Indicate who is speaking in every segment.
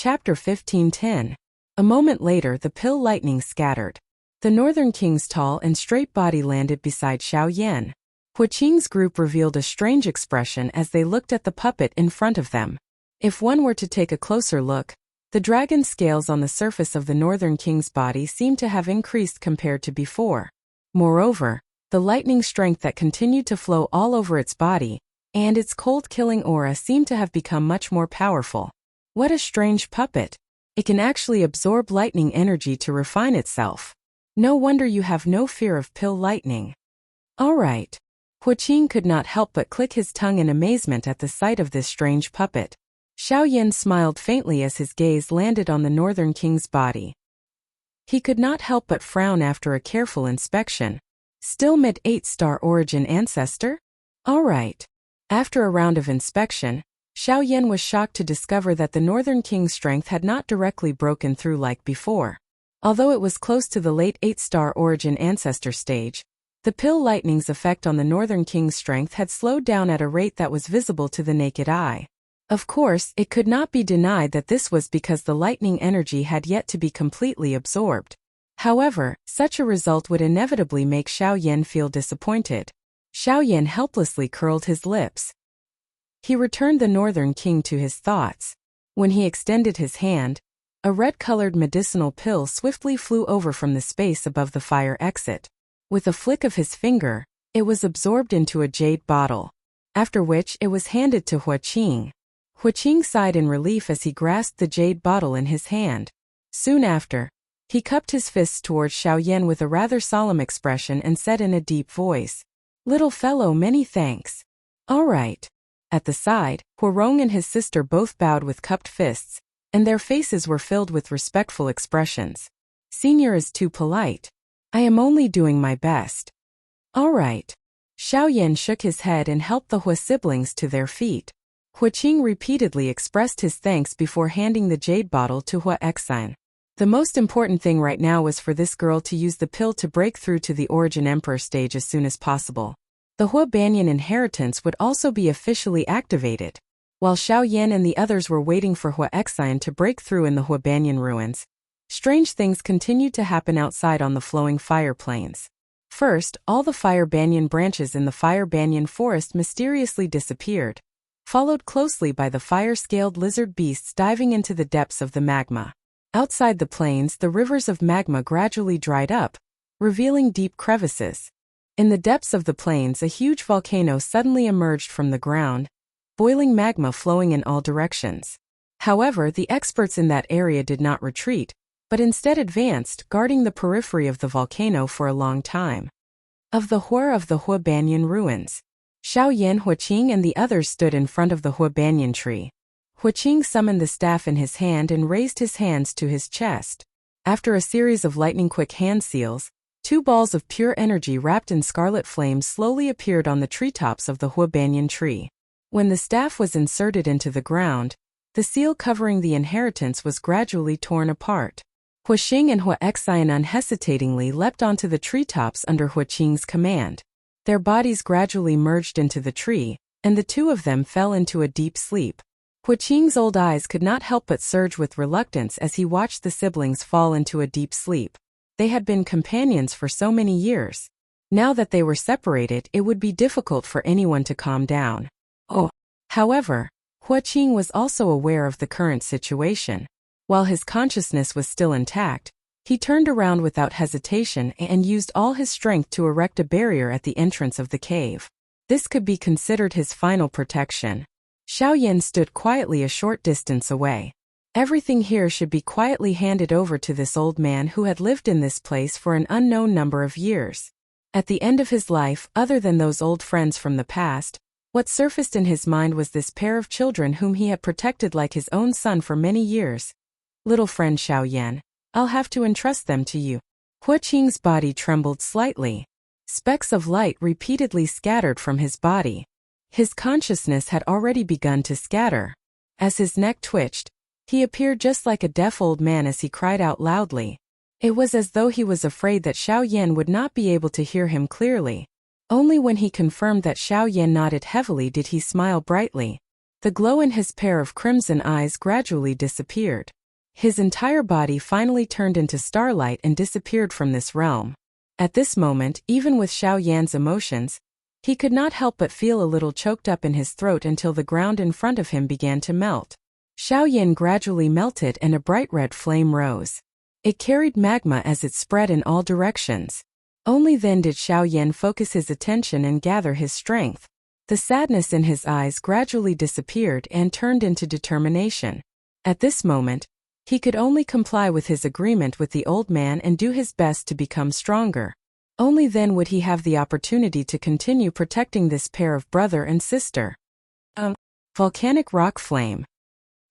Speaker 1: Chapter 15:10. A moment later the pill lightning scattered. The Northern King's tall and straight body landed beside Xiao Yan. Hua Qing's group revealed a strange expression as they looked at the puppet in front of them. If one were to take a closer look, the dragon scales on the surface of the Northern King's body seemed to have increased compared to before. Moreover, the lightning strength that continued to flow all over its body, and its cold-killing aura seemed to have become much more powerful. What a strange puppet! It can actually absorb lightning energy to refine itself. No wonder you have no fear of pill lightning. Alright. Hua Qing could not help but click his tongue in amazement at the sight of this strange puppet. Xiao Yan smiled faintly as his gaze landed on the Northern King's body. He could not help but frown after a careful inspection. Still mid-8-star origin ancestor? Alright. After a round of inspection, Xiao Yan was shocked to discover that the Northern King's strength had not directly broken through like before. Although it was close to the late 8-star origin ancestor stage, the pill lightning's effect on the Northern King's strength had slowed down at a rate that was visible to the naked eye. Of course, it could not be denied that this was because the lightning energy had yet to be completely absorbed. However, such a result would inevitably make Xiao Yan feel disappointed. Xiao Yan helplessly curled his lips. He returned the Northern King to his thoughts. When he extended his hand, a red-colored medicinal pill swiftly flew over from the space above the fire exit. With a flick of his finger, it was absorbed into a jade bottle, after which it was handed to Hua Qing. Hua Qing sighed in relief as he grasped the jade bottle in his hand. Soon after, he cupped his fists towards Xiao Yan with a rather solemn expression and said in a deep voice, "Little fellow, many thanks." "All right." At the side, Hua Rong and his sister both bowed with cupped fists, and their faces were filled with respectful expressions. "Senior is too polite. I am only doing my best." "All right." Xiao Yan shook his head and helped the Hua siblings to their feet. Hua Qing repeatedly expressed his thanks before handing the jade bottle to Hua Exine. The most important thing right now was for this girl to use the pill to break through to the Origin Emperor stage as soon as possible. The Hua Banyan inheritance would also be officially activated. While Xiao Yan and the others were waiting for Hua Exine to break through in the Hua Banyan ruins, strange things continued to happen outside on the flowing fire plains. First, all the fire banyan branches in the fire banyan forest mysteriously disappeared, followed closely by the fire-scaled lizard beasts diving into the depths of the magma. Outside the plains, the rivers of magma gradually dried up, revealing deep crevices. In the depths of the plains, a huge volcano suddenly emerged from the ground, boiling magma flowing in all directions. However, the experts in that area did not retreat, but instead advanced, guarding the periphery of the volcano for a long time. Of the Hua Banyan ruins, Xiao Yan, Hua Qing and the others stood in front of the Hua Banyan tree. Hua Qing summoned the staff in his hand and raised his hands to his chest. After a series of lightning-quick hand seals, 2 balls of pure energy wrapped in scarlet flames slowly appeared on the treetops of the Hua Banyan tree. When the staff was inserted into the ground, the seal covering the inheritance was gradually torn apart. Hua Xing and Hua Exine unhesitatingly leapt onto the treetops under Hua Qing's command. Their bodies gradually merged into the tree, and the two of them fell into a deep sleep. Hua Qing's old eyes could not help but surge with reluctance as he watched the siblings fall into a deep sleep. They had been companions for so many years. Now that they were separated, it would be difficult for anyone to calm down. However, Hua Qing was also aware of the current situation. While his consciousness was still intact, he turned around without hesitation and used all his strength to erect a barrier at the entrance of the cave. This could be considered his final protection. Xiao Yan stood quietly a short distance away. Everything here should be quietly handed over to this old man who had lived in this place for an unknown number of years. At the end of his life, other than those old friends from the past, what surfaced in his mind was this pair of children whom he had protected like his own son for many years. "Little friend Xiao Yan, I'll have to entrust them to you." Hua Qing's body trembled slightly. Specks of light repeatedly scattered from his body. His consciousness had already begun to scatter. As his neck twitched, he appeared just like a deaf old man as he cried out loudly. It was as though he was afraid that Xiao Yan would not be able to hear him clearly. Only when he confirmed that Xiao Yan nodded heavily did he smile brightly. The glow in his pair of crimson eyes gradually disappeared. His entire body finally turned into starlight and disappeared from this realm. At this moment, even with Xiao Yan's emotions, he could not help but feel a little choked up in his throat until the ground in front of him began to melt. Xiao Yan gradually melted and a bright red flame rose. It carried magma as it spread in all directions. Only then did Xiao Yan focus his attention and gather his strength. The sadness in his eyes gradually disappeared and turned into determination. At this moment, he could only comply with his agreement with the old man and do his best to become stronger. Only then would he have the opportunity to continue protecting this pair of brother and sister. Volcanic rock flame.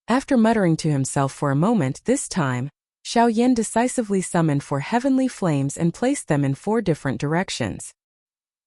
Speaker 1: After muttering to himself for a moment this time, Xiao Yan decisively summoned 4 heavenly flames and placed them in 4 different directions.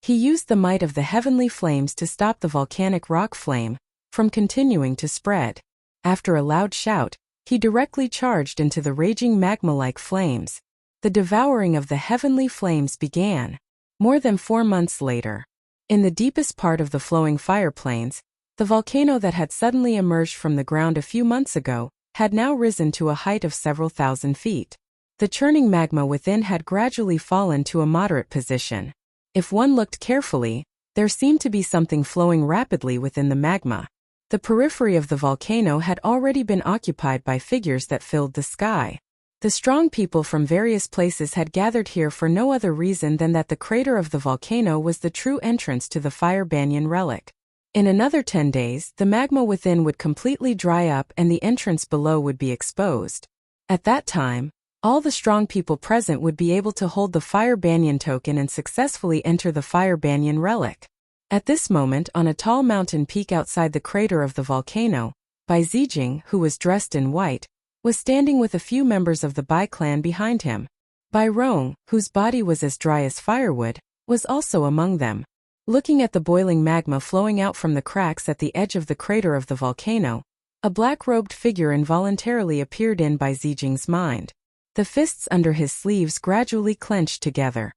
Speaker 1: He used the might of the heavenly flames to stop the volcanic rock flame from continuing to spread. After a loud shout, he directly charged into the raging magma-like flames. The devouring of the heavenly flames began. More than 4 months later, in the deepest part of the flowing fire plains, the volcano that had suddenly emerged from the ground a few months ago had now risen to a height of several thousand feet. The churning magma within had gradually fallen to a moderate position. If one looked carefully, there seemed to be something flowing rapidly within the magma. The periphery of the volcano had already been occupied by figures that filled the sky. The strong people from various places had gathered here for no other reason than that the crater of the volcano was the true entrance to the fire banyan relic. In another 10 days, the magma within would completely dry up and the entrance below would be exposed. At that time, all the strong people present would be able to hold the fire banyan token and successfully enter the fire banyan relic. At this moment, on a tall mountain peak outside the crater of the volcano, Bai Zijing, who was dressed in white, was standing with a few members of the Bai clan behind him. Bai Rong, whose body was as dry as firewood, was also among them. Looking at the boiling magma flowing out from the cracks at the edge of the crater of the volcano, a black-robed figure involuntarily appeared in Bai Zijing's mind. The fists under his sleeves gradually clenched together.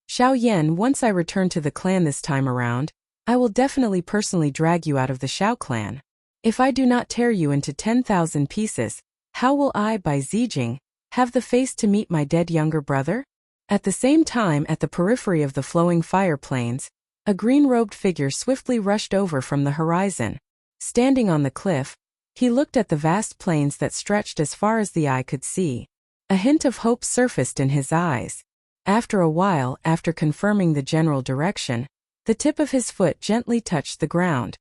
Speaker 1: Xiao Yan, once I return to the clan this time around, I will definitely personally drag you out of the Xiao clan. If I do not tear you into 10,000 pieces, how will I, Bai Zijing, have the face to meet my dead younger brother? At the same time, at the periphery of the flowing fire plains, a green-robed figure swiftly rushed over from the horizon. Standing on the cliff, he looked at the vast plains that stretched as far as the eye could see. A hint of hope surfaced in his eyes. After a while, after confirming the general direction, the tip of his foot gently touched the ground.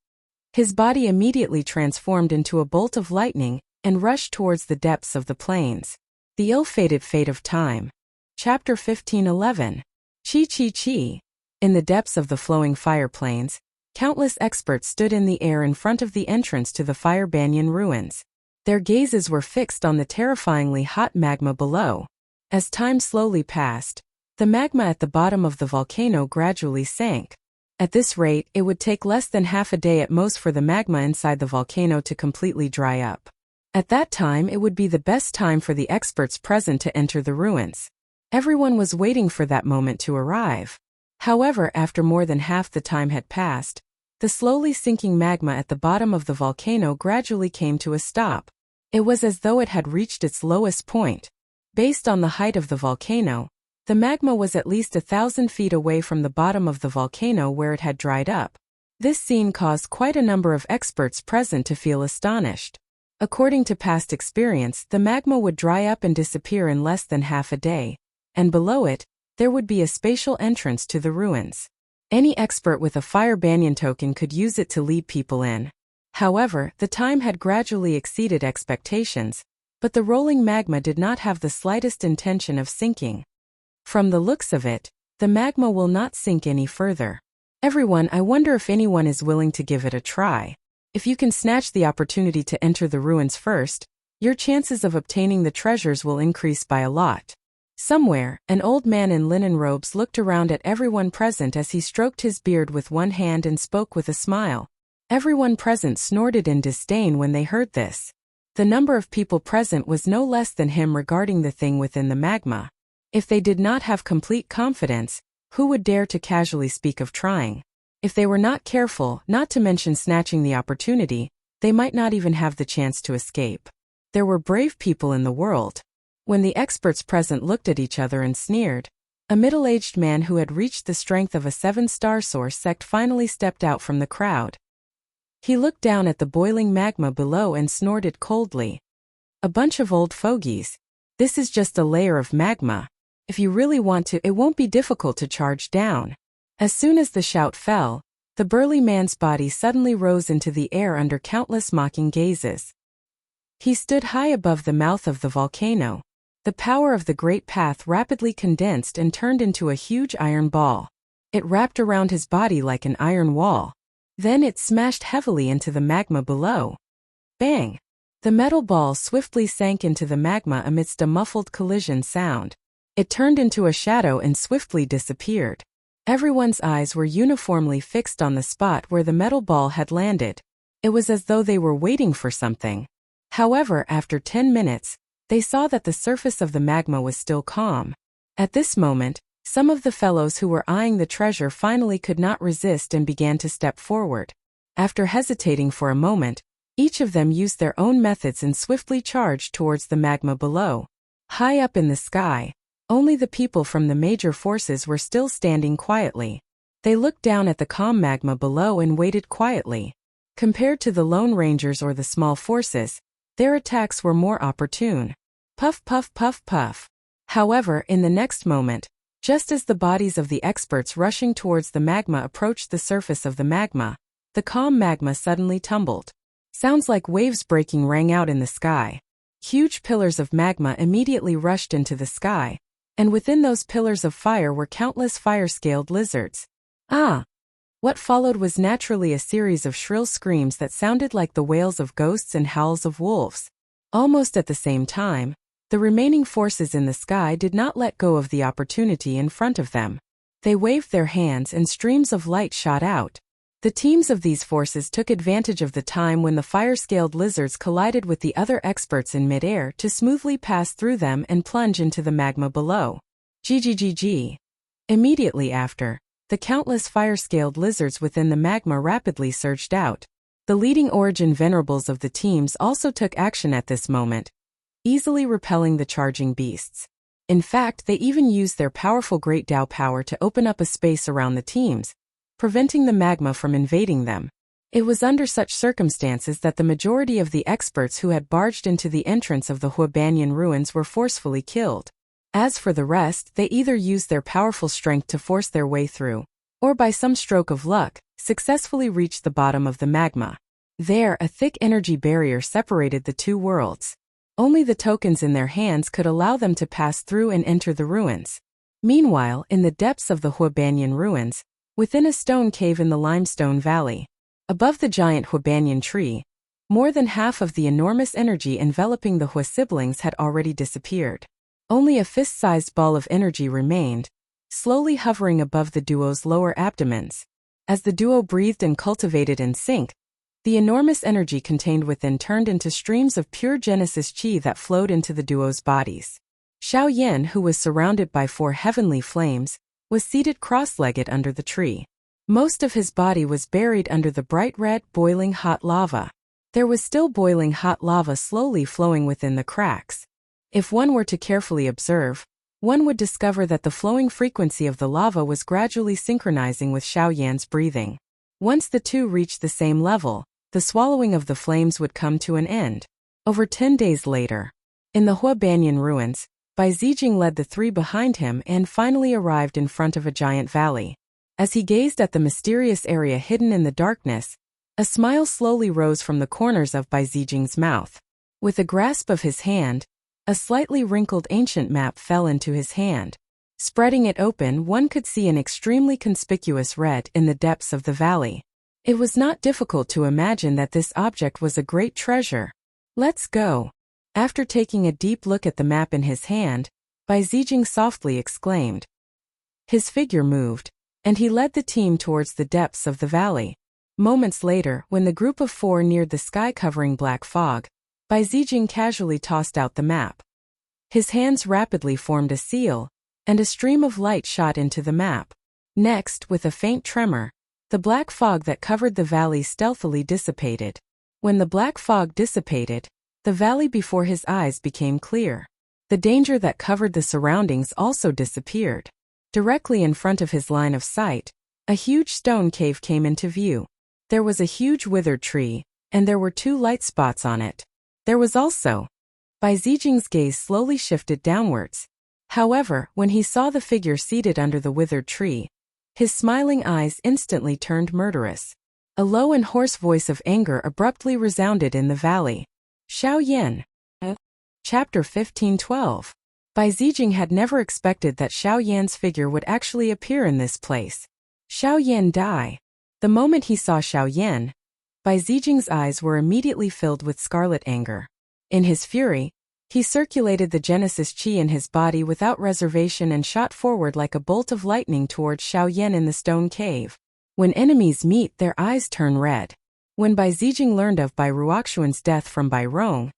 Speaker 1: His body immediately transformed into a bolt of lightning and rushed towards the depths of the plains. The ill-fated fate of time. Chapter 15:11. Chi Chi Chi. In the depths of the flowing fire plains, countless experts stood in the air in front of the entrance to the fire banyan ruins. Their gazes were fixed on the terrifyingly hot magma below. As time slowly passed, the magma at the bottom of the volcano gradually sank. At this rate, it would take less than half a day at most for the magma inside the volcano to completely dry up. At that time, it would be the best time for the experts present to enter the ruins. Everyone was waiting for that moment to arrive. However, after more than half the time had passed, the slowly sinking magma at the bottom of the volcano gradually came to a stop. It was as though it had reached its lowest point. Based on the height of the volcano, the magma was at least 1,000 feet away from the bottom of the volcano where it had dried up. This scene caused quite a number of experts present to feel astonished. According to past experience, the magma would dry up and disappear in less than half a day, and below it, there would be a spatial entrance to the ruins. Any expert with a fire banyan token could use it to lead people in. However, the time had gradually exceeded expectations, but the rolling magma did not have the slightest intention of sinking. From the looks of it, the magma will not sink any further. Everyone, I wonder if anyone is willing to give it a try. If you can snatch the opportunity to enter the ruins first, your chances of obtaining the treasures will increase by a lot. Somewhere, an old man in linen robes looked around at everyone present as he stroked his beard with one hand and spoke with a smile. Everyone present snorted in disdain when they heard this. The number of people present was no less than him regarding the thing within the magma. If they did not have complete confidence, who would dare to casually speak of trying? If they were not careful, not to mention snatching the opportunity, They might not even have the chance to escape. There were brave people in the world. When the experts present looked at each other and sneered, a middle-aged man who had reached the strength of a 7-star source sect finally stepped out from the crowd. He looked down at the boiling magma below and snorted coldly. "A bunch of old fogies. This is just a layer of magma. If you really want to, it won't be difficult to charge down." As soon as the shout fell, the burly man's body suddenly rose into the air under countless mocking gazes. He stood high above the mouth of the volcano. The power of the great path rapidly condensed and turned into a huge iron ball. It wrapped around his body like an iron wall. Then it smashed heavily into the magma below. Bang! The metal ball swiftly sank into the magma amidst a muffled collision sound. It turned into a shadow and swiftly disappeared. Everyone's eyes were uniformly fixed on the spot where the metal ball had landed. It was as though they were waiting for something. However, after 10 minutes, they saw that the surface of the magma was still calm. At this moment, some of the fellows who were eyeing the treasure finally could not resist and began to step forward. After hesitating for a moment, each of them used their own methods and swiftly charged towards the magma below. High up in the sky, only the people from the major forces were still standing quietly. They looked down at the calm magma below and waited quietly. Compared to the Lone Rangers or the small forces, their attacks were more opportune. Puff, puff, puff, puff. However, in the next moment, just as the bodies of the experts rushing towards the magma approached the surface of the magma, the calm magma suddenly tumbled. Sounds like waves breaking rang out in the sky. Huge pillars of magma immediately rushed into the sky, and within those pillars of fire were countless fire-scaled lizards. Ah! What followed was naturally a series of shrill screams that sounded like the wails of ghosts and howls of wolves. Almost at the same time, the remaining forces in the sky did not let go of the opportunity in front of them. They waved their hands and streams of light shot out. The teams of these forces took advantage of the time when the fire-scaled lizards collided with the other experts in midair to smoothly pass through them and plunge into the magma below. GGGG. Immediately after, the countless fire-scaled lizards within the magma rapidly surged out. The leading origin venerables of the teams also took action at this moment, easily repelling the charging beasts. In fact, they even used their powerful Great Tao power to open up a space around the teams, preventing the magma from invading them. It was under such circumstances that the majority of the experts who had barged into the entrance of the Huabanyan ruins were forcefully killed. As for the rest, they either used their powerful strength to force their way through, or by some stroke of luck, successfully reached the bottom of the magma. There, a thick energy barrier separated the two worlds. Only the tokens in their hands could allow them to pass through and enter the ruins. Meanwhile, in the depths of the Huabanyan ruins, within a stone cave in the limestone valley, above the giant Huabanyan tree, more than half of the enormous energy enveloping the Hua siblings had already disappeared. Only a fist-sized ball of energy remained, slowly hovering above the duo's lower abdomens. As the duo breathed and cultivated in sync, the enormous energy contained within turned into streams of pure Genesis Chi that flowed into the duo's bodies. Xiao Yan, who was surrounded by 4 heavenly flames, was seated cross-legged under the tree. Most of his body was buried under the bright red, boiling hot lava. There was still boiling hot lava slowly flowing within the cracks. If one were to carefully observe, one would discover that the flowing frequency of the lava was gradually synchronizing with Xiao Yan's breathing. Once the two reached the same level, the swallowing of the flames would come to an end. Over 10 days later, in the Huabanyan ruins, Bai Zijing led the 3 behind him and finally arrived in front of a giant valley. As he gazed at the mysterious area hidden in the darkness, a smile slowly rose from the corners of Bai Zijing's mouth. With a grasp of his hand, a slightly wrinkled ancient map fell into his hand. Spreading it open, one could see an extremely conspicuous red in the depths of the valley. It was not difficult to imagine that this object was a great treasure. "Let's go." After taking a deep look at the map in his hand, Bai Zijing softly exclaimed. His figure moved, and he led the team towards the depths of the valley. Moments later, when the group of 4 neared the sky-covering black fog, Bai Zijing casually tossed out the map. His hands rapidly formed a seal, and a stream of light shot into the map. Next, with a faint tremor, the black fog that covered the valley stealthily dissipated. When the black fog dissipated, the valley before his eyes became clear. The danger that covered the surroundings also disappeared. Directly in front of his line of sight, a huge stone cave came into view. There was a huge withered tree, and there were 2 light spots on it. There was also... Bai Zijing's gaze slowly shifted downwards. However, when he saw the figure seated under the withered tree, his smiling eyes instantly turned murderous. A low and hoarse voice of anger abruptly resounded in the valley. Xiao Yan. Chapter 15:12. Bai Zijing had never expected that Xiao Yan's figure would actually appear in this place. Xiao Yan die. The moment he saw Xiao Yan, Bai Zijing's eyes were immediately filled with scarlet anger. In his fury, he circulated the Genesis Chi in his body without reservation and shot forward like a bolt of lightning towards Xiao Yan in the stone cave. When enemies meet, their eyes turn red. When Bai Zijing learned of Bai Ruoxuan's death from Bai Rong,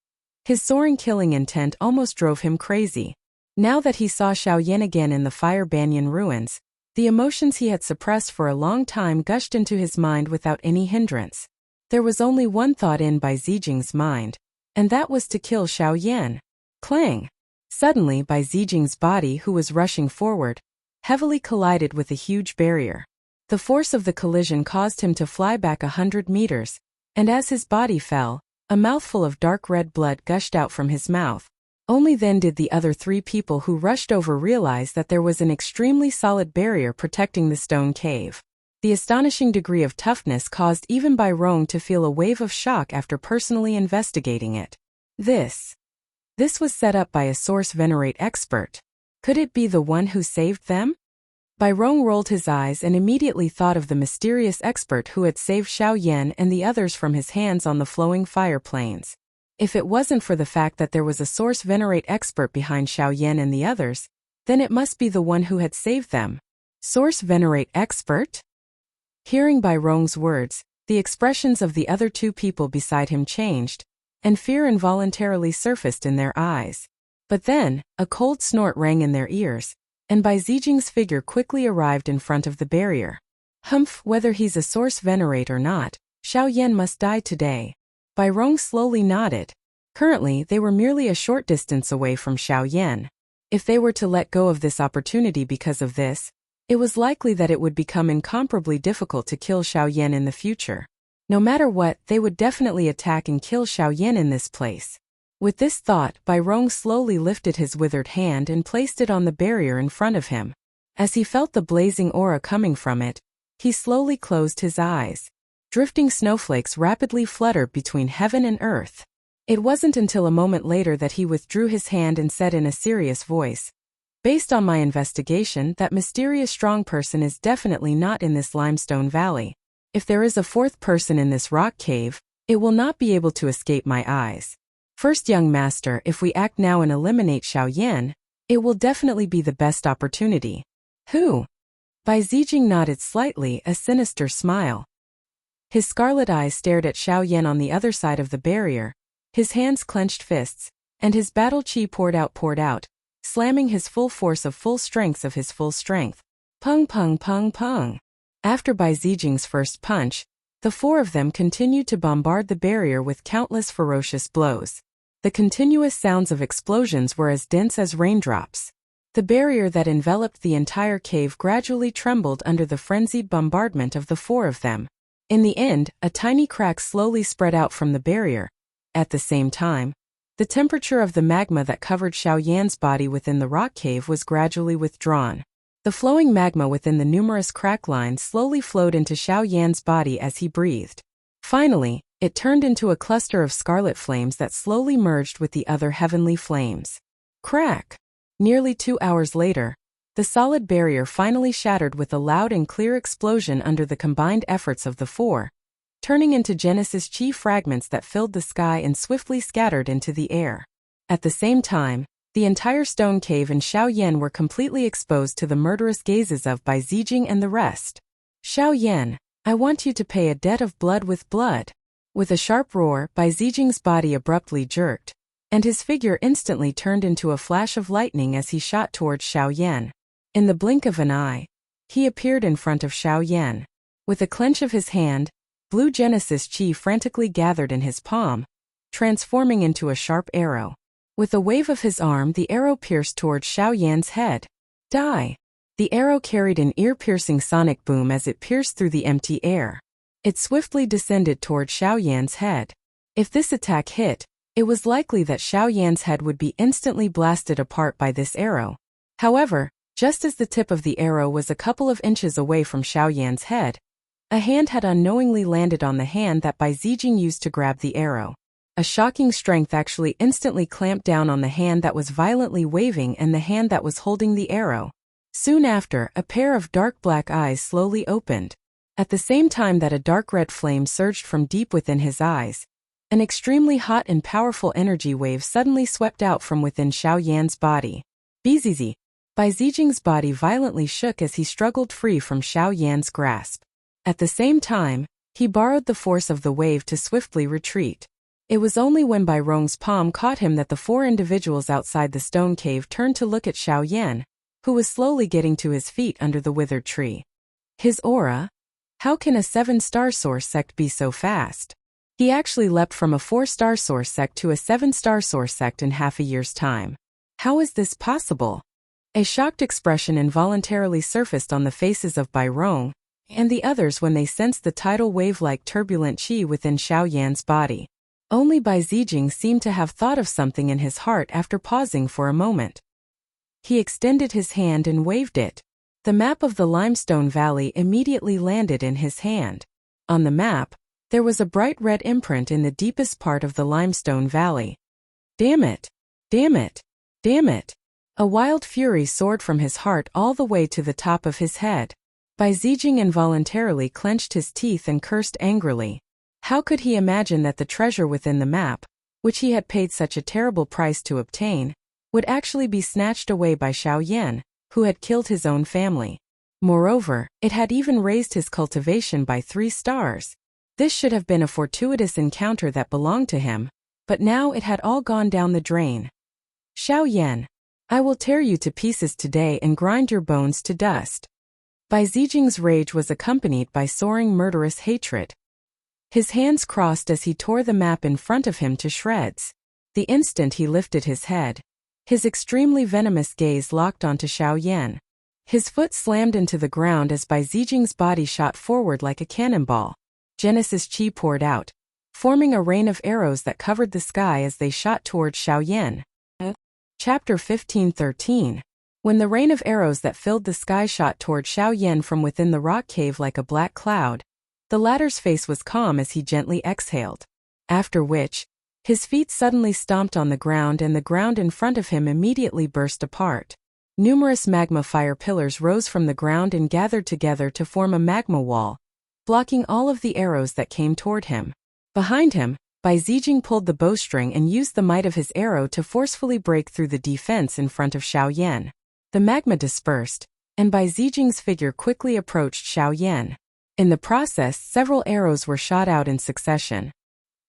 Speaker 1: his soaring killing intent almost drove him crazy. Now that he saw Xiao Yan again in the Fire Banyan ruins, the emotions he had suppressed for a long time gushed into his mind without any hindrance. There was only one thought in Bai Zijing's mind, and that was to kill Xiao Yan. Clang! Suddenly Bai Zijing's body, who was rushing forward, heavily collided with a huge barrier. The force of the collision caused him to fly back 100 meters, and as his body fell, a mouthful of dark red blood gushed out from his mouth. Only then did the other 3 people who rushed over realize that there was an extremely solid barrier protecting the stone cave. The astonishing degree of toughness caused even Bai Rong to feel a wave of shock after personally investigating it. This was set up by a source venerate expert. Could it be the one who saved them? Bai Rong rolled his eyes and immediately thought of the mysterious expert who had saved Xiao Yan and the others from his hands on the flowing fire plains. If it wasn't for the fact that there was a source venerate expert behind Xiao Yan and the others, then it must be the one who had saved them. Source venerate expert? Hearing Bai Rong's words, the expressions of the other 2 people beside him changed, and fear involuntarily surfaced in their eyes. But then, a cold snort rang in their ears, and Bai Zijing's figure quickly arrived in front of the barrier. Humph, whether he's a source venerate or not, Xiao Yan must die today. Bai Rong slowly nodded. Currently, they were merely a short distance away from Xiao Yan. If they were to let go of this opportunity because of this, it was likely that it would become incomparably difficult to kill Xiao Yan in the future. No matter what, they would definitely attack and kill Xiao Yan in this place. With this thought, Bai Rong slowly lifted his withered hand and placed it on the barrier in front of him. As he felt the blazing aura coming from it, he slowly closed his eyes. Drifting snowflakes rapidly fluttered between heaven and earth. It wasn't until a moment later that he withdrew his hand and said in a serious voice, "Based on my investigation, that mysterious strong person is definitely not in this limestone valley. If there is a 4th person in this rock cave, it will not be able to escape my eyes. First, young master, if we act now and eliminate Xiao Yan, it will definitely be the best opportunity." Who? Bai Zijing nodded slightly, a sinister smile. His scarlet eyes stared at Xiao Yan on the other side of the barrier, his hands clenched fists, and his battle chi poured out, slamming his full force of full strengths of his full strength. Pung pung pung pung. After Bai Zijing's first punch, the 4 of them continued to bombard the barrier with countless ferocious blows. The continuous sounds of explosions were as dense as raindrops. The barrier that enveloped the entire cave gradually trembled under the frenzied bombardment of the 4 of them. In the end, a tiny crack slowly spread out from the barrier. At the same time, the temperature of the magma that covered Xiao Yan's body within the rock cave was gradually withdrawn. The flowing magma within the numerous crack lines slowly flowed into Xiao Yan's body as he breathed. Finally, it turned into a cluster of scarlet flames that slowly merged with the other heavenly flames. Crack! Nearly 2 hours later, the solid barrier finally shattered with a loud and clear explosion under the combined efforts of the 4, turning into Genesis Chi fragments that filled the sky and swiftly scattered into the air. At the same time, the entire stone cave and Xiao Yan were completely exposed to the murderous gazes of Bai Zijing and the rest. "Xiao Yan, I want you to pay a debt of blood with blood." With a sharp roar, Bai Zijing's body abruptly jerked, and his figure instantly turned into a flash of lightning as he shot towards Xiao Yan. In the blink of an eye, he appeared in front of Xiao Yan. With a clench of his hand, blue Genesis chi frantically gathered in his palm, transforming into a sharp arrow. With a wave of his arm, the arrow pierced towards Xiao Yan's head. Die! The arrow carried an ear-piercing sonic boom as it pierced through the empty air. It swiftly descended toward Xiao Yan's head. If this attack hit, it was likely that Xiao Yan's head would be instantly blasted apart by this arrow. However, just as the tip of the arrow was a couple of inches away from Xiao Yan's head, a hand had unknowingly landed on the hand that Bai Zijing used to grab the arrow. A shocking strength actually instantly clamped down on the hand that was violently waving and the hand that was holding the arrow. Soon after, a pair of dark black eyes slowly opened. At the same time that a dark red flame surged from deep within his eyes, an extremely hot and powerful energy wave suddenly swept out from within Xiao Yan's body. Bzz. Bai Zijing's body violently shook as he struggled free from Xiao Yan's grasp. At the same time, he borrowed the force of the wave to swiftly retreat. It was only when Bai Rong's palm caught him that the four individuals outside the stone cave turned to look at Xiao Yan, who was slowly getting to his feet under the withered tree. His aura? How can a 7-star source sect be so fast? He actually leapt from a 4-star source sect to a 7-star source sect in half a year's time. How is this possible? A shocked expression involuntarily surfaced on the faces of Bai Rong and the others when they sensed the tidal wave-like turbulent qi within Xiao Yan's body. Only Bai Zijing seemed to have thought of something in his heart after pausing for a moment. He extended his hand and waved it. The map of the limestone valley immediately landed in his hand. On the map, there was a bright red imprint in the deepest part of the limestone valley. Damn it! Damn it! Damn it! A wild fury soared from his heart all the way to the top of his head. Bai Zijing involuntarily clenched his teeth and cursed angrily. How could he imagine that the treasure within the map, which he had paid such a terrible price to obtain, would actually be snatched away by Xiao Yan, who had killed his own family? Moreover, it had even raised his cultivation by 3 stars. This should have been a fortuitous encounter that belonged to him, but now it had all gone down the drain. Xiao Yan, I will tear you to pieces today and grind your bones to dust. Bai Zijing's rage was accompanied by soaring murderous hatred. His hands crossed as he tore the map in front of him to shreds. The instant he lifted his head, his extremely venomous gaze locked onto Xiao Yan. His foot slammed into the ground as Bai Zijing's body shot forward like a cannonball. Genesis Qi poured out, forming a rain of arrows that covered the sky as they shot towards Xiao Yan. Chapter 15:13. When the rain of arrows that filled the sky shot toward Xiao Yan from within the rock cave like a black cloud, the latter's face was calm as he gently exhaled. After which, his feet suddenly stomped on the ground and the ground in front of him immediately burst apart. Numerous magma fire pillars rose from the ground and gathered together to form a magma wall, blocking all of the arrows that came toward him. Behind him, Bai Zijing pulled the bowstring and used the might of his arrow to forcefully break through the defense in front of Xiao Yan. The magma dispersed, and Bai Zijing's figure quickly approached Xiao Yan. In the process, several arrows were shot out in succession.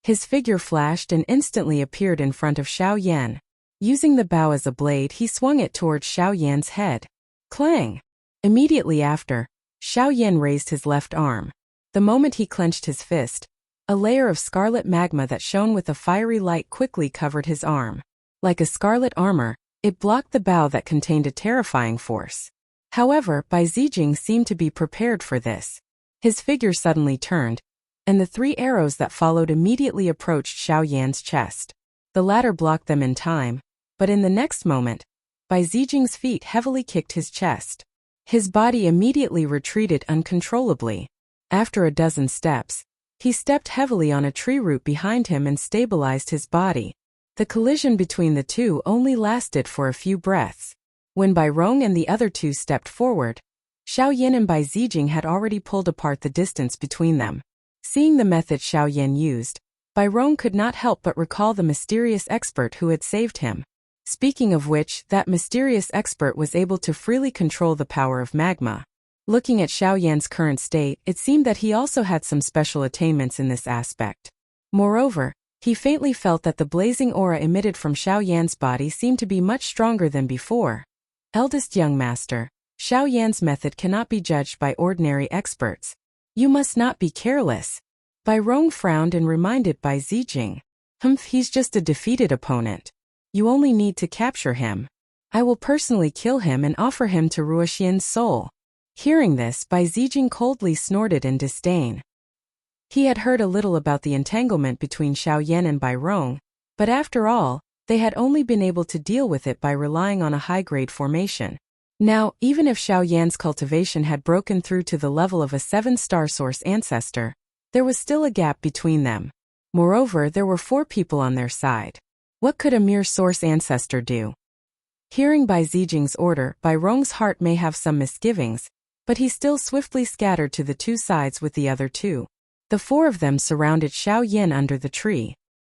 Speaker 1: His figure flashed and instantly appeared in front of Xiao Yan. Using the bow as a blade, he swung it towards Xiao Yan's head. Clang! Immediately after, Xiao Yan raised his left arm. The moment he clenched his fist, a layer of scarlet magma that shone with a fiery light quickly covered his arm. Like a scarlet armor, it blocked the bow that contained a terrifying force. However, Bai Zijing seemed to be prepared for this. His figure suddenly turned, and the 3 arrows that followed immediately approached Xiao Yan's chest. The latter blocked them in time, but in the next moment, Bai Zijing's feet heavily kicked his chest. His body immediately retreated uncontrollably. After a dozen steps, he stepped heavily on a tree root behind him and stabilized his body. The collision between the two only lasted for a few breaths. When Bai Rong and the other 2 stepped forward, Xiao Yan and Bai Zijing had already pulled apart the distance between them. Seeing the method Xiao Yan used, Bai Rong could not help but recall the mysterious expert who had saved him. Speaking of which, that mysterious expert was able to freely control the power of magma. Looking at Xiao Yan's current state, it seemed that he also had some special attainments in this aspect. Moreover, he faintly felt that the blazing aura emitted from Xiao Yan's body seemed to be much stronger than before. Eldest young master, Xiao Yan's method cannot be judged by ordinary experts. You must not be careless. Bai Rong frowned and reminded Bai Zijing. He's just a defeated opponent. You only need to capture him. I will personally kill him and offer him to Ruoxian's soul. Hearing this, Bai Zijing coldly snorted in disdain. He had heard a little about the entanglement between Xiao Yan and Bai Rong, but after all, they had only been able to deal with it by relying on a high-grade formation. Now, even if Xiao Yan's cultivation had broken through to the level of a 7-star source ancestor, there was still a gap between them. Moreover, there were 4 people on their side. What could a mere source ancestor do? Hearing Bai Zijing's order, Bai Rong's heart may have some misgivings, but he still swiftly scattered to the 2 sides with the other 2. The 4 of them surrounded Xiao Yan under the tree.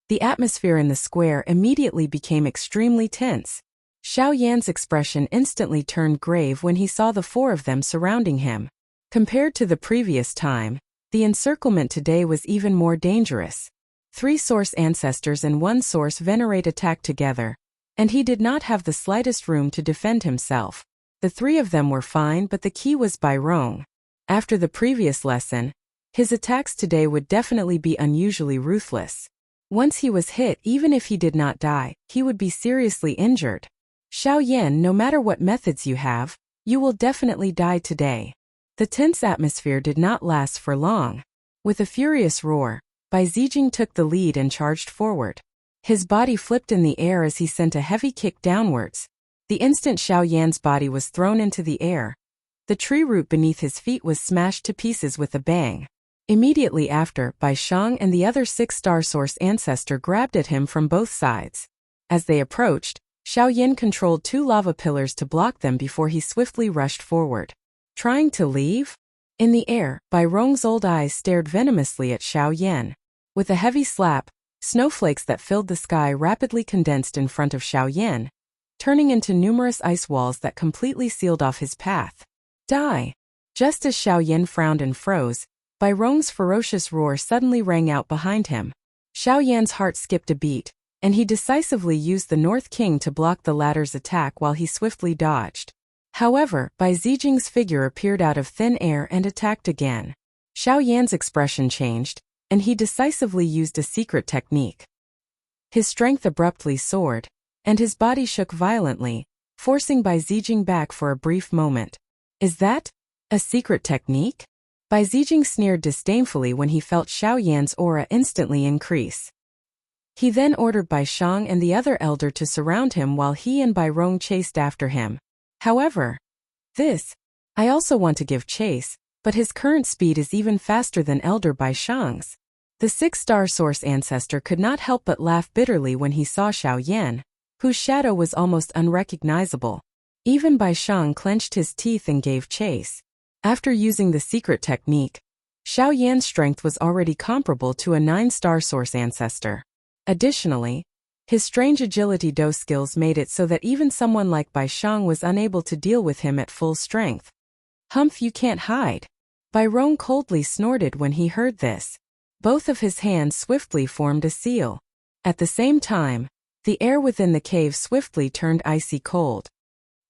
Speaker 1: The atmosphere in the square immediately became extremely tense. Xiao Yan's expression instantly turned grave when he saw the 4 of them surrounding him. Compared to the previous time, the encirclement today was even more dangerous. 3 source ancestors and 1 source venerate attacked together, and he did not have the slightest room to defend himself. The 3 of them were fine, but the key was Bai Rong. After the previous lesson, his attacks today would definitely be unusually ruthless. Once he was hit, even if he did not die, he would be seriously injured. Xiao Yan, no matter what methods you have, you will definitely die today. The tense atmosphere did not last for long. With a furious roar, Bai Zijing took the lead and charged forward. His body flipped in the air as he sent a heavy kick downwards. The instant Xiao Yan's body was thrown into the air, the tree root beneath his feet was smashed to pieces with a bang. Immediately after, Bai Shang and the other 6-star source ancestor grabbed at him from both sides. As they approached, Xiao Yan controlled 2 lava pillars to block them before he swiftly rushed forward. Trying to leave? In the air, Bai Rong's old eyes stared venomously at Xiao Yan. With a heavy slap, snowflakes that filled the sky rapidly condensed in front of Xiao Yan, turning into numerous ice walls that completely sealed off his path. Die! Just as Xiao Yan frowned and froze, Bai Rong's ferocious roar suddenly rang out behind him. Xiao Yan's heart skipped a beat, and he decisively used the North King to block the latter's attack while he swiftly dodged. However, Bai Zijing's figure appeared out of thin air and attacked again. Xiao Yan's expression changed, and he decisively used a secret technique. His strength abruptly soared, and his body shook violently, forcing Bai Zijing back for a brief moment. Is that a secret technique? Bai Zijing sneered disdainfully when he felt Xiao Yan's aura instantly increase. He then ordered Bai Shang and the other elder to surround him while he and Bai Rong chased after him. However, I also want to give chase, but his current speed is even faster than Elder Bai Shang's. The 6-star source ancestor could not help but laugh bitterly when he saw Xiao Yan, whose shadow was almost unrecognizable. Even Bai Shang clenched his teeth and gave chase. After using the secret technique, Xiao Yan's strength was already comparable to a 9-star source ancestor. Additionally, his strange agility dose skills made it so that even someone like Bai Shang was unable to deal with him at full strength. You can't hide. Bai Rong coldly snorted when he heard this. Both of his hands swiftly formed a seal. At the same time, the air within the cave swiftly turned icy cold.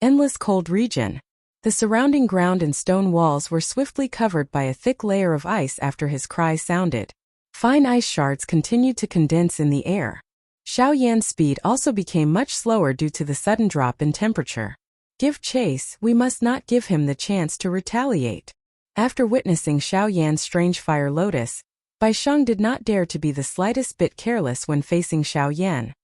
Speaker 1: Endless cold region. The surrounding ground and stone walls were swiftly covered by a thick layer of ice after his cry sounded. Fine ice shards continued to condense in the air. Xiao Yan's speed also became much slower due to the sudden drop in temperature. Give chase, we must not give him the chance to retaliate. After witnessing Xiao Yan's strange fire lotus, Bai Shang did not dare to be the slightest bit careless when facing Xiao Yan.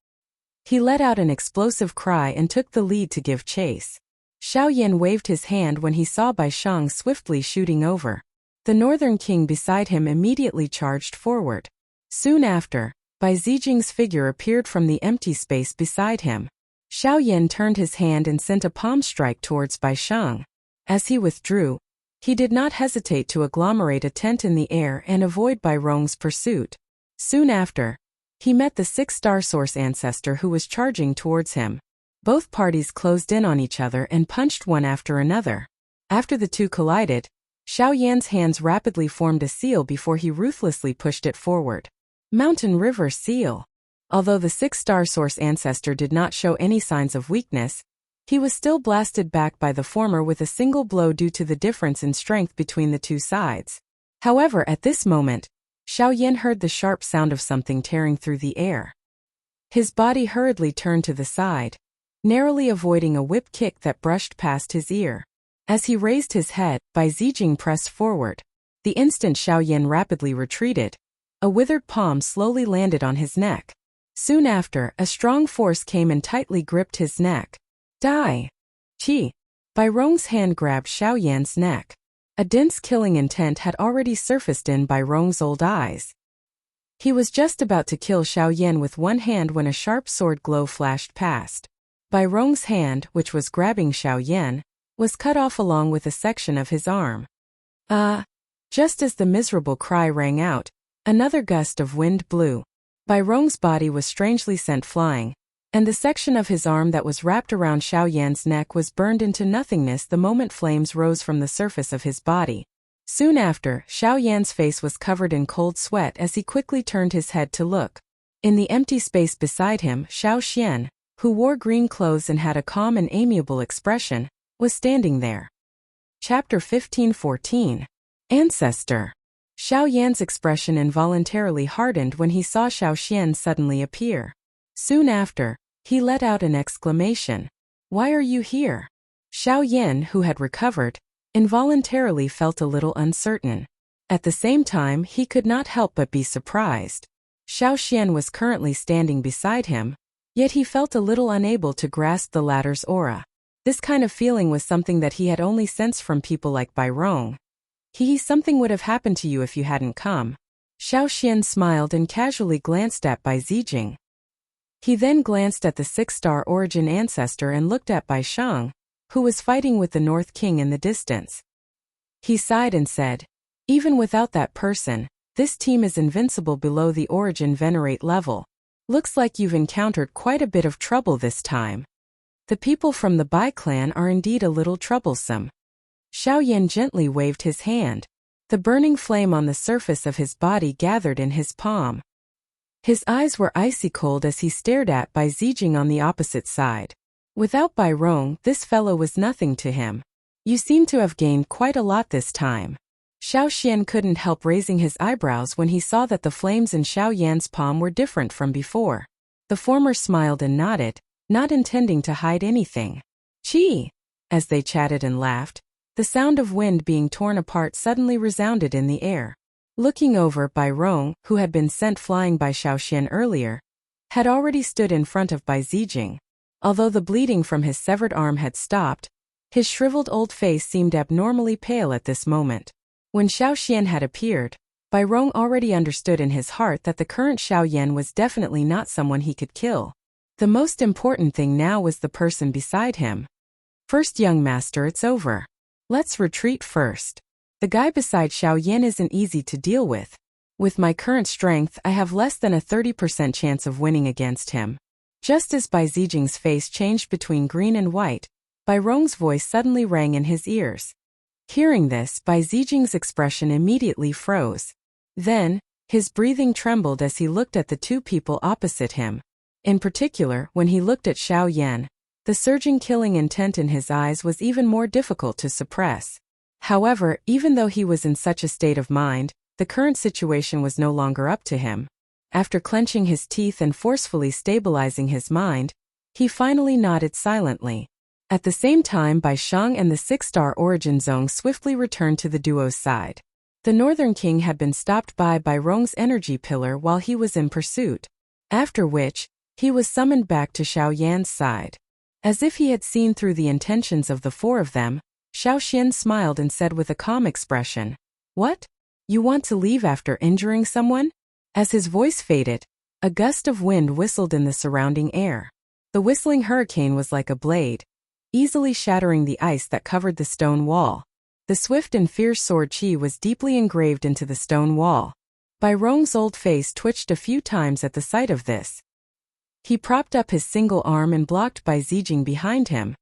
Speaker 1: He let out an explosive cry and took the lead to give chase. Xiao Yan waved his hand when he saw Bai Shang swiftly shooting over. The Northern King beside him immediately charged forward. Soon after, Bai Zijing's figure appeared from the empty space beside him. Xiao Yan turned his hand and sent a palm strike towards Bai Shang. As he withdrew, he did not hesitate to agglomerate a tent in the air and avoid Bai Rong's pursuit. Soon after, he met the 6-star source ancestor who was charging towards him. Both parties closed in on each other and punched one after another. After the two collided, Xiao Yan's hands rapidly formed a seal before he ruthlessly pushed it forward. Mountain River Seal. Although the 6-star source ancestor did not show any signs of weakness, he was still blasted back by the former with a single blow due to the difference in strength between the two sides. However, at this moment, Xiaoyan heard the sharp sound of something tearing through the air. His body hurriedly turned to the side, narrowly avoiding a whip kick that brushed past his ear. As he raised his head, Bai Zijing pressed forward. The instant Xiaoyan rapidly retreated, a withered palm slowly landed on his neck. Soon after, a strong force came and tightly gripped his neck. Die! Qi! Bai Rong's hand grabbed Xiaoyan's neck. A dense killing intent had already surfaced in Bai Rong's old eyes. He was just about to kill Xiaoyan with one hand when a sharp sword glow flashed past. Bai Rong's hand, which was grabbing Xiaoyan, was cut off along with a section of his arm. Just as the miserable cry rang out, another gust of wind blew. Bai Rong's body was strangely sent flying, and the section of his arm that was wrapped around Xiaoyan's neck was burned into nothingness the moment flames rose from the surface of his body. Soon after, Xiaoyan's face was covered in cold sweat as he quickly turned his head to look. In the empty space beside him, Xiao Xian, who wore green clothes and had a calm and amiable expression, was standing there. Chapter 15:14. Ancestor. Xiaoyan's expression involuntarily hardened when he saw Xiao Xian suddenly appear. Soon after, he let out an exclamation. Why are you here? Xiaoyan, who had recovered, involuntarily felt a little uncertain. At the same time, he could not help but be surprised. Xiao Xian was currently standing beside him, yet he felt a little unable to grasp the latter's aura. This kind of feeling was something that he had only sensed from people like Bai Rong. Something would have happened to you if you hadn't come. Xiao Xian smiled and casually glanced at Bai Zijing. He then glanced at the 6-star origin ancestor and looked at Bai Shang, who was fighting with the North King in the distance. He sighed and said, even without that person, this team is invincible below the origin venerate level. Looks like you've encountered quite a bit of trouble this time. The people from the Bai clan are indeed a little troublesome. Xiaoyan gently waved his hand. The burning flame on the surface of his body gathered in his palm. His eyes were icy cold as he stared at Bai Zijing on the opposite side. Without Bai Rong, this fellow was nothing to him. You seem to have gained quite a lot this time. Xiao Xian couldn't help raising his eyebrows when he saw that the flames in Xiaoyan's palm were different from before. The former smiled and nodded, not intending to hide anything. Qi! As they chatted and laughed, the sound of wind being torn apart suddenly resounded in the air. Looking over, Bai Rong, who had been sent flying by Xiao Xian earlier, had already stood in front of Bai Zijing. Although the bleeding from his severed arm had stopped, his shriveled old face seemed abnormally pale at this moment. When Xiao Xian had appeared, Bai Rong already understood in his heart that the current Xiaoyan was definitely not someone he could kill. The most important thing now was the person beside him. First, young master, it's over. Let's retreat first. The guy beside Xiaoyan isn't easy to deal with. With my current strength, I have less than a 30% chance of winning against him. Just as Bai Zijing's face changed between green and white, Bai Rong's voice suddenly rang in his ears. Hearing this, Bai Zijing's expression immediately froze. Then, his breathing trembled as he looked at the two people opposite him. In particular, when he looked at Xiaoyan, the surging killing intent in his eyes was even more difficult to suppress. However, even though he was in such a state of mind, the current situation was no longer up to him. After clenching his teeth and forcefully stabilizing his mind, he finally nodded silently. At the same time, Bai Shang and the 6-star origin zone swiftly returned to the duo's side. The Northern King had been stopped by Bai Rong's energy pillar while he was in pursuit, after which, he was summoned back to Xiaoyan's side. As if he had seen through the intentions of the four of them, Xiao Xian smiled and said with a calm expression, "What? You want to leave after injuring someone?" As his voice faded, a gust of wind whistled in the surrounding air. The whistling hurricane was like a blade, easily shattering the ice that covered the stone wall. The swift and fierce sword Qi was deeply engraved into the stone wall. Bai Rong's old face twitched a few times at the sight of this. He propped up his single arm and blocked Bai Zijing behind him.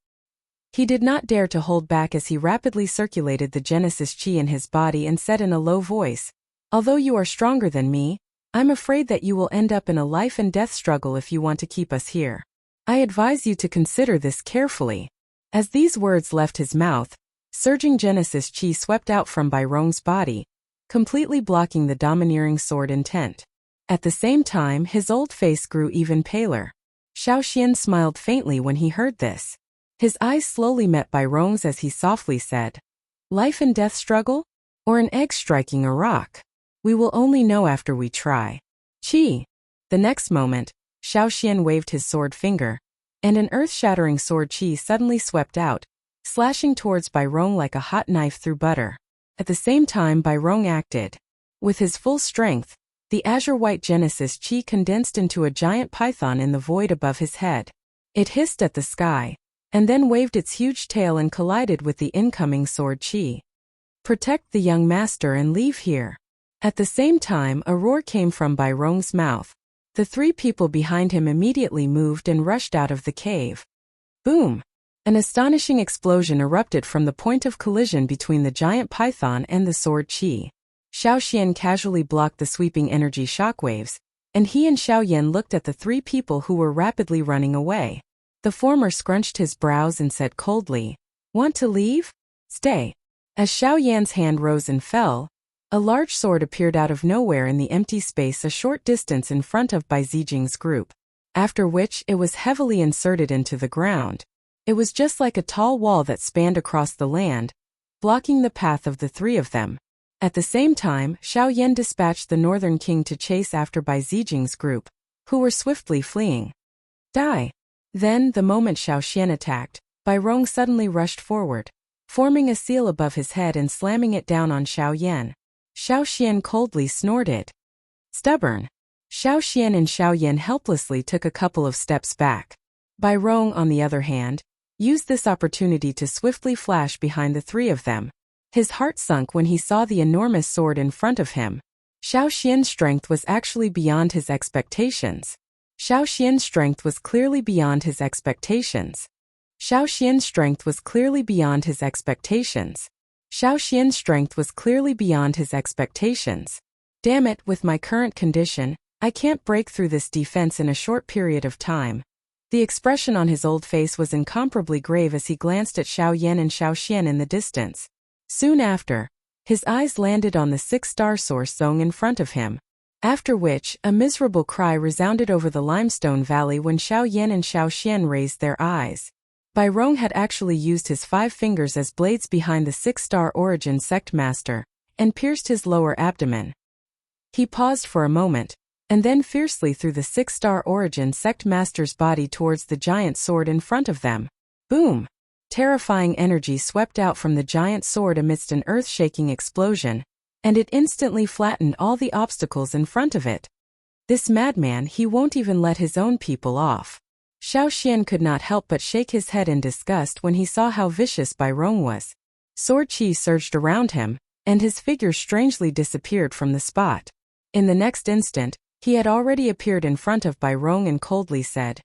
Speaker 1: He did not dare to hold back as he rapidly circulated the Genesis Qi in his body and said in a low voice, "Although you are stronger than me, I'm afraid that you will end up in a life and death struggle if you want to keep us here. I advise you to consider this carefully." As these words left his mouth, surging Genesis Qi swept out from Bai Rong's body, completely blocking the domineering sword intent. At the same time, his old face grew even paler. Xiao Xian smiled faintly when he heard this. His eyes slowly met Bai Rong's as he softly said, "Life and death struggle? Or an egg striking a rock? We will only know after we try." Chi! The next moment, Xiao Xian waved his sword finger, and an earth-shattering sword chi suddenly swept out, slashing towards Bai Rong like a hot knife through butter. At the same time, Bai Rong acted. With his full strength, the azure-white Genesis chi condensed into a giant python in the void above his head. It hissed at the sky, and then waved its huge tail and collided with the incoming sword chi. "Protect the young master and leave here." At the same time, a roar came from Bai Rong's mouth. The three people behind him immediately moved and rushed out of the cave. Boom! An astonishing explosion erupted from the point of collision between the giant python and the sword chi. Xiao Xian casually blocked the sweeping energy shockwaves, and he and Xiao Yan looked at the three people who were rapidly running away. The former scrunched his brows and said coldly, "Want to leave? Stay." As Xiao Yan's hand rose and fell, a large sword appeared out of nowhere in the empty space a short distance in front of Bai Zijing's group, after which it was heavily inserted into the ground. It was just like a tall wall that spanned across the land, blocking the path of the three of them. At the same time, Xiao Yan dispatched the Northern King to chase after Bai Zijing's group, who were swiftly fleeing. Die! Then, the moment Xiao Xian attacked, Bai Rong suddenly rushed forward, forming a seal above his head and slamming it down on Xiao Yan. Xiao Xian coldly snorted. Stubborn. Xiao Xian and Xiao Yan helplessly took a couple of steps back. Bai Rong, on the other hand, used this opportunity to swiftly flash behind the three of them. His heart sunk when he saw the enormous sword in front of him. Xiao Xian's strength was actually beyond his expectations. Xiao Xian's strength was clearly beyond his expectations. Xiao Xian's strength was clearly beyond his expectations. Xiao Xian's strength was clearly beyond his expectations. Damn it, with my current condition, I can't break through this defense in a short period of time. The expression on his old face was incomparably grave as he glanced at Xiao Yan and Xiao Xian in the distance. Soon after, his eyes landed on the six-star source zone in front of him, after which a miserable cry resounded over the limestone valley when Xiao Yan and Xiao Xian raised their eyes. Bai Rong had actually used his 5 fingers as blades behind the six-star origin sect master, and pierced his lower abdomen. He paused for a moment, and then fiercely threw the six-star origin sect master's body towards the giant sword in front of them. Boom! Terrifying energy swept out from the giant sword amidst an earth-shaking explosion, and it instantly flattened all the obstacles in front of it. This madman, he won't even let his own people off. Xiao Xian could not help but shake his head in disgust when he saw how vicious Bai Rong was. Sword chi surged around him, and his figure strangely disappeared from the spot. In the next instant, he had already appeared in front of Bai Rong and coldly said,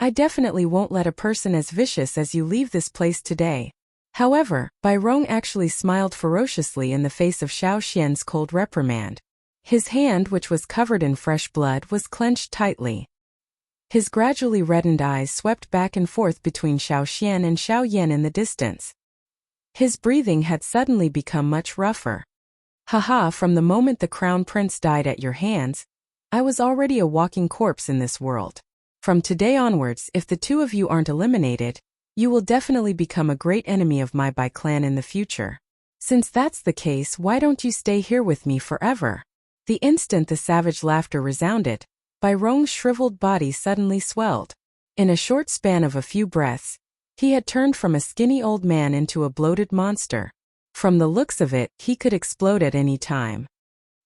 Speaker 1: "I definitely won't let a person as vicious as you leave this place today." However, Bai Rong actually smiled ferociously in the face of Xiao Xian's cold reprimand. His hand, which was covered in fresh blood, was clenched tightly. His gradually reddened eyes swept back and forth between Xiao Xian and Xiao Yan in the distance. His breathing had suddenly become much rougher. "Haha, from the moment the crown prince died at your hands, I was already a walking corpse in this world. From today onwards, if the two of you aren't eliminated, you will definitely become a great enemy of my Bai clan in the future. Since that's the case, why don't you stay here with me forever?" The instant the savage laughter resounded, Bai Rong's shriveled body suddenly swelled. In a short span of a few breaths, he had turned from a skinny old man into a bloated monster. From the looks of it, he could explode at any time.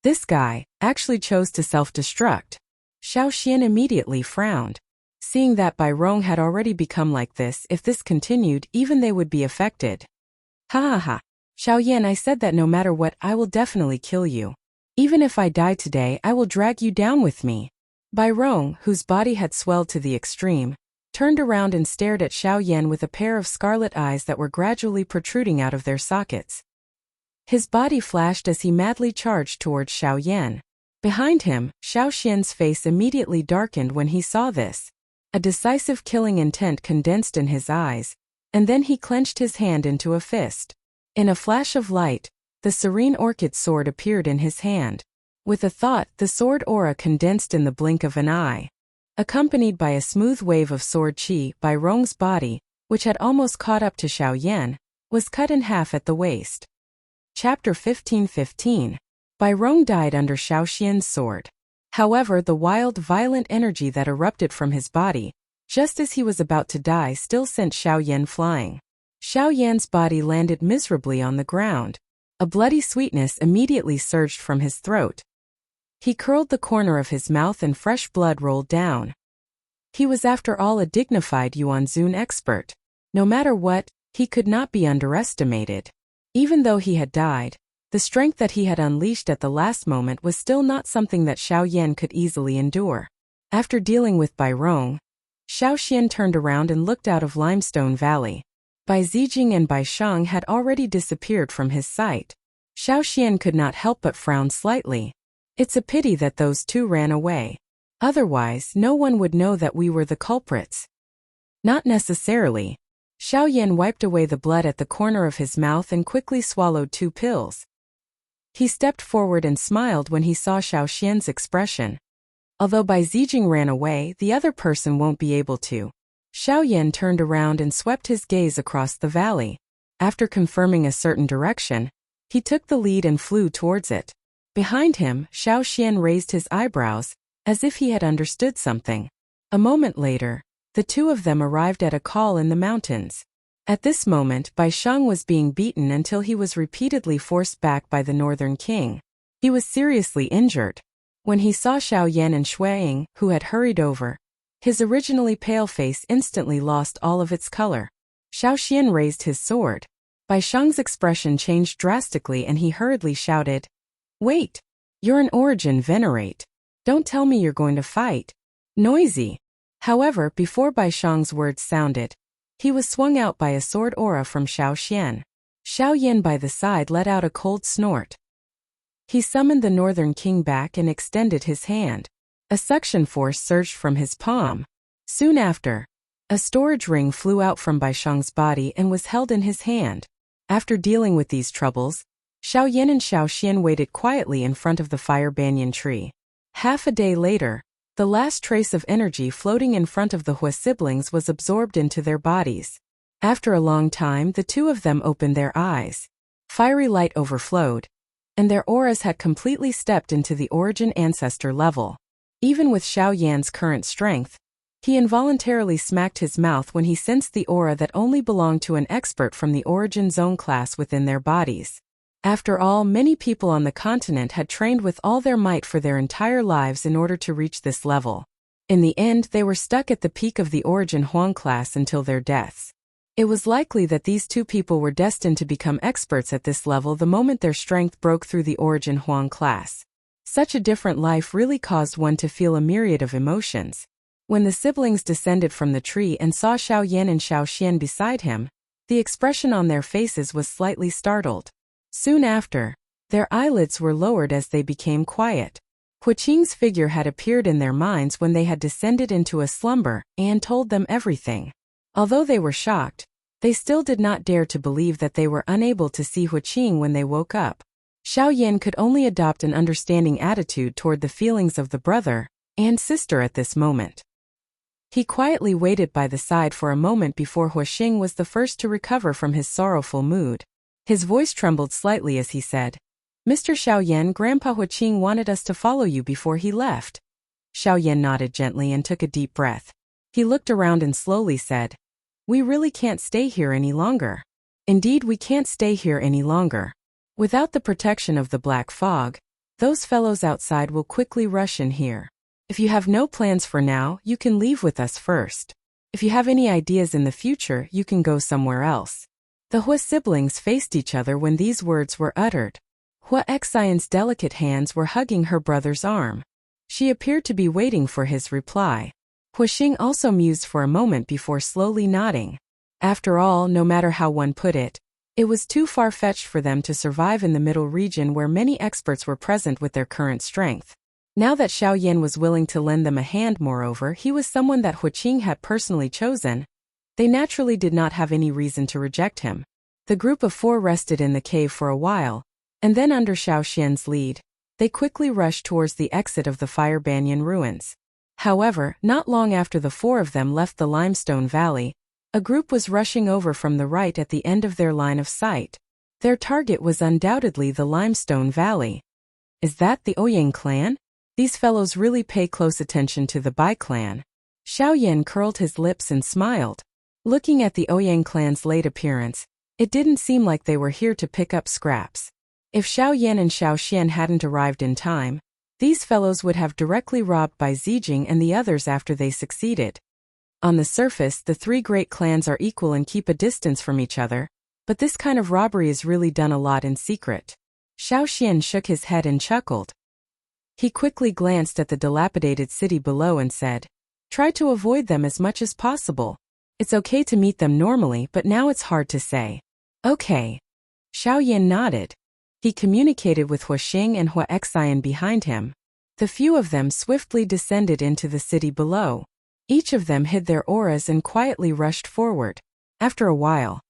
Speaker 1: This guy actually chose to self-destruct. Xiao Xian immediately frowned. Seeing that Bai Rong had already become like this, if this continued, even they would be affected. "Ha ha ha. Xiao Yan, I said that no matter what, I will definitely kill you. Even if I die today, I will drag you down with me." Bai Rong, whose body had swelled to the extreme, turned around and stared at Xiao Yan with a pair of scarlet eyes that were gradually protruding out of their sockets. His body flashed as he madly charged towards Xiao Yan. Behind him, Xiao Xian's face immediately darkened when he saw this. A decisive killing intent condensed in his eyes, and then he clenched his hand into a fist. In a flash of light, the serene orchid sword appeared in his hand. With a thought, the sword aura condensed in the blink of an eye. Accompanied by a smooth wave of sword qi, Bai Rong's body, which had almost caught up to Xiao Yan, was cut in half at the waist. Chapter 15:15. Bai Rong died under Xiao Xian's sword. However, the wild, violent energy that erupted from his body, just as he was about to die, still sent Xiao Yan flying. Xiao Yan's body landed miserably on the ground. A bloody sweetness immediately surged from his throat. He curled the corner of his mouth and fresh blood rolled down. He was after all a dignified Yuanzun expert. No matter what, he could not be underestimated. Even though he had died, the strength that he had unleashed at the last moment was still not something that Xiao Yan could easily endure. After dealing with Bai Rong, Xiao Xian turned around and looked out of Limestone Valley. Bai Zijing and Bai Shang had already disappeared from his sight. Xiao Xian could not help but frown slightly. It's a pity that those two ran away. Otherwise, no one would know that we were the culprits. Not necessarily. Xiao Yan wiped away the blood at the corner of his mouth and quickly swallowed 2 pills. He stepped forward and smiled when he saw Xiao Xian's expression. Although Bai Zijing ran away, the other person won't be able to. Xiao Yan turned around and swept his gaze across the valley. After confirming a certain direction, he took the lead and flew towards it. Behind him, Xiao Xian raised his eyebrows, as if he had understood something. A moment later, the two of them arrived at a call in the mountains. At this moment, Bai Shang was being beaten until he was repeatedly forced back by the Northern King. He was seriously injured. When he saw Xiao Yan and Shui Ying, who had hurried over, his originally pale face instantly lost all of its color. Xiao Xian raised his sword. Bai Shang's expression changed drastically and he hurriedly shouted, "Wait! You're an origin venerate. Don't tell me you're going to fight." Noisy. However, before Bai Shang's words sounded, he was swung out by a sword aura from Xiao Xian. Xiao Yan by the side let out a cold snort. He summoned the Northern King back and extended his hand. A suction force surged from his palm. Soon after, a storage ring flew out from Bai Shang's body and was held in his hand. After dealing with these troubles, Xiao Yan and Xiao Xian waited quietly in front of the fire banyan tree. Half a day later, the last trace of energy floating in front of the Hua siblings was absorbed into their bodies. After a long time, the two of them opened their eyes. Fiery light overflowed, and their auras had completely stepped into the origin ancestor level. Even with Xiao Yan's current strength, he involuntarily smacked his mouth when he sensed the aura that only belonged to an expert from the origin zone class within their bodies. After all, many people on the continent had trained with all their might for their entire lives in order to reach this level. In the end, they were stuck at the peak of the origin Huang class until their deaths. It was likely that these two people were destined to become experts at this level the moment their strength broke through the origin Huang class. Such a different life really caused one to feel a myriad of emotions. When the siblings descended from the tree and saw Xiao Yan and Xiao Xian beside him, the expression on their faces was slightly startled. Soon after, their eyelids were lowered as they became quiet. Hu Qing's figure had appeared in their minds when they had descended into a slumber and told them everything. Although they were shocked, they still did not dare to believe that they were unable to see Hu Qing when they woke up. Xiao Yan could only adopt an understanding attitude toward the feelings of the brother and sister at this moment. He quietly waited by the side for a moment before Hu Qing was the first to recover from his sorrowful mood. His voice trembled slightly as he said, "Mr. Xiao Yan, Grandpa Hu Qing wanted us to follow you before he left." Xiao Yan nodded gently and took a deep breath. He looked around and slowly said, "We really can't stay here any longer. Indeed, we can't stay here any longer. Without the protection of the black fog, those fellows outside will quickly rush in here. If you have no plans for now, you can leave with us first. If you have any ideas in the future, you can go somewhere else." The Hua siblings faced each other when these words were uttered. Hua Xian's delicate hands were hugging her brother's arm. She appeared to be waiting for his reply. Hu Qing also mused for a moment before slowly nodding. After all, no matter how one put it, it was too far-fetched for them to survive in the middle region where many experts were present with their current strength. Now that Xiao Yan was willing to lend them a hand, moreover, he was someone that Hu Qing had personally chosen. They naturally did not have any reason to reject him. The group of four rested in the cave for a while, And then under Xiao Xian's lead, they quickly rushed towards the exit of the Fire Banyan ruins. However, not long after the four of them left the Limestone Valley, a group was rushing over from the right at the end of their line of sight. Their target was undoubtedly the Limestone Valley. Is that the Ouyang clan? These fellows really pay close attention to the Bai clan. Xiao Yan curled his lips and smiled. Looking at the Ouyang clan's late appearance, it didn't seem like they were here to pick up scraps. If Xiao Yan and Xiao Xian hadn't arrived in time, these fellows would have directly robbed Bai Zijing and the others after they succeeded. On the surface, the three great clans are equal and keep a distance from each other, but this kind of robbery is really done a lot in secret. Xiao Xian shook his head and chuckled. He quickly glanced at the dilapidated city below and said, "Try to avoid them as much as possible. It's okay to meet them normally, but now it's hard to say." "Okay." Xiao Yan nodded. He communicated with Huaxing and Hua Xian behind him. The few of them swiftly descended into the city below. Each of them hid their auras and quietly rushed forward. After a while,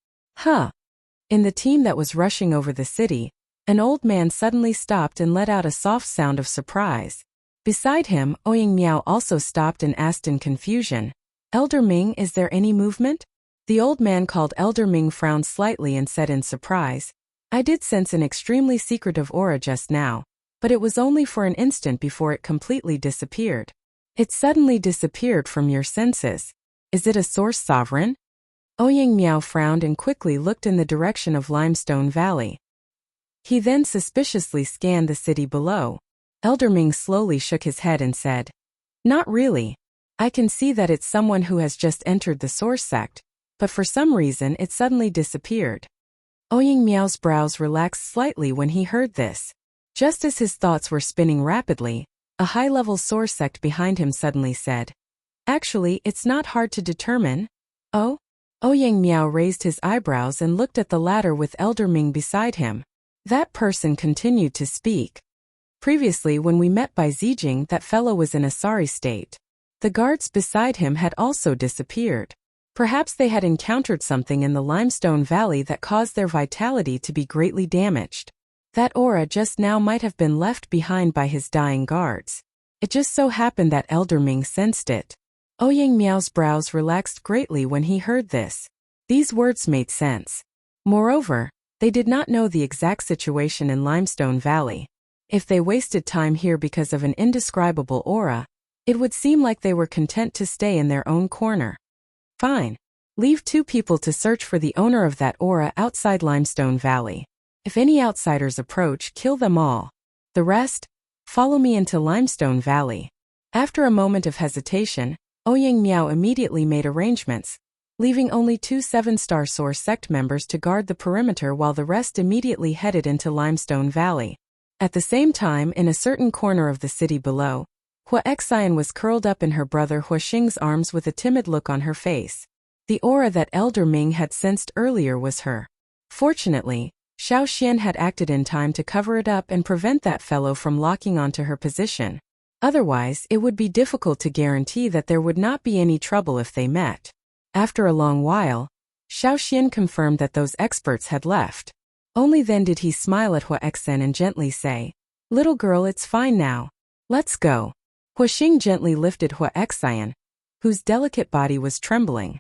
Speaker 1: in the team that was rushing over the city, an old man suddenly stopped and let out a soft sound of surprise. Beside him, Ouyang Miao also stopped and asked in confusion, "Elder Ming, is there any movement?" The old man called Elder Ming frowned slightly and said in surprise, "I did sense an extremely secretive aura just now, but it was only for an instant before it completely disappeared." "It suddenly disappeared from your senses. Is it a source sovereign?" Ouyang Miao frowned and quickly looked in the direction of Limestone Valley. He then suspiciously scanned the city below. Elder Ming slowly shook his head and said, "Not really. I can see that it's someone who has just entered the source sect, but for some reason it suddenly disappeared." Ouyang Miao's brows relaxed slightly when he heard this. Just as his thoughts were spinning rapidly, a high-level source sect behind him suddenly said, "Actually, it's not hard to determine." "Oh?" Ouyang Miao raised his eyebrows and looked at the latter with Elder Ming beside him. That person continued to speak. "Previously when we met Bai Zijing, that fellow was in a sorry state. The guards beside him had also disappeared. Perhaps they had encountered something in the Limestone Valley that caused their vitality to be greatly damaged. That aura just now might have been left behind by his dying guards. It just so happened that Elder Ming sensed it." Ouyang Miao's brows relaxed greatly when he heard this. These words made sense. Moreover, they did not know the exact situation in Limestone Valley. If they wasted time here because of an indescribable aura, it would seem like they were content to stay in their own corner. "Fine. Leave 2 people to search for the owner of that aura outside Limestone Valley. If any outsiders approach, kill them all. The rest, follow me into Limestone Valley." After a moment of hesitation, Ouyang Miao immediately made arrangements, leaving only 2 7-star source sect members to guard the perimeter while the rest immediately headed into Limestone Valley. At the same time, in a certain corner of the city below, Hua Xian was curled up in her brother Huaxing's arms with a timid look on her face. The aura that Elder Ming had sensed earlier was her. Fortunately, Xiao Xian had acted in time to cover it up and prevent that fellow from locking onto her position. Otherwise, it would be difficult to guarantee that there would not be any trouble if they met. After a long while, Xiao Xian confirmed that those experts had left. Only then did he smile at Hua Xian and gently say, "Little girl, it's fine now. Let's go." Huaxing gently lifted Hua Xian, whose delicate body was trembling.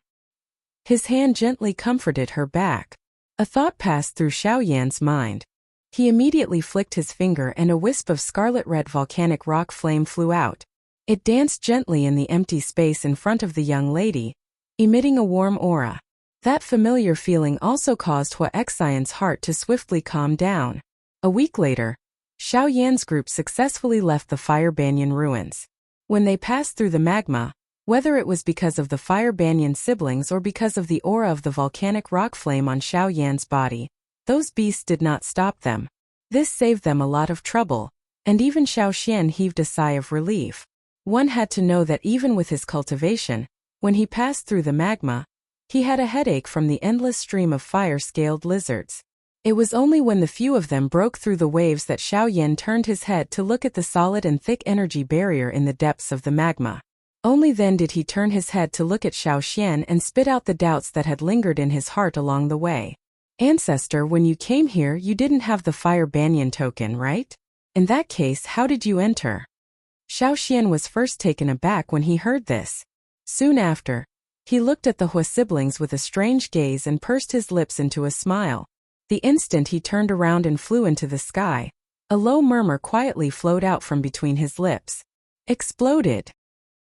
Speaker 1: His hand gently comforted her back. A thought passed through Xiao Yan's mind. He immediately flicked his finger and a wisp of scarlet-red volcanic rock flame flew out. It danced gently in the empty space in front of the young lady, emitting a warm aura. That familiar feeling also caused Hua Xian's heart to swiftly calm down. A week later, Xiao Yan's group successfully left the Fire Banyan ruins. When they passed through the magma, whether it was because of the Fire Banyan siblings or because of the aura of the volcanic rock flame on Xiao Yan's body, those beasts did not stop them. This saved them a lot of trouble, and even Xiao Xian heaved a sigh of relief. One had to know that even with his cultivation, when he passed through the magma, he had a headache from the endless stream of fire-scaled lizards. It was only when the few of them broke through the waves that Xiao Yan turned his head to look at the solid and thick energy barrier in the depths of the magma. Only then did he turn his head to look at Xiao Xian and spit out the doubts that had lingered in his heart along the way. Ancestor, when you came here you didn't have the fire banyan token, right? In that case, how did you enter? Xiao Xian was first taken aback when he heard this. Soon after, he looked at the Hua siblings with a strange gaze and pursed his lips into a smile. The instant he turned around and flew into the sky, a low murmur quietly flowed out from between his lips. Exploded.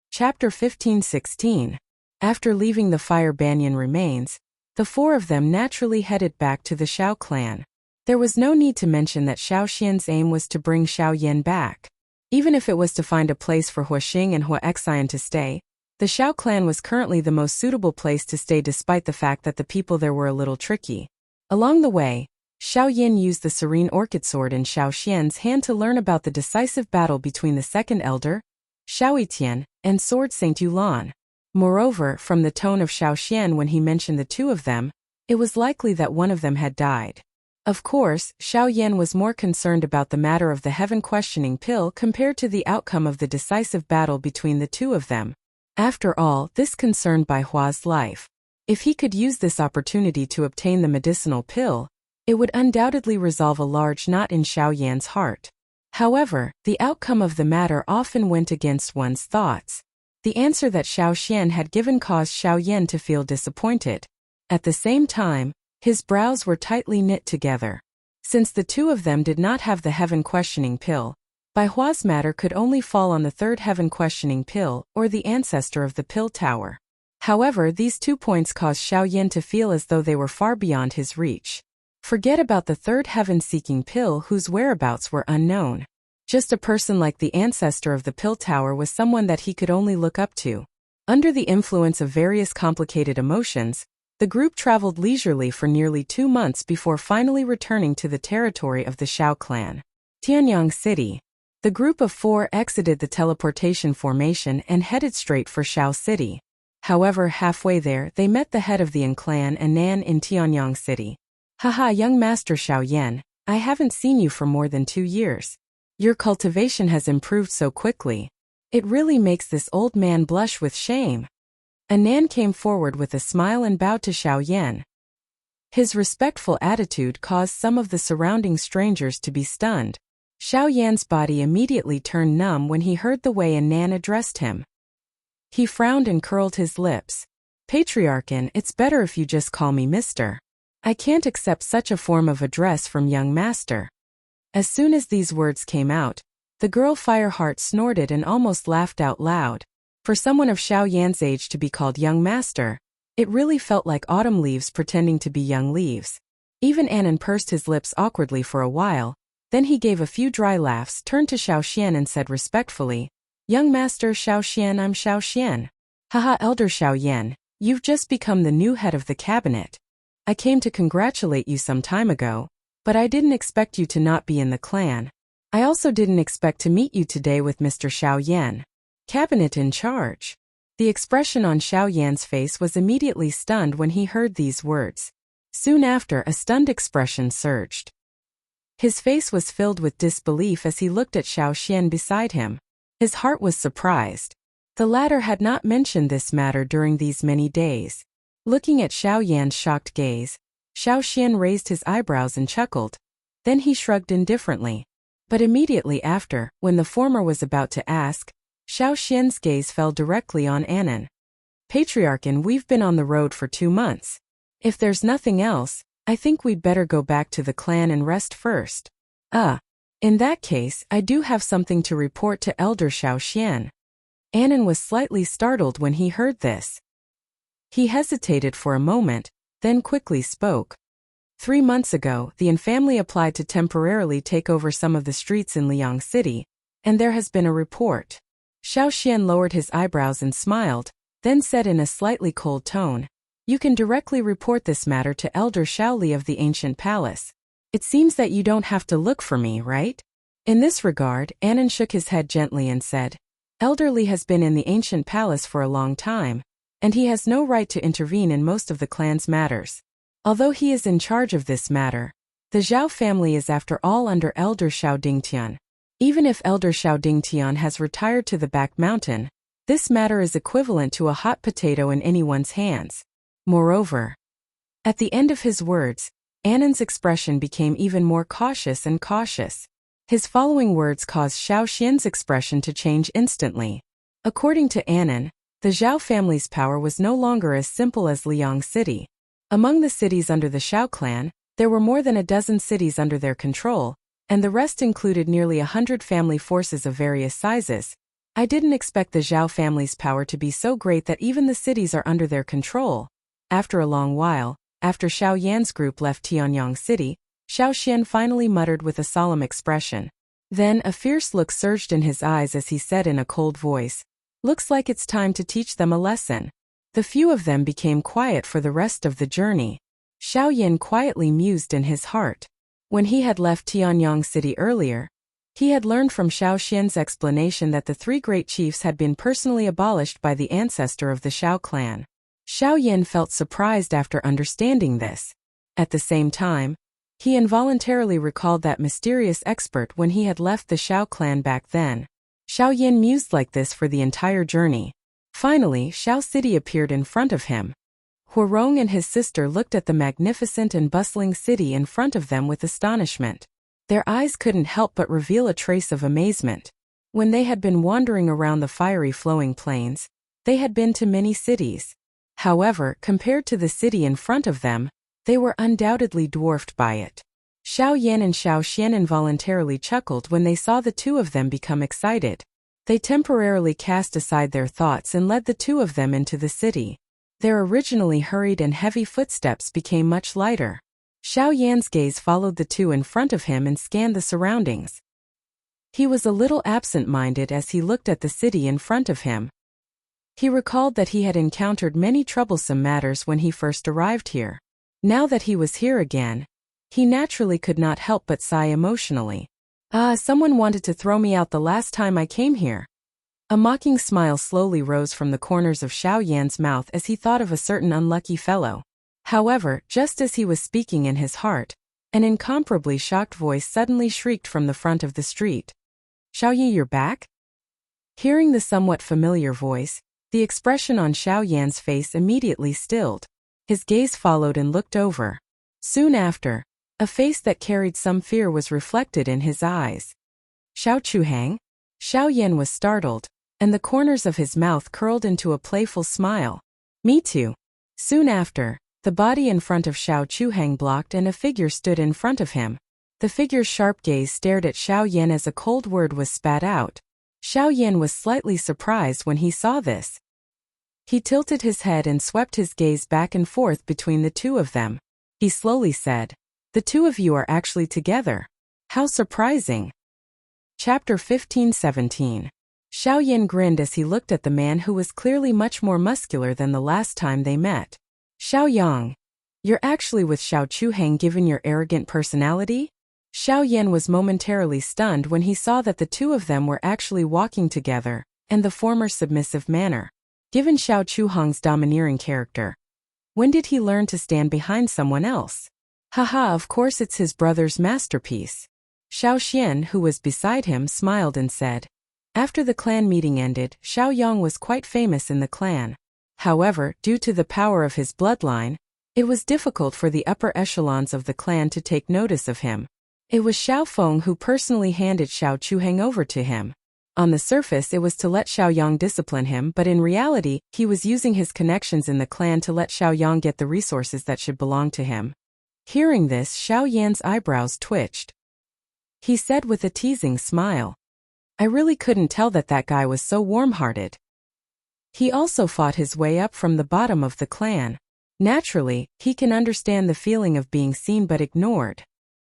Speaker 1: Chapter 15-16. After leaving the fire banyan remains, the four of them naturally headed back to the Xiao clan. There was no need to mention that Xiao Xian's aim was to bring Xiao Yan back. Even if it was to find a place for Hua Xing and Hua Xian to stay, the Xiao clan was currently the most suitable place to stay despite the fact that the people there were a little tricky. Along the way, Xiao Yan used the serene orchid sword in Xiao Xian's hand to learn about the decisive battle between the second elder, Xiao Yitian, and Sword Saint Yulan. Moreover, from the tone of Xiao Xian when he mentioned the two of them, it was likely that one of them had died. Of course, Xiao Yan was more concerned about the matter of the heaven-questioning pill compared to the outcome of the decisive battle between the two of them. After all, this concerned Bai Hua's life. If he could use this opportunity to obtain the medicinal pill, it would undoubtedly resolve a large knot in Xiao Yan's heart. However, the outcome of the matter often went against one's thoughts. The answer that Xiao Xian had given caused Xiao Yan to feel disappointed. At the same time, his brows were tightly knit together. Since the two of them did not have the heaven-questioning pill, Bai Hua's matter could only fall on the third heaven-questioning pill or the ancestor of the pill tower. However, these 2 points caused Xiao Yan to feel as though they were far beyond his reach. Forget about the third heaven-seeking pill whose whereabouts were unknown. Just a person like the ancestor of the pill tower was someone that he could only look up to. Under the influence of various complicated emotions, the group traveled leisurely for nearly 2 months before finally returning to the territory of the Xiao clan. Tianyang City. The group of 4 exited the teleportation formation and headed straight for Xiao City. However, halfway there, they met the head of the An clan and Nan in Tianyang City. Haha, young master Xiao Yan, I haven't seen you for more than 2 years. Your cultivation has improved so quickly. It really makes this old man blush with shame. Anan came forward with a smile and bowed to Xiao Yan. His respectful attitude caused some of the surrounding strangers to be stunned. Xiao Yan's body immediately turned numb when he heard the way Anan addressed him. He frowned and curled his lips. Patriarchan, it's better if you just call me Mr. I can't accept such a form of address from young master. As soon as these words came out, the girl Fireheart snorted and almost laughed out loud. For someone of Xiao Yan's age to be called young master, it really felt like autumn leaves pretending to be young leaves. Even Anan pursed his lips awkwardly for a while, then he gave a few dry laughs, turned to Xiao Xian and said respectfully, Young master Xiao Xian, I'm Xiao Xian. Haha, elder Xiao Yan, you've just become the new head of the cabinet. I came to congratulate you some time ago, but I didn't expect you to not be in the clan. I also didn't expect to meet you today with Mr. Xiao Yan. Cabinet in charge. The expression on Xiao Yan's face was immediately stunned when he heard these words. Soon after, a stunned expression surged. His face was filled with disbelief as he looked at Xiao Xian beside him. His heart was surprised. The latter had not mentioned this matter during these many days. Looking at Xiao Yan's shocked gaze, Xiao Xian raised his eyebrows and chuckled. Then he shrugged indifferently. But immediately after, when the former was about to ask, Xiao Xian's gaze fell directly on Anan. Patriarchan, we've been on the road for 2 months. If there's nothing else, I think we'd better go back to the clan and rest first. In that case, I do have something to report to Elder Xiao Xian. Anan was slightly startled when he heard this. He hesitated for a moment, then quickly spoke. 3 months ago, the An family applied to temporarily take over some of the streets in Liang City, and there has been a report. Xiao Xian lowered his eyebrows and smiled, then said in a slightly cold tone, You can directly report this matter to Elder Xiao Li of the Ancient Palace. It seems that you don't have to look for me, right? In this regard, Anan shook his head gently and said, Elder Li has been in the Ancient Palace for a long time, and he has no right to intervene in most of the clan's matters. Although he is in charge of this matter, the Zhao family is after all under Elder Xiao Dingtian. Even if Elder Xiao Dingtian has retired to the back mountain, this matter is equivalent to a hot potato in anyone's hands. Moreover, at the end of his words, Annan's expression became even more cautious and cautious. His following words caused Xiao Xian's expression to change instantly. According to Annan, the Zhao family's power was no longer as simple as Liang City. Among the cities under the Xiao clan, there were more than a dozen cities under their control, and the rest included nearly 100 family forces of various sizes. I didn't expect the Zhao family's power to be so great that even the cities are under their control. After a long while, after Xiao Yan's group left Tianyang City, Xiao Xian finally muttered with a solemn expression. Then a fierce look surged in his eyes as he said in a cold voice, "Looks like it's time to teach them a lesson." The few of them became quiet for the rest of the journey. Xiao Yan quietly mused in his heart. When he had left Tianyang City earlier, he had learned from Xiao Xian's explanation that the three great chiefs had been personally abolished by the ancestor of the Xiao clan. Xiao Yan felt surprised after understanding this. At the same time, he involuntarily recalled that mysterious expert when he had left the Xiao clan back then. Xiao Yan mused like this for the entire journey. Finally, Xiao City appeared in front of him. Huarong and his sister looked at the magnificent and bustling city in front of them with astonishment. Their eyes couldn't help but reveal a trace of amazement. When they had been wandering around the fiery flowing plains, they had been to many cities. However, compared to the city in front of them, they were undoubtedly dwarfed by it. Xiao Yan and Xiao Xian involuntarily chuckled when they saw the two of them become excited. They temporarily cast aside their thoughts and led the two of them into the city. Their originally hurried and heavy footsteps became much lighter. Xiao Yan's gaze followed the two in front of him and scanned the surroundings. He was a little absent-minded as he looked at the city in front of him. He recalled that he had encountered many troublesome matters when he first arrived here. Now that he was here again, he naturally could not help but sigh emotionally. Someone wanted to throw me out the last time I came here. A mocking smile slowly rose from the corners of Xiao Yan's mouth as he thought of a certain unlucky fellow. However, just as he was speaking in his heart, an incomparably shocked voice suddenly shrieked from the front of the street. "Xiao Yi, you're back?" Hearing the somewhat familiar voice, the expression on Xiao Yan's face immediately stilled. His gaze followed and looked over. Soon after, a face that carried some fear was reflected in his eyes. "Xiao Chuhang?" Xiao Yan was startled, and the corners of his mouth curled into a playful smile. "Me too." Soon after, the body in front of Xiao Chuhang blocked and a figure stood in front of him. The figure's sharp gaze stared at Xiao Yan as a cold word was spat out. Xiao Yan was slightly surprised when he saw this. He tilted his head and swept his gaze back and forth between the two of them. He slowly said, "The two of you are actually together. How surprising." Chapter 15-17. Xiao Yan grinned as he looked at the man who was clearly much more muscular than the last time they met. "Xiao Yang, you're actually with Xiao Chuhang given your arrogant personality?" Xiao Yan was momentarily stunned when he saw that the two of them were actually walking together, and the former submissive manner. Given Xiao Chuhang's domineering character, when did he learn to stand behind someone else? Haha, of course it's his brother's masterpiece. Xiao Xian, who was beside him, smiled and said. After the clan meeting ended, Xiao Yang was quite famous in the clan. However, due to the power of his bloodline, it was difficult for the upper echelons of the clan to take notice of him. It was Xiao Feng who personally handed Xiao Chuhang over to him. On the surface it was to let Xiao Yang discipline him, but in reality, he was using his connections in the clan to let Xiao Yang get the resources that should belong to him. Hearing this, Xiao Yan's eyebrows twitched. He said with a teasing smile, "I really couldn't tell that guy was so warm-hearted." He also fought his way up from the bottom of the clan. Naturally, he can understand the feeling of being seen but ignored.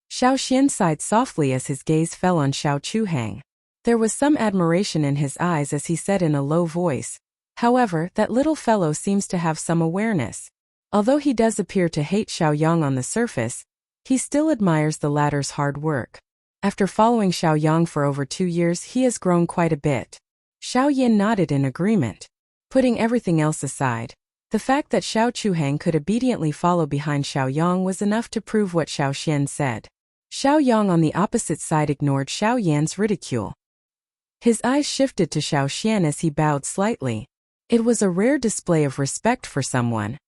Speaker 1: Xiao Xian sighed softly as his gaze fell on Xiao Chuhang. There was some admiration in his eyes as he said in a low voice, "However, that little fellow seems to have some awareness. Although he does appear to hate Xiao Yang on the surface, he still admires the latter's hard work. After following Xiao Yang for over 2 years, he has grown quite a bit." Xiao Yan nodded in agreement. Putting everything else aside, the fact that Xiao Chuhang could obediently follow behind Xiao Yang was enough to prove what Xiao Xian said. Xiao Yang on the opposite side ignored Xiao Yan's ridicule. His eyes shifted to Xiao Xian as he bowed slightly. It was a rare display of respect for someone.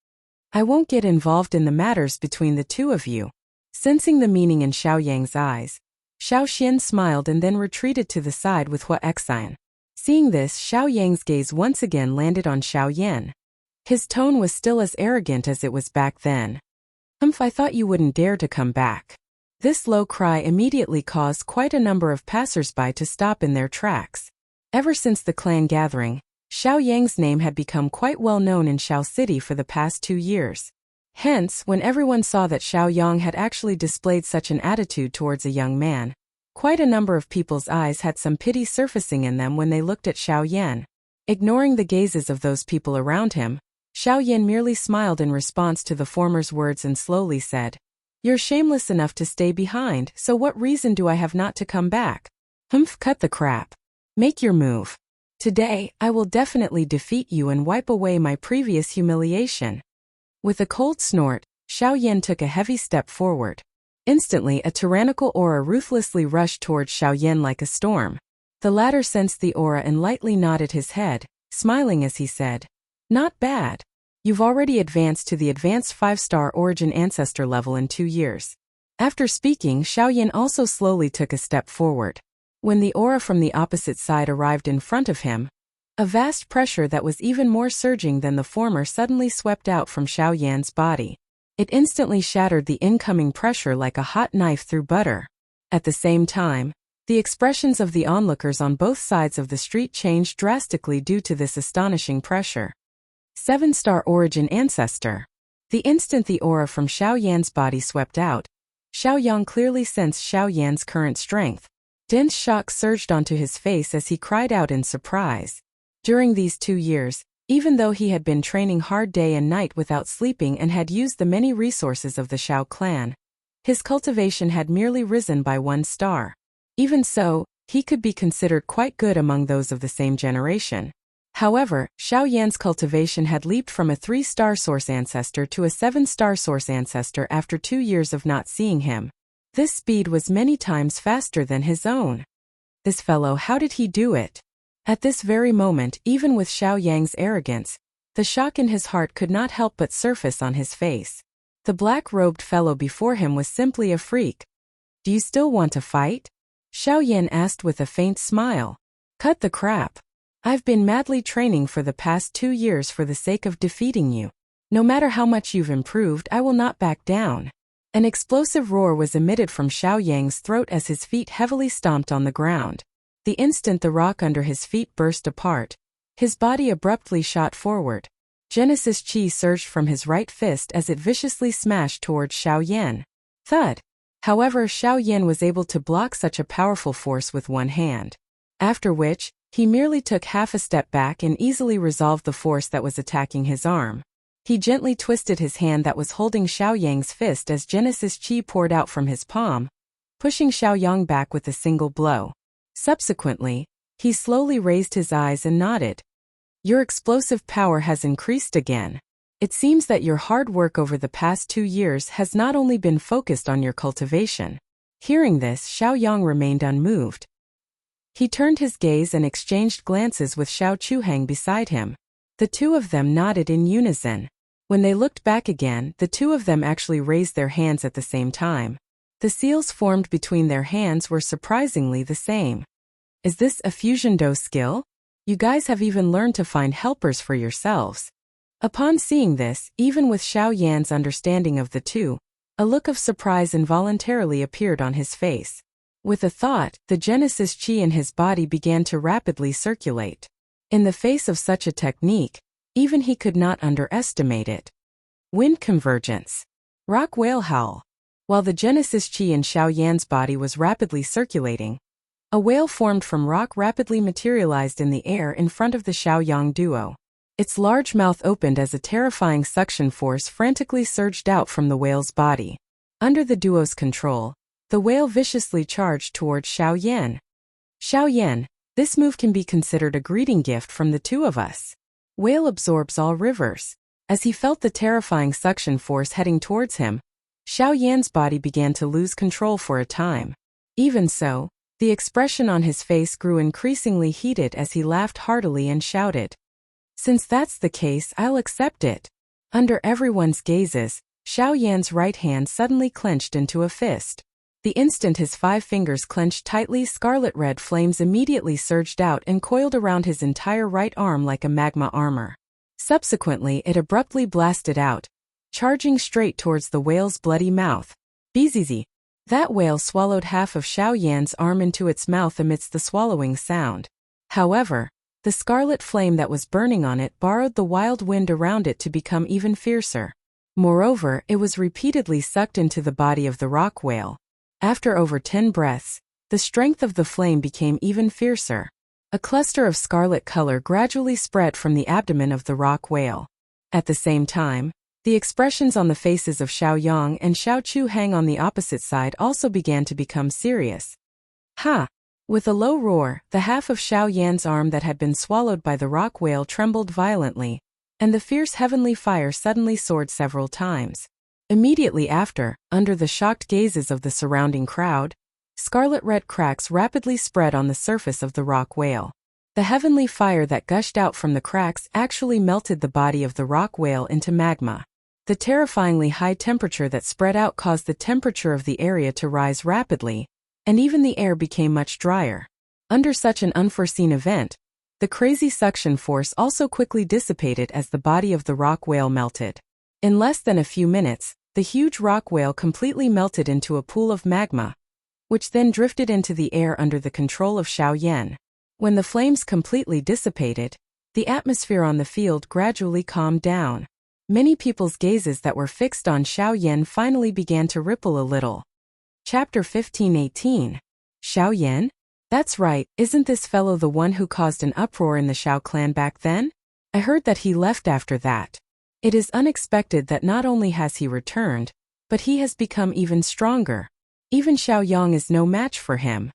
Speaker 1: "I won't get involved in the matters between the two of you. Sensing the meaning in Xiao Yang's eyes, Xiao Xian smiled and then retreated to the side with Hua Xian. Seeing this, Xiao Yang's gaze once again landed on Xiao Yan. His tone was still as arrogant as it was back then. I thought you wouldn't dare to come back." This low cry immediately caused quite a number of passers-by to stop in their tracks. Ever since the clan gathering, Xiao Yang's name had become quite well known in Xiao City for the past 2 years. Hence, when everyone saw that Xiao Yang had actually displayed such an attitude towards a young man, quite a number of people's eyes had some pity surfacing in them when they looked at Xiao Yan. Ignoring the gazes of those people around him, Xiao Yan merely smiled in response to the former's words and slowly said, "You're shameless enough to stay behind, so what reason do I have not to come back? Cut the crap. Make your move. Today, I will definitely defeat you and wipe away my previous humiliation." With a cold snort, Xiao Yan took a heavy step forward. Instantly, a tyrannical aura ruthlessly rushed towards Xiao Yan like a storm. The latter sensed the aura and lightly nodded his head, smiling as he said, "Not bad. You've already advanced to the advanced 5-star origin ancestor level in 2 years." After speaking, Xiao Yan also slowly took a step forward. When the aura from the opposite side arrived in front of him, a vast pressure that was even more surging than the former suddenly swept out from Xiao Yan's body. It instantly shattered the incoming pressure like a hot knife through butter. At the same time, the expressions of the onlookers on both sides of the street changed drastically due to this astonishing pressure. 7-star origin ancestor. The instant the aura from Xiao Yan's body swept out, Xiao Yang clearly sensed Xiao Yan's current strength. Dense shock surged onto his face as he cried out in surprise. During these 2 years, even though he had been training hard day and night without sleeping and had used the many resources of the Xiao clan, his cultivation had merely risen by 1 star. Even so, he could be considered quite good among those of the same generation. However, Xiao Yan's cultivation had leaped from a 3-star source ancestor to a 7-star source ancestor after 2 years of not seeing him. This speed was many times faster than his own. This fellow, how did he do it? At this very moment, even with Xiao Yang's arrogance, the shock in his heart could not help but surface on his face. The black-robed fellow before him was simply a freak. "Do you still want to fight?" Xiao Yan asked with a faint smile. "Cut the crap. I've been madly training for the past 2 years for the sake of defeating you. No matter how much you've improved, I will not back down." An explosive roar was emitted from Xiao Yang's throat as his feet heavily stomped on the ground. The instant the rock under his feet burst apart, his body abruptly shot forward. Genesis Chi surged from his right fist as it viciously smashed towards Xiao Yan. Thud! However, Xiao Yan was able to block such a powerful force with one hand. After which, he merely took half a step back and easily resolved the force that was attacking his arm. He gently twisted his hand that was holding Xiao Yang's fist as Genesis Chi poured out from his palm, pushing Xiao Yang back with a single blow. Subsequently, he slowly raised his eyes and nodded. "Your explosive power has increased again. It seems that your hard work over the past 2 years has not only been focused on your cultivation." Hearing this, Xiao Yang remained unmoved. He turned his gaze and exchanged glances with Xiao Chuhang beside him. The two of them nodded in unison. When they looked back again, the two of them actually raised their hands at the same time. The seals formed between their hands were surprisingly the same. "Is this a fusion do skill? You guys have even learned to find helpers for yourselves." Upon seeing this, even with Xiao Yan's understanding of the two, a look of surprise involuntarily appeared on his face. With a thought, the Genesis Chi in his body began to rapidly circulate. In the face of such a technique, even he could not underestimate it. Wind convergence. Rock whale howl. While the Genesis Chi in Xiao Yan's body was rapidly circulating, a whale formed from rock rapidly materialized in the air in front of the Xiao Yang duo. Its large mouth opened as a terrifying suction force frantically surged out from the whale's body. Under the duo's control, the whale viciously charged towards Xiao Yan. "Xiao Yan, this move can be considered a greeting gift from the two of us. Whale absorbs all rivers." As he felt the terrifying suction force heading towards him, Xiao Yan's body began to lose control for a time. Even so, the expression on his face grew increasingly heated as he laughed heartily and shouted, "Since that's the case, I'll accept it." Under everyone's gazes, Xiao Yan's right hand suddenly clenched into a fist. The instant his 5 fingers clenched tightly, scarlet-red flames immediately surged out and coiled around his entire right arm like a magma armor. Subsequently, it abruptly blasted out, charging straight towards the whale's bloody mouth. Bzzz. That whale swallowed half of Xiao Yan's arm into its mouth amidst the swallowing sound. However, the scarlet flame that was burning on it borrowed the wild wind around it to become even fiercer. Moreover, it was repeatedly sucked into the body of the rock whale. After over 10 breaths, the strength of the flame became even fiercer. A cluster of scarlet color gradually spread from the abdomen of the rock whale. At the same time, the expressions on the faces of Xiao Yang and Xiao Chuhang on the opposite side also began to become serious. Ha! With a low roar, the half of Xiao Yan's arm that had been swallowed by the rock whale trembled violently, and the fierce heavenly fire suddenly soared several times. Immediately after, under the shocked gazes of the surrounding crowd, scarlet-red cracks rapidly spread on the surface of the rock whale. The heavenly fire that gushed out from the cracks actually melted the body of the rock whale into magma. The terrifyingly high temperature that spread out caused the temperature of the area to rise rapidly, and even the air became much drier. Under such an unforeseen event, the crazy suction force also quickly dissipated as the body of the rock whale melted. In less than a few minutes, the huge rock whale completely melted into a pool of magma, which then drifted into the air under the control of Xiao Yan. When the flames completely dissipated, the atmosphere on the field gradually calmed down. Many people's gazes that were fixed on Xiao Yan finally began to ripple a little. Chapter 15:18. Xiao Yan? That's right, isn't this fellow the one who caused an uproar in the Xiao clan back then? I heard that he left after that. It is unexpected that not only has he returned, but he has become even stronger. Even Xiao Yang is no match for him.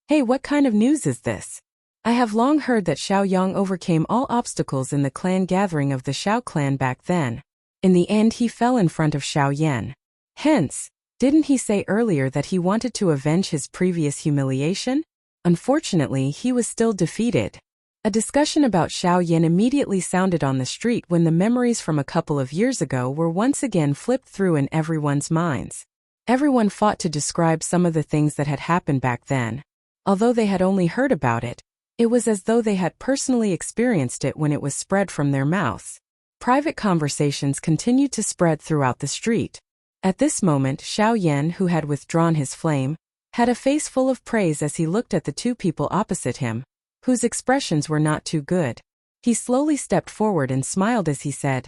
Speaker 1: Hey, what kind of news is this? I have long heard that Xiao Yang overcame all obstacles in the clan gathering of the Xiao clan back then. In the end he fell in front of Xiao Yan. Hence, didn't he say earlier that he wanted to avenge his previous humiliation? Unfortunately, he was still defeated. A discussion about Xiao Yan immediately sounded on the street when the memories from a couple of years ago were once again flipped through in everyone's minds. Everyone fought to describe some of the things that had happened back then. Although they had only heard about it, it was as though they had personally experienced it when it was spread from their mouths. Private conversations continued to spread throughout the street. At this moment, Xiao Yan, who had withdrawn his flame, had a face full of praise as he looked at the 2 people opposite him, whose expressions were not too good. He slowly stepped forward and smiled as he said,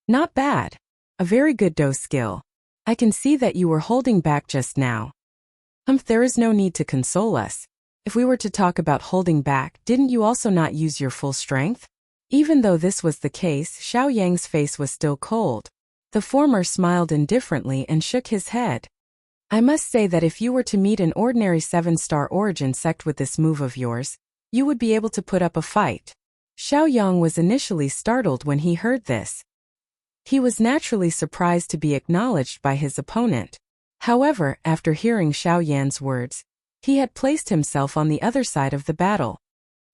Speaker 1: "Not bad. A very good dose skill. I can see that you were holding back just now." There is no need to console us. If we were to talk about holding back, didn't you also not use your full strength? Even though this was the case, Xiao Yang's face was still cold. The former smiled indifferently and shook his head. I must say that if you were to meet an ordinary 7-star origin sect with this move of yours, you would be able to put up a fight. Xiao Yang was initially startled when he heard this. He was naturally surprised to be acknowledged by his opponent. However, after hearing Xiao Yan's words, he had placed himself on the other side of the battle.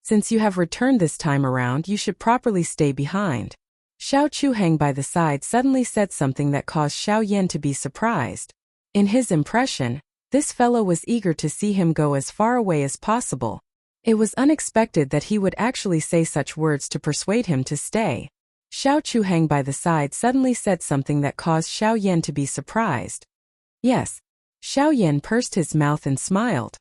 Speaker 1: Since you have returned this time around, you should properly stay behind. Xiao Chuhang by the side suddenly said something that caused Xiao Yan to be surprised. In his impression, this fellow was eager to see him go as far away as possible. It was unexpected that he would actually say such words to persuade him to stay. Xiao Chuhang by the side suddenly said something that caused Xiao Yan to be surprised. Yes. Xiao Yan pursed his mouth and smiled.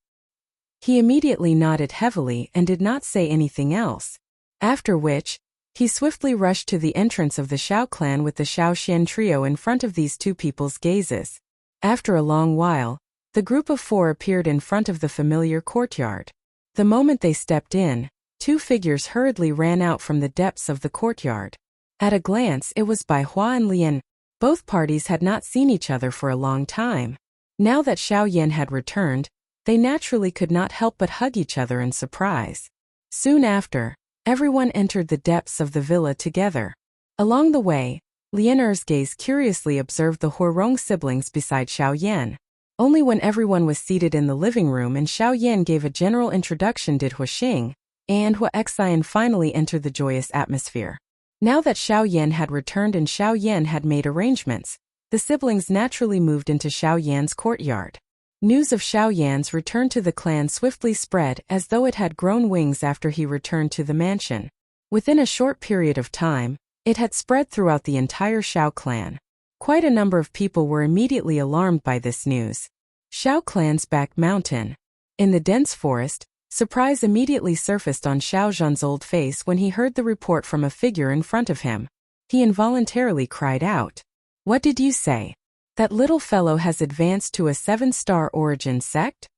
Speaker 1: He immediately nodded heavily and did not say anything else. After which, he swiftly rushed to the entrance of the Xiao clan with the Xiao Xian trio in front of these 2 people's gazes. After a long while, the group of 4 appeared in front of the familiar courtyard. The moment they stepped in, 2 figures hurriedly ran out from the depths of the courtyard. At a glance, it was Bai Hua and Lian. Both parties had not seen each other for a long time. Now that Xiao Yan had returned, they naturally could not help but hug each other in surprise. Soon after, everyone entered the depths of the villa together. Along the way, Lian Er's gaze curiously observed the Huarong siblings beside Xiao Yan. Only when everyone was seated in the living room and Xiao Yan gave a general introduction did Huaxing and Hua Xian finally entered the joyous atmosphere. Now that Xiao Yan had returned and Xiao Yan had made arrangements, the siblings naturally moved into Xiao Yan's courtyard. News of Xiao Yan's return to the clan swiftly spread as though it had grown wings after he returned to the mansion. Within a short period of time, it had spread throughout the entire Xiao clan. Quite a number of people were immediately alarmed by this news. Xiao clan's back mountain. In the dense forest, surprise immediately surfaced on Xiao Zhan's old face when he heard the report from a figure in front of him. He involuntarily cried out. "What did you say? That little fellow has advanced to a 7-star origin sect?"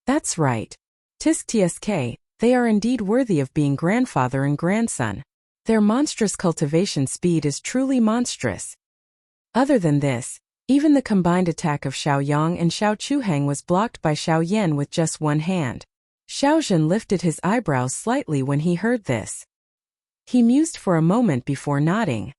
Speaker 1: "That's right. Tisk tsk, they are indeed worthy of being grandfather and grandson. Their monstrous cultivation speed is truly monstrous." Other than this, even the combined attack of Xiao Yang and Xiao Chuhang was blocked by Xiao Yan with just one hand. Xiao Zhan lifted his eyebrows slightly when he heard this. He mused for a moment before nodding.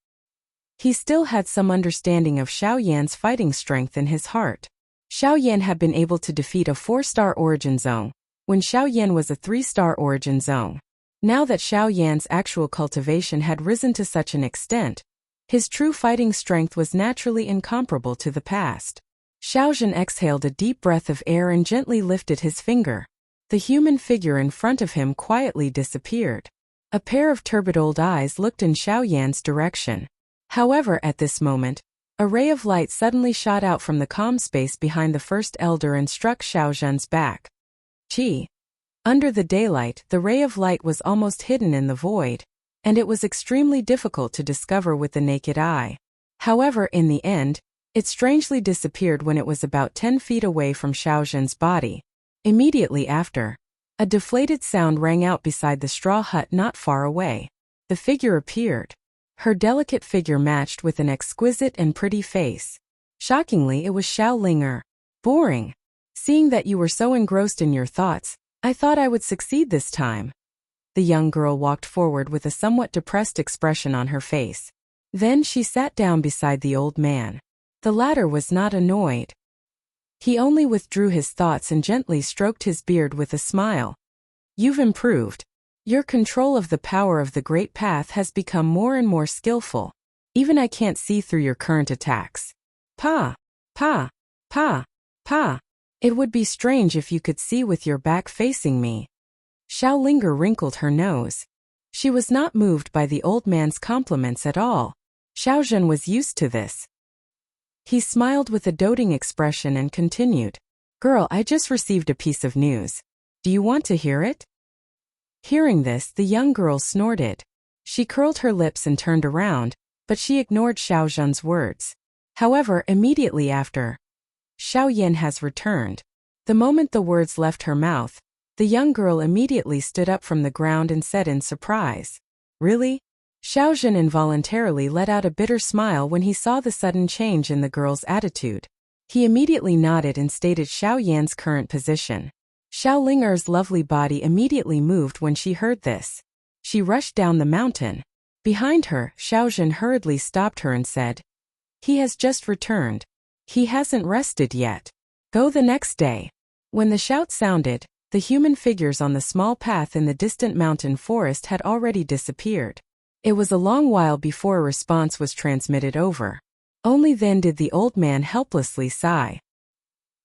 Speaker 1: He still had some understanding of Xiao Yan's fighting strength in his heart. Xiao Yan had been able to defeat a 4-star origin zone, when Xiao Yan was a 3-star origin zone. Now that Xiao Yan's actual cultivation had risen to such an extent, his true fighting strength was naturally incomparable to the past. Xiao Zhan exhaled a deep breath of air and gently lifted his finger. The human figure in front of him quietly disappeared. A pair of turbid old eyes looked in Xiao Yan's direction. However, at this moment, a ray of light suddenly shot out from the calm space behind the first elder and struck Xiao Zhan's back. Gee! Under the daylight, the ray of light was almost hidden in the void, and it was extremely difficult to discover with the naked eye. However, in the end, it strangely disappeared when it was about 10 feet away from Xiao Zhan's body. Immediately after, a deflated sound rang out beside the straw hut not far away. The figure appeared. Her delicate figure matched with an exquisite and pretty face. Shockingly, it was Xiao Linger. "Boring. Seeing that you were so engrossed in your thoughts, I thought I would succeed this time." The young girl walked forward with a somewhat depressed expression on her face. Then she sat down beside the old man. The latter was not annoyed. He only withdrew his thoughts and gently stroked his beard with a smile. "You've improved. Your control of the power of the Great Path has become more and more skillful. Even I can't see through your current attacks. Pa, pa, pa, pa. It would be strange if you could see with your back facing me." Xiao Linger wrinkled her nose. She was not moved by the old man's compliments at all. Xiao Zhan was used to this. He smiled with a doting expression and continued. "Girl, I just received a piece of news. Do you want to hear it?" Hearing this, the young girl snorted. She curled her lips and turned around, but she ignored Xiao Zhan's words. However, immediately after, "Xiao Yan has returned." The moment the words left her mouth, the young girl immediately stood up from the ground and said in surprise, "Really?" Xiao Zhan involuntarily let out a bitter smile when he saw the sudden change in the girl's attitude. He immediately nodded and stated Xiao Yan's current position. Xiao Linger's lovely body immediately moved when she heard this. She rushed down the mountain. Behind her, Xiao Zhan hurriedly stopped her and said, "He has just returned. He hasn't rested yet. Go the next day." When the shout sounded, the human figures on the small path in the distant mountain forest had already disappeared. It was a long while before a response was transmitted over. Only then did the old man helplessly sigh.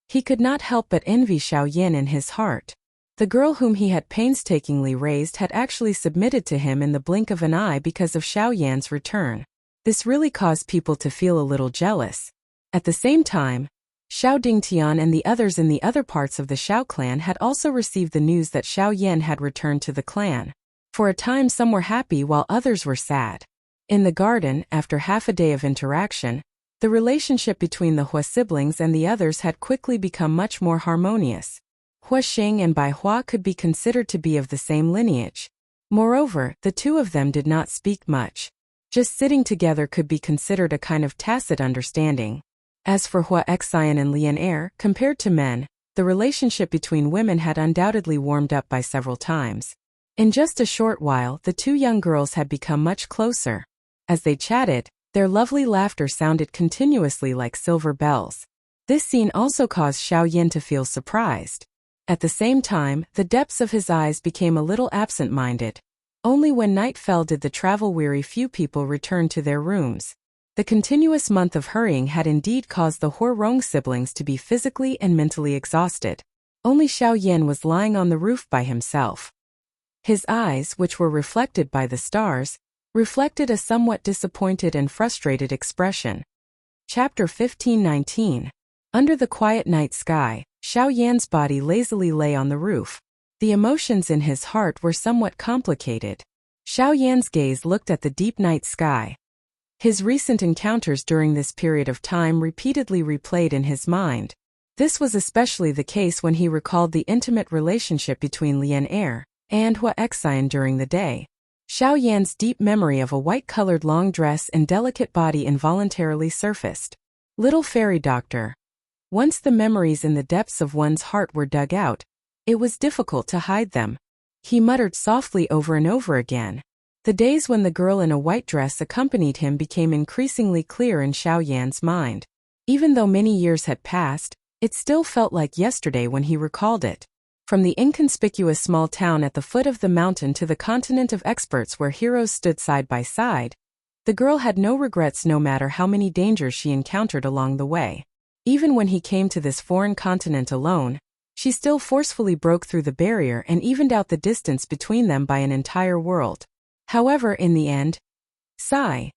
Speaker 1: He could not help but envy Xiao Yan in his heart. The girl whom he had painstakingly raised had actually submitted to him in the blink of an eye because of Xiao Yan's return. This really caused people to feel a little jealous. At the same time, Xiao Dingtian and the others in the other parts of the Xiao clan had also received the news that Xiao Yan had returned to the clan. For a time some were happy while others were sad. In the garden, after half a day of interaction, the relationship between the Hua siblings and the others had quickly become much more harmonious. Hua Xing and Bai Hua could be considered to be of the same lineage. Moreover, the two of them did not speak much. Just sitting together could be considered a kind of tacit understanding. As for Hua Xian and Lian Er, compared to men, the relationship between women had undoubtedly warmed up by several times. In just a short while, the two young girls had become much closer. As they chatted, their lovely laughter sounded continuously like silver bells. This scene also caused Xiao Yan to feel surprised. At the same time, the depths of his eyes became a little absent-minded. Only when night fell did the travel-weary few people return to their rooms. The continuous month of hurrying had indeed caused the Huorong siblings to be physically and mentally exhausted. Only Xiao Yan was lying on the roof by himself. His eyes, which were reflected by the stars, reflected a somewhat disappointed and frustrated expression. Chapter 15:19. Under the quiet night sky, Xiao Yan's body lazily lay on the roof. The emotions in his heart were somewhat complicated. Xiao Yan's gaze looked at the deep night sky. His recent encounters during this period of time repeatedly replayed in his mind. This was especially the case when he recalled the intimate relationship between Lian Er and Hua Xian during the day. Xiao Yan's deep memory of a white-colored long dress and delicate body involuntarily surfaced. Little fairy doctor. Once the memories in the depths of one's heart were dug out, it was difficult to hide them. He muttered softly over and over again. The days when the girl in a white dress accompanied him became increasingly clear in Xiao Yan's mind. Even though many years had passed, it still felt like yesterday when he recalled it. From the inconspicuous small town at the foot of the mountain to the continent of experts where heroes stood side by side, the girl had no regrets no matter how many dangers she encountered along the way. Even when he came to this foreign continent alone, she still forcefully broke through the barrier and evened out the distance between them by an entire world. However, in the end, sigh.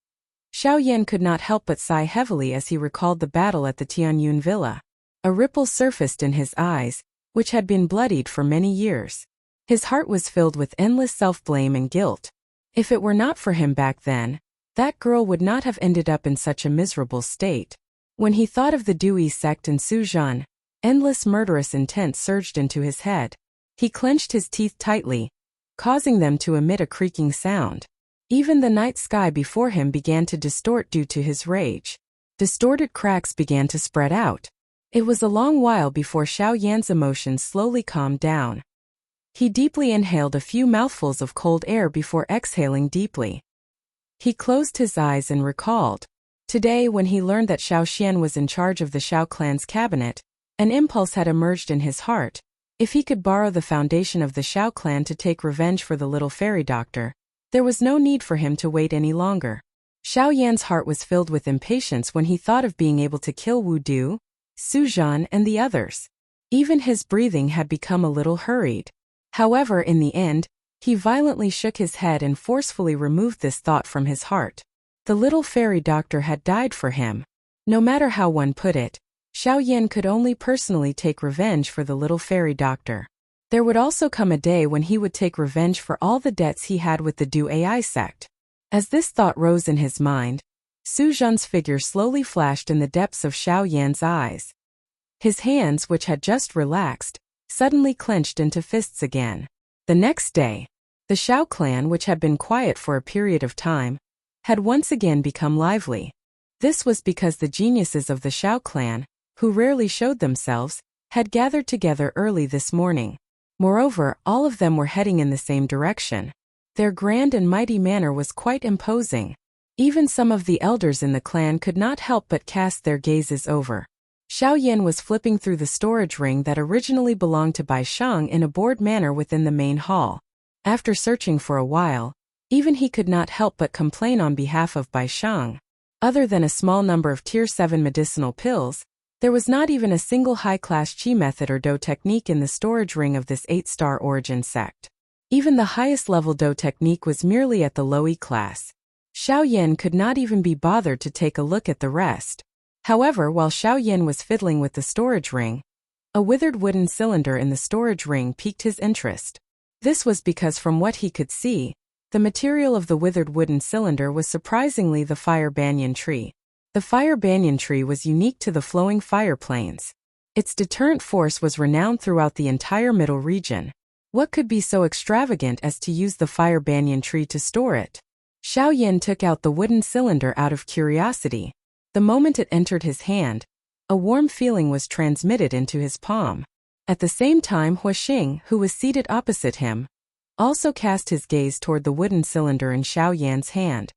Speaker 1: Xiao Yan could not help but sigh heavily as he recalled the battle at the Tianyun villa. A ripple surfaced in his eyes, which had been bloodied for many years. His heart was filled with endless self-blame and guilt. If it were not for him back then, that girl would not have ended up in such a miserable state. When he thought of the Dui sect and Su Zhan, endless murderous intent surged into his head. He clenched his teeth tightly, causing them to emit a creaking sound. Even the night sky before him began to distort due to his rage. Distorted cracks began to spread out. It was a long while before Xiao Yan's emotions slowly calmed down. He deeply inhaled a few mouthfuls of cold air before exhaling deeply. He closed his eyes and recalled. Today, when he learned that Xiao Xian was in charge of the Xiao clan's cabinet, an impulse had emerged in his heart. If he could borrow the foundation of the Xiao clan to take revenge for the little fairy doctor, there was no need for him to wait any longer. Xiao Yan's heart was filled with impatience when he thought of being able to kill Wu Du, Su Zhan and the others. Even his breathing had become a little hurried. However, in the end, he violently shook his head and forcefully removed this thought from his heart. The little fairy doctor had died for him. No matter how one put it, Xiao Yan could only personally take revenge for the little fairy doctor. There would also come a day when he would take revenge for all the debts he had with the Du Ai sect. As this thought rose in his mind, Su Zhan's figure slowly flashed in the depths of Xiao Yan's eyes. His hands, which had just relaxed, suddenly clenched into fists again. The next day, the Xiao clan, which had been quiet for a period of time, had once again become lively. This was because the geniuses of the Xiao clan, who rarely showed themselves, had gathered together early this morning. Moreover, all of them were heading in the same direction. Their grand and mighty manner was quite imposing. Even some of the elders in the clan could not help but cast their gazes over. Xiao Yan was flipping through the storage ring that originally belonged to Bai Shang in a bored manner within the main hall. After searching for a while, even he could not help but complain on behalf of Bai Shang. Other than a small number of Tier 7 medicinal pills, there was not even a single high-class qi method or do technique in the storage ring of this 8-star origin sect. Even the highest-level do technique was merely at the low E class. Xiao Yan could not even be bothered to take a look at the rest. However, while Xiao Yan was fiddling with the storage ring, a withered wooden cylinder in the storage ring piqued his interest. This was because from what he could see, the material of the withered wooden cylinder was surprisingly the fire banyan tree. The fire banyan tree was unique to the flowing fire plains. Its deterrent force was renowned throughout the entire middle region. What could be so extravagant as to use the fire banyan tree to store it? Xiao Yan took out the wooden cylinder out of curiosity. The moment it entered his hand, a warm feeling was transmitted into his palm. At the same time, Hua Xing, who was seated opposite him, also cast his gaze toward the wooden cylinder in Xiao Yan's hand.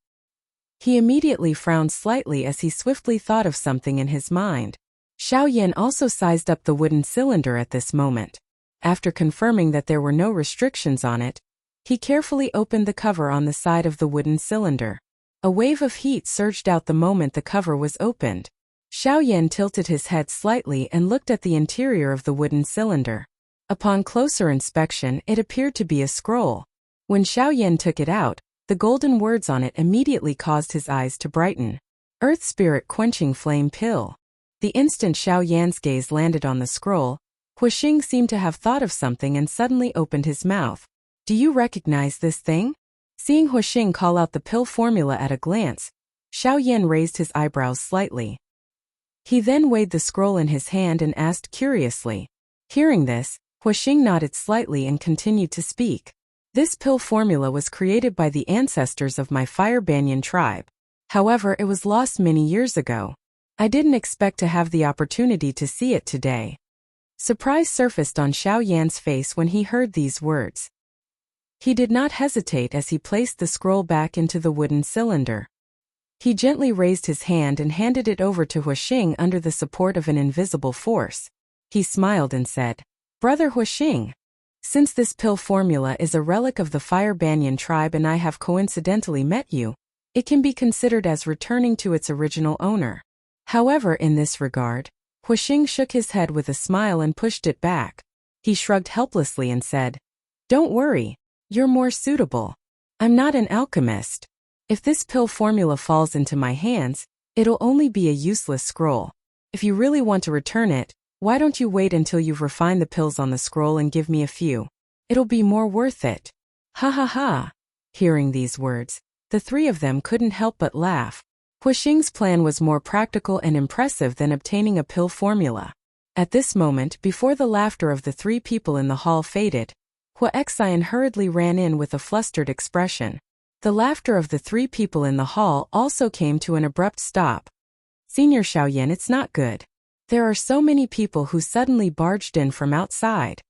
Speaker 1: He immediately frowned slightly as he swiftly thought of something in his mind. Xiao Yan also sized up the wooden cylinder at this moment. After confirming that there were no restrictions on it, he carefully opened the cover on the side of the wooden cylinder. A wave of heat surged out the moment the cover was opened. Xiaoyan tilted his head slightly and looked at the interior of the wooden cylinder. Upon closer inspection, it appeared to be a scroll. When Xiaoyan took it out, the golden words on it immediately caused his eyes to brighten. Earth Spirit Quenching Flame Pill. The instant Xiaoyan's gaze landed on the scroll, Huixing seemed to have thought of something and suddenly opened his mouth. Do you recognize this thing? Seeing Huixing call out the pill formula at a glance, Xiaoyan raised his eyebrows slightly. He then weighed the scroll in his hand and asked curiously. Hearing this, Huixing nodded slightly and continued to speak. This pill formula was created by the ancestors of my Fire Banyan tribe. However, it was lost many years ago. I didn't expect to have the opportunity to see it today. Surprise surfaced on Xiaoyan's face when he heard these words. He did not hesitate as he placed the scroll back into the wooden cylinder. He gently raised his hand and handed it over to Huixing under the support of an invisible force. He smiled and said, Brother Huixing, since this pill formula is a relic of the Fire Banyan tribe and I have coincidentally met you, it can be considered as returning to its original owner. However, in this regard, Huixing shook his head with a smile and pushed it back. He shrugged helplessly and said, Don't worry, you're more suitable. I'm not an alchemist. If this pill formula falls into my hands, it'll only be a useless scroll. If you really want to return it, why don't you wait until you've refined the pills on the scroll and give me a few? It'll be more worth it. Ha ha ha. Hearing these words, the three of them couldn't help but laugh. Huixing's plan was more practical and impressive than obtaining a pill formula. At this moment, before the laughter of the three people in the hall faded, Huixian hurriedly ran in with a flustered expression. The laughter of the three people in the hall also came to an abrupt stop. Senior Xiaoyan, it's not good. There are so many people who suddenly barged in from outside.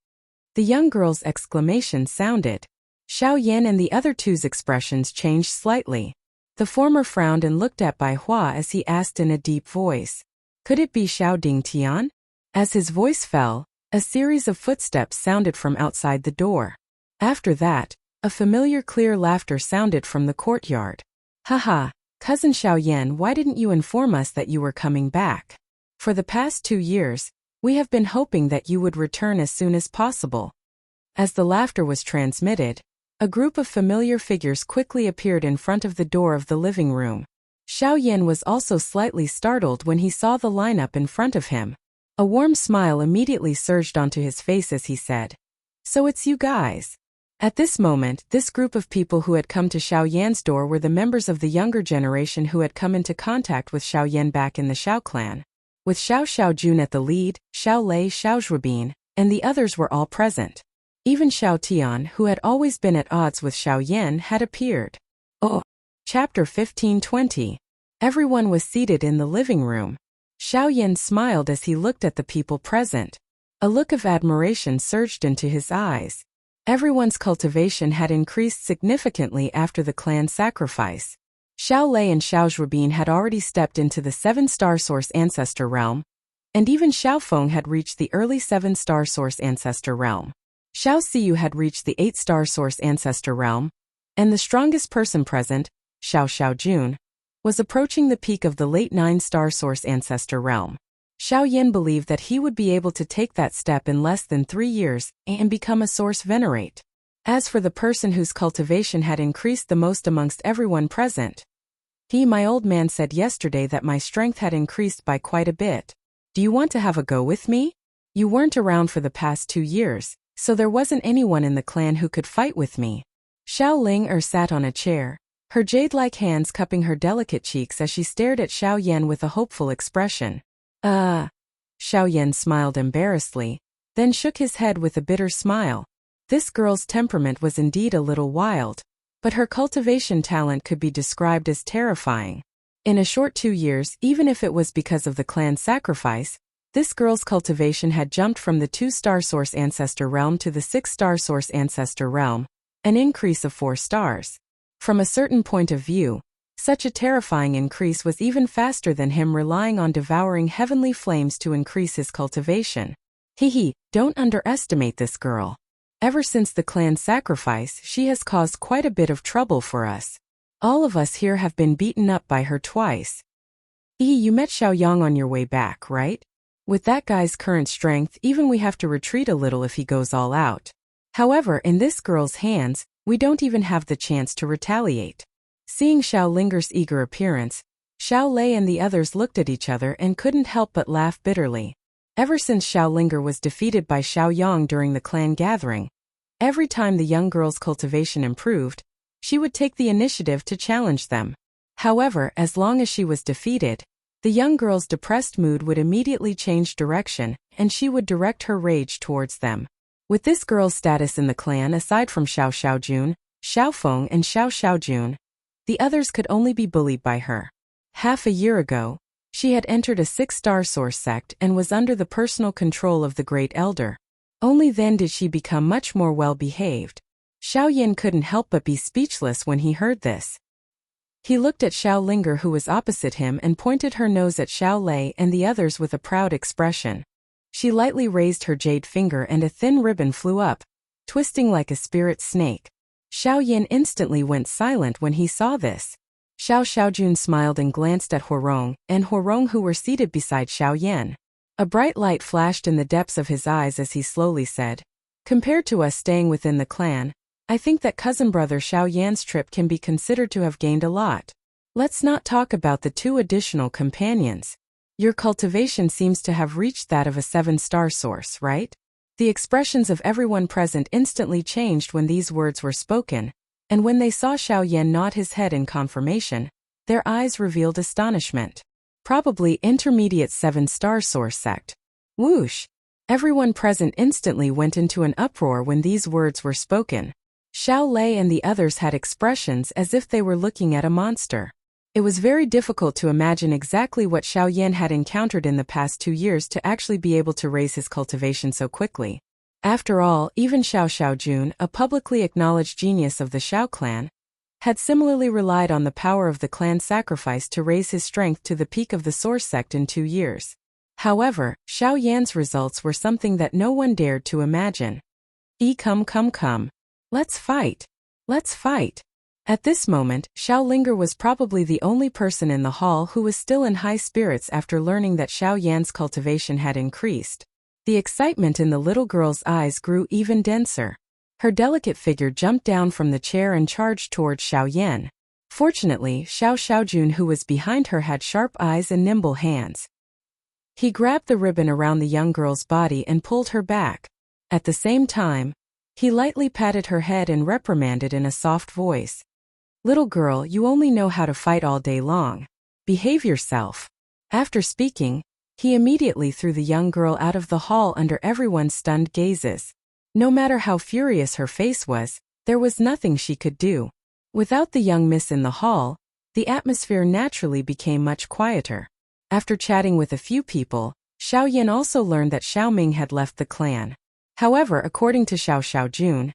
Speaker 1: The young girl's exclamation sounded. Xiaoyan and the other two's expressions changed slightly. The former frowned and looked at Bai Hua as he asked in a deep voice. Could it be Xiao Dingtian? As his voice fell, a series of footsteps sounded from outside the door. After that, a familiar clear laughter sounded from the courtyard. Haha, cousin Xiaoyan, why didn't you inform us that you were coming back? For the past 2 years, we have been hoping that you would return as soon as possible. As the laughter was transmitted, a group of familiar figures quickly appeared in front of the door of the living room. Xiaoyan was also slightly startled when he saw the lineup in front of him. A warm smile immediately surged onto his face as he said, So it's you guys. At this moment, this group of people who had come to Xiaoyan's door were the members of the younger generation who had come into contact with Xiaoyan back in the Xiao clan. With Xiao Xiaojun at the lead, Xiao Lei, Xiao Zhuobin, and the others were all present. Even Xiao Tian, who had always been at odds with Xiaoyan, had appeared. Oh! Chapter 15-20. Everyone was seated in the living room. Xiaoyan smiled as he looked at the people present. A look of admiration surged into his eyes. Everyone's cultivation had increased significantly after the clan sacrifice. Xiao Lei and Xiao Zhuobin had already stepped into the 7-star source ancestor realm, and even Xiao Feng had reached the early 7-star source ancestor realm. Xiao Xiyu had reached the 8-star source ancestor realm, and the strongest person present, Xiao Xiaojun, was approaching the peak of the late 9-star source ancestor realm. Xiaoyan believed that he would be able to take that step in less than 3 years and become a source venerate. As for the person whose cultivation had increased the most amongst everyone present, my old man said yesterday that my strength had increased by quite a bit. Do you want to have a go with me? You weren't around for the past 2 years, so there wasn't anyone in the clan who could fight with me. Xiao Ling sat on a chair, her jade-like hands cupping her delicate cheeks as she stared at Xiaoyan with a hopeful expression. Xiaoyan smiled embarrassedly, then shook his head with a bitter smile. This girl's temperament was indeed a little wild, but her cultivation talent could be described as terrifying. In a short 2 years, even if it was because of the clan sacrifice, this girl's cultivation had jumped from the 2-star source ancestor realm to the 6-star source ancestor realm, an increase of 4 stars. From a certain point of view, such a terrifying increase was even faster than him relying on devouring heavenly flames to increase his cultivation. Don't underestimate this girl. Ever since the clan sacrifice, she has caused quite a bit of trouble for us. All of us here have been beaten up by her twice. You met Xiao Yang on your way back, right? With that guy's current strength, even we have to retreat a little if he goes all out. However, in this girl's hands, we don't even have the chance to retaliate. Seeing Xiao Linger's eager appearance, Xiao Lei and the others looked at each other and couldn't help but laugh bitterly. Ever since Xiao Linger was defeated by Xiao Yang during the clan gathering, every time the young girl's cultivation improved, she would take the initiative to challenge them. However, as long as she was defeated, the young girl's depressed mood would immediately change direction, and she would direct her rage towards them. With this girl's status in the clan aside from Xiao Xiaojun, Xiao Feng and Xiao Xiaojun, the others could only be bullied by her. Half a year ago, she had entered a 6-star source sect and was under the personal control of the Great Elder. Only then did she become much more well-behaved. Xiao Yan couldn't help but be speechless when he heard this. He looked at Xiao Linger, who was opposite him, and pointed her nose at Xiao Lei and the others with a proud expression. She lightly raised her jade finger and a thin ribbon flew up, twisting like a spirit snake. Xiao Yan instantly went silent when he saw this. Xiao Xiaojun smiled and glanced at Huarong and Huarong, who were seated beside Xiao Yan. A bright light flashed in the depths of his eyes as he slowly said, "Compared to us staying within the clan, I think that cousin brother Xiao Yan's trip can be considered to have gained a lot. Let's not talk about the 2 additional companions. Your cultivation seems to have reached that of a 7-star source, right?" The expressions of everyone present instantly changed when these words were spoken, and when they saw Xiao Yan nod his head in confirmation, their eyes revealed astonishment. Probably intermediate 7-star source sect. Whoosh! Everyone present instantly went into an uproar when these words were spoken. Xiao Lei and the others had expressions as if they were looking at a monster. It was very difficult to imagine exactly what Xiao Yan had encountered in the past 2 years to actually be able to raise his cultivation so quickly. After all, even Xiao Xiaojun, a publicly acknowledged genius of the Xiao clan, had similarly relied on the power of the clan sacrifice to raise his strength to the peak of the source sect in 2 years. However, Xiao Yan's results were something that no one dared to imagine. Come. Let's fight. Let's fight. At this moment, Xiao Linger was probably the only person in the hall who was still in high spirits after learning that Xiao Yan's cultivation had increased. The excitement in the little girl's eyes grew even denser. Her delicate figure jumped down from the chair and charged towards Xiao Yan. Fortunately, Xiao Xiaojun, who was behind her, had sharp eyes and nimble hands. He grabbed the ribbon around the young girl's body and pulled her back. At the same time, he lightly patted her head and reprimanded in a soft voice. "Little girl, you only know how to fight all day long. Behave yourself." After speaking, he immediately threw the young girl out of the hall under everyone's stunned gazes. No matter how furious her face was, there was nothing she could do. Without the young miss in the hall, the atmosphere naturally became much quieter. After chatting with a few people, Xiao Yan also learned that Xiao Ming had left the clan. However, according to Xiao Xiaojun,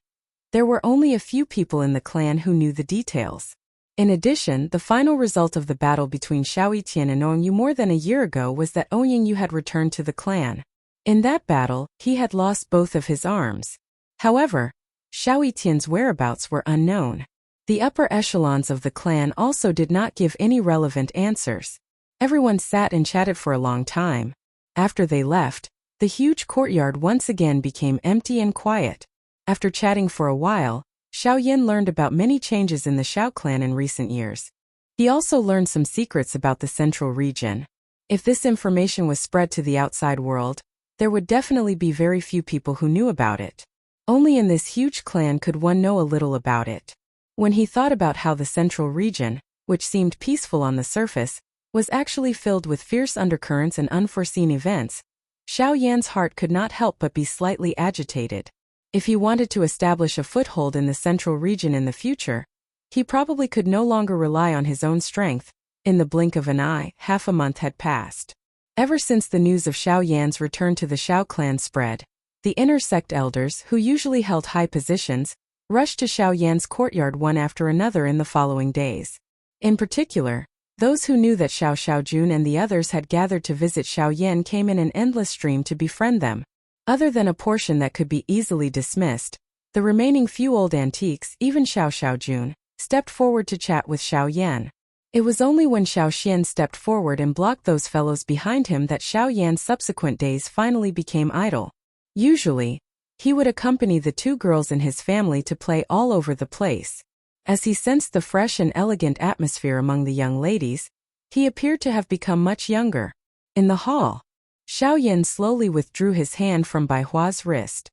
Speaker 1: there were only a few people in the clan who knew the details. In addition, the final result of the battle between Xiao Yiqian and Ong Yu more than a year ago was that Ong Yu had returned to the clan. In that battle, he had lost both of his arms. However, Xiao Yiqian's whereabouts were unknown. The upper echelons of the clan also did not give any relevant answers. Everyone sat and chatted for a long time. After they left, the huge courtyard once again became empty and quiet. After chatting for a while, Xiao Yan learned about many changes in the Xiao clan in recent years. He also learned some secrets about the central region. If this information was spread to the outside world, there would definitely be very few people who knew about it. Only in this huge clan could one know a little about it. When he thought about how the central region, which seemed peaceful on the surface, was actually filled with fierce undercurrents and unforeseen events, Xiao Yan's heart could not help but be slightly agitated. If he wanted to establish a foothold in the central region in the future, he probably could no longer rely on his own strength. In the blink of an eye, half a month had passed. Ever since the news of Xiao Yan's return to the Xiao clan spread, the inner sect elders, who usually held high positions, rushed to Xiao Yan's courtyard one after another in the following days. In particular, those who knew that Xiao Xiaojun and the others had gathered to visit Xiao Yan came in an endless stream to befriend them. Other than a portion that could be easily dismissed, the remaining few old antiques, even Xiao Xiaojun, stepped forward to chat with Xiao Yan. It was only when Xiao Xian stepped forward and blocked those fellows behind him that Xiao Yan's subsequent days finally became idle. Usually, he would accompany the two girls and his family to play all over the place. As he sensed the fresh and elegant atmosphere among the young ladies, he appeared to have become much younger. In the hall, Xiao Yan slowly withdrew his hand from Bai Hua's wrist.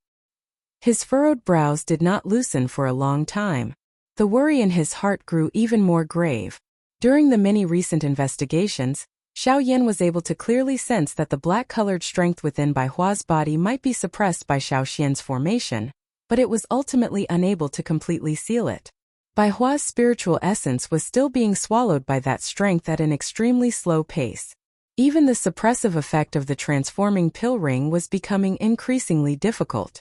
Speaker 1: His furrowed brows did not loosen for a long time. The worry in his heart grew even more grave. During the many recent investigations, Xiao Yan was able to clearly sense that the black-colored strength within Bai Hua's body might be suppressed by Xiao Xian's formation, but it was ultimately unable to completely seal it. Bai Hua's spiritual essence was still being swallowed by that strength at an extremely slow pace. Even the suppressive effect of the transforming pill ring was becoming increasingly difficult.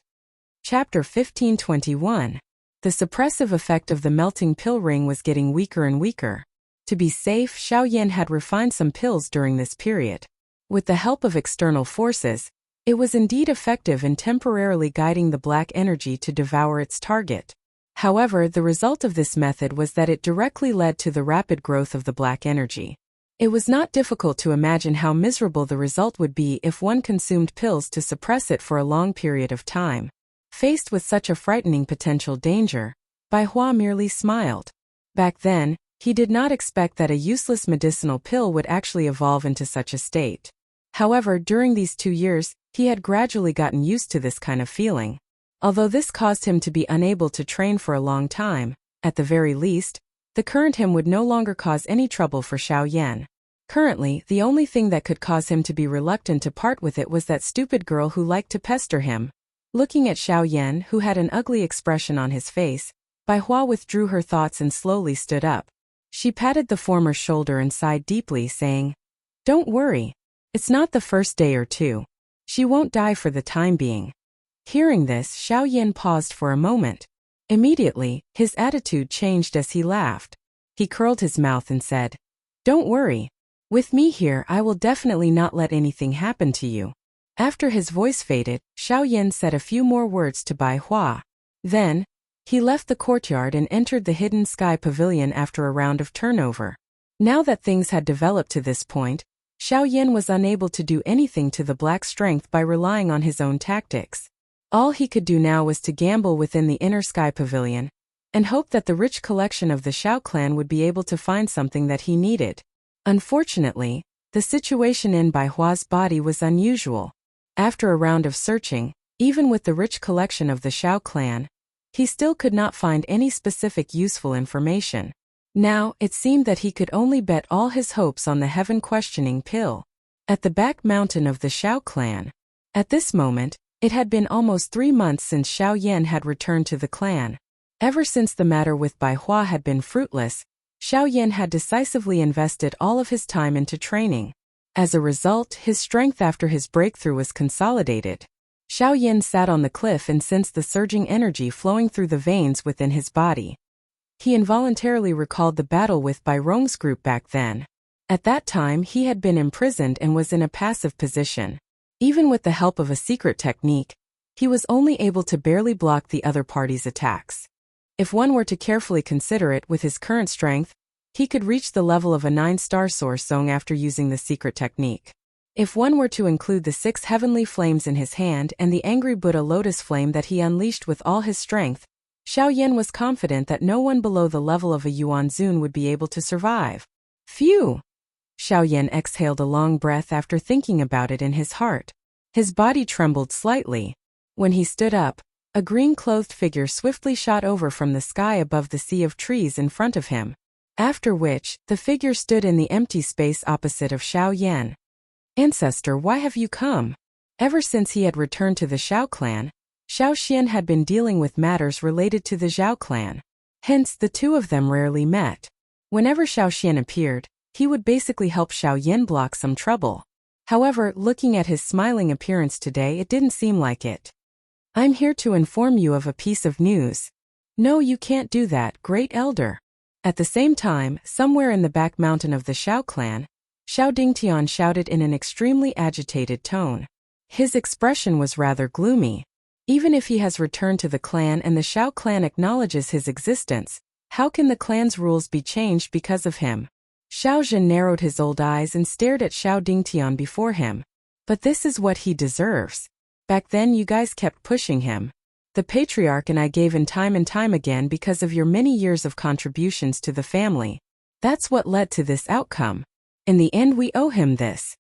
Speaker 1: Chapter 1521. The suppressive effect of the melting pill ring was getting weaker and weaker. To be safe, Xiao Yan had refined some pills during this period. With the help of external forces, it was indeed effective in temporarily guiding the black energy to devour its target. However, the result of this method was that it directly led to the rapid growth of the black energy. It was not difficult to imagine how miserable the result would be if one consumed pills to suppress it for a long period of time. Faced with such a frightening potential danger, Bai Hua merely smiled. Back then, he did not expect that a useless medicinal pill would actually evolve into such a state. However, during these 2 years, he had gradually gotten used to this kind of feeling. Although this caused him to be unable to train for a long time, at the very least, the current him would no longer cause any trouble for Xiao Yan. Currently, the only thing that could cause him to be reluctant to part with it was that stupid girl who liked to pester him. Looking at Xiao Yan, who had an ugly expression on his face, Bai Hua withdrew her thoughts and slowly stood up. She patted the former's shoulder and sighed deeply, saying, "Don't worry. It's not the first day or two. She won't die for the time being." Hearing this, Xiao Yan paused for a moment. Immediately, his attitude changed as he laughed. He curled his mouth and said, "Don't worry. With me here, I will definitely not let anything happen to you." After his voice faded, Xiao Yan said a few more words to Bai Hua. Then, he left the courtyard and entered the hidden sky pavilion after a round of turnover. Now that things had developed to this point, Xiao Yan was unable to do anything to the black strength by relying on his own tactics. All he could do now was to gamble within the inner sky pavilion, and hope that the rich collection of the Xiao clan would be able to find something that he needed. Unfortunately, the situation in Bai Hua's body was unusual. After a round of searching, even with the rich collection of the Xiao clan, he still could not find any specific useful information. Now, it seemed that he could only bet all his hopes on the heaven-questioning pill. At the back mountain of the Xiao clan. At this moment, it had been almost 3 months since Xiao Yan had returned to the clan. Ever since the matter with Bai Hua had been fruitless, Xiao Yan had decisively invested all of his time into training. As a result, his strength after his breakthrough was consolidated. Xiao Yan sat on the cliff and sensed the surging energy flowing through the veins within his body. He involuntarily recalled the battle with Bai Rong's group back then. At that time, he had been imprisoned and was in a passive position. Even with the help of a secret technique, he was only able to barely block the other party's attacks. If one were to carefully consider it, with his current strength, he could reach the level of a 9-star source zone after using the secret technique. If one were to include the 6 heavenly flames in his hand and the angry Buddha lotus flame that he unleashed with all his strength, Xiao Yan was confident that no one below the level of a Yuan Zun would be able to survive. Phew! Xiao Yan exhaled a long breath after thinking about it in his heart. His body trembled slightly. When he stood up, a green-clothed figure swiftly shot over from the sky above the sea of trees in front of him. After which, the figure stood in the empty space opposite of Xiao Yan. "Ancestor, why have you come?" Ever since he had returned to the Xiao clan, Xiao Xian had been dealing with matters related to the Zhao clan. Hence, the two of them rarely met. Whenever Xiao Xian appeared, he would basically help Xiao Yan block some trouble. However, looking at his smiling appearance today, it didn't seem like it. "I'm here to inform you of a piece of news." "No, you can't do that, Great Elder." At the same time, somewhere in the back mountain of the Xiao clan, Xiao Dingtian shouted in an extremely agitated tone. His expression was rather gloomy. Even if he has returned to the clan and the Xiao clan acknowledges his existence, How can the clan's rules be changed because of him? Xiao Zhen narrowed his old eyes and stared at Xiao Dingtian before him. But this is what he deserves. Back then you guys kept pushing him. The patriarch and I gave in and time again because of your many years of contributions to the family. That's what led to this outcome. In the end we owe him this.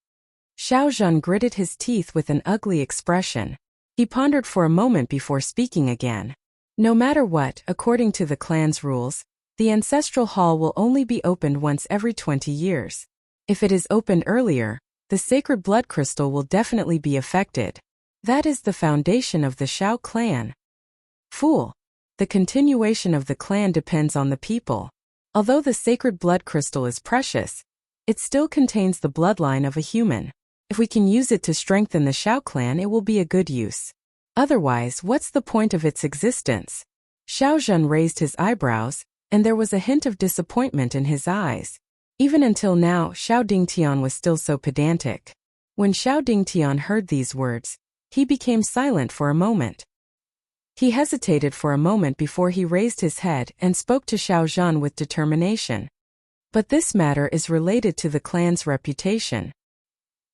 Speaker 1: Xiao Zhen gritted his teeth with an ugly expression. He pondered for a moment before speaking again. No matter what, according to the clan's rules, the ancestral hall will only be opened once every 20 years. If it is opened earlier, the sacred blood crystal will definitely be affected. That is the foundation of the Xiao clan. Fool! The continuation of the clan depends on the people. Although the sacred blood crystal is precious, it still contains the bloodline of a human. If we can use it to strengthen the Xiao clan, it will be a good use. Otherwise, what's the point of its existence? Xiao Zhen raised his eyebrows, and there was a hint of disappointment in his eyes. Even until now, Xiao Dingtian was still so pedantic. When Xiao Dingtian heard these words, he became silent for a moment. He hesitated for a moment before he raised his head and spoke to Xiao Zhen with determination. But this matter is related to the clan's reputation.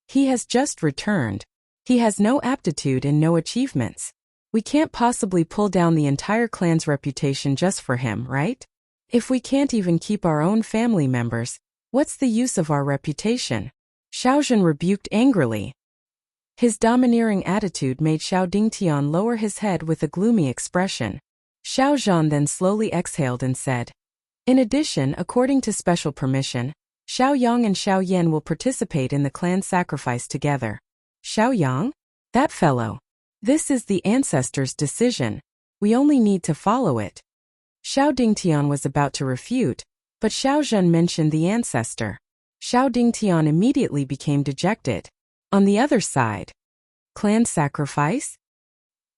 Speaker 1: He has just returned. He has no aptitude and no achievements. We can't possibly pull down the entire clan's reputation just for him, right? If we can't even keep our own family members, what's the use of our reputation? Xiao Zhen rebuked angrily. His domineering attitude made Xiao Dingtian lower his head with a gloomy expression. Xiao Zhen then slowly exhaled and said, "In addition, according to special permission, Xiao Yang and Xiao Yan will participate in the clan sacrifice together." Xiao Yang? That fellow. This is the ancestors' decision. We only need to follow it. Xiao Dingtian was about to refute, but Xiao Zhen mentioned the ancestor. Xiao Dingtian immediately became dejected. On the other side, clan sacrifice?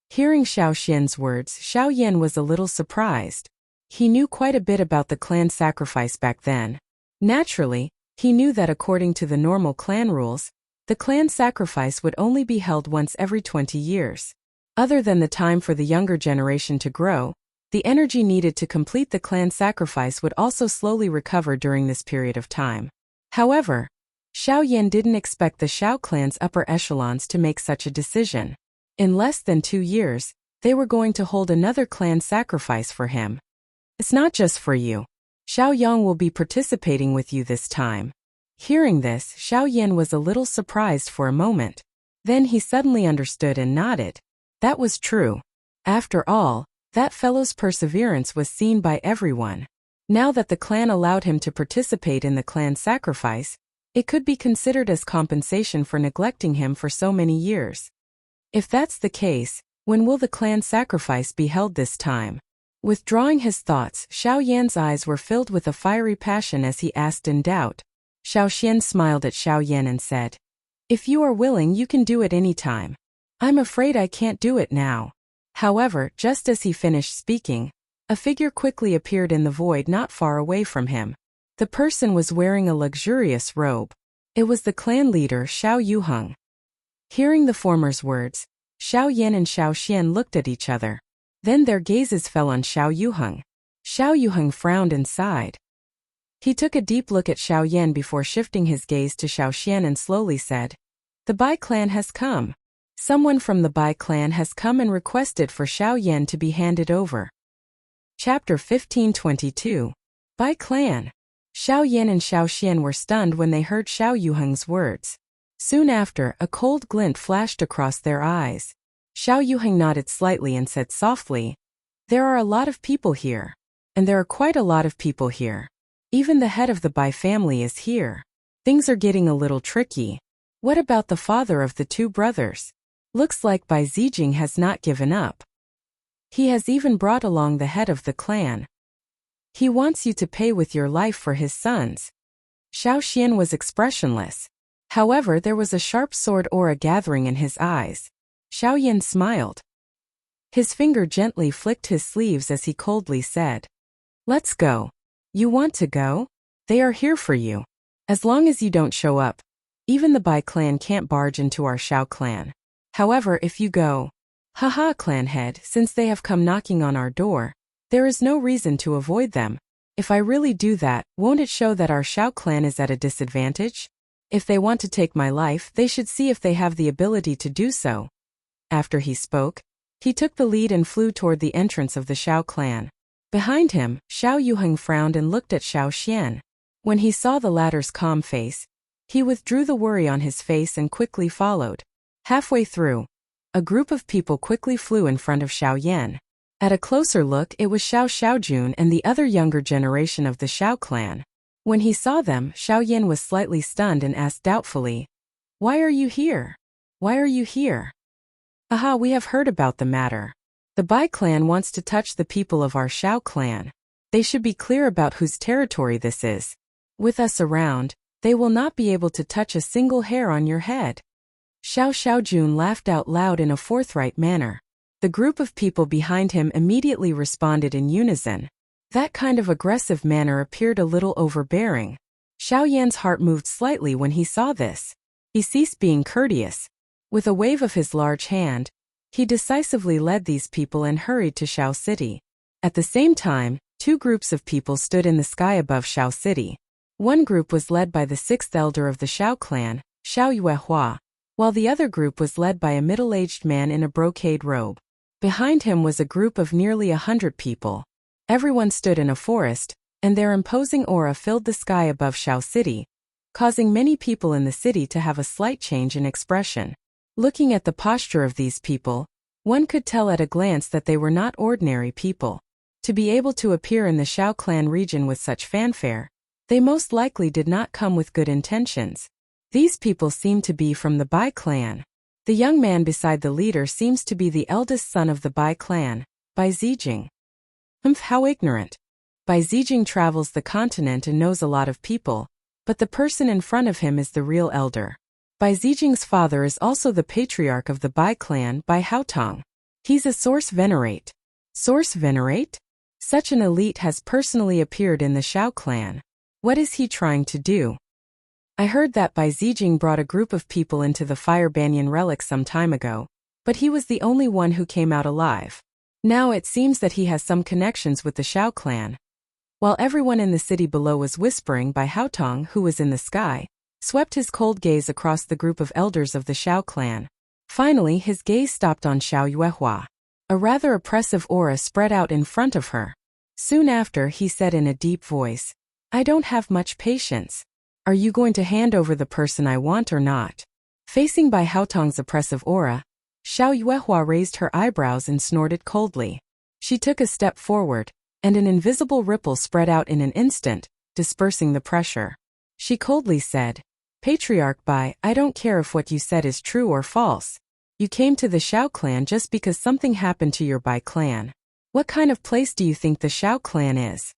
Speaker 1: Hearing Xiao Xian's words, Xiao Yan was a little surprised. He knew quite a bit about the clan sacrifice back then. Naturally, he knew that according to the normal clan rules, the clan sacrifice would only be held once every 20 years. Other than the time for the younger generation to grow, the energy needed to complete the clan sacrifice would also slowly recover during this period of time. However, Xiao Yan didn't expect the Xiao clan's upper echelons to make such a decision. In less than 2 years, they were going to hold another clan sacrifice for him. It's not just for you. Xiao Yang will be participating with you this time. Hearing this, Xiao Yan was a little surprised for a moment. Then he suddenly understood and nodded. That was true. After all, that fellow's perseverance was seen by everyone. Now that the clan allowed him to participate in the clan sacrifice, it could be considered as compensation for neglecting him for so many years. If that's the case, when will the clan sacrifice be held this time? Withdrawing his thoughts, Xiao Yan's eyes were filled with a fiery passion as he asked in doubt. Xiao Xian smiled at Xiao Yan and said, "If you are willing, you can do it any time. I'm afraid I can't do it now." However, just as he finished speaking, a figure quickly appeared in the void not far away from him. The person was wearing a luxurious robe. It was the clan leader Xiao Yuheng. Hearing the former's words, Xiao Yan and Xiao Xian looked at each other. Then their gazes fell on Xiao Yuheng. Xiao Yuheng frowned and sighed. He took a deep look at Xiao Yan before shifting his gaze to Xiao Xian and slowly said, "The Bai clan has come. Someone from the Bai clan has come and requested for Xiao Yan to be handed over." Chapter 1522. Bai clan. Xiao Yan and Xiao Xian were stunned when they heard Xiao Yuheng's words. Soon after, a cold glint flashed across their eyes. Xiao Yuheng nodded slightly and said softly, "There are a lot of people here. And there are quite a lot of people here. Even the head of the Bai family is here. Things are getting a little tricky. What about the father of the 2 brothers? Looks like Bai Zijing has not given up. He has even brought along the head of the clan. He wants you to pay with your life for his sons." Xiao Xian was expressionless. However, there was a sharp sword aura gathering in his eyes. Xiao Yan smiled. His finger gently flicked his sleeves as he coldly said, "Let's go. You want to go? They are here for you. As long as you don't show up, even the Bai clan can't barge into our Xiao clan. However, if you go, haha clan head, since they have come knocking on our door, there is no reason to avoid them. If I really do that, won't it show that our Shao clan is at a disadvantage? If they want to take my life, they should see if they have the ability to do so. After he spoke, he took the lead and flew toward the entrance of the Shao clan. Behind him, Xiao Yuheng frowned and looked at Xiao Xian. When he saw the latter's calm face, he withdrew the worry on his face and quickly followed. Halfway through, a group of people quickly flew in front of Xiao Yan. At a closer look, it was Xiao Xiaojun and the other younger generation of the Shao clan. When he saw them, Xiao Yan was slightly stunned and asked doubtfully, "Why are you here? Why are you here?" "Aha, we have heard about the matter. The Bai clan wants to touch the people of our Shao clan. They should be clear about whose territory this is. With us around, they will not be able to touch a single hair on your head." Xiao Xiaojun laughed out loud in a forthright manner. The group of people behind him immediately responded in unison. That kind of aggressive manner appeared a little overbearing. Xiao Yan's heart moved slightly when he saw this. He ceased being courteous. With a wave of his large hand, he decisively led these people and hurried to Shao City. At the same time, two groups of people stood in the sky above Shao City. One group was led by the sixth elder of the Shao clan, Xiao Yuehua, while the other group was led by a middle-aged man in a brocade robe. Behind him was a group of nearly 100 people. Everyone stood in a forest, and their imposing aura filled the sky above Shao City, causing many people in the city to have a slight change in expression. Looking at the posture of these people, one could tell at a glance that they were not ordinary people. To be able to appear in the Shao clan region with such fanfare, they most likely did not come with good intentions. These people seem to be from the Bai clan. The young man beside the leader seems to be the eldest son of the Bai clan, Bai Zijing. How ignorant. Bai Zijing travels the continent and knows a lot of people, but the person in front of him is the real elder. Bai Zijing's father is also the patriarch of the Bai clan, Bai Haotong. He's a source venerate. Source venerate? Such an elite has personally appeared in the Shao clan. What is he trying to do? I heard that Bai Zijing brought a group of people into the Fire Banyan relic some time ago, but he was the only one who came out alive. Now it seems that he has some connections with the Shao clan. While everyone in the city below was whispering, Bai Haotong, who was in the sky, swept his cold gaze across the group of elders of the Shao clan. Finally, his gaze stopped on Xiao Yuehua. A rather oppressive aura spread out in front of her. Soon after, he said in a deep voice, "I don't have much patience. Are you going to hand over the person I want or not?" Facing Bai Haotong's oppressive aura, Xiao Yuehua raised her eyebrows and snorted coldly. She took a step forward, and an invisible ripple spread out in an instant, dispersing the pressure. She coldly said, "Patriarch Bai, I don't care if what you said is true or false. You came to the Shao clan just because something happened to your Bai clan. What kind of place do you think the Shao clan is?"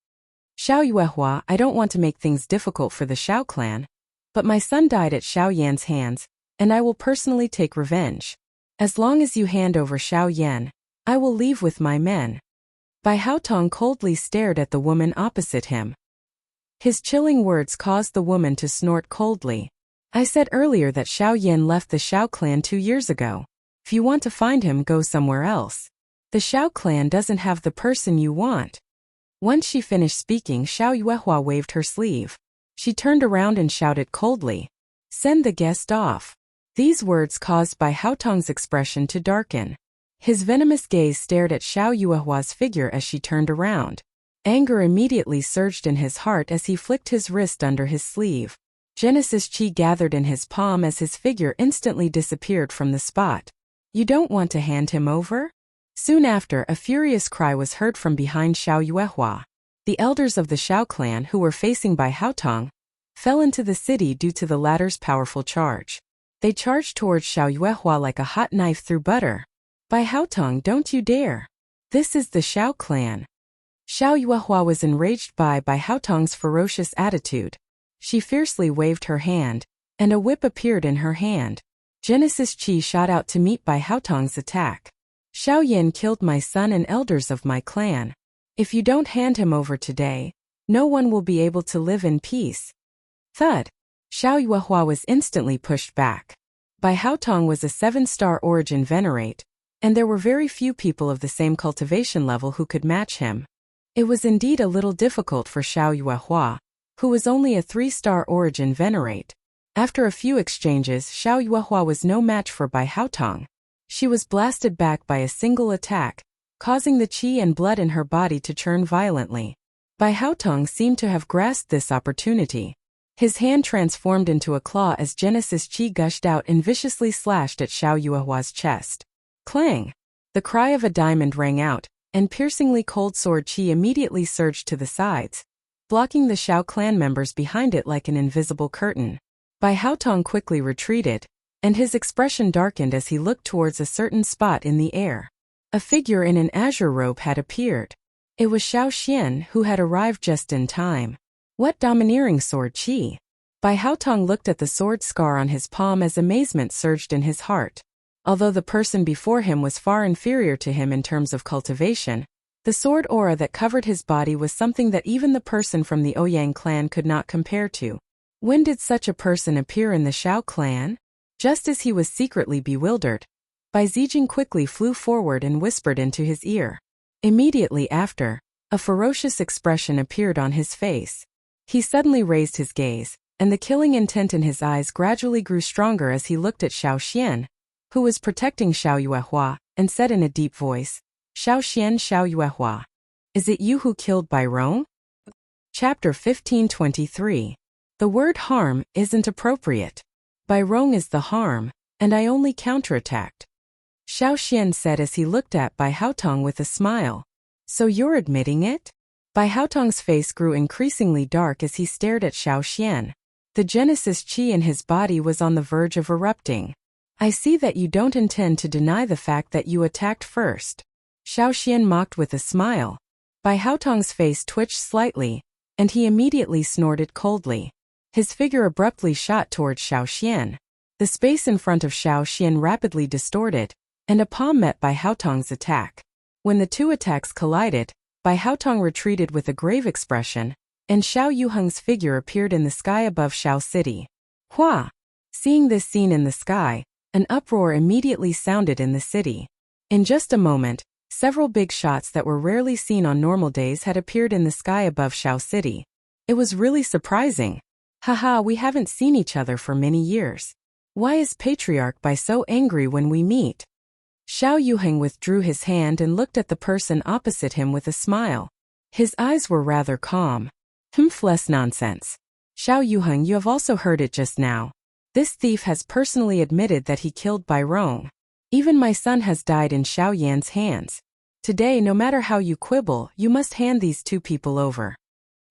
Speaker 1: "Xiao Yuehua, I don't want to make things difficult for the Shao clan, but my son died at Xiao Yan's hands, and I will personally take revenge. As long as you hand over Xiao Yan, I will leave with my men." Bai Haotong coldly stared at the woman opposite him. His chilling words caused the woman to snort coldly. "I said earlier that Xiao Yan left the Shao clan 2 years ago. If you want to find him, go somewhere else. The Shao clan doesn't have the person you want." Once she finished speaking, Xiao Yuehua waved her sleeve. She turned around and shouted coldly, "Send the guest off." These words caused Bai Haotong's expression to darken. His venomous gaze stared at Xiao Yuehua's figure as she turned around. Anger immediately surged in his heart as he flicked his wrist under his sleeve. Genesis Chi gathered in his palm as his figure instantly disappeared from the spot. "You don't want to hand him over?" Soon after, a furious cry was heard from behind Xiao Yuehua. The elders of the Shao clan who were facing Bai Haotong fell into the city due to the latter's powerful charge. They charged towards Xiao Yuehua like a hot knife through butter. "Bai Haotong, don't you dare! This is the Shao clan." Xiao Yuehua was enraged by Bai Haotong's ferocious attitude. She fiercely waved her hand, and a whip appeared in her hand. Genesis Chi shot out to meet Bai Haotong's attack. "Xiao Yan killed my son and elders of my clan. If you don't hand him over today, no one will be able to live in peace." Thud! Xiao Yuehua was instantly pushed back. Bai Haotong was a 7-star origin venerate, and there were very few people of the same cultivation level who could match him. It was indeed a little difficult for Xiao Yuehua, who was only a 3-star origin venerate. After a few exchanges, Xiao Yuehua was no match for Bai Haotong. She was blasted back by a single attack, causing the qi and blood in her body to churn violently. Bai Haotong seemed to have grasped this opportunity. His hand transformed into a claw as Genesis qi gushed out and viciously slashed at Xiao Yuehua's chest. Clang! The cry of a diamond rang out, and piercingly cold sword qi immediately surged to the sides, blocking the Xiao clan members behind it like an invisible curtain. Bai Haotong quickly retreated, and his expression darkened as he looked towards a certain spot in the air. A figure in an azure robe had appeared. It was Xiao Xian, who had arrived just in time. What domineering sword qi! Bai Haotong looked at the sword scar on his palm as amazement surged in his heart. Although the person before him was far inferior to him in terms of cultivation, the sword aura that covered his body was something that even the person from the Ouyang clan could not compare to. When did such a person appear in the Xiao clan? Just as he was secretly bewildered, Bai Zijing quickly flew forward and whispered into his ear. Immediately after, a ferocious expression appeared on his face. He suddenly raised his gaze, and the killing intent in his eyes gradually grew stronger as he looked at Xiao Xian, who was protecting Xiao Yuehua, and said in a deep voice, "Xiao Xian, Xiao Yuehua. Is it you who killed Bai Rong?" Chapter 1523. The word harm isn't appropriate. Bai Rong is the harm, and I only counterattacked. Xiao Xian said as he looked at Bai Haotong with a smile. So you're admitting it? Bai Haotong's face grew increasingly dark as he stared at Xiao Xian. The Genesis qi in his body was on the verge of erupting. I see that you don't intend to deny the fact that you attacked first. Xiao Xian mocked with a smile. Bai Haotong's face twitched slightly, and he immediately snorted coldly. His figure abruptly shot towards Xiao Xian. The space in front of Xiao Xian rapidly distorted, and a palm met Bai Haotong's attack. When the two attacks collided, Bai Haotong retreated with a grave expression, and Xiao Yuheng's figure appeared in the sky above Xiao City. Hua! Seeing this scene in the sky, an uproar immediately sounded in the city. In just a moment, several big shots that were rarely seen on normal days had appeared in the sky above Xiao City. It was really surprising. Haha, we haven't seen each other for many years. Why is Patriarch Bai so angry when we meet? Xiao Yuheng withdrew his hand and looked at the person opposite him with a smile. His eyes were rather calm. Less nonsense. Xiao Yuheng, you have also heard it just now. This thief has personally admitted that he killed Bai Rong. Even my son has died in Xiao Yan's hands. Today, no matter how you quibble, you must hand these two people over.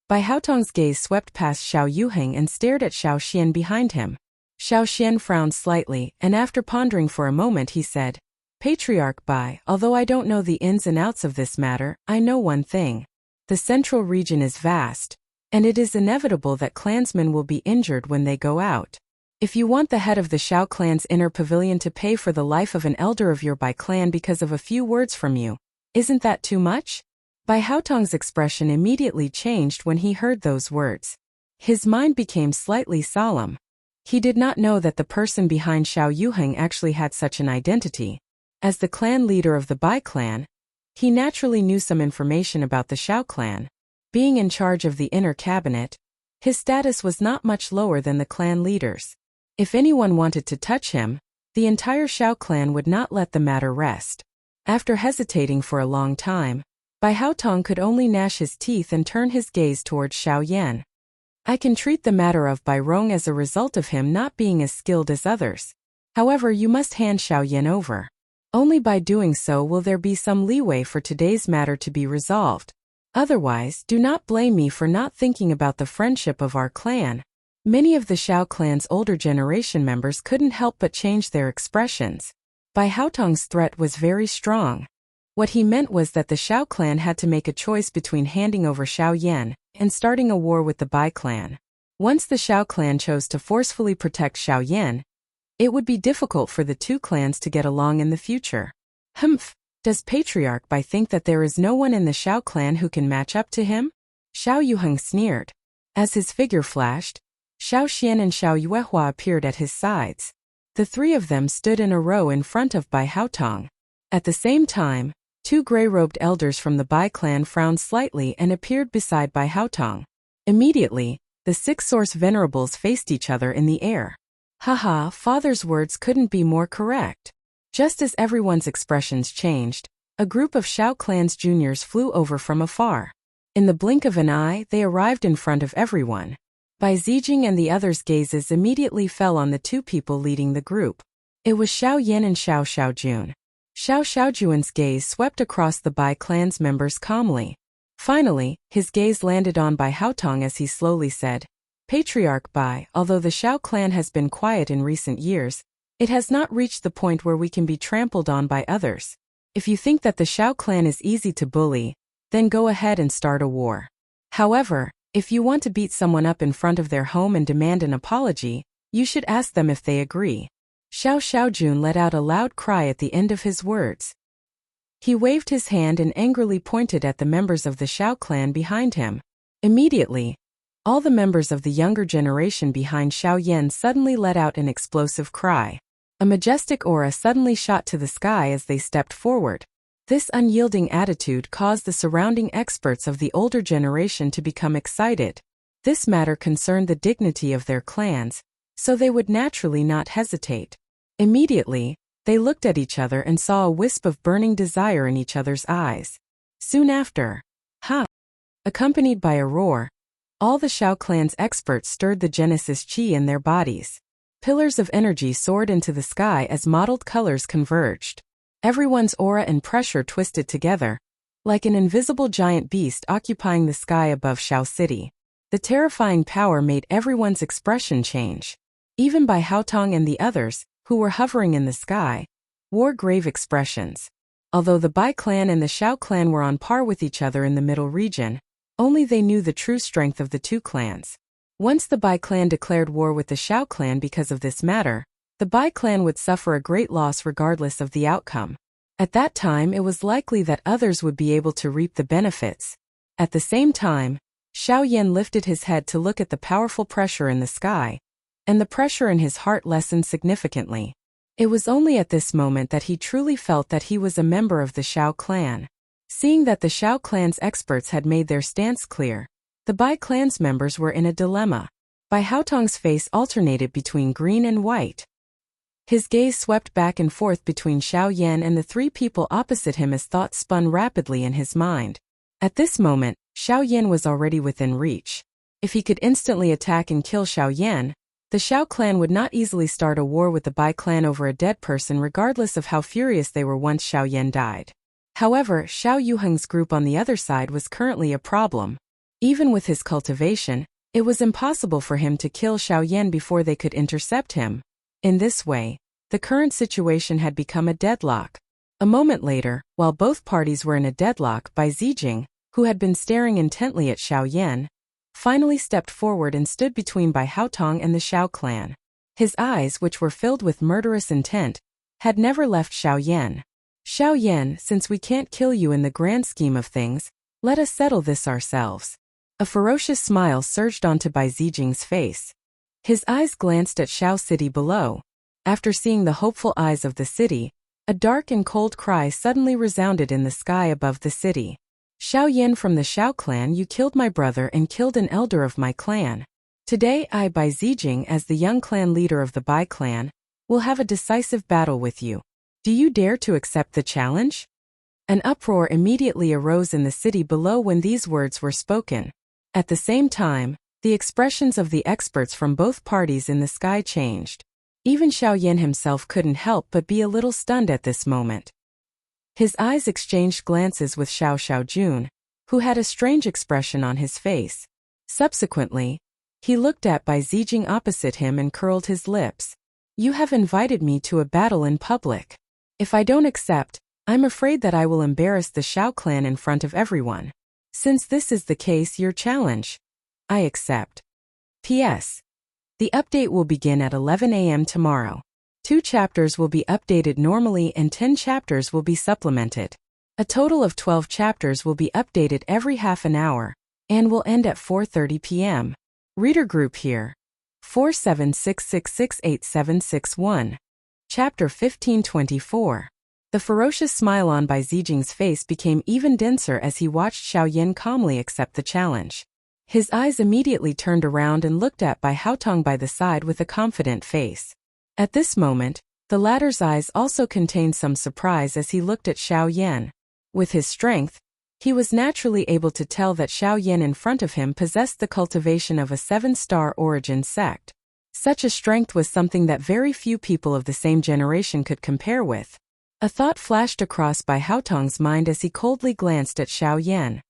Speaker 1: Bai Haotong's gaze swept past Xiao Yuheng and stared at Xiao Xian behind him. Xiao Xian frowned slightly, and after pondering for a moment he said, Patriarch Bai, although I don't know the ins and outs of this matter, I know one thing. The central region is vast, and it is inevitable that clansmen will be injured when they go out. If you want the head of the Xiao clan's inner pavilion to pay for the life of an elder of your Bai clan because of a few words from you, isn't that too much? Bai Haotong's expression immediately changed when he heard those words. His mind became slightly solemn. He did not know that the person behind Xiao Yuheng actually had such an identity. As the clan leader of the Bai clan, he naturally knew some information about the Xiao clan. Being in charge of the inner cabinet, his status was not much lower than the clan leaders. If anyone wanted to touch him, the entire Xiao clan would not let the matter rest. After hesitating for a long time, Bai Haotong could only gnash his teeth and turn his gaze towards Xiao Yan. I can treat the matter of Bai Rong as a result of him not being as skilled as others. However, you must hand Xiao Yan over. Only by doing so will there be some leeway for today's matter to be resolved. Otherwise, do not blame me for not thinking about the friendship of our clan. Many of the Xiao clan's older generation members couldn't help but change their expressions. Bai Haotong's threat was very strong. What he meant was that the Xiao clan had to make a choice between handing over Xiao Yan and starting a war with the Bai clan. Once the Xiao clan chose to forcefully protect Xiao Yan, it would be difficult for the two clans to get along in the future. Does Patriarch Bai think that there is no one in the Xiao clan who can match up to him? Xiao Yuheng sneered. As his figure flashed, Xiao Xian and Xiao Yuehua appeared at his sides. The three of them stood in a row in front of Bai Haotong. At the same time, Two gray-robed elders from the Bai clan frowned slightly and appeared beside Bai Haotong. Immediately, the six source venerables faced each other in the air. Haha, father's words couldn't be more correct. Just as everyone's expressions changed, a group of Shao clan's juniors flew over from afar. In the blink of an eye, they arrived in front of everyone. Bai Zijing and the others' gazes immediately fell on the two people leading the group. It was Xiao Yan and Xiao Xiaojun. Xiao Xiaojun's gaze swept across the Bai clan's members calmly. Finally, his gaze landed on Bai Haotong as he slowly said, Patriarch Bai, although the Shao clan has been quiet in recent years, it has not reached the point where we can be trampled on by others. If you think that the Shao clan is easy to bully, then go ahead and start a war. However, if you want to beat someone up in front of their home and demand an apology, you should ask them if they agree. Xiao Xiaojun let out a loud cry at the end of his words. He waved his hand and angrily pointed at the members of the Shao clan behind him. Immediately, all the members of the younger generation behind Xiao Yan suddenly let out an explosive cry. A majestic aura suddenly shot to the sky as they stepped forward. This unyielding attitude caused the surrounding experts of the older generation to become excited. This matter concerned the dignity of their clans, so they would naturally not hesitate. Immediately, they looked at each other and saw a wisp of burning desire in each other's eyes. Soon after, accompanied by a roar, all the Shao clan's experts stirred the Genesis Qi in their bodies. Pillars of energy soared into the sky as mottled colors converged. Everyone's aura and pressure twisted together, like an invisible giant beast occupying the sky above Shao City. The terrifying power made everyone's expression change. Even Bai Haotong and the others, who were hovering in the sky, wore grave expressions. Although the Bai clan and the Shao clan were on par with each other in the middle region, only they knew the true strength of the two clans. Once the Bai clan declared war with the Shao clan because of this matter, the Bai clan would suffer a great loss regardless of the outcome. At that time it was likely that others would be able to reap the benefits. At the same time, Xiao Yan lifted his head to look at the powerful pressure in the sky, and the pressure in his heart lessened significantly. It was only at this moment that he truly felt that he was a member of the Shao clan. Seeing that the Shao clan's experts had made their stance clear, the Bai clan's members were in a dilemma. Bai Haotong's face alternated between green and white. His gaze swept back and forth between Xiao Yan and the three people opposite him as thoughts spun rapidly in his mind. At this moment, Xiao Yan was already within reach. If he could instantly attack and kill Xiao Yan, the Shao clan would not easily start a war with the Bai clan over a dead person regardless of how furious they were once Xiao Yan died. However, Xiao Yuheng's group on the other side was currently a problem. Even with his cultivation, it was impossible for him to kill Xiao Yan before they could intercept him. In this way, the current situation had become a deadlock. A moment later, while both parties were in a deadlock, Bai Zijing, who had been staring intently at Xiao Yan, finally stepped forward and stood between Bai Haotong and the Shao clan. His eyes, which were filled with murderous intent, had never left Xiao Yan. Xiao Yan, since we can't kill you in the grand scheme of things, let us settle this ourselves. A ferocious smile surged onto Bai Zijing's face. His eyes glanced at Shao City below. After seeing the hopeful eyes of the city, a dark and cold cry suddenly resounded in the sky above the city. Xiao Yan from the Shao clan, you killed my brother and killed an elder of my clan. Today I, Bai Zijing, as the young clan leader of the Bai clan, will have a decisive battle with you. Do you dare to accept the challenge? An uproar immediately arose in the city below when these words were spoken. At the same time, the expressions of the experts from both parties in the sky changed. Even Xiao Yan himself couldn't help but be a little stunned at this moment. His eyes exchanged glances with Xiao Xiaojun, who had a strange expression on his face. Subsequently, he looked at Bai Zijing opposite him and curled his lips. You have invited me to a battle in public. If I don't accept, I'm afraid that I will embarrass the Shao clan in front of everyone. Since this is the case, your challenge, I accept. P.S. The update will begin at 11 a.m. tomorrow. 2 chapters will be updated normally and 10 chapters will be supplemented. A total of 12 chapters will be updated every half an hour, and will end at 4:30 p.m. Reader group here. 4766686761. Chapter 1524. The ferocious smile on Bai Zijing's face became even denser as he watched Xiao Yan calmly accept the challenge. His eyes immediately turned around and looked at Bai Haotong by the side with a confident face. At this moment, the latter's eyes also contained some surprise as he looked at Xiao Yan. With his strength, he was naturally able to tell that Xiao Yan in front of him possessed the cultivation of a 7-star origin sect. Such a strength was something that very few people of the same generation could compare with. A thought flashed across Bai Haotong's mind as he coldly glanced at Xiao Yan.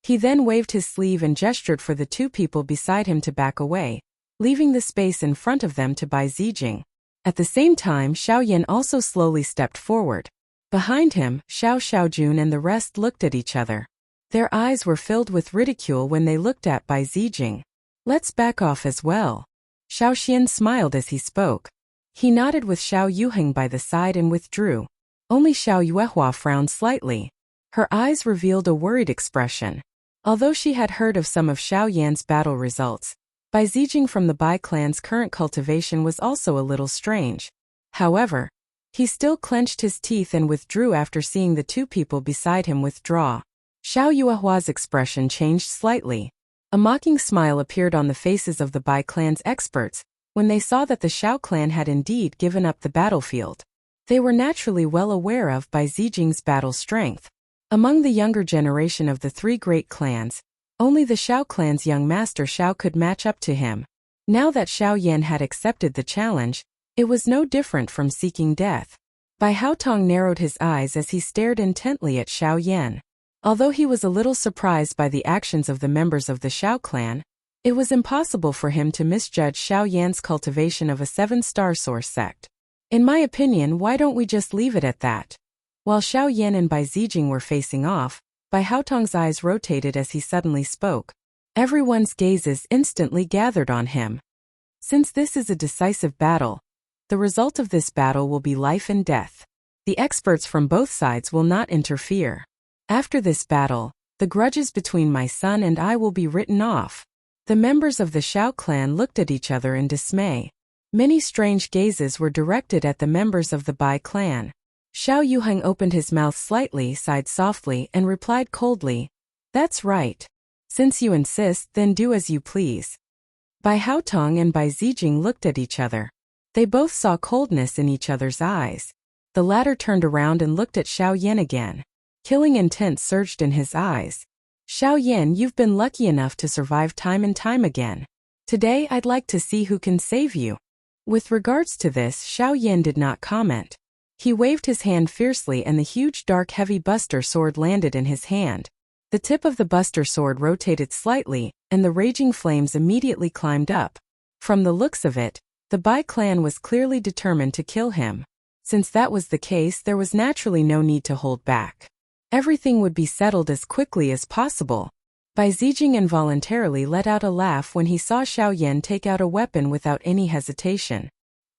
Speaker 1: He then waved his sleeve and gestured for the two people beside him to back away, leaving the space in front of them to Bai Zijing. At the same time, Xiao Yan also slowly stepped forward. Behind him, Xiao Xiaojun and the rest looked at each other. Their eyes were filled with ridicule when they looked at Bai Zijing. "Let's back off as well." Xiao Xian smiled as he spoke. He nodded with Xiao Yuheng by the side and withdrew. Only Xiao Yuehua frowned slightly. Her eyes revealed a worried expression. Although she had heard of some of Xiao Yan's battle results, Bai Zijing from the Bai clan's current cultivation was also a little strange. However, he still clenched his teeth and withdrew after seeing the two people beside him withdraw. Xiao Yuehua's expression changed slightly. A mocking smile appeared on the faces of the Bai clan's experts when they saw that the Xiao clan had indeed given up the battlefield. They were naturally well aware of Bai Zijing's battle strength. Among the younger generation of the three great clans, only the Xiao clan's young master Xiao could match up to him. Now that Xiao Yan had accepted the challenge, it was no different from seeking death. Bai Haotong narrowed his eyes as he stared intently at Xiao Yan. Although he was a little surprised by the actions of the members of the Xiao clan, it was impossible for him to misjudge Xiao Yan's cultivation of a 7-star source sect. "In my opinion, why don't we just leave it at that?" While Xiao Yan and Bai Zijing were facing off, Bai Haotong's eyes rotated as he suddenly spoke. Everyone's gazes instantly gathered on him. "Since this is a decisive battle, the result of this battle will be life and death. The experts from both sides will not interfere. After this battle, the grudges between my son and I will be written off." The members of the Xiao clan looked at each other in dismay. Many strange gazes were directed at the members of the Bai clan. Xiao Yuheng opened his mouth slightly, sighed softly, and replied coldly, "That's right. Since you insist, then do as you please." Bai Haotong and Bai Zijing looked at each other. They both saw coldness in each other's eyes. The latter turned around and looked at Xiao Yan again. Killing intent surged in his eyes. "Xiao Yan, you've been lucky enough to survive time and time again. Today I'd like to see who can save you." With regards to this, Xiao Yan did not comment. He waved his hand fiercely and the huge dark heavy buster sword landed in his hand. The tip of the buster sword rotated slightly, and the raging flames immediately climbed up. From the looks of it, the Bai clan was clearly determined to kill him. Since that was the case, there was naturally no need to hold back. Everything would be settled as quickly as possible. Bai Zijing involuntarily let out a laugh when he saw Xiao Yan take out a weapon without any hesitation.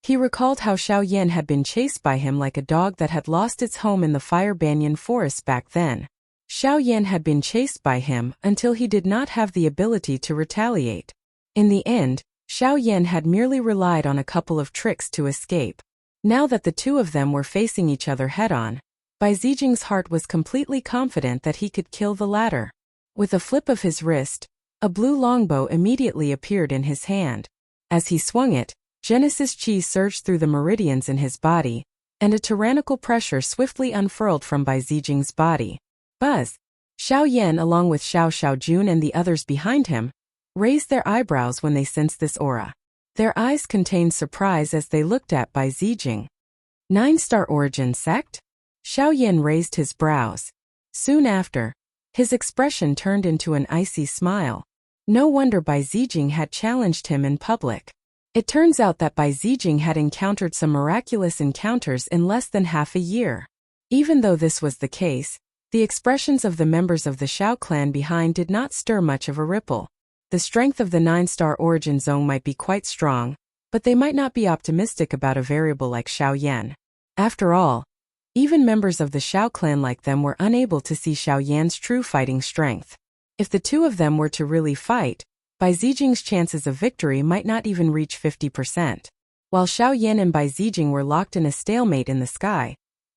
Speaker 1: He recalled how Xiao Yan had been chased by him like a dog that had lost its home in the fire banyan forest back then. Xiao Yan had been chased by him until he did not have the ability to retaliate. In the end, Xiao Yan had merely relied on a couple of tricks to escape. Now that the two of them were facing each other head-on, Bai Zijing's heart was completely confident that he could kill the latter. With a flip of his wrist, a blue longbow immediately appeared in his hand. As he swung it, Genesis Chi surged through the meridians in his body, and a tyrannical pressure swiftly unfurled from Bai Zijing's body. Buzz! Xiao Yan, along with Xiao Xiaojun and the others behind him, raised their eyebrows when they sensed this aura. Their eyes contained surprise as they looked at Bai Zijing. 9-star origin sect? Xiao Yan raised his brows. Soon after, his expression turned into an icy smile. No wonder Bai Zijing had challenged him in public. It turns out that Bai Zijing had encountered some miraculous encounters in less than half a year. Even though this was the case, the expressions of the members of the Xiao clan behind did not stir much of a ripple. The strength of the 9-star origin zone might be quite strong, but they might not be optimistic about a variable like Xiao Yan. After all, even members of the Xiao clan like them were unable to see Xiao Yan's true fighting strength. If the two of them were to really fight, Bai Zijing's chances of victory might not even reach 50%. While Xiao Yan and Bai Zijing were locked in a stalemate in the sky,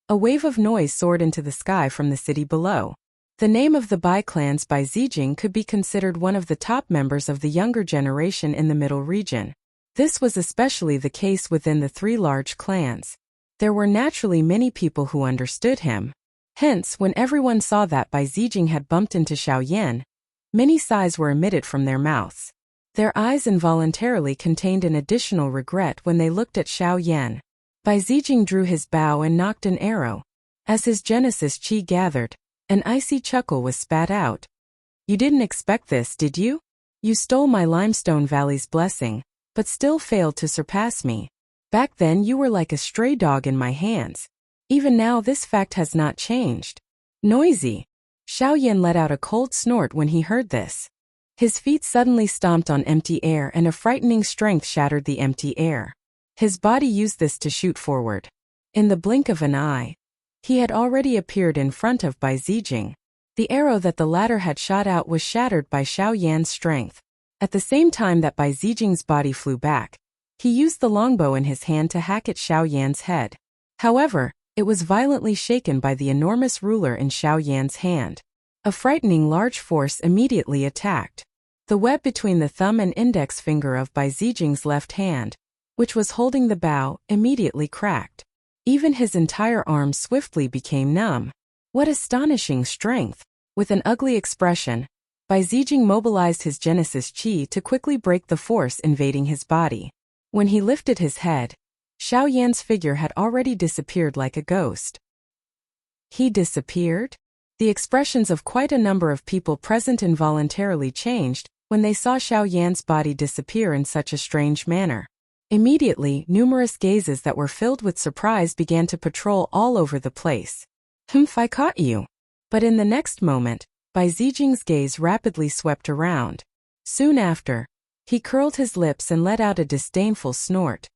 Speaker 1: A wave of noise soared into the sky from the city below. The name of the Bai clans by Zijing could be considered one of the top members of the younger generation in the middle region. This was especially the case within the three large clans. There were naturally many people who understood him. Hence, when everyone saw that Bai Zijing had bumped into Xiao Yan, many sighs were emitted from their mouths. Their eyes involuntarily contained an additional regret when they looked at Xiao Yan. Bai Zijing drew his bow and knocked an arrow. As his Genesis Chi gathered, an icy chuckle was spat out. You didn't expect this, did you? You stole my Limestone Valley's blessing, but still failed to surpass me. Back then you were like a stray dog in my hands. Even now this fact has not changed. Noisy. Xiao Yan let out a cold snort when he heard this. His feet suddenly stomped on empty air and a frightening strength shattered the empty air. His body used this to shoot forward. In the blink of an eye, he had already appeared in front of Bai Zijing. The arrow that the latter had shot out was shattered by Xiao Yan's strength. At the same time that Bai Zijing's body flew back, he used the longbow in his hand to hack at Xiao Yan's head. However, it was violently shaken by the enormous ruler in Xiao Yan's hand. A frightening large force immediately attacked. The web between the thumb and index finger of Bai Zijing's left hand, which was holding the bow, immediately cracked. Even his entire arm swiftly became numb. What astonishing strength! With an ugly expression, Bai Zijing mobilized his Genesis Chi to quickly break the force invading his body. When he lifted his head, Xiao Yan's figure had already disappeared like a ghost. He disappeared? The expressions of quite a number of people present involuntarily changed when they saw Xiao Yan's body disappear in such a strange manner. Immediately, numerous gazes that were filled with surprise began to patrol all over the place. I caught you. But in the next moment, Bai Zijing's gaze rapidly swept around. Soon after, he curled his lips and let out a disdainful snort.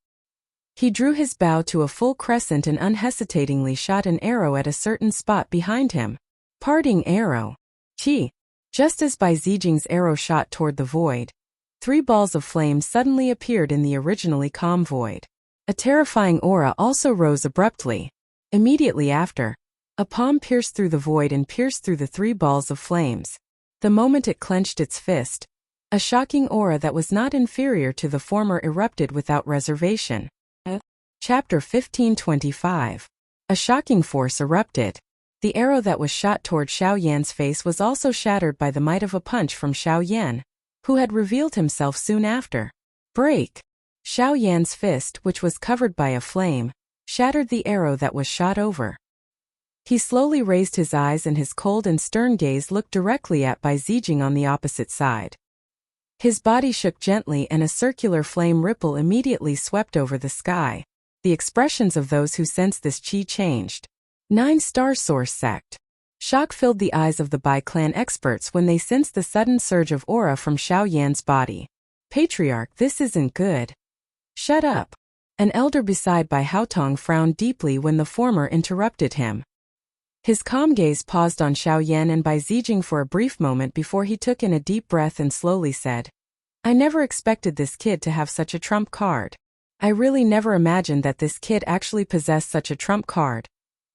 Speaker 1: He drew his bow to a full crescent and unhesitatingly shot an arrow at a certain spot behind him. Parting arrow. Chi. Just as Bai Zijing's arrow shot toward the void, 3 balls of flame suddenly appeared in the originally calm void. A terrifying aura also rose abruptly. Immediately after, a palm pierced through the void and pierced through the 3 balls of flames. The moment it clenched its fist, a shocking aura that was not inferior to the former erupted without reservation. Chapter 1525. A shocking force erupted. The arrow that was shot toward Xiao Yan's face was also shattered by the might of a punch from Xiao Yan, who had revealed himself soon after. Break! Xiao Yan's fist, which was covered by a flame, shattered the arrow that was shot over. He slowly raised his eyes and his cold and stern gaze looked directly at Bai Zijing on the opposite side. His body shook gently and a circular flame ripple immediately swept over the sky. The expressions of those who sensed this chi changed. 9-star source sect. Shock filled the eyes of the Bai clan experts when they sensed the sudden surge of aura from Xiao Yan's body. Patriarch, this isn't good. Shut up. An elder beside Bai Haotong frowned deeply when the former interrupted him. His calm gaze paused on Xiao Yan and Bai Zijing for a brief moment before he took in a deep breath and slowly said, I never expected this kid to have such a trump card. I really never imagined that this kid actually possessed such a trump card,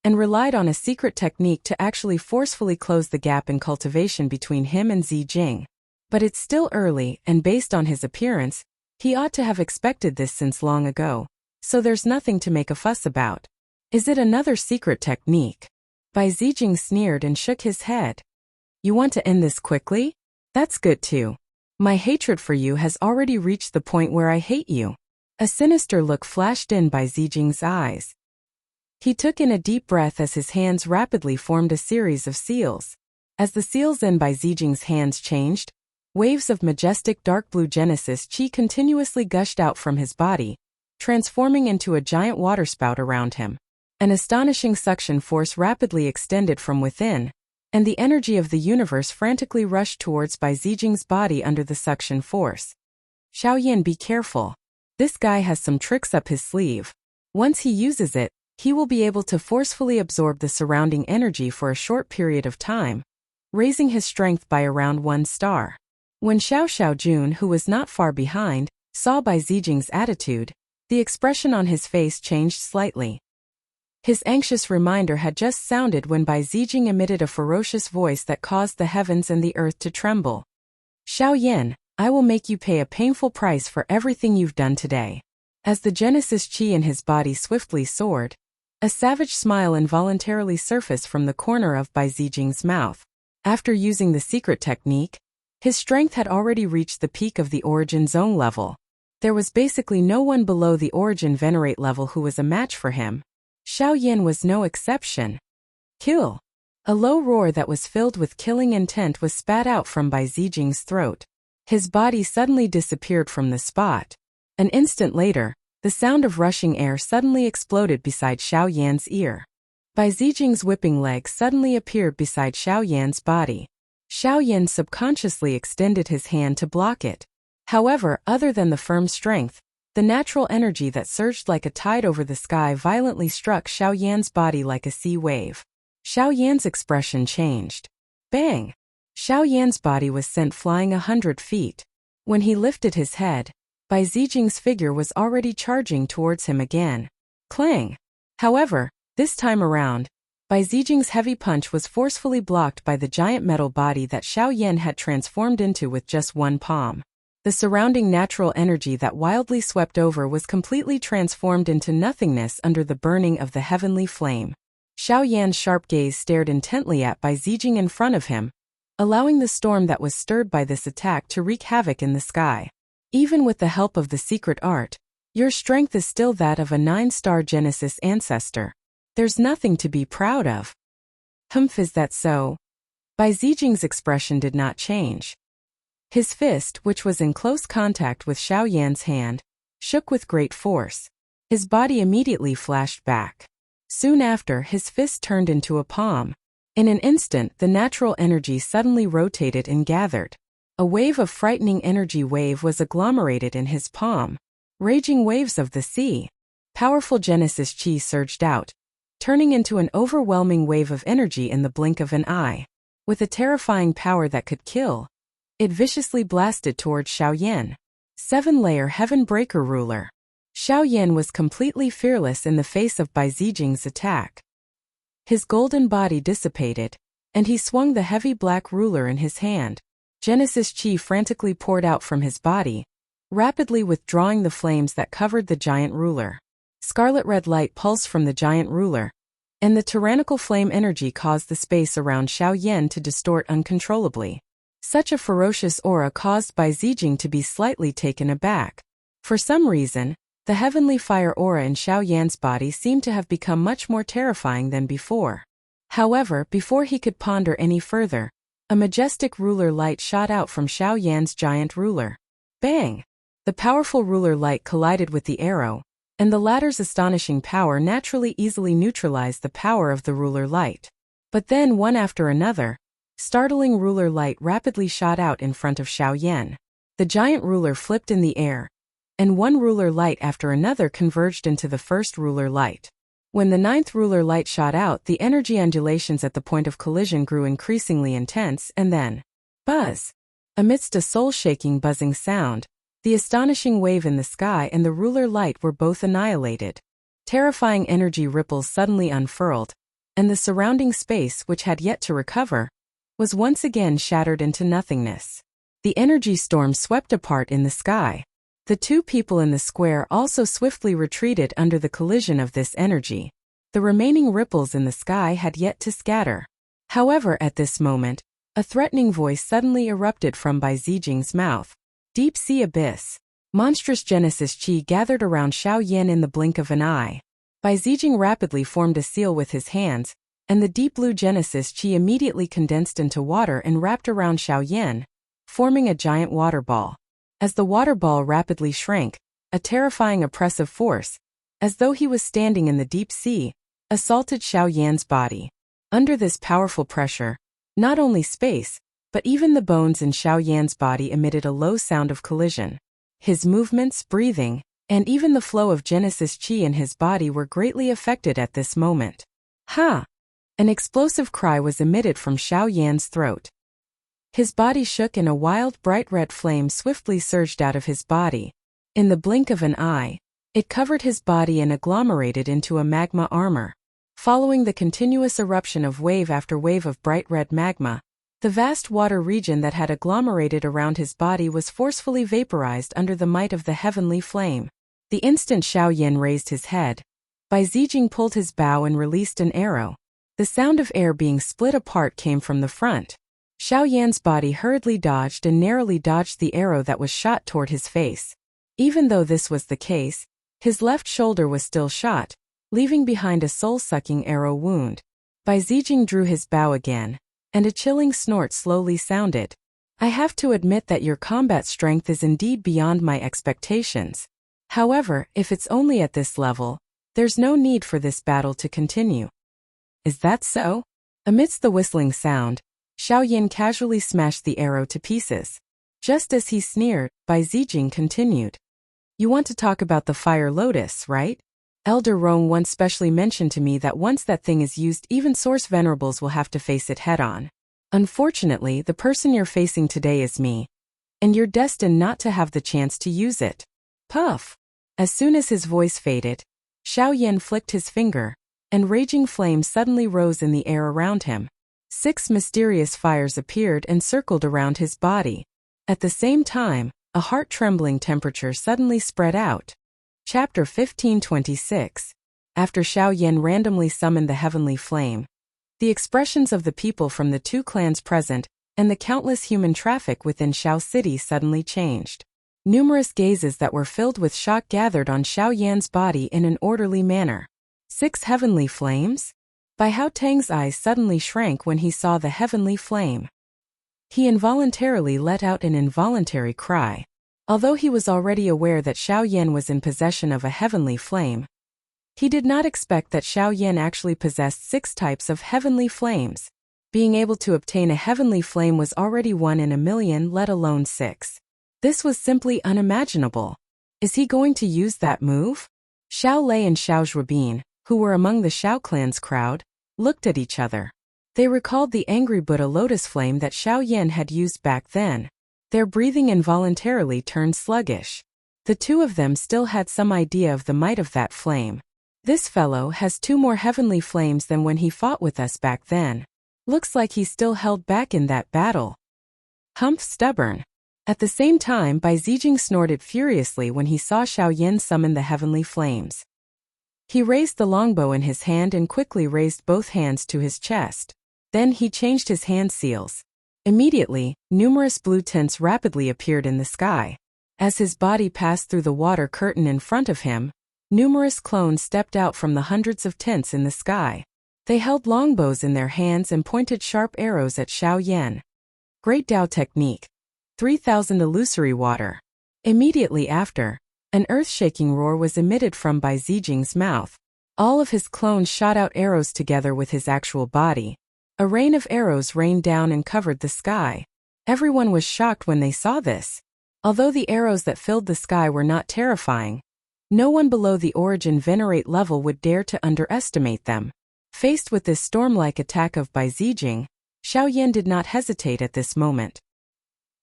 Speaker 1: and relied on a secret technique to actually forcefully close the gap in cultivation between him and Zijing. But it's still early, and based on his appearance, he ought to have expected this since long ago, so there's nothing to make a fuss about. Is it another secret technique? Bai Zijing sneered and shook his head. You want to end this quickly? That's good too. My hatred for you has already reached the point where I hate you. A sinister look flashed in Bai Zijing's eyes. He took in a deep breath as his hands rapidly formed a series of seals. As the seals in Bai Zijing's hands changed, waves of majestic dark blue Genesis Chi continuously gushed out from his body, transforming into a giant waterspout around him. An astonishing suction force rapidly extended from within, and the energy of the universe frantically rushed towards Bai Zijing's body under the suction force. Xiao Yan, be careful. This guy has some tricks up his sleeve. Once he uses it, he will be able to forcefully absorb the surrounding energy for a short period of time, raising his strength by around 1 star. When Xiao Jun, who was not far behind, saw Bai Zijing's attitude, the expression on his face changed slightly. His anxious reminder had just sounded when Bai Zijing emitted a ferocious voice that caused the heavens and the earth to tremble. Xiao Yan, I will make you pay a painful price for everything you've done today. As the Genesis Chi in his body swiftly soared, a savage smile involuntarily surfaced from the corner of Bai Zijing's mouth. After using the secret technique, his strength had already reached the peak of the Origin Zone level. There was basically no one below the Origin Venerate level who was a match for him. Xiao Yan was no exception. Kill! A low roar that was filled with killing intent was spat out from Bai Zijing's throat. His body suddenly disappeared from the spot. An instant later, the sound of rushing air suddenly exploded beside Xiao Yan's ear. Bai Zijing's whipping leg suddenly appeared beside Xiao Yan's body. Xiao Yan subconsciously extended his hand to block it. However, other than the firm strength, the natural energy that surged like a tide over the sky violently struck Xiao Yan's body like a sea wave. Xiao Yan's expression changed. Bang! Xiao Yan's body was sent flying 100 feet. When he lifted his head, Bai Zijing's figure was already charging towards him again. Clang! However, this time around, Bai Zijing's heavy punch was forcefully blocked by the giant metal body that Xiao Yan had transformed into with just one palm. The surrounding natural energy that wildly swept over was completely transformed into nothingness under the burning of the heavenly flame. Xiao Yan's sharp gaze stared intently at Bai Zijing in front of him, allowing the storm that was stirred by this attack to wreak havoc in the sky. Even with the help of the secret art, your strength is still that of a 9-star Genesis ancestor. There's nothing to be proud of. Is that so? Bai Zijing's expression did not change. His fist, which was in close contact with Xiao Yan's hand, shook with great force. His body immediately flashed back. Soon after, his fist turned into a palm. In an instant, the natural energy suddenly rotated and gathered. A wave of frightening energy wave was agglomerated in his palm. Raging waves of the sea. Powerful Genesis Chi surged out, turning into an overwhelming wave of energy in the blink of an eye. With a terrifying power that could kill, it viciously blasted towards Xiao Yan. 7-layer Heaven Breaker Ruler. Xiao Yan was completely fearless in the face of Bai Zijing's attack. His golden body dissipated, and he swung the heavy black ruler in his hand. Genesis Chi frantically poured out from his body, rapidly withdrawing the flames that covered the giant ruler. Scarlet red light pulsed from the giant ruler, and the tyrannical flame energy caused the space around Xiao Yan to distort uncontrollably. Such a ferocious aura caused Bai Zijing to be slightly taken aback. For some reason, the heavenly fire aura in Xiao Yan's body seemed to have become much more terrifying than before. However, before he could ponder any further, a majestic ruler light shot out from Xiao Yan's giant ruler. Bang! The powerful ruler light collided with the arrow, and the latter's astonishing power naturally easily neutralized the power of the ruler light. But then, one after another, startling ruler light rapidly shot out in front of Xiao Yan. The giant ruler flipped in the air, and one ruler light after another converged into the first ruler light. When the 9th ruler light shot out, the energy undulations at the point of collision grew increasingly intense, and then, buzz! Amidst a soul-shaking buzzing sound, the astonishing wave in the sky and the ruler light were both annihilated. Terrifying energy ripples suddenly unfurled, and the surrounding space, which had yet to recover, was once again shattered into nothingness. The energy storm swept apart in the sky. The two people in the square also swiftly retreated under the collision of this energy. The remaining ripples in the sky had yet to scatter. However, at this moment, a threatening voice suddenly erupted from Bai Zijing's mouth. Deep Sea Abyss. Monstrous Genesis Chi gathered around Xiao Yan in the blink of an eye. Bai Zijing rapidly formed a seal with his hands, and the deep blue Genesis Chi immediately condensed into water and wrapped around Xiao Yan, forming a giant water ball. As the water ball rapidly shrank, a terrifying oppressive force, as though he was standing in the deep sea, assaulted Xiao Yan's body. Under this powerful pressure, not only space, but even the bones in Xiao Yan's body emitted a low sound of collision. His movements, breathing, and even the flow of Genesis Chi in his body were greatly affected at this moment. Ha! An explosive cry was emitted from Xiao Yan's throat. His body shook and a wild bright red flame swiftly surged out of his body. In the blink of an eye, it covered his body and agglomerated into a magma armor. Following the continuous eruption of wave after wave of bright red magma, the vast water region that had agglomerated around his body was forcefully vaporized under the might of the heavenly flame. The instant Xiaoyan raised his head, Bai Zijing pulled his bow and released an arrow. The sound of air being split apart came from the front. Xiaoyan's body hurriedly dodged and narrowly dodged the arrow that was shot toward his face. Even though this was the case, his left shoulder was still shot, leaving behind a soul-sucking arrow wound. Bai Zijing drew his bow again, and a chilling snort slowly sounded. I have to admit that your combat strength is indeed beyond my expectations. However, if it's only at this level, there's no need for this battle to continue. Is that so? Amidst the whistling sound, Xiaoyan casually smashed the arrow to pieces. Just as he sneered, Bai Zijing continued. You want to talk about the fire lotus, right? Elder Rong once specially mentioned to me that once that thing is used, even Source Venerables will have to face it head-on. Unfortunately, the person you're facing today is me, and you're destined not to have the chance to use it. Puff! As soon as his voice faded, Xiaoyan flicked his finger, and raging flames suddenly rose in the air around him. 6 mysterious fires appeared and circled around his body. At the same time, a heart-trembling temperature suddenly spread out. Chapter 1526. After Xiaoyan randomly summoned the heavenly flame, the expressions of the people from the 2 clans present and the countless human traffic within Xiao City suddenly changed. Numerous gazes that were filled with shock gathered on Xiaoyan's body in an orderly manner. 6 heavenly flames? Bai Hao Tang's eyes suddenly shrank when he saw the heavenly flame. He involuntarily let out an involuntary cry. Although he was already aware that Xiaoyan was in possession of a heavenly flame, he did not expect that Xiaoyan actually possessed 6 types of heavenly flames. Being able to obtain a heavenly flame was already 1 in a million, let alone 6. This was simply unimaginable. Is he going to use that move? Xiao Lei and Xiao Zhuobin, who were among the Xiao clan's crowd, looked at each other. They recalled the angry Buddha lotus flame that Xiaoyan had used back then. Their breathing involuntarily turned sluggish. The 2 of them still had some idea of the might of that flame. This fellow has 2 more heavenly flames than when he fought with us back then. Looks like he still held back in that battle. Humph, stubborn. At the same time, Bai Zijing snorted furiously when he saw Xiaoyan summon the heavenly flames. He raised the longbow in his hand and quickly raised both hands to his chest. Then he changed his hand seals. Immediately, numerous blue tints rapidly appeared in the sky. As his body passed through the water curtain in front of him, numerous clones stepped out from the hundreds of tints in the sky. They held longbows in their hands and pointed sharp arrows at Xiaoyan. Great Dao Technique. 3000 illusory water. Immediately after, an earth-shaking roar was emitted from Bai Zijing's mouth. All of his clones shot out arrows together with his actual body. A rain of arrows rained down and covered the sky. Everyone was shocked when they saw this. Although the arrows that filled the sky were not terrifying, no one below the Origin Venerate level would dare to underestimate them. Faced with this storm-like attack of Bai Zijing, Xiaoyan did not hesitate at this moment.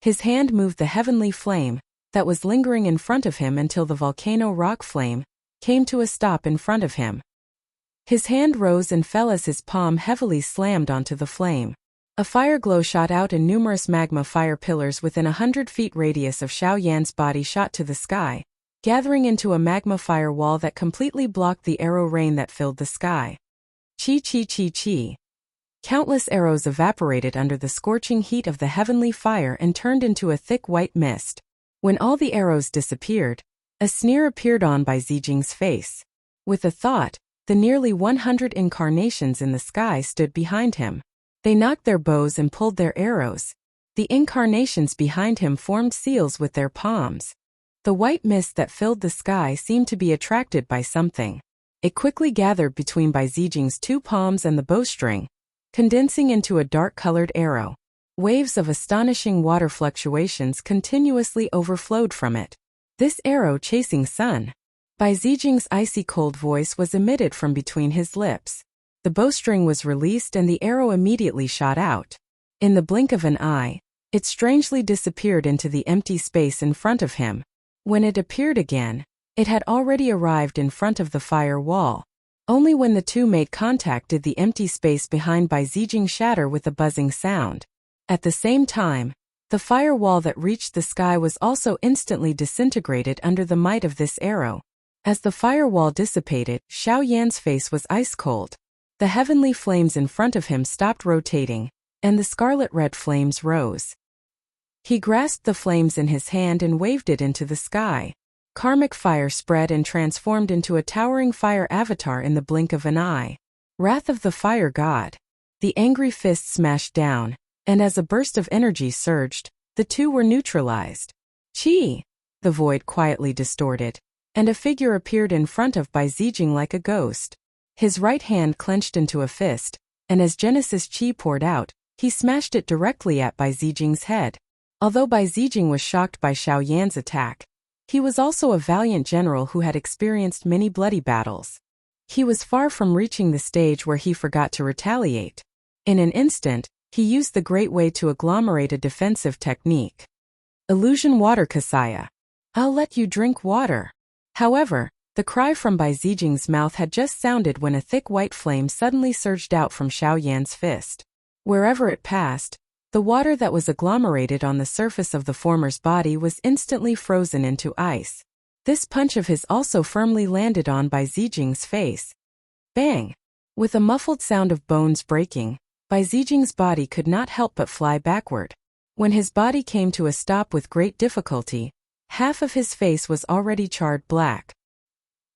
Speaker 1: His hand moved the heavenly flame that was lingering in front of him until the volcano rock flame came to a stop in front of him. His hand rose and fell as his palm heavily slammed onto the flame. A fire glow shot out and numerous magma fire pillars within 100 feet radius of Xiaoyan's body shot to the sky, gathering into a magma fire wall that completely blocked the arrow rain that filled the sky. Chi chi chi chi. Countless arrows evaporated under the scorching heat of the heavenly fire and turned into a thick white mist. When all the arrows disappeared, a sneer appeared on Bai Zijing's face. With a thought, the nearly 100 incarnations in the sky stood behind him. They knocked their bows and pulled their arrows. The incarnations behind him formed seals with their palms. The white mist that filled the sky seemed to be attracted by something. It quickly gathered between Bai Zijing's 2 palms and the bowstring, condensing into a dark-colored arrow. Waves of astonishing water fluctuations continuously overflowed from it. This arrow chasing sun. Bai Zijing's icy cold voice was emitted from between his lips. The bowstring was released and the arrow immediately shot out. In the blink of an eye, it strangely disappeared into the empty space in front of him. When it appeared again, it had already arrived in front of the fire wall. Only when the two made contact did the empty space behind Bai Zijing shatter with a buzzing sound. At the same time, the firewall that reached the sky was also instantly disintegrated under the might of this arrow. As the firewall dissipated, Xiao Yan's face was ice-cold. The heavenly flames in front of him stopped rotating, and the scarlet-red flames rose. He grasped the flames in his hand and waved it into the sky. Karmic fire spread and transformed into a towering fire avatar in the blink of an eye. Wrath of the Fire God. The angry fist smashed down, and as a burst of energy surged, the two were neutralized. Chi! The void quietly distorted, and a figure appeared in front of Bai Zijing like a ghost. His right hand clenched into a fist, and as Genesis Chi poured out, he smashed it directly at Bai Zijing's head. Although Bai Zijing was shocked by Xiao Yan's attack, he was also a valiant general who had experienced many bloody battles. He was far from reaching the stage where he forgot to retaliate. In an instant, he used the Great Way to agglomerate a defensive technique. Illusion Water Kasaya. I'll let you drink water. However, the cry from Bai Zijing's mouth had just sounded when a thick white flame suddenly surged out from Xiao Yan's fist. Wherever it passed, the water that was agglomerated on the surface of the former's body was instantly frozen into ice. This punch of his also firmly landed on Bai Zijing's face. Bang! With a muffled sound of bones breaking, Bai Zijing's body could not help but fly backward. When his body came to a stop with great difficulty, half of his face was already charred black.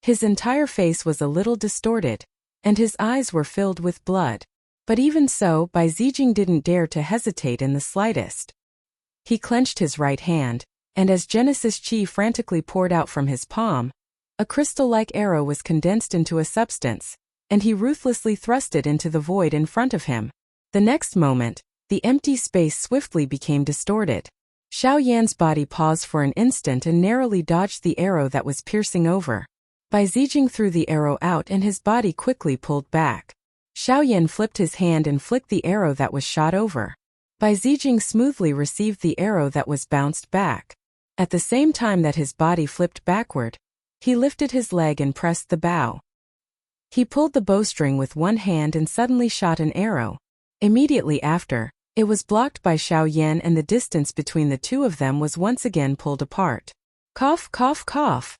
Speaker 1: His entire face was a little distorted, and his eyes were filled with blood. But even so, Bai Zijing didn't dare to hesitate in the slightest. He clenched his right hand, and as Genesis Chi frantically poured out from his palm, a crystal-like arrow was condensed into a substance, and he ruthlessly thrust it into the void in front of him. The next moment, the empty space swiftly became distorted. Xiao Yan's body paused for an instant and narrowly dodged the arrow that was piercing over. Bai Zijing threw the arrow out and his body quickly pulled back. Xiao Yan flipped his hand and flicked the arrow that was shot over. Bai Zijing smoothly received the arrow that was bounced back. At the same time that his body flipped backward, he lifted his leg and pressed the bow. He pulled the bowstring with one hand and suddenly shot an arrow. Immediately after, it was blocked by Xiao Yan and the distance between the two of them was once again pulled apart. Cough, cough, cough.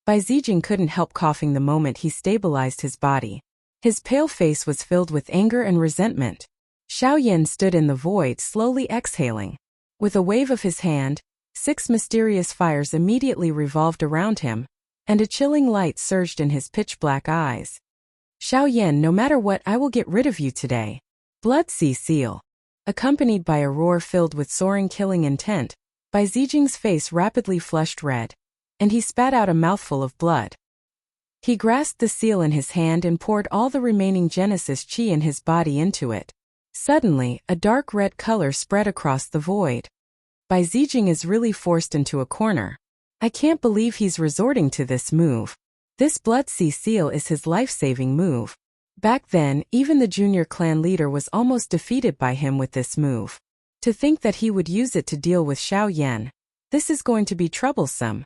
Speaker 1: Bai Zijing couldn't help coughing the moment he stabilized his body. His pale face was filled with anger and resentment. Xiao Yan stood in the void slowly exhaling. With a wave of his hand, 6 mysterious fires immediately revolved around him, and a chilling light surged in his pitch-black eyes. Xiao Yan, no matter what, I will get rid of you today. Blood Sea Seal. Accompanied by a roar filled with soaring killing intent, Bai Zijing's face rapidly flushed red, and he spat out a mouthful of blood. He grasped the seal in his hand and poured all the remaining Genesis Chi in his body into it. Suddenly, a dark red color spread across the void. Bai Zijing is really forced into a corner. I can't believe he's resorting to this move. This Blood Sea Seal is his life-saving move. Back then, even the junior clan leader was almost defeated by him with this move. To think that he would use it to deal with Xiao Yan. This is going to be troublesome.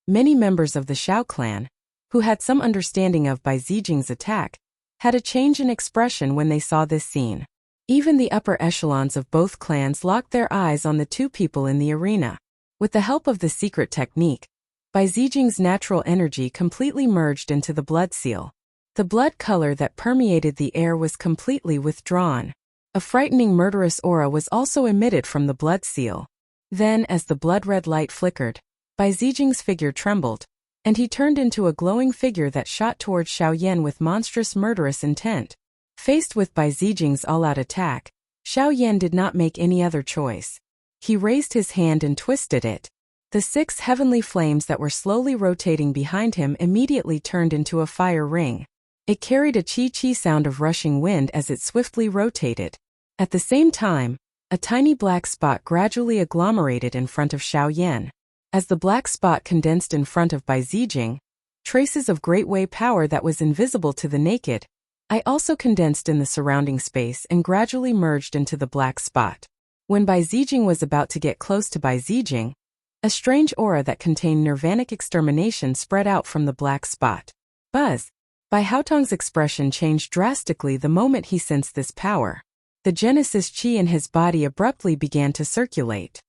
Speaker 1: Many members of the Xiao clan, who had some understanding of Bai Zijing's attack, had a change in expression when they saw this scene. Even the upper echelons of both clans locked their eyes on the two people in the arena. With the help of the secret technique, Bai Zijing's natural energy completely merged into the blood seal. The blood color that permeated the air was completely withdrawn. A frightening murderous aura was also emitted from the blood seal. Then, as the blood-red light flickered, Bai Zijing's figure trembled, and he turned into a glowing figure that shot towards Xiao Yan with monstrous murderous intent. Faced with Bai Zijing's all-out attack, Xiao Yan did not make any other choice. He raised his hand and twisted it. The 6 heavenly flames that were slowly rotating behind him immediately turned into a fire ring. It carried a chi-chi sound of rushing wind as it swiftly rotated. At the same time, a tiny black spot gradually agglomerated in front of Xiao Yan. As the black spot condensed in front of Bai Zijing, traces of Great Way power that was invisible to the naked eye also condensed in the surrounding space and gradually merged into the black spot. When Bai Zijing was about to get close to Bai Zijing, a strange aura that contained nirvanic extermination spread out from the black spot. Buzz! Bai Haotong's expression changed drastically the moment he sensed this power. The Genesis Qi in his body abruptly began to circulate.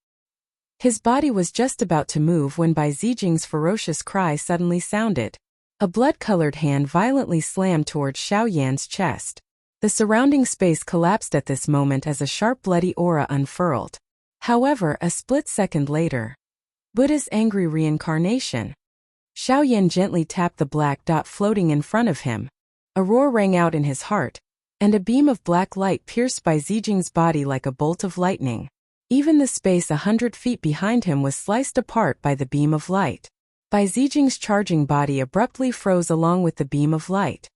Speaker 1: His body was just about to move when Bai Zijing's ferocious cry suddenly sounded. A blood-colored hand violently slammed towards Xiao Yan's chest. The surrounding space collapsed at this moment as a sharp bloody aura unfurled. However, a split second later, Buddha's angry reincarnation. Xiao Yan gently tapped the black dot floating in front of him. A roar rang out in his heart, and a beam of black light pierced Bai Zijing's body like a bolt of lightning. Even the space 100 feet behind him was sliced apart by the beam of light. Bai Zijing's charging body abruptly froze along with the beam of light.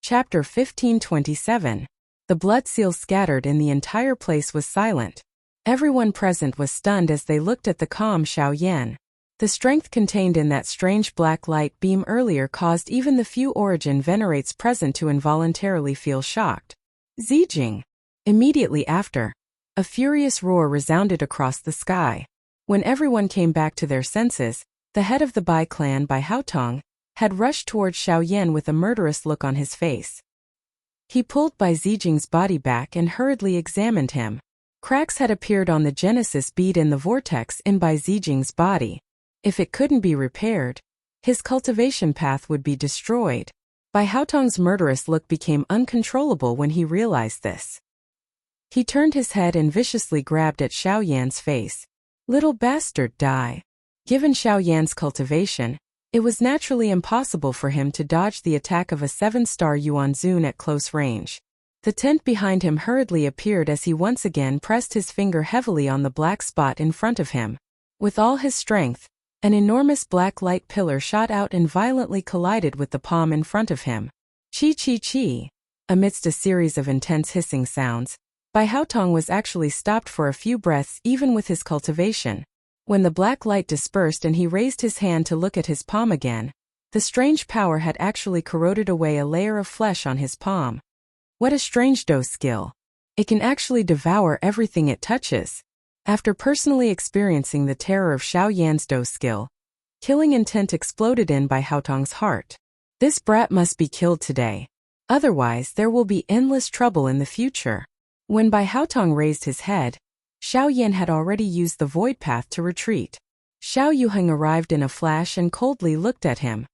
Speaker 1: Chapter 1527. The blood seal scattered and the entire place was silent. Everyone present was stunned as they looked at the calm Xiao Yan. The strength contained in that strange black light beam earlier caused even the few origin venerates present to involuntarily feel shocked. Zijing. Immediately after, a furious roar resounded across the sky. When everyone came back to their senses, the head of the Bai clan, Bai Haotong, had rushed towards Xiao Yan with a murderous look on his face. He pulled Bai Zijing's body back and hurriedly examined him. Cracks had appeared on the Genesis bead in the vortex in Bai Zijing's body. If it couldn't be repaired, his cultivation path would be destroyed. Bai Haotong's murderous look became uncontrollable when he realized this. He turned his head and viciously grabbed at Xiao Yan's face. Little bastard, die. Given Xiao Yan's cultivation, it was naturally impossible for him to dodge the attack of a 7-star Yuanzun at close range. The tent behind him hurriedly appeared as he once again pressed his finger heavily on the black spot in front of him. With all his strength, an enormous black light pillar shot out and violently collided with the palm in front of him. Chi chi chi. Amidst a series of intense hissing sounds, Bai Haotong was actually stopped for a few breaths even with his cultivation. When the black light dispersed and he raised his hand to look at his palm again, the strange power had actually corroded away a layer of flesh on his palm. What a strange dose skill. It can actually devour everything it touches. After personally experiencing the terror of Xiao Yan's dose skill, killing intent exploded in Bai Haotong's heart. This brat must be killed today. Otherwise there will be endless trouble in the future. When Bai Haotong raised his head, Xiao Yan had already used the void path to retreat. Xiao Yuheng arrived in a flash and coldly looked at him.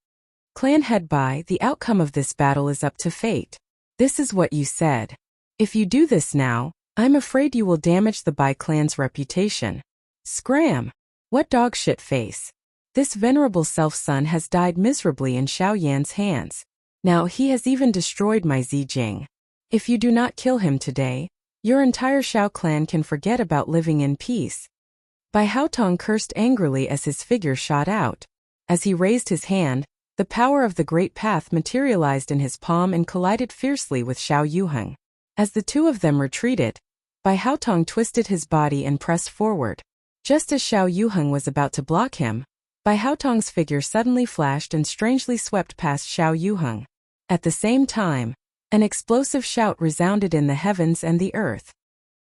Speaker 1: Clan head Bai, the outcome of this battle is up to fate. This is what you said. If you do this now, I'm afraid you will damage the Bai clan's reputation. Scram! What dog shit face. This venerable self-son has died miserably in Xiao Yan's hands. Now he has even destroyed my Zijing. If you do not kill him today, your entire Xiao clan can forget about living in peace. Bai Haotong cursed angrily as his figure shot out. As he raised his hand, the power of the Great Path materialized in his palm and collided fiercely with Xiao Yuheng. As the two of them retreated, Bai Haotong twisted his body and pressed forward. Just as Xiao Yuheng was about to block him, Bai Haotong's figure suddenly flashed and strangely swept past Xiao Yuheng. At the same time, an explosive shout resounded in the heavens and the earth.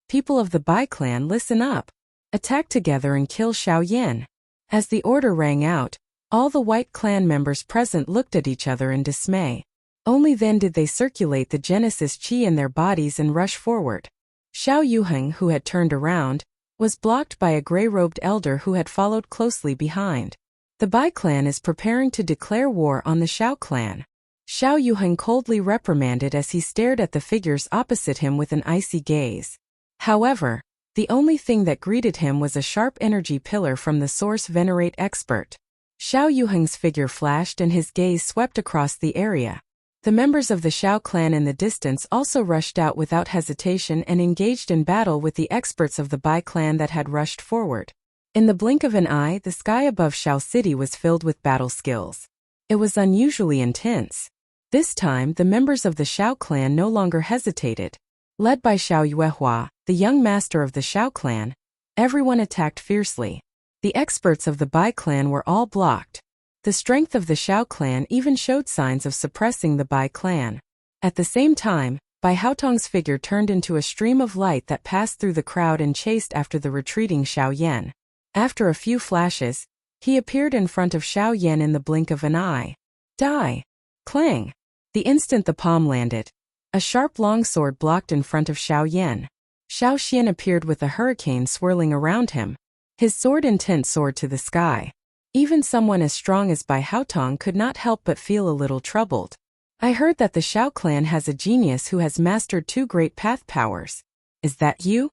Speaker 1: People of the Bai clan, listen up. Attack together and kill Xiao Yan. As the order rang out, all the White clan members present looked at each other in dismay. Only then did they circulate the Genesis Qi in their bodies and rush forward. Xiao Yuheng, who had turned around, was blocked by a gray-robed elder who had followed closely behind. The Bai clan is preparing to declare war on the Xiao clan. Xiao Yuheng coldly reprimanded as he stared at the figures opposite him with an icy gaze. However, the only thing that greeted him was a sharp energy pillar from the Source Venerate expert. Xiao Yuheng's figure flashed and his gaze swept across the area. The members of the Xiao clan in the distance also rushed out without hesitation and engaged in battle with the experts of the Bai clan that had rushed forward. In the blink of an eye, the sky above Xiao City was filled with battle skills. It was unusually intense. This time, the members of the Xiao clan no longer hesitated. Led by Xiao Yuehua, the young master of the Xiao clan, everyone attacked fiercely. The experts of the Bai clan were all blocked. The strength of the Xiao clan even showed signs of suppressing the Bai clan. At the same time, Bai Haotong's figure turned into a stream of light that passed through the crowd and chased after the retreating Xiao Yan. After a few flashes, he appeared in front of Xiao Yan in the blink of an eye. Die! Clang! The instant the palm landed, a sharp longsword blocked in front of Xiao Yan. Xiao Xian appeared with a hurricane swirling around him. His sword intent soared to the sky. Even someone as strong as Bai Haotong could not help but feel a little troubled. I heard that the Xiao clan has a genius who has mastered 2 great path powers. Is that you?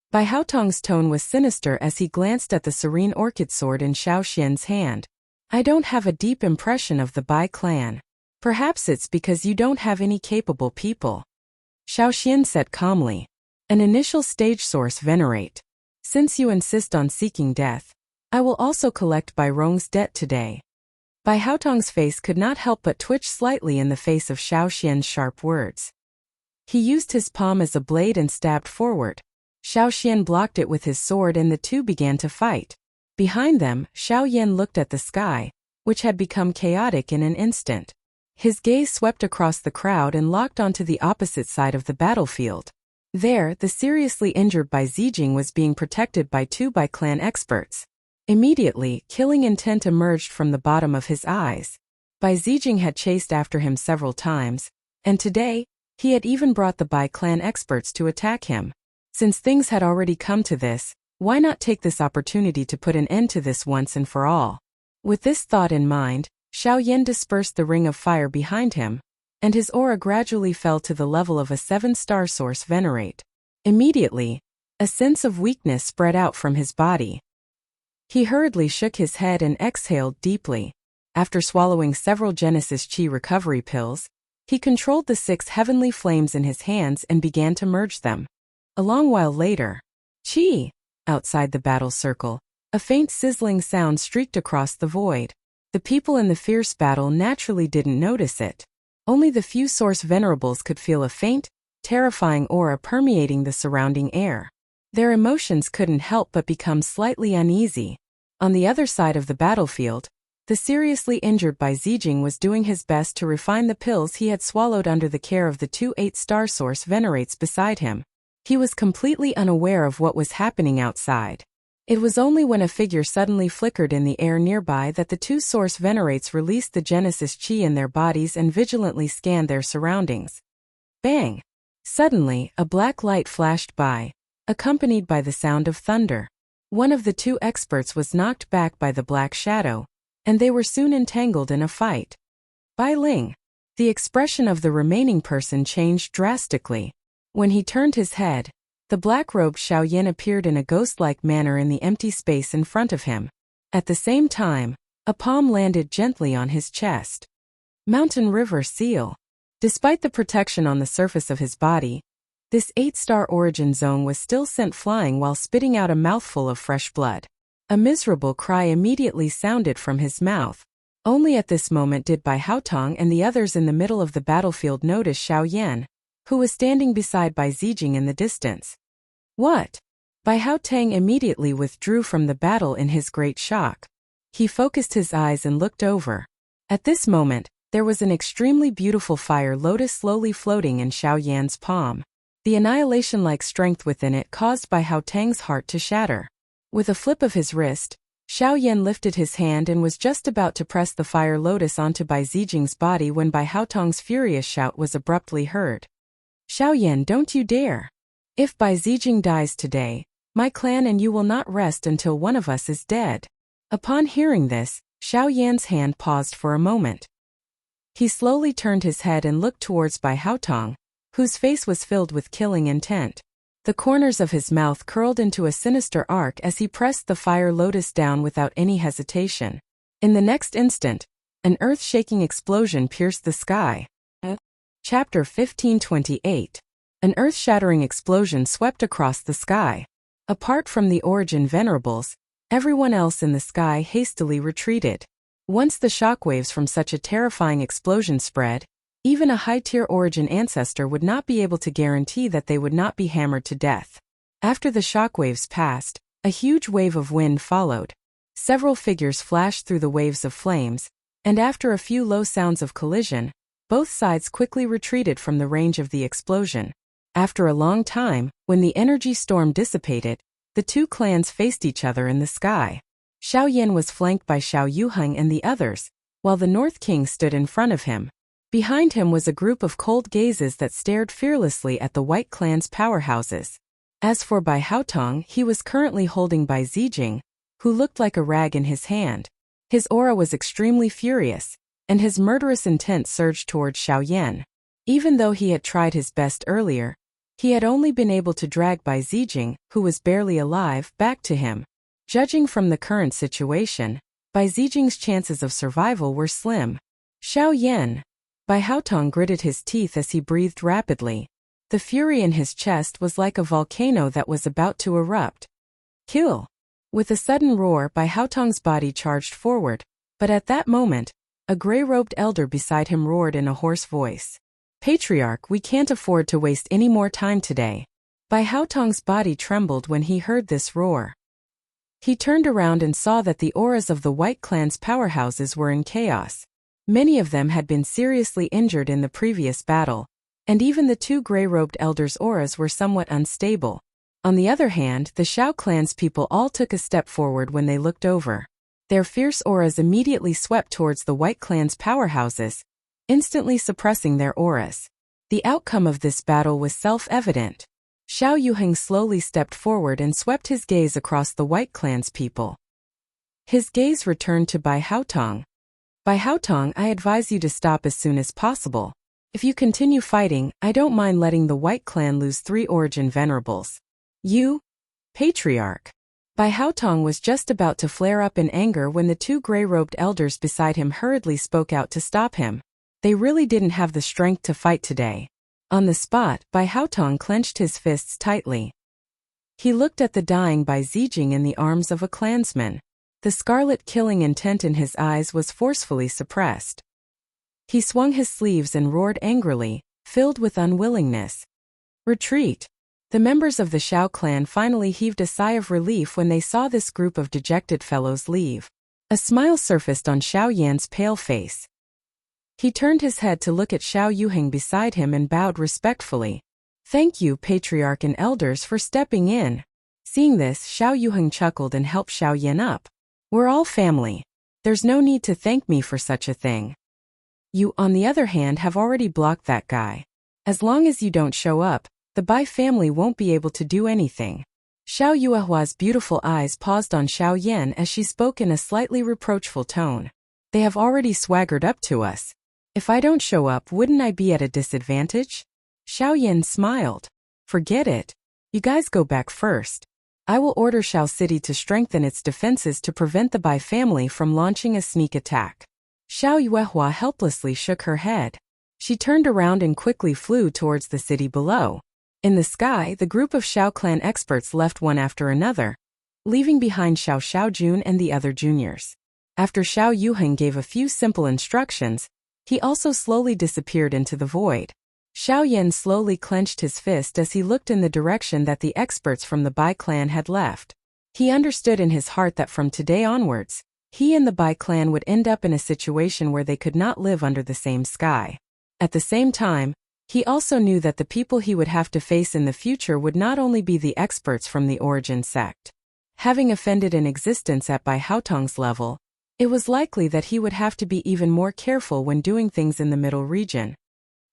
Speaker 1: Bai Haotong's tone was sinister as he glanced at the serene orchid sword in Xiao Xian's hand. I don't have a deep impression of the Bai clan. Perhaps it's because you don't have any capable people. Xiao Xian said calmly. An initial stage source venerate. Since you insist on seeking death, I will also collect Bai Rong's debt today. Bai Haotong's face could not help but twitch slightly in the face of Xiao Xian's sharp words. He used his palm as a blade and stabbed forward. Xiao Xian blocked it with his sword and the two began to fight. Behind them, Xiao Yan looked at the sky, which had become chaotic in an instant. His gaze swept across the crowd and locked onto the opposite side of the battlefield. There, the seriously injured Bai Zijing was being protected by 2 Bai clan experts. Immediately, killing intent emerged from the bottom of his eyes. Bai Zijing had chased after him several times, and today, he had even brought the Bai clan experts to attack him. Since things had already come to this, why not take this opportunity to put an end to this once and for all? With this thought in mind, Xiao Yan dispersed the ring of fire behind him, and his aura gradually fell to the level of a 7-star source venerate. Immediately, a sense of weakness spread out from his body. He hurriedly shook his head and exhaled deeply. After swallowing several Genesis Chi recovery pills, he controlled the 6 heavenly flames in his hands and began to merge them. A long while later, Chi! Outside the battle circle, a faint sizzling sound streaked across the void. The people in the fierce battle naturally didn't notice it. Only the few source venerables could feel a faint, terrifying aura permeating the surrounding air. Their emotions couldn't help but become slightly uneasy. On the other side of the battlefield, the seriously injured Bai Zijing was doing his best to refine the pills he had swallowed under the care of the 2 8-star source venerates beside him. He was completely unaware of what was happening outside. It was only when a figure suddenly flickered in the air nearby that the 2 source venerates released the Genesis Chi in their bodies and vigilantly scanned their surroundings. Bang! Suddenly, a black light flashed by, accompanied by the sound of thunder. One of the 2 experts was knocked back by the black shadow, and they were soon entangled in a fight. Bai Ling. The expression of the remaining person changed drastically. When he turned his head, the black-robed Xiao Yan appeared in a ghost-like manner in the empty space in front of him. At the same time, a palm landed gently on his chest. Mountain River Seal. Despite the protection on the surface of his body, this 8-star origin zone was still sent flying while spitting out a mouthful of fresh blood. A miserable cry immediately sounded from his mouth. Only at this moment did Bai Haotong and the others in the middle of the battlefield notice Xiao Yan, who was standing beside Bai Zijing in the distance. What? Bai Haotong immediately withdrew from the battle in his great shock. He focused his eyes and looked over. At this moment, there was an extremely beautiful fire lotus slowly floating in Xiao Yan's palm. The annihilation-like strength within it caused Bai Haotong's heart to shatter. With a flip of his wrist, Xiao Yan lifted his hand and was just about to press the fire lotus onto Bai Zijing's body when Bai Haotong's furious shout was abruptly heard. Xiao Yan, don't you dare! If Bai Zijing dies today, my clan and you will not rest until one of us is dead. Upon hearing this, Xiao Yan's hand paused for a moment. He slowly turned his head and looked towards Bai Haotong, whose face was filled with killing intent. The corners of his mouth curled into a sinister arc as he pressed the fire lotus down without any hesitation. In the next instant, an earth-shaking explosion pierced the sky. Chapter 1528. An earth-shattering explosion swept across the sky. Apart from the Origin Venerables, everyone else in the sky hastily retreated. Once the shockwaves from such a terrifying explosion spread, even a high-tier Origin ancestor would not be able to guarantee that they would not be hammered to death. After the shockwaves passed, a huge wave of wind followed. Several figures flashed through the waves of flames, and after a few low sounds of collision, both sides quickly retreated from the range of the explosion. After a long time, when the energy storm dissipated, the 2 clans faced each other in the sky. Xiao Yan was flanked by Xiao Yuheng and the others, while the North King stood in front of him. Behind him was a group of cold gazes that stared fearlessly at the White Clan's powerhouses. As for Bai Haotong, he was currently holding Bai Zijing, who looked like a rag in his hand. His aura was extremely furious, and his murderous intent surged towards Xiaoyan. Even though he had tried his best earlier, he had only been able to drag Bai Zijing, who was barely alive, back to him. Judging from the current situation, Bai Zijing's chances of survival were slim. Xiaoyan. Bai Haotong gritted his teeth as he breathed rapidly. The fury in his chest was like a volcano that was about to erupt. Kill! With a sudden roar, Bai Haotong's body charged forward, but at that moment, a gray-robed elder beside him roared in a hoarse voice. Patriarch, we can't afford to waste any more time today. Bai Haotong's body trembled when he heard this roar. He turned around and saw that the auras of the White Clan's powerhouses were in chaos. Many of them had been seriously injured in the previous battle, and even the two gray-robed elders' auras were somewhat unstable. On the other hand, the Shao Clan's people all took a step forward when they looked over. Their fierce auras immediately swept towards the White Clan's powerhouses, instantly suppressing their auras. The outcome of this battle was self-evident. Xiao Yuheng slowly stepped forward and swept his gaze across the White Clan's people. His gaze returned to Bai Haotong. Bai Haotong, I advise you to stop as soon as possible. If you continue fighting, I don't mind letting the White Clan lose 3 Origin Venerables. You? Patriarch. Bai Haotong was just about to flare up in anger when the 2 gray-robed elders beside him hurriedly spoke out to stop him. They really didn't have the strength to fight today. On the spot, Bai Haotong clenched his fists tightly. He looked at the dying Bai Zijing in the arms of a clansman. The scarlet killing intent in his eyes was forcefully suppressed. He swung his sleeves and roared angrily, filled with unwillingness. Retreat! The members of the Shao clan finally heaved a sigh of relief when they saw this group of dejected fellows leave. A smile surfaced on Xiao Yan's pale face. He turned his head to look at Xiao Yuheng beside him and bowed respectfully. Thank you, Patriarch and Elders, for stepping in. Seeing this, Xiao Yuheng chuckled and helped Xiao Yan up. We're all family. There's no need to thank me for such a thing. You, on the other hand, have already blocked that guy. As long as you don't show up, the Bai family won't be able to do anything. Xiao Yuehua's beautiful eyes paused on Xiao Yan as she spoke in a slightly reproachful tone. They have already swaggered up to us. If I don't show up, wouldn't I be at a disadvantage? Xiao Yan smiled. Forget it. You guys go back first. I will order Shao City to strengthen its defenses to prevent the Bai family from launching a sneak attack. Xiao Yuehua helplessly shook her head. She turned around and quickly flew towards the city below. In the sky, the group of Shao clan experts left one after another, leaving behind Xiao Xiaojun and the other juniors. After Xiao Yuheng gave a few simple instructions, he also slowly disappeared into the void. Xiao Yan slowly clenched his fist as he looked in the direction that the experts from the Bai clan had left. He understood in his heart that from today onwards, he and the Bai clan would end up in a situation where they could not live under the same sky. At the same time, he also knew that the people he would have to face in the future would not only be the experts from the Origin sect. Having offended in existence at Bai Haotong's level, it was likely that he would have to be even more careful when doing things in the middle region.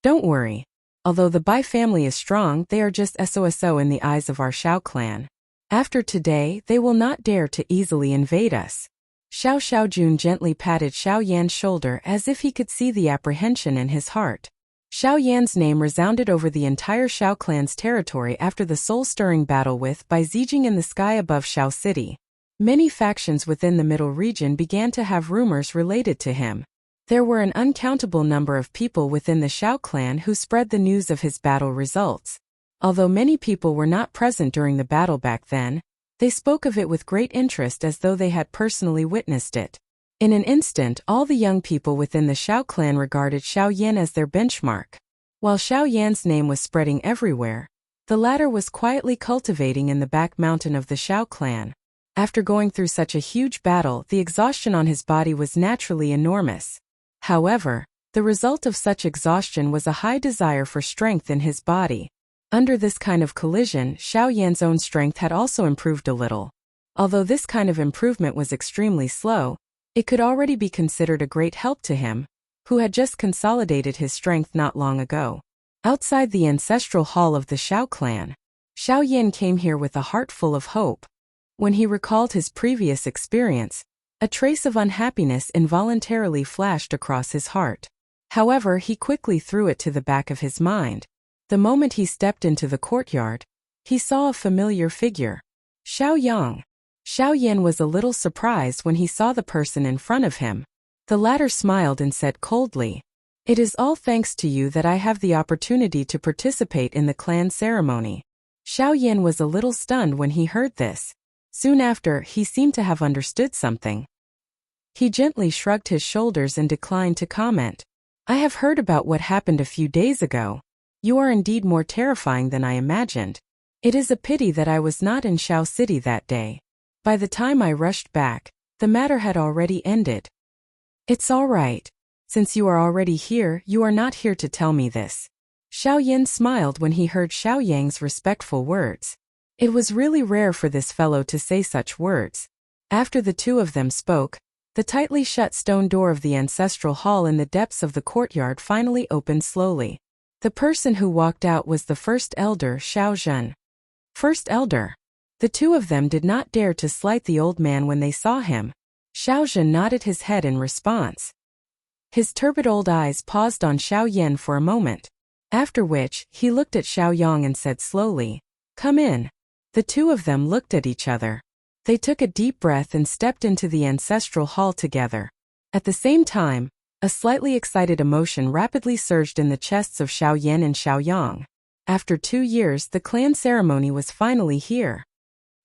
Speaker 1: Don't worry. Although the Bai family is strong, they are just SOSO in the eyes of our Shao clan. After today, they will not dare to easily invade us. Xiao Xiaojun gently patted Xiao Yan's shoulder as if he could see the apprehension in his heart. Xiao Yan's name resounded over the entire Shao clan's territory after the soul-stirring battle with Bai Zijing in the sky above Shao City. Many factions within the middle region began to have rumors related to him. There were an uncountable number of people within the Shao clan who spread the news of his battle results. Although many people were not present during the battle back then, they spoke of it with great interest as though they had personally witnessed it. In an instant, all the young people within the Shao clan regarded Xiao Yan as their benchmark. While Xiao Yan's name was spreading everywhere, the latter was quietly cultivating in the back mountain of the Shao clan. After going through such a huge battle, the exhaustion on his body was naturally enormous. However, the result of such exhaustion was a high desire for strength in his body. Under this kind of collision, Xiao Yan's own strength had also improved a little. Although this kind of improvement was extremely slow, it could already be considered a great help to him. who had just consolidated his strength not long ago. Outside the ancestral hall of the Xiao clan, Xiao Yan came here with a heart full of hope. When he recalled his previous experience, a trace of unhappiness involuntarily flashed across his heart. However, he quickly threw it to the back of his mind. The moment he stepped into the courtyard, he saw a familiar figure. Xiao Yang. Xiao Yan was a little surprised when he saw the person in front of him. The latter smiled and said coldly, "It is all thanks to you that I have the opportunity to participate in the clan ceremony." Xiao Yan was a little stunned when he heard this. Soon after, he seemed to have understood something. He gently shrugged his shoulders and declined to comment. "I have heard about what happened a few days ago. You are indeed more terrifying than I imagined. It is a pity that I was not in Xiao City that day. By the time I rushed back, the matter had already ended." "It's all right. Since you are already here, you are not here to tell me this." Xiao Yan smiled when he heard Xiao Yang's respectful words. It was really rare for this fellow to say such words. After the two of them spoke, the tightly shut stone door of the ancestral hall in the depths of the courtyard finally opened slowly. The person who walked out was the first elder, Xiao Zhen. First elder. The two of them did not dare to slight the old man when they saw him. Xiao Zhen nodded his head in response. His turbid old eyes paused on Xiao Yan for a moment, after which he looked at Xiao Yang and said slowly, "Come in." The two of them looked at each other. They took a deep breath and stepped into the ancestral hall together. At the same time, a slightly excited emotion rapidly surged in the chests of Xiao Yan and Xiao Yang. After 2 years, the clan ceremony was finally here.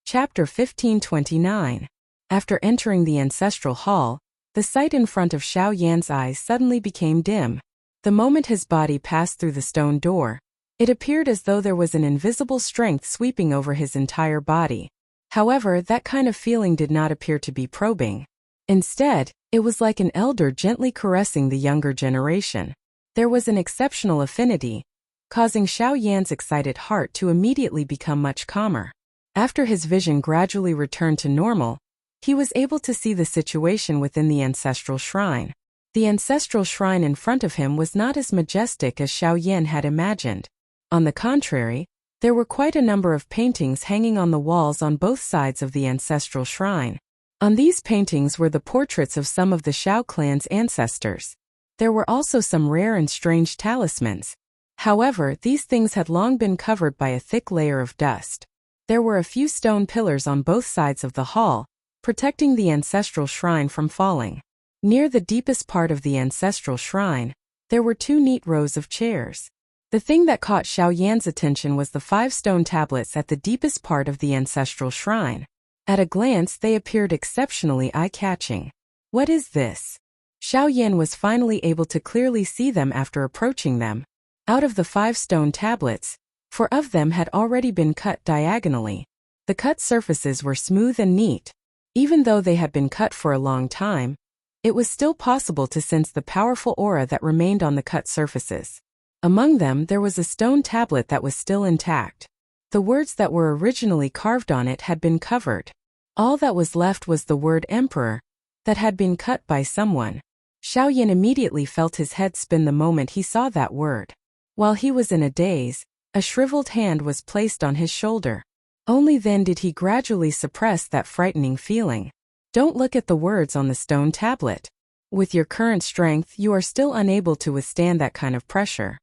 Speaker 1: Chapter 1529. After entering the ancestral hall, the sight in front of Xiao Yan's eyes suddenly became dim. The moment his body passed through the stone door, it appeared as though there was an invisible strength sweeping over his entire body. However, that kind of feeling did not appear to be probing. Instead, it was like an elder gently caressing the younger generation. There was an exceptional affinity, causing Xiao Yan's excited heart to immediately become much calmer. After his vision gradually returned to normal, he was able to see the situation within the ancestral shrine. The ancestral shrine in front of him was not as majestic as Xiao Yan had imagined. On the contrary, there were quite a number of paintings hanging on the walls on both sides of the ancestral shrine. On these paintings were the portraits of some of the Xiao clan's ancestors. There were also some rare and strange talismans. However, these things had long been covered by a thick layer of dust. There were a few stone pillars on both sides of the hall, protecting the ancestral shrine from falling. Near the deepest part of the ancestral shrine, there were 2 neat rows of chairs. The thing that caught Xiao Yan's attention was the 5 stone tablets at the deepest part of the ancestral shrine. At a glance, they appeared exceptionally eye-catching. "What is this?" Xiao Yan was finally able to clearly see them after approaching them. Out of the 5 stone tablets, 4 of them had already been cut diagonally. The cut surfaces were smooth and neat. Even though they had been cut for a long time, it was still possible to sense the powerful aura that remained on the cut surfaces. Among them, there was a stone tablet that was still intact. The words that were originally carved on it had been covered. All that was left was the word Emperor, that had been cut by someone. Xiao Yan immediately felt his head spin the moment he saw that word. While he was in a daze, a shriveled hand was placed on his shoulder. Only then did he gradually suppress that frightening feeling. "Don't look at the words on the stone tablet. With your current strength, you are still unable to withstand that kind of pressure."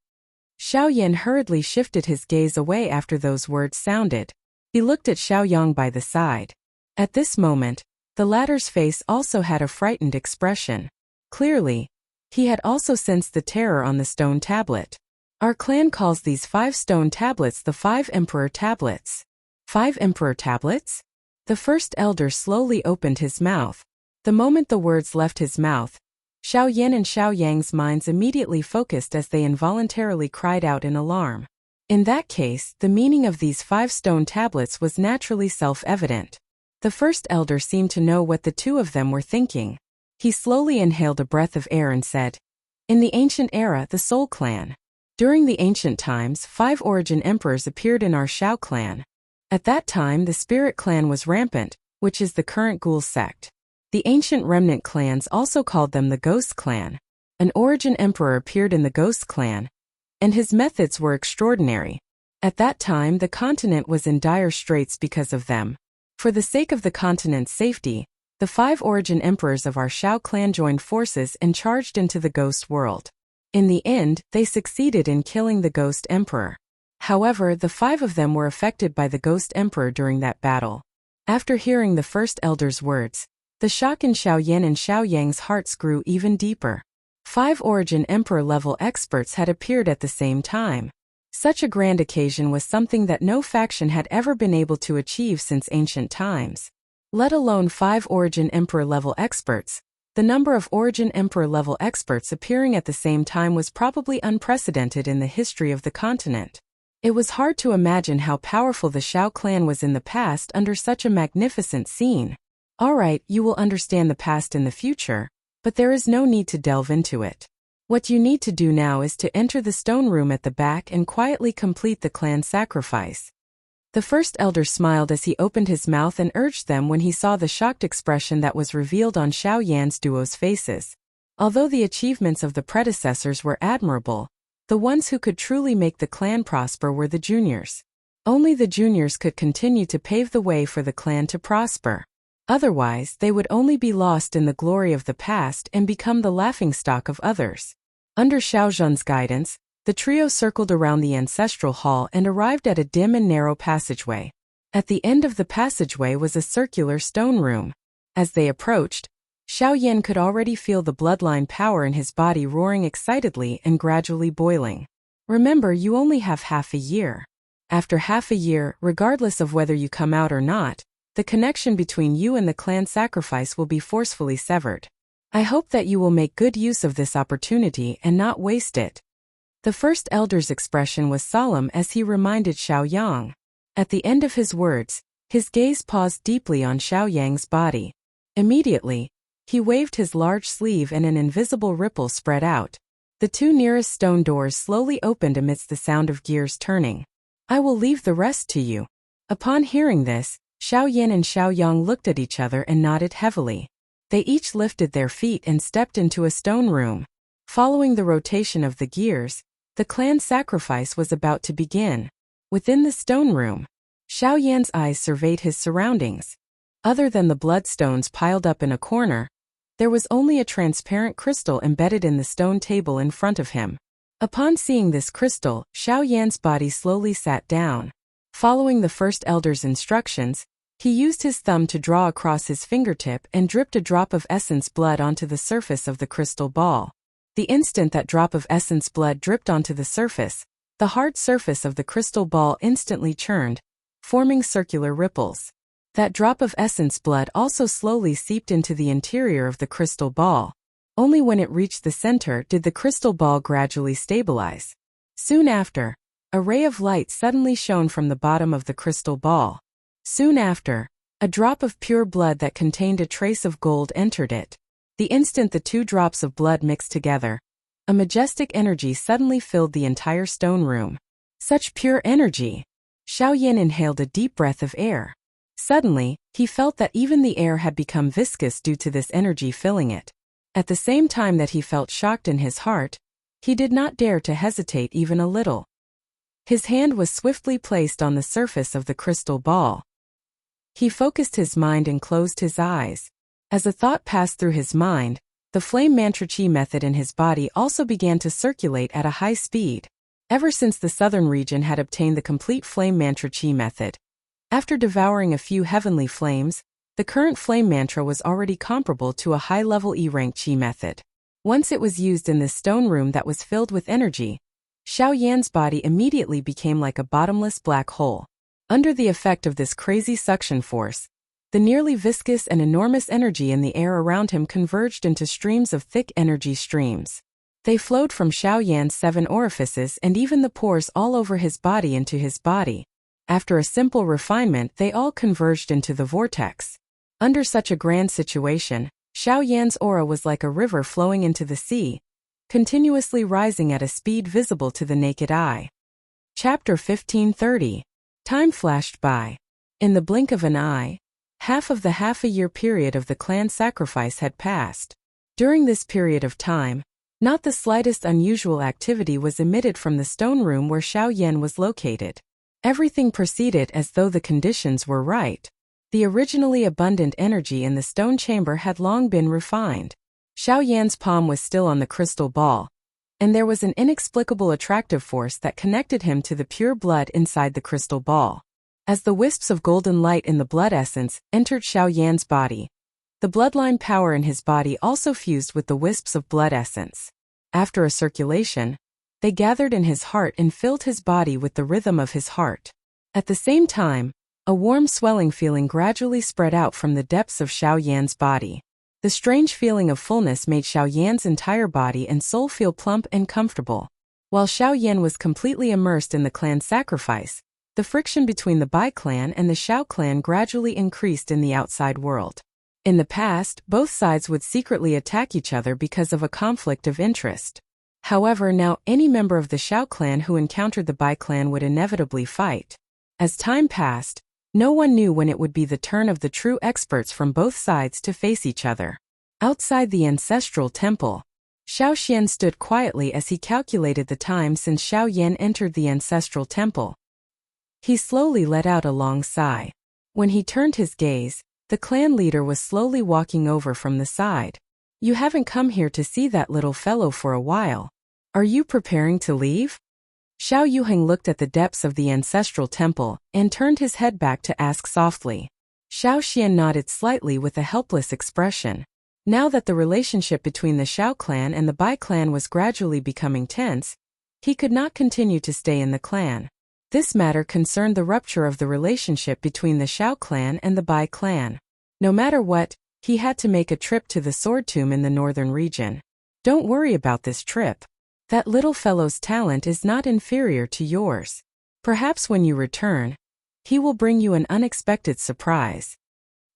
Speaker 1: Xiao Yan hurriedly shifted his gaze away after those words sounded. He looked at Xiao Yang by the side. At this moment, the latter's face also had a frightened expression. Clearly, he had also sensed the terror on the stone tablet. "Our clan calls these 5 stone tablets the 5 Emperor tablets." 5 Emperor tablets? The first elder slowly opened his mouth. The moment the words left his mouth, Xiao Yan and Xiao Yang's minds immediately focused as they involuntarily cried out in alarm. In that case, the meaning of these 5 stone tablets was naturally self-evident. The first elder seemed to know what the two of them were thinking. He slowly inhaled a breath of air and said, "In the ancient era, the Soul Clan. During the ancient times, 5 origin emperors appeared in our Xiao clan. At that time, the Spirit Clan was rampant, which is the current Ghoul sect. The ancient remnant clans also called them the Ghost Clan. An origin emperor appeared in the Ghost clan, and his methods were extraordinary. At that time, the continent was in dire straits because of them. For the sake of the continent's safety, the 5 origin emperors of our Shao clan joined forces and charged into the Ghost world. In the end, they succeeded in killing the Ghost Emperor. However, the 5 of them were affected by the Ghost Emperor during that battle. After hearing the first elder's words, the shock in Xiao Yan and Xiao Yang's hearts grew even deeper. 5 origin emperor-level experts had appeared at the same time. Such a grand occasion was something that no faction had ever been able to achieve since ancient times. Let alone 5 origin emperor-level experts. The number of origin emperor-level experts appearing at the same time was probably unprecedented in the history of the continent. It was hard to imagine how powerful the Shao clan was in the past under such a magnificent scene. Alright, you will understand the past in the future, but there is no need to delve into it. What you need to do now is to enter the stone room at the back and quietly complete the clan sacrifice. The first elder smiled as he opened his mouth and urged them when he saw the shocked expression that was revealed on Xiao Yan's duo's faces. Although the achievements of the predecessors were admirable, the ones who could truly make the clan prosper were the juniors. Only the juniors could continue to pave the way for the clan to prosper. Otherwise, they would only be lost in the glory of the past and become the laughingstock of others. Under Xiao Zhen's guidance, the trio circled around the ancestral hall and arrived at a dim and narrow passageway. At the end of the passageway was a circular stone room. As they approached, Xiao Yan could already feel the bloodline power in his body roaring excitedly and gradually boiling. Remember, you only have half a year. After half a year, regardless of whether you come out or not, the connection between you and the clan sacrifice will be forcefully severed. I hope that you will make good use of this opportunity and not waste it. The first elder's expression was solemn as he reminded Xiao Yang. At the end of his words, his gaze paused deeply on Xiao Yang's body. Immediately, he waved his large sleeve and an invisible ripple spread out. The 2 nearest stone doors slowly opened amidst the sound of gears turning. I will leave the rest to you. Upon hearing this, Xiao Yan and Xiao Yang looked at each other and nodded heavily. They each lifted their feet and stepped into a stone room. Following the rotation of the gears, the clan sacrifice was about to begin. Within the stone room, Xiao Yan's eyes surveyed his surroundings. Other than the bloodstones piled up in a corner, there was only a transparent crystal embedded in the stone table in front of him. Upon seeing this crystal, Xiao Yan's body slowly sat down. Following the first elder's instructions, he used his thumb to draw across his fingertip and dripped a drop of essence blood onto the surface of the crystal ball. The instant that drop of essence blood dripped onto the surface, the hard surface of the crystal ball instantly churned, forming circular ripples. That drop of essence blood also slowly seeped into the interior of the crystal ball. Only when it reached the center did the crystal ball gradually stabilize. Soon after, a ray of light suddenly shone from the bottom of the crystal ball. Soon after, a drop of pure blood that contained a trace of gold entered it. The instant the 2 drops of blood mixed together, a majestic energy suddenly filled the entire stone room. Such pure energy! Xiao Yan inhaled a deep breath of air. Suddenly, he felt that even the air had become viscous due to this energy filling it. At the same time that he felt shocked in his heart, he did not dare to hesitate even a little. His hand was swiftly placed on the surface of the crystal ball. He focused his mind and closed his eyes. As a thought passed through his mind, the flame mantra chi method in his body also began to circulate at a high speed. Ever since the southern region had obtained the complete flame mantra chi method, after devouring a few heavenly flames, the current flame mantra was already comparable to a high-level E-rank chi method. Once it was used in this stone room that was filled with energy, Xiao Yan's body immediately became like a bottomless black hole. Under the effect of this crazy suction force, the nearly viscous and enormous energy in the air around him converged into streams of thick energy streams. They flowed from Xiao Yan's 7 orifices and even the pores all over his body into his body. After a simple refinement, they all converged into the vortex. Under such a grand situation, Xiao Yan's aura was like a river flowing into the sea, continuously rising at a speed visible to the naked eye. Chapter 1530. Time flashed by. In the blink of an eye, half of the half-a-year period of the clan sacrifice had passed. During this period of time, Not the slightest unusual activity was emitted from the stone room where Xiao Yan was located. Everything proceeded as though the conditions were right. The originally abundant energy in the stone chamber had long been refined. Xiao Yan's palm was still on the crystal ball, and there was an inexplicable attractive force that connected him to the pure blood inside the crystal ball. As the wisps of golden light in the blood essence entered Xiao Yan's body, the bloodline power in his body also fused with the wisps of blood essence. After a circulation, they gathered in his heart and filled his body with the rhythm of his heart. At the same time, a warm swelling feeling gradually spread out from the depths of Xiao Yan's body. The strange feeling of fullness made Xiao Yan's entire body and soul feel plump and comfortable. While Xiao Yan was completely immersed in the clan sacrifice, the friction between the Bai clan and the Xiao clan gradually increased in the outside world. In the past, both sides would secretly attack each other because of a conflict of interest. However, now any member of the Xiao clan who encountered the Bai clan would inevitably fight. As time passed, no one knew when it would be the turn of the true experts from both sides to face each other. Outside the ancestral temple, Xiao Xian stood quietly as he calculated the time since Xiao Yan entered the ancestral temple. He slowly let out a long sigh. When he turned his gaze, the clan leader was slowly walking over from the side. "You haven't come here to see that little fellow for a while. Are you preparing to leave?" Xiao Yuheng looked at the depths of the ancestral temple and turned his head back to ask softly. Xiao Xian nodded slightly with a helpless expression. Now that the relationship between the Xiao clan and the Bai clan was gradually becoming tense, he could not continue to stay in the clan. This matter concerned the rupture of the relationship between the Xiao clan and the Bai clan. No matter what, he had to make a trip to the sword tomb in the northern region. "Don't worry about this trip. That little fellow's talent is not inferior to yours. Perhaps when you return, he will bring you an unexpected surprise."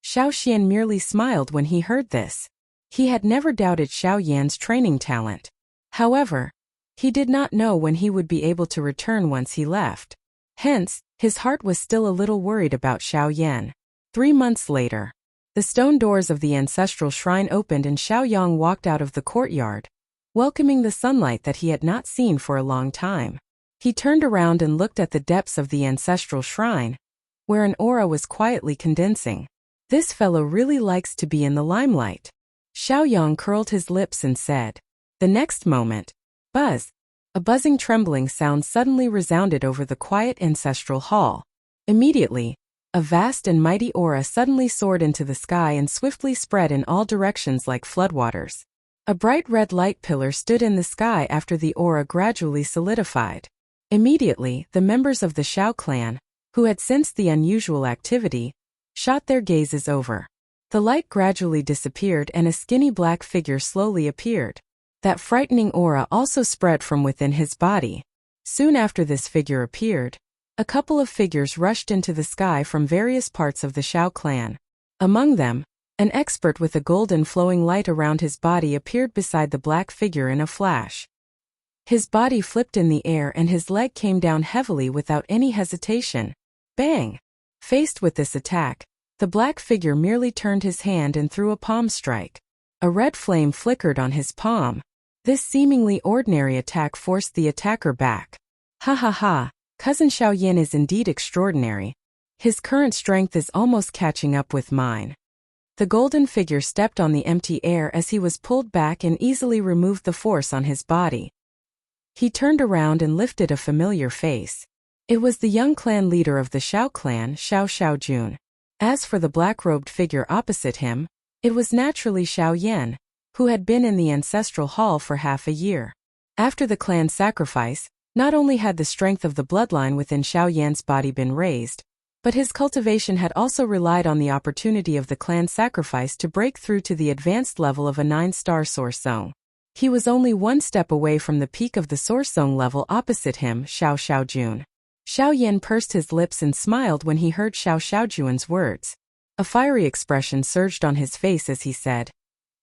Speaker 1: Xiao Xian merely smiled when he heard this. He had never doubted Xiao Yan's training talent. However, he did not know when he would be able to return once he left. Hence, his heart was still a little worried about Xiao Yan. 3 months later, the stone doors of the ancestral shrine opened and Xiao Yang walked out of the courtyard, welcoming the sunlight that he had not seen for a long time. He turned around and looked at the depths of the ancestral shrine, where an aura was quietly condensing. "This fellow really likes to be in the limelight." Xiao Yang curled his lips and said. The next moment, buzz! A buzzing trembling sound suddenly resounded over the quiet ancestral hall. Immediately, a vast and mighty aura suddenly soared into the sky and swiftly spread in all directions like floodwaters. A bright red light pillar stood in the sky after the aura gradually solidified. Immediately, the members of the Xiao clan, who had sensed the unusual activity, shot their gazes over. The light gradually disappeared and a skinny black figure slowly appeared. That frightening aura also spread from within his body. Soon after this figure appeared, a couple of figures rushed into the sky from various parts of the Xiao clan. Among them, an expert with a golden flowing light around his body appeared beside the black figure in a flash. His body flipped in the air and his leg came down heavily without any hesitation. Bang! Faced with this attack, the black figure merely turned his hand and threw a palm strike. A red flame flickered on his palm. This seemingly ordinary attack forced the attacker back. "Ha ha ha, Cousin Xiao Yan is indeed extraordinary. His current strength is almost catching up with mine." The golden figure stepped on the empty air as he was pulled back and easily removed the force on his body. He turned around and lifted a familiar face. It was the young clan leader of the Xiao clan, Xiao Xiaojun. As for the black-robed figure opposite him, it was naturally Xiao Yan, who had been in the ancestral hall for half a year. After the clan sacrifice, not only had the strength of the bloodline within Xiao Yan's body been raised, but his cultivation had also relied on the opportunity of the clan sacrifice to break through to the advanced level of a 9-star Source Zone. He was only one step away from the peak of the Source Zone level opposite him, Xiao Xiaojun. Xiao Yan pursed his lips and smiled when he heard Xiao Xiaojun's words. A fiery expression surged on his face as he said,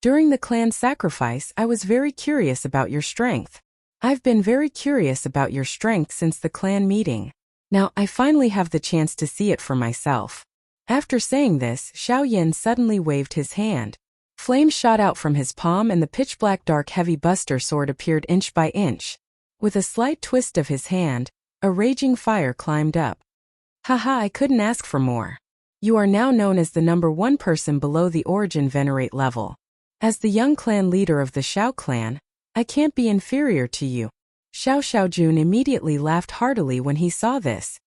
Speaker 1: "During the clan sacrifice, I was very curious about your strength. I've been very curious about your strength since the clan meeting. Now I finally have the chance to see it for myself." After saying this, Xiao Yan suddenly waved his hand. Flames shot out from his palm and the pitch-black dark heavy buster sword appeared inch by inch. With a slight twist of his hand, a raging fire climbed up. Haha, I couldn't ask for more. You are now known as the #1 person below the origin venerate level. As the young clan leader of the Xiao clan, I can't be inferior to you. Xiao Xiaojun immediately laughed heartily when he saw this.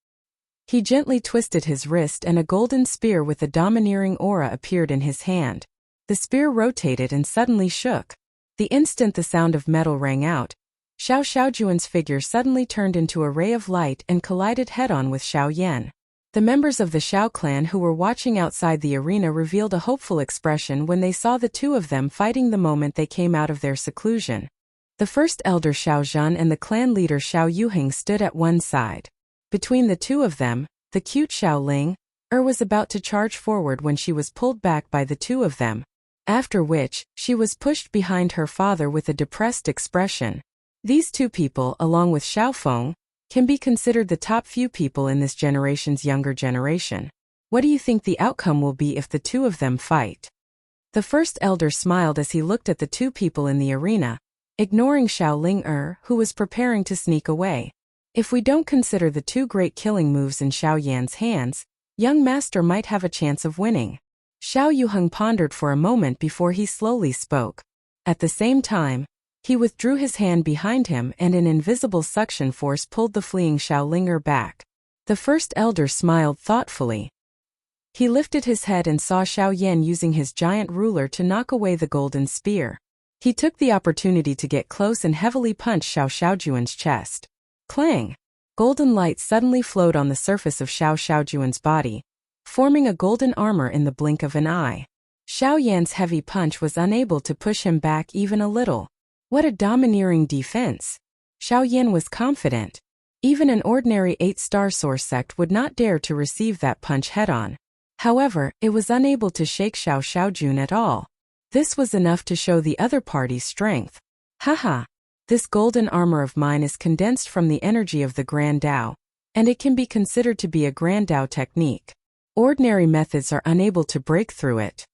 Speaker 1: He gently twisted his wrist and a golden spear with a domineering aura appeared in his hand. The spear rotated and suddenly shook. The instant the sound of metal rang out, Xiao Xiaojuan's figure suddenly turned into a ray of light and collided head-on with Xiao Yan. The members of the Xiao clan who were watching outside the arena revealed a hopeful expression when they saw the two of them fighting the moment they came out of their seclusion. The first elder Xiao Zhan and the clan leader Xiao Yuheng stood at one side. Between the two of them, the cute Xiao Ling was about to charge forward when she was pulled back by the two of them, after which, she was pushed behind her father with a depressed expression. These two people, along with Xiao Feng, can be considered the top few people in this generation's younger generation. What do you think the outcome will be if the two of them fight? The first elder smiled as he looked at the two people in the arena, ignoring Xiao Ling who was preparing to sneak away. If we don't consider the two great killing moves in Xiao Yan's hands, young master might have a chance of winning. Xiao Yuheng pondered for a moment before he slowly spoke. At the same time, he withdrew his hand behind him and an invisible suction force pulled the fleeing Xiao Linger back. The first elder smiled thoughtfully. He lifted his head and saw Xiao Yan using his giant ruler to knock away the golden spear. He took the opportunity to get close and heavily punch Xiao Xiaojuan's chest. Clang! Golden light suddenly flowed on the surface of Xiao Xiaojuan's body, forming a golden armor in the blink of an eye. Xiao Yan's heavy punch was unable to push him back even a little. What a domineering defense! Xiao Yan was confident. Even an ordinary 8-star source sect would not dare to receive that punch head-on. However, it was unable to shake Xiao Xiaojun at all. This was enough to show the other party's strength. Haha! This golden armor of mine is condensed from the energy of the Grand Tao, and it can be considered to be a Grand Tao technique. Ordinary methods are unable to break through it.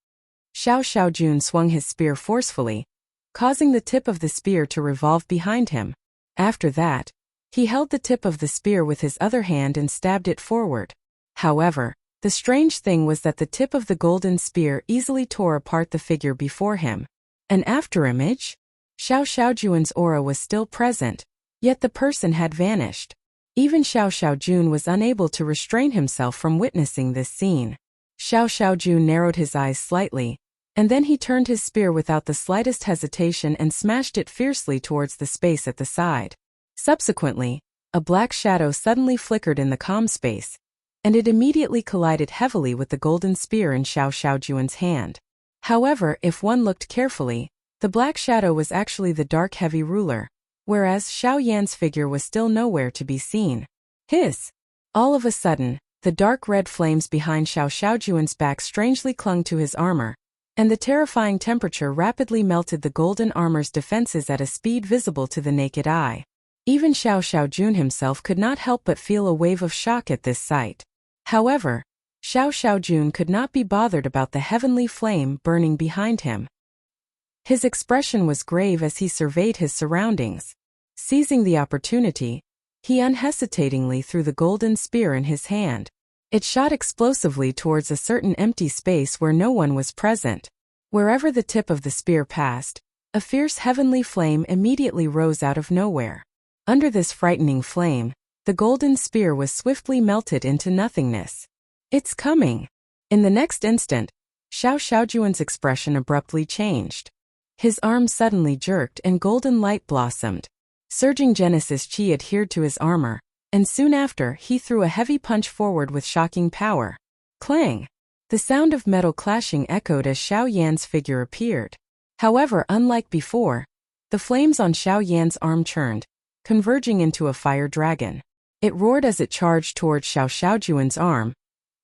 Speaker 1: Xiao Xiaojun swung his spear forcefully, causing the tip of the spear to revolve behind him. After that, he held the tip of the spear with his other hand and stabbed it forward. However, the strange thing was that the tip of the golden spear easily tore apart the figure before him. An afterimage? Xiao Xiaojuan's aura was still present, yet the person had vanished. Even Xiao Xiaojun was unable to restrain himself from witnessing this scene. Xiao Xiaojun narrowed his eyes slightly, and then he turned his spear without the slightest hesitation and smashed it fiercely towards the space at the side. Subsequently, a black shadow suddenly flickered in the calm space, and it immediately collided heavily with the golden spear in Xiao Xiaojuan's hand. However, if one looked carefully, the black shadow was actually the dark heavy ruler, whereas Xiao Yan's figure was still nowhere to be seen. Hiss! All of a sudden, the dark red flames behind Xiao Xiaojuan's back strangely clung to his armor, and the terrifying temperature rapidly melted the golden armor's defenses at a speed visible to the naked eye. Even Xiao Xiaojun himself could not help but feel a wave of shock at this sight. However, Xiao Xiaojun could not be bothered about the heavenly flame burning behind him. His expression was grave as he surveyed his surroundings. Seizing the opportunity, he unhesitatingly threw the golden spear in his hand. It shot explosively towards a certain empty space where no one was present. Wherever the tip of the spear passed, a fierce heavenly flame immediately rose out of nowhere. Under this frightening flame, the golden spear was swiftly melted into nothingness. It's coming! In the next instant, Xiao Xiaojuan's expression abruptly changed. His arm suddenly jerked and golden light blossomed. Surging Genesis Chi adhered to his armor, and soon after he threw a heavy punch forward with shocking power. Clang! The sound of metal clashing echoed as Xiao Yan's figure appeared. However, unlike before, the flames on Xiao Yan's arm churned, converging into a fire dragon. It roared as it charged towards Xiao Xiaojuan's arm,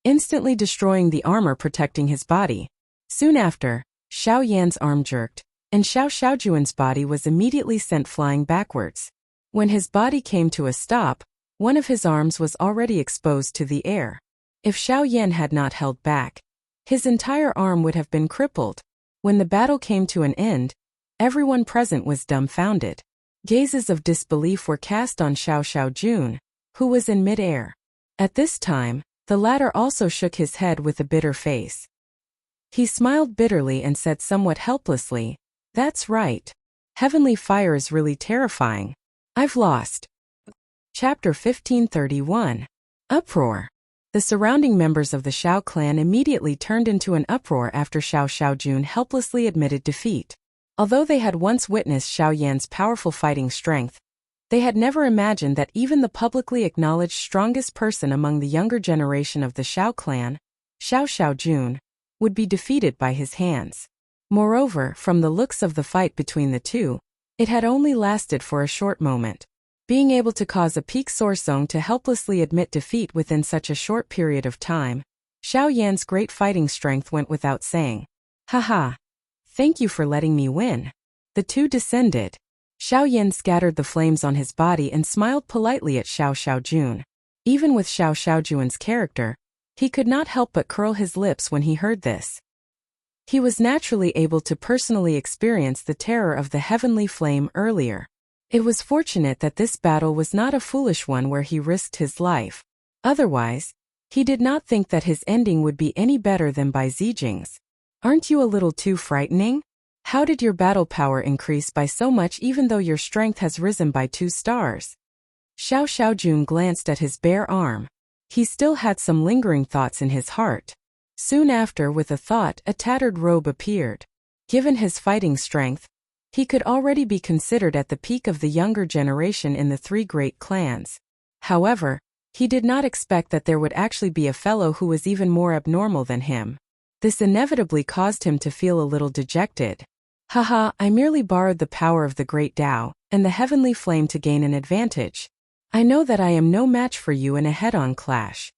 Speaker 1: instantly destroying the armor protecting his body. Soon after, Xiao Yan's arm jerked, and Xiao Xiaojuan's body was immediately sent flying backwards. When his body came to a stop, one of his arms was already exposed to the air. If Xiao Yan had not held back, his entire arm would have been crippled. When the battle came to an end, everyone present was dumbfounded. Gazes of disbelief were cast on Xiao, who was in mid-air. At this time, the latter also shook his head with a bitter face. He smiled bitterly and said somewhat helplessly, "That's right. Heavenly fire is really terrifying. I've lost." Chapter 1531. Uproar. The surrounding members of the Xiao clan immediately turned into an uproar after Xiao helplessly admitted defeat. Although they had once witnessed Xiao Yan's powerful fighting strength, they had never imagined that even the publicly acknowledged strongest person among the younger generation of the Xiao clan, Xiao, would be defeated by his hands. Moreover, from the looks of the fight between the two, it had only lasted for a short moment. Being able to cause a peak Sorsong to helplessly admit defeat within such a short period of time, Xiao Yan's great fighting strength went without saying. "Haha. Thank you for letting me win." The two descended. Xiao Yan scattered the flames on his body and smiled politely at Xiao. Even with Xiao's character, he could not help but curl his lips when he heard this. He was naturally able to personally experience the terror of the heavenly flame earlier. It was fortunate that this battle was not a foolish one where he risked his life. Otherwise, he did not think that his ending would be any better than by Zijing's. "Aren't you a little too frightening? How did your battle power increase by so much even though your strength has risen by 2 stars? Xiao glanced at his bare arm. He still had some lingering thoughts in his heart. Soon after, with a thought, a tattered robe appeared. Given his fighting strength, he could already be considered at the peak of the younger generation in the 3 great clans. However, he did not expect that there would actually be a fellow who was even more abnormal than him. This inevitably caused him to feel a little dejected. "Haha, I merely borrowed the power of the great Tao and the heavenly flame to gain an advantage. I know that I am no match for you in a head-on clash."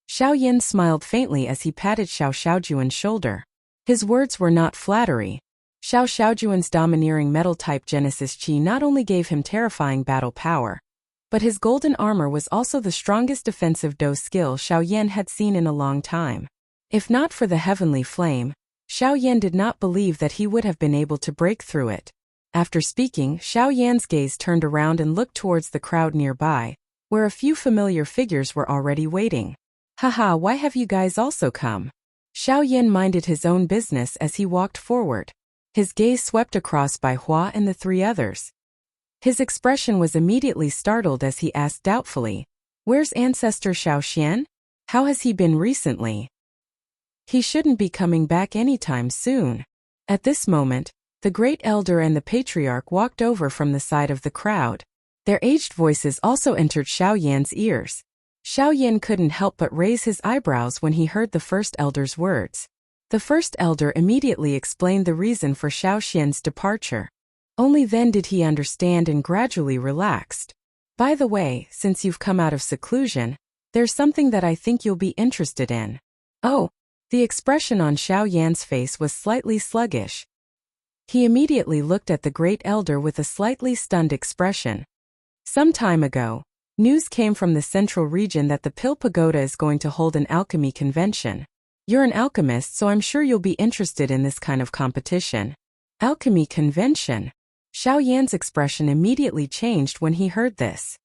Speaker 1: Xiao Yan smiled faintly as he patted Xiaojuan's shoulder. His words were not flattery. Xiaojuan's domineering metal-type Genesis Chi not only gave him terrifying battle power, but his golden armor was also the strongest defensive Do skill Xiao Yan had seen in a long time. If not for the heavenly flame, Xiao Yan did not believe that he would have been able to break through it. After speaking, Xiao Yan's gaze turned around and looked towards the crowd nearby, where a few familiar figures were already waiting. "Haha, why have you guys also come?" Xiao Yan minded his own business as he walked forward. His gaze swept across Bai Hua and the 3 others. His expression was immediately startled as he asked doubtfully, "Where's Ancestor Xiao Xian? How has he been recently? He shouldn't be coming back anytime soon." At this moment, the great elder and the patriarch walked over from the side of the crowd. Their aged voices also entered Xiao Yan's ears. Xiao Yan couldn't help but raise his eyebrows when he heard the first elder's words. The first elder immediately explained the reason for Xiao Xian's departure. Only then did he understand and gradually relaxed. "By the way, since you've come out of seclusion, there's something that I think you'll be interested in." "Oh." The expression on Xiao Yan's face was slightly sluggish. He immediately looked at the great elder with a slightly stunned expression. "Some time ago, news came from the central region that the Pill Pagoda is going to hold an alchemy convention. You're an alchemist, so I'm sure you'll be interested in this kind of competition." "Alchemy convention?" Xiao Yan's expression immediately changed when he heard this.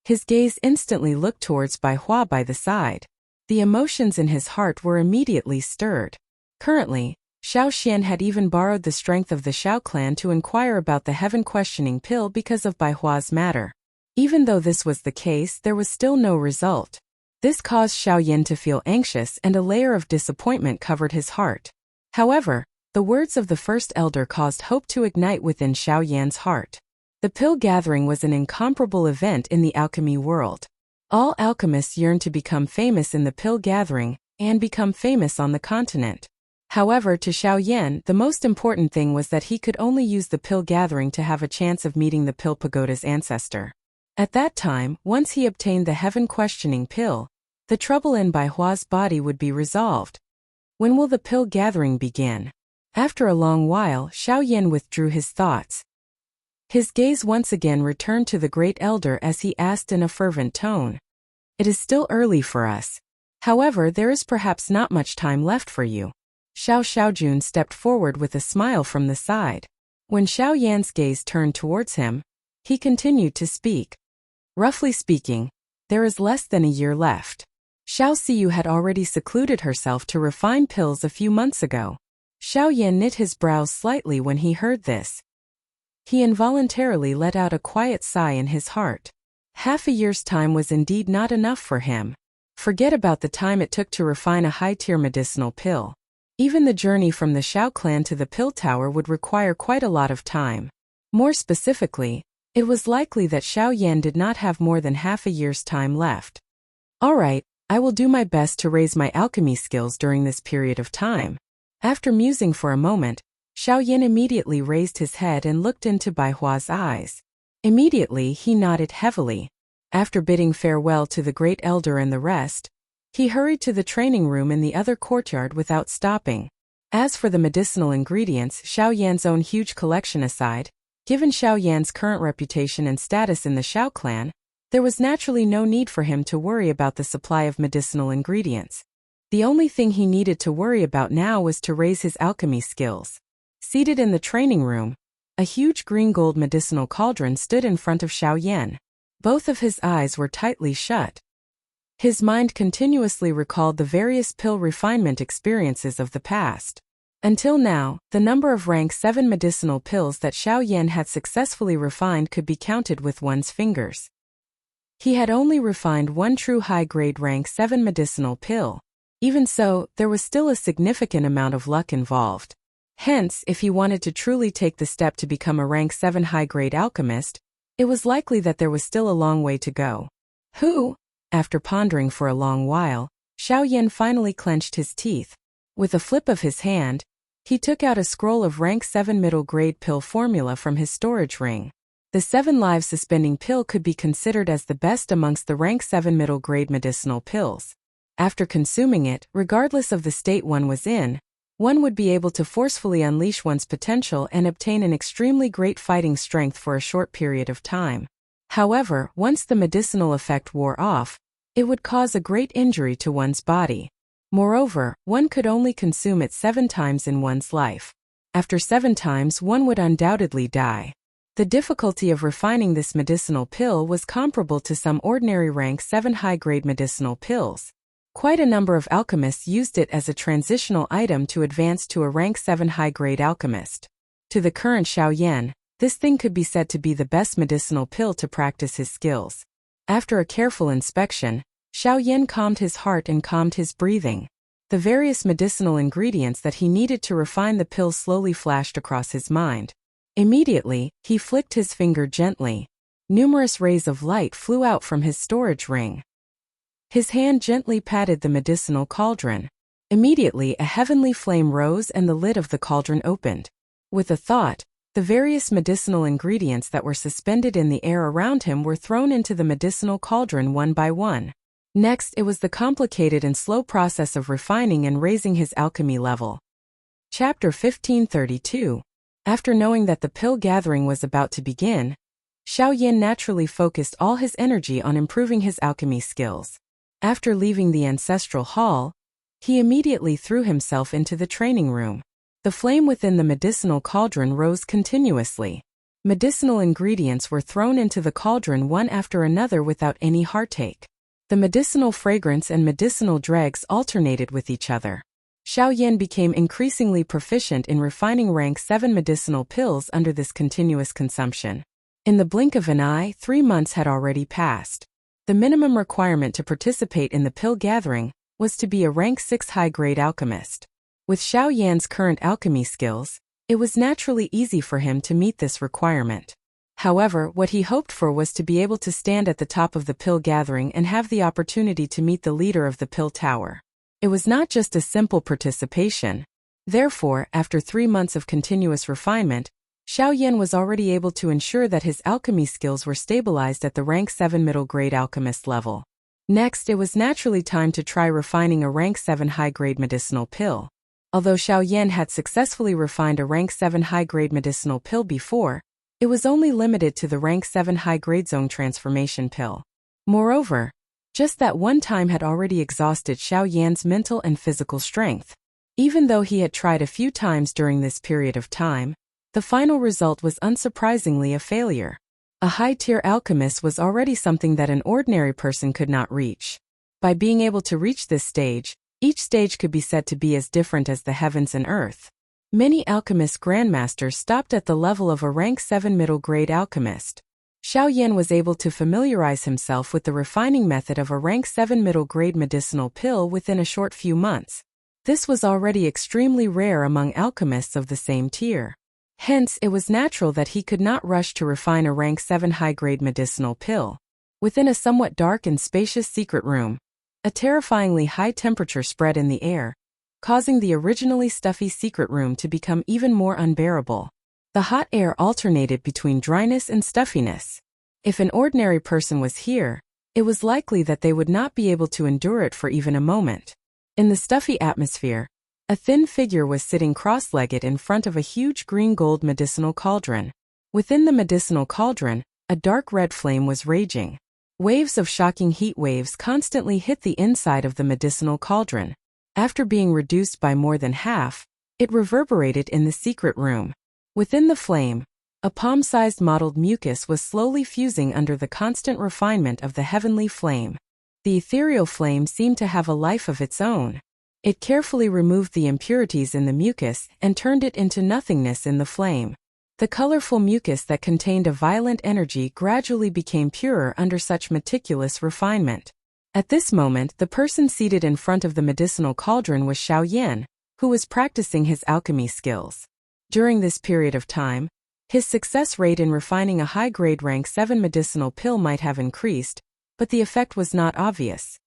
Speaker 1: His gaze instantly looked towards Bai Hua by the side. The emotions in his heart were immediately stirred. Currently, Xiao Xian had even borrowed the strength of the Xiao clan to inquire about the heaven-questioning pill because of Bai Hua's matter. Even though this was the case, there was still no result. This caused Xiao Yan to feel anxious and a layer of disappointment covered his heart. However, the words of the first elder caused hope to ignite within Xiao Yan's heart. The pill gathering was an incomparable event in the alchemy world. All alchemists yearned to become famous in the pill gathering and become famous on the continent. However, to Xiao Yan, the most important thing was that he could only use the pill gathering to have a chance of meeting the Pill Pagoda's ancestor. At that time, once he obtained the heaven-questioning pill, the trouble in Bai Hua's body would be resolved. When will the pill gathering begin? After a long while, Xiao Yan withdrew his thoughts. His gaze once again returned to the great elder as he asked in a fervent tone. "It is still early for us. However, there is perhaps not much time left for you." Xiao Xiaojun stepped forward with a smile from the side. When Xiao Yan's gaze turned towards him, he continued to speak. Roughly speaking, there is less than a year left. Xiao Xiyu had already secluded herself to refine pills a few months ago. Xiao Yan knit his brows slightly when he heard this. He involuntarily let out a quiet sigh in his heart. Half a year's time was indeed not enough for him. Forget about the time it took to refine a high-tier medicinal pill. Even the journey from the Xiao clan to the pill tower would require quite a lot of time. More specifically, it was likely that Xiao Yan did not have more than half a year's time left. All right, I will do my best to raise my alchemy skills during this period of time. After musing for a moment, Xiao Yan immediately raised his head and looked into Bai Hua's eyes. Immediately he nodded heavily. After bidding farewell to the great elder and the rest, he hurried to the training room in the other courtyard without stopping. As for the medicinal ingredients, Xiao Yan's own huge collection aside, given Xiao Yan's current reputation and status in the Xiao clan, there was naturally no need for him to worry about the supply of medicinal ingredients. The only thing he needed to worry about now was to raise his alchemy skills. Seated in the training room, a huge green gold medicinal cauldron stood in front of Xiao Yan. Both of his eyes were tightly shut. His mind continuously recalled the various pill refinement experiences of the past. Until now, the number of rank 7 medicinal pills that Xiao Yan had successfully refined could be counted with one's fingers. He had only refined one true high-grade rank 7 medicinal pill. Even so, there was still a significant amount of luck involved. Hence, if he wanted to truly take the step to become a rank 7 high-grade alchemist, it was likely that there was still a long way to go. After pondering for a long while, Xiao Yan finally clenched his teeth. With a flip of his hand, he took out a scroll of rank 7 middle-grade pill formula from his storage ring. The 7 lives suspending pill could be considered as the best amongst the rank 7 middle-grade medicinal pills. After consuming it, regardless of the state one was in, one would be able to forcefully unleash one's potential and obtain an extremely great fighting strength for a short period of time. However, once the medicinal effect wore off, it would cause a great injury to one's body. Moreover, one could only consume it 7 times in one's life. After 7 times, one would undoubtedly die. The difficulty of refining this medicinal pill was comparable to some ordinary rank 7 high-grade medicinal pills. Quite a number of alchemists used it as a transitional item to advance to a rank 7 high-grade alchemist. To the current Xiao Yan, this thing could be said to be the best medicinal pill to practice his skills. After a careful inspection, Xiao Yan calmed his heart and calmed his breathing. The various medicinal ingredients that he needed to refine the pill slowly flashed across his mind. Immediately, he flicked his finger gently. Numerous rays of light flew out from his storage ring. His hand gently patted the medicinal cauldron. Immediately, a heavenly flame rose and the lid of the cauldron opened. With a thought, the various medicinal ingredients that were suspended in the air around him were thrown into the medicinal cauldron one by one. Next, it was the complicated and slow process of refining and raising his alchemy level. Chapter 1532. After knowing that the pill gathering was about to begin, Xiao Yan naturally focused all his energy on improving his alchemy skills. After leaving the ancestral hall, he immediately threw himself into the training room. The flame within the medicinal cauldron rose continuously. Medicinal ingredients were thrown into the cauldron one after another without any heartache. The medicinal fragrance and medicinal dregs alternated with each other. Xiao Yan became increasingly proficient in refining rank 7 medicinal pills under this continuous consumption. In the blink of an eye, 3 months had already passed. The minimum requirement to participate in the pill gathering was to be a rank 6 high-grade alchemist. With Xiao Yan's current alchemy skills, it was naturally easy for him to meet this requirement. However, what he hoped for was to be able to stand at the top of the pill gathering and have the opportunity to meet the leader of the pill tower. It was not just a simple participation. Therefore, after 3 months of continuous refinement, Xiao Yan was already able to ensure that his alchemy skills were stabilized at the rank 7 middle-grade alchemist level. Next, it was naturally time to try refining a rank 7 high-grade medicinal pill. Although Xiao Yan had successfully refined a rank 7 high-grade medicinal pill before, it was only limited to the rank 7 high-grade zone transformation pill. Moreover, just that one time had already exhausted Xiao Yan's mental and physical strength. Even though he had tried a few times during this period of time, the final result was unsurprisingly a failure. A high-tier alchemist was already something that an ordinary person could not reach. By being able to reach this stage, each stage could be said to be as different as the heavens and earth. Many alchemist grandmasters stopped at the level of a rank 7 middle-grade alchemist. Xiao Yan was able to familiarize himself with the refining method of a rank 7 middle-grade medicinal pill within a short few months. This was already extremely rare among alchemists of the same tier. Hence, it was natural that he could not rush to refine a rank 7 high-grade medicinal pill. Within a somewhat dark and spacious secret room, a terrifyingly high temperature spread in the air, causing the originally stuffy secret room to become even more unbearable. The hot air alternated between dryness and stuffiness. If an ordinary person was here, it was likely that they would not be able to endure it for even a moment. In the stuffy atmosphere, a thin figure was sitting cross-legged in front of a huge green-gold medicinal cauldron. Within the medicinal cauldron, a dark red flame was raging. Waves of shocking heat waves constantly hit the inside of the medicinal cauldron. After being reduced by more than half, it reverberated in the secret room. Within the flame, a palm-sized mottled mucus was slowly fusing under the constant refinement of the heavenly flame. The ethereal flame seemed to have a life of its own. It carefully removed the impurities in the mucus and turned it into nothingness in the flame. The colorful mucus that contained a violent energy gradually became purer under such meticulous refinement. At this moment, the person seated in front of the medicinal cauldron was Xiao Yan, who was practicing his alchemy skills. During this period of time, his success rate in refining a high-grade rank 7 medicinal pill might have increased, but the effect was not obvious.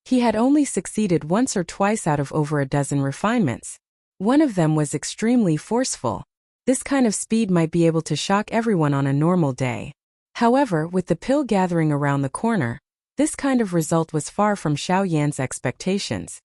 Speaker 1: He had only succeeded once or twice out of over a dozen refinements. One of them was extremely forceful. This kind of speed might be able to shock everyone on a normal day. However, with the pill gathering around the corner, this kind of result was far from Xiao Yan's expectations.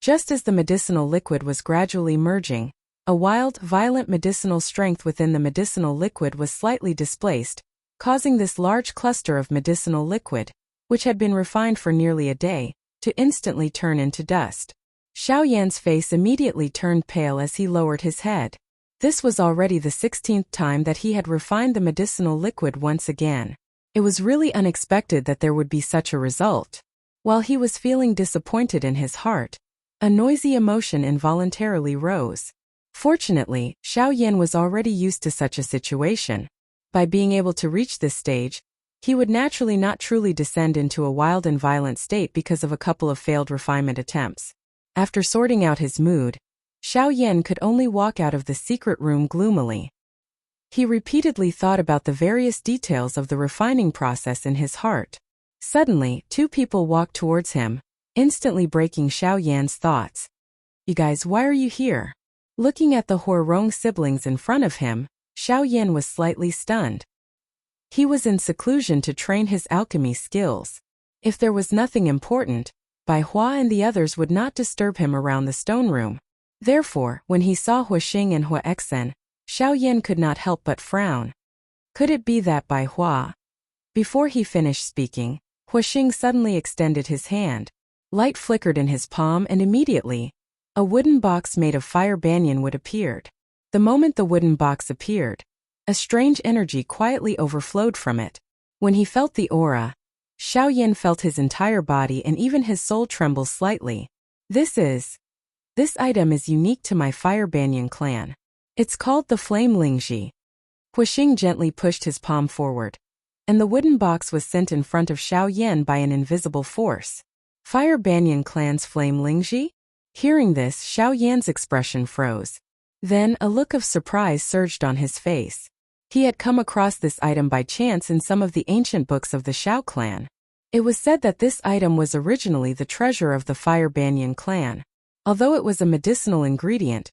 Speaker 1: Just as the medicinal liquid was gradually merging, a wild, violent medicinal strength within the medicinal liquid was slightly displaced, causing this large cluster of medicinal liquid, which had been refined for nearly a day, to instantly turn into dust. Xiao Yan's face immediately turned pale as he lowered his head. This was already the 16th time that he had refined the medicinal liquid once again. It was really unexpected that there would be such a result. While he was feeling disappointed in his heart, a noisy emotion involuntarily rose. Fortunately, Xiao Yan was already used to such a situation. By being able to reach this stage, he would naturally not truly descend into a wild and violent state because of a couple of failed refinement attempts. After sorting out his mood, Xiao Yan could only walk out of the secret room gloomily. He repeatedly thought about the various details of the refining process in his heart. Suddenly, two people walked towards him, instantly breaking Xiao Yan's thoughts. "You guys, why are you here?" Looking at the Huarong siblings in front of him, Xiao Yan was slightly stunned. He was in seclusion to train his alchemy skills. If there was nothing important, Bai Hua and the others would not disturb him around the stone room. Therefore, when he saw Huaxing and Huaexen, Xiao Yan could not help but frown. Could it be that Bai Hua? Before he finished speaking, Huaxing suddenly extended his hand. Light flickered in his palm and immediately, a wooden box made of fire banyan wood appeared. The moment the wooden box appeared, a strange energy quietly overflowed from it. When he felt the aura, Xiao Yan felt his entire body and even his soul tremble slightly. This item is unique to my fire banyan clan. It's called the flame lingji. Huaxing gently pushed his palm forward, and the wooden box was sent in front of Xiao Yan by an invisible force. Fire banyan clan's flame lingji? Hearing this, Xiao Yan's expression froze. Then, a look of surprise surged on his face. He had come across this item by chance in some of the ancient books of the Xiao clan. It was said that this item was originally the treasure of the Fire Banyan clan. Although it was a medicinal ingredient,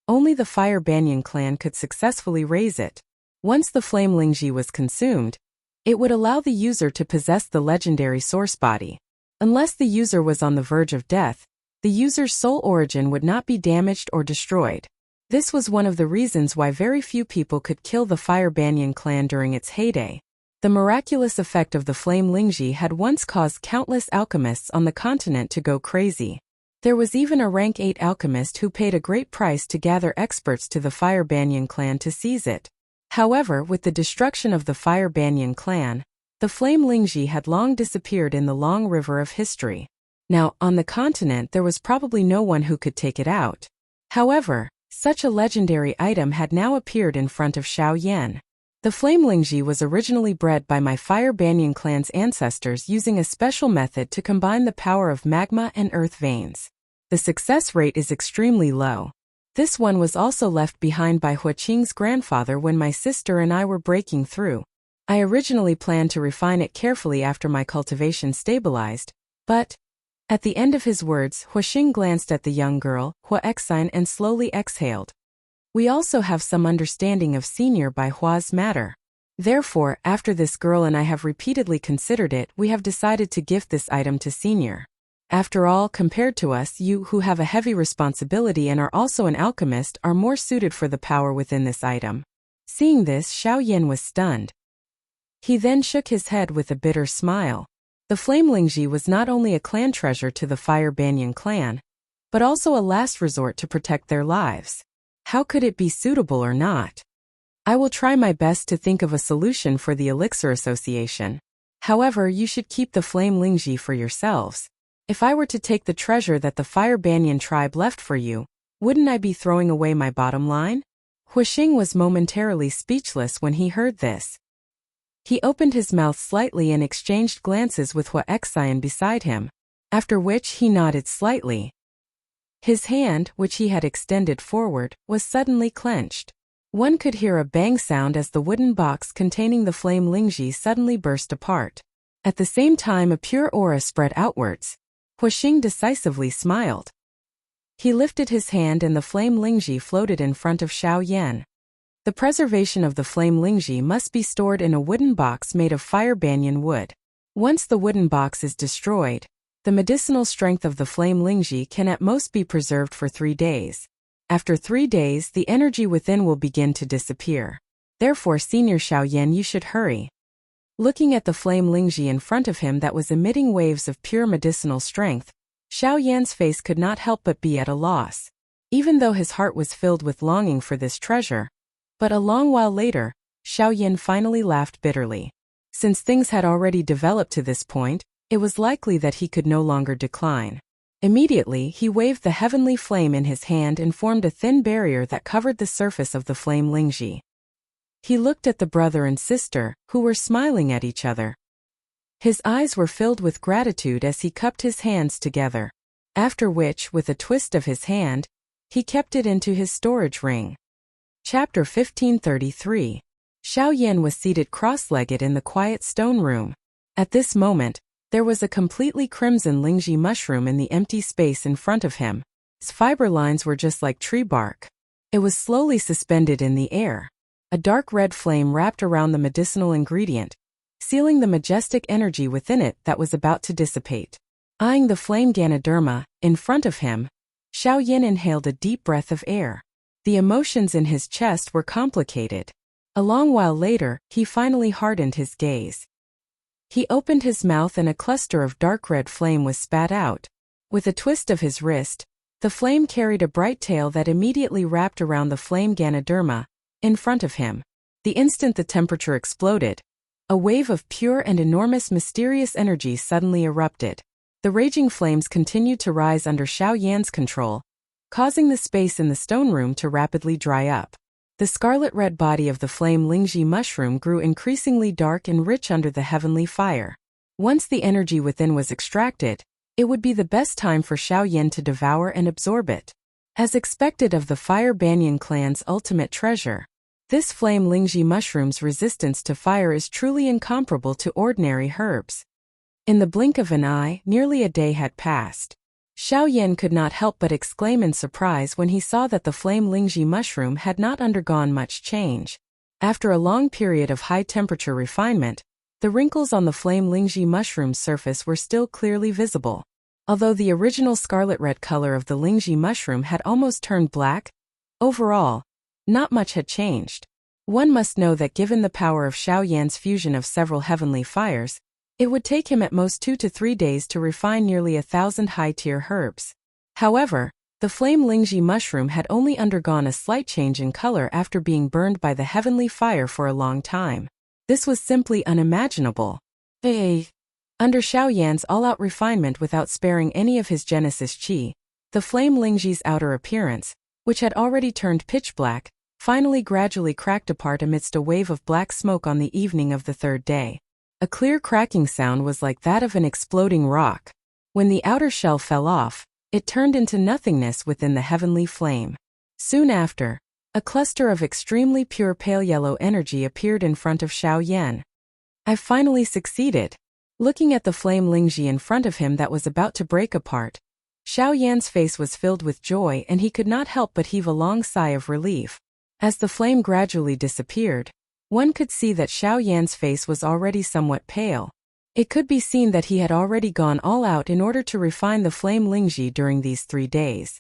Speaker 1: only the Fire Banyan clan could successfully raise it. Once the flame lingji was consumed, it would allow the user to possess the legendary source body. Unless the user was on the verge of death, the user's soul origin would not be damaged or destroyed. This was one of the reasons why very few people could kill the Fire Banyan clan during its heyday. The miraculous effect of the flame lingji had once caused countless alchemists on the continent to go crazy. There was even a rank 8 alchemist who paid a great price to gather experts to the Fire Banyan clan to seize it. However, with the destruction of the Fire Banyan clan, the flame Lingji had long disappeared in the long river of history. Now, on the continent there was probably no one who could take it out. However, such a legendary item had now appeared in front of Xiao Yan. The flame Lingji was originally bred by my Fire Banyan clan's ancestors using a special method to combine the power of magma and earth veins. The success rate is extremely low. This one was also left behind by Huaqing's grandfather when my sister and I were breaking through. I originally planned to refine it carefully after my cultivation stabilized, but at the end of his words, Huaqing glanced at the young girl, Huaxin, and slowly exhaled. We also have some understanding of senior by Hua's matter. Therefore, after this girl and I have repeatedly considered it, we have decided to gift this item to senior. After all, compared to us, you who have a heavy responsibility and are also an alchemist are more suited for the power within this item. Seeing this, Xiao Yan was stunned. He then shook his head with a bitter smile. The flame Lingji was not only a clan treasure to the Fire Banyan clan, but also a last resort to protect their lives. How could it be suitable or not? I will try my best to think of a solution for the Elixir Association. However, you should keep the flame Lingji for yourselves. If I were to take the treasure that the Fire Banyan tribe left for you, wouldn't I be throwing away my bottom line? Huaqing was momentarily speechless when he heard this. He opened his mouth slightly and exchanged glances with Huaxian beside him, after which he nodded slightly. His hand, which he had extended forward, was suddenly clenched. One could hear a bang sound as the wooden box containing the flame Lingji suddenly burst apart. At the same time, a pure aura spread outwards. Huaqing decisively smiled. He lifted his hand and the flame Lingji floated in front of Xiao Yan. The preservation of the flame Lingji must be stored in a wooden box made of Fire Banyan wood. Once the wooden box is destroyed, the medicinal strength of the flame Lingji can at most be preserved for 3 days. After 3 days, the energy within will begin to disappear. Therefore, Senior Xiao Yan, you should hurry. Looking at the flame Lingji in front of him that was emitting waves of pure medicinal strength, Xiao Yan's face could not help but be at a loss. Even though his heart was filled with longing for this treasure. But a long while later, Xiao Yan finally laughed bitterly. Since things had already developed to this point, it was likely that he could no longer decline. Immediately, he waved the heavenly flame in his hand and formed a thin barrier that covered the surface of the flame Lingji. He looked at the brother and sister, who were smiling at each other. His eyes were filled with gratitude as he cupped his hands together, after which, with a twist of his hand, he kept it into his storage ring. Chapter 1533. Xiao Yan was seated cross-legged in the quiet stone room. At this moment, there was a completely crimson Lingji mushroom in the empty space in front of him. Its fiber lines were just like tree bark. It was slowly suspended in the air. A dark red flame wrapped around the medicinal ingredient, sealing the majestic energy within it that was about to dissipate. Eyeing the flame Ganoderma in front of him, Xiao Yan inhaled a deep breath of air. The emotions in his chest were complicated. A long while later, he finally hardened his gaze. He opened his mouth and a cluster of dark red flame was spat out. With a twist of his wrist, the flame carried a bright tail that immediately wrapped around the flame Ganoderma in front of him. The instant the temperature exploded, a wave of pure and enormous mysterious energy suddenly erupted. The raging flames continued to rise under Xiao Yan's control, causing the space in the stone room to rapidly dry up. The scarlet-red body of the flame Lingji mushroom grew increasingly dark and rich under the heavenly fire. Once the energy within was extracted, it would be the best time for Xiao Yan to devour and absorb it. As expected of the Fire Banyan clan's ultimate treasure, this flame Lingji mushroom's resistance to fire is truly incomparable to ordinary herbs. In the blink of an eye, nearly a day had passed. Xiao Yan could not help but exclaim in surprise when he saw that the flame Lingji mushroom had not undergone much change. After a long period of high-temperature refinement, the wrinkles on the flame Lingji mushroom's surface were still clearly visible. Although the original scarlet-red color of the Lingji mushroom had almost turned black, overall, not much had changed. One must know that given the power of Xiao Yan's fusion of several heavenly fires, it would take him at most 2 to 3 days to refine nearly 1,000 high-tier herbs. However, the flame Lingji mushroom had only undergone a slight change in color after being burned by the heavenly fire for a long time. This was simply unimaginable. Under Xiaoyan's all-out refinement without sparing any of his Genesis Qi, the flame Lingji's outer appearance, which had already turned pitch black, finally gradually cracked apart amidst a wave of black smoke on the evening of the third day. A clear cracking sound was like that of an exploding rock. When the outer shell fell off, it turned into nothingness within the heavenly flame. Soon after, a cluster of extremely pure pale yellow energy appeared in front of Xiaoyan. "I've finally succeeded." Looking at the flame Lingji in front of him that was about to break apart, Xiaoyan's face was filled with joy and he could not help but heave a long sigh of relief. As the flame gradually disappeared, one could see that Xiaoyan's face was already somewhat pale. It could be seen that he had already gone all out in order to refine the flame Lingji during these 3 days.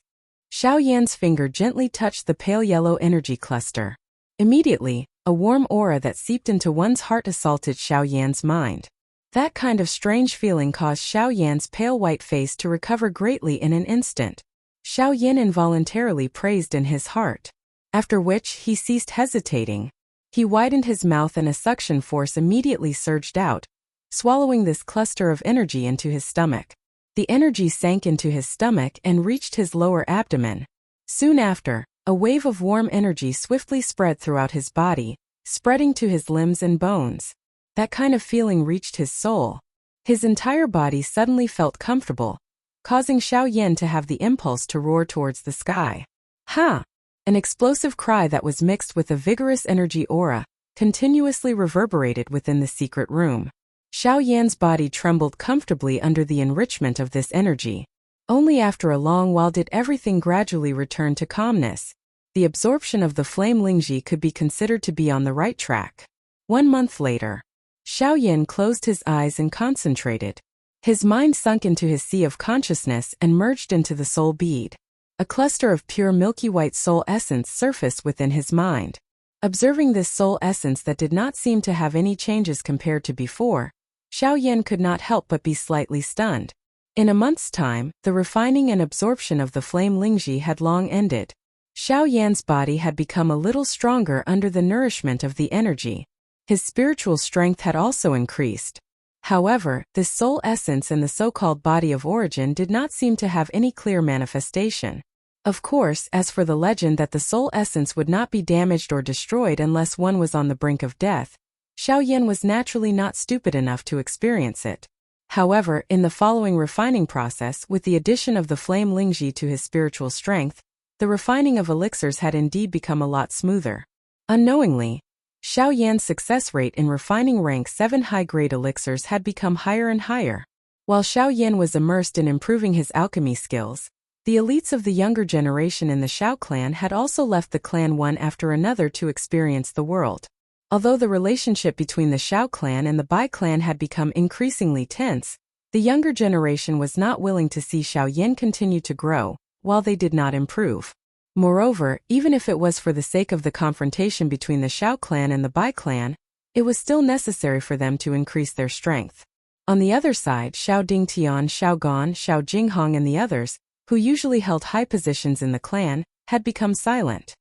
Speaker 1: Xiaoyan's finger gently touched the pale yellow energy cluster. Immediately, a warm aura that seeped into one's heart assaulted Xiaoyan's mind. That kind of strange feeling caused Xiaoyan's pale white face to recover greatly in an instant. Xiaoyan involuntarily praised in his heart. After which, he ceased hesitating. He widened his mouth and a suction force immediately surged out, swallowing this cluster of energy into his stomach. The energy sank into his stomach and reached his lower abdomen. Soon after, a wave of warm energy swiftly spread throughout his body, spreading to his limbs and bones. That kind of feeling reached his soul. His entire body suddenly felt comfortable, causing Xiaoyan to have the impulse to roar towards the sky. Ha! An explosive cry that was mixed with a vigorous energy aura continuously reverberated within the secret room. Xiaoyan's body trembled comfortably under the enrichment of this energy. Only after a long while did everything gradually return to calmness. The absorption of the flame Lingji could be considered to be on the right track. 1 month later, Xiaoyan closed his eyes and concentrated. His mind sunk into his sea of consciousness and merged into the soul bead. A cluster of pure milky white soul essence surfaced within his mind. Observing this soul essence that did not seem to have any changes compared to before, Xiaoyan could not help but be slightly stunned. In a month's time, the refining and absorption of the flame Lingji had long ended. Xiaoyan's body had become a little stronger under the nourishment of the energy. His spiritual strength had also increased. However, this soul essence and the so-called body of origin did not seem to have any clear manifestation. Of course, as for the legend that the soul essence would not be damaged or destroyed unless one was on the brink of death, Xiaoyan was naturally not stupid enough to experience it. However, in the following refining process, with the addition of the flame Lingji to his spiritual strength, the refining of elixirs had indeed become a lot smoother. Unknowingly, Xiaoyan's success rate in refining rank 7 high-grade elixirs had become higher and higher. While Xiaoyan was immersed in improving his alchemy skills, the elites of the younger generation in the Xiao clan had also left the clan one after another to experience the world. Although the relationship between the Xiao clan and the Bai clan had become increasingly tense, the younger generation was not willing to see Xiaoyan continue to grow, while they did not improve. Moreover, even if it was for the sake of the confrontation between the Xiao clan and the Bai clan, it was still necessary for them to increase their strength. On the other side, Xiao Dingtian, Xiao Gan, Xiao Jinghong and the others, who usually held high positions in the clan, had become silent.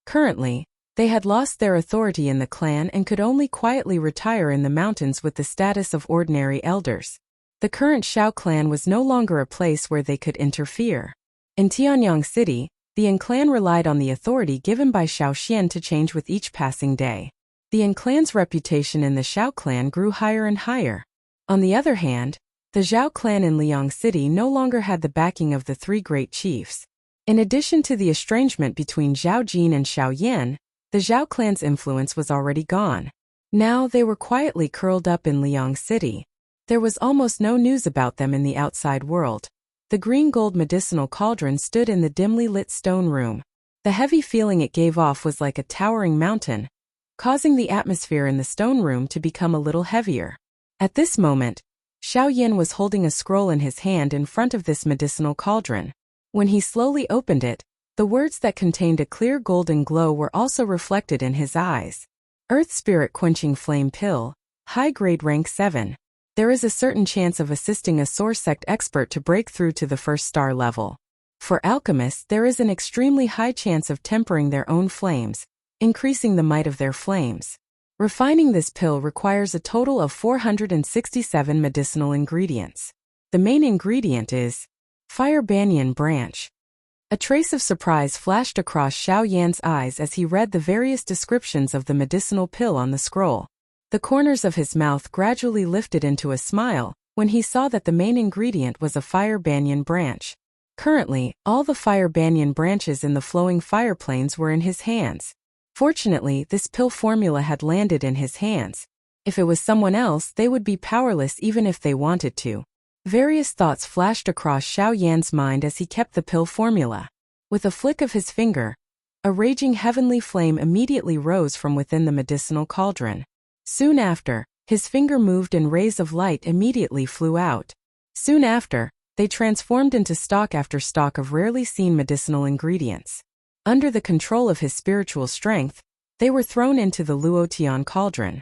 Speaker 1: Currently, they had lost their authority in the clan and could only quietly retire in the mountains with the status of ordinary elders. The current Xiao clan was no longer a place where they could interfere. In Tianyang City, the Yin clan relied on the authority given by Xiao Xian to change with each passing day. The Yin clan's reputation in the Xiao clan grew higher and higher. On the other hand, the Zhao clan in Liang City no longer had the backing of the 3 great chiefs. In addition to the estrangement between Zhao Jin and Xiao Yan, the Zhao clan's influence was already gone. Now they were quietly curled up in Liang City. There was almost no news about them in the outside world. The green gold medicinal cauldron stood in the dimly lit stone room. The heavy feeling it gave off was like a towering mountain, causing the atmosphere in the stone room to become a little heavier. At this moment, Xiaoyan was holding a scroll in his hand in front of this medicinal cauldron. When he slowly opened it, the words that contained a clear golden glow were also reflected in his eyes. Earth Spirit Quenching Flame Pill, High Grade Rank 7. There is a certain chance of assisting a Source Sect expert to break through to the 1st star level. For alchemists, there is an extremely high chance of tempering their own flames, increasing the might of their flames. Refining this pill requires a total of 467 medicinal ingredients. The main ingredient is fire banyan branch. A trace of surprise flashed across Xiao Yan's eyes as he read the various descriptions of the medicinal pill on the scroll. The corners of his mouth gradually lifted into a smile when he saw that the main ingredient was a fire banyan branch. Currently, all the fire banyan branches in the flowing fire plains were in his hands. Fortunately, this pill formula had landed in his hands. If it was someone else, they would be powerless even if they wanted to. Various thoughts flashed across Xiao Yan's mind as he kept the pill formula. With a flick of his finger, a raging heavenly flame immediately rose from within the medicinal cauldron. Soon after, his finger moved and rays of light immediately flew out. Soon after, they transformed into stalk after stalk of rarely seen medicinal ingredients. Under the control of his spiritual strength, they were thrown into the Luotian cauldron.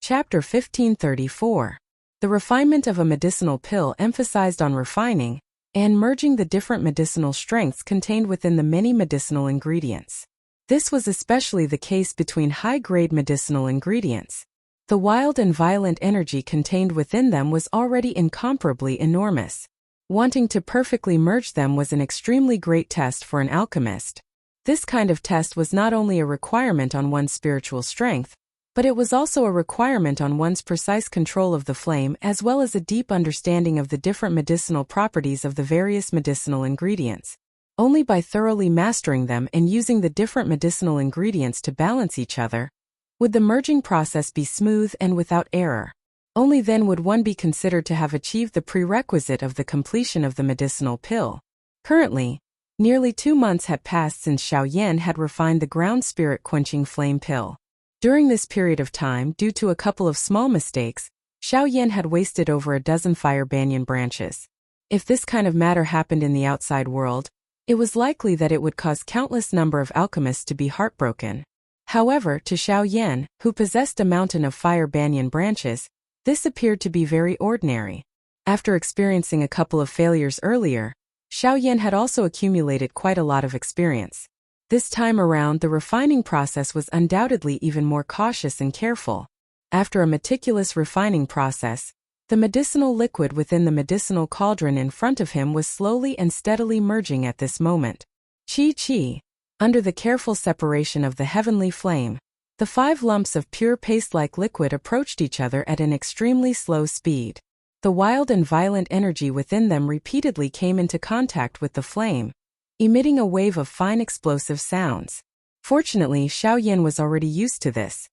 Speaker 1: Chapter 1534. The refinement of a medicinal pill emphasized on refining and merging the different medicinal strengths contained within the many medicinal ingredients. This was especially the case between high-grade medicinal ingredients. The wild and violent energy contained within them was already incomparably enormous. Wanting to perfectly merge them was an extremely great test for an alchemist. This kind of test was not only a requirement on one's spiritual strength, but it was also a requirement on one's precise control of the flame as well as a deep understanding of the different medicinal properties of the various medicinal ingredients. Only by thoroughly mastering them and using the different medicinal ingredients to balance each other would the merging process be smooth and without error. Only then would one be considered to have achieved the prerequisite of the completion of the medicinal pill. Currently, nearly 2 months had passed since Xiao Yan had refined the ground spirit quenching flame pill. During this period of time, due to a couple of small mistakes, Xiao Yan had wasted over a dozen fire banyan branches. If this kind of matter happened in the outside world, it was likely that it would cause countless number of alchemists to be heartbroken. However, to Xiao Yan, who possessed a mountain of fire banyan branches, this appeared to be very ordinary. After experiencing a couple of failures earlier, Xiao Yan had also accumulated quite a lot of experience. This time around, the refining process was undoubtedly even more cautious and careful. After a meticulous refining process, the medicinal liquid within the medicinal cauldron in front of him was slowly and steadily merging at this moment. Chi. Under the careful separation of the heavenly flame, the 5 lumps of pure paste-like liquid approached each other at an extremely slow speed. The wild and violent energy within them repeatedly came into contact with the flame, emitting a wave of fine explosive sounds. Fortunately, Xiao Yan was already used to this.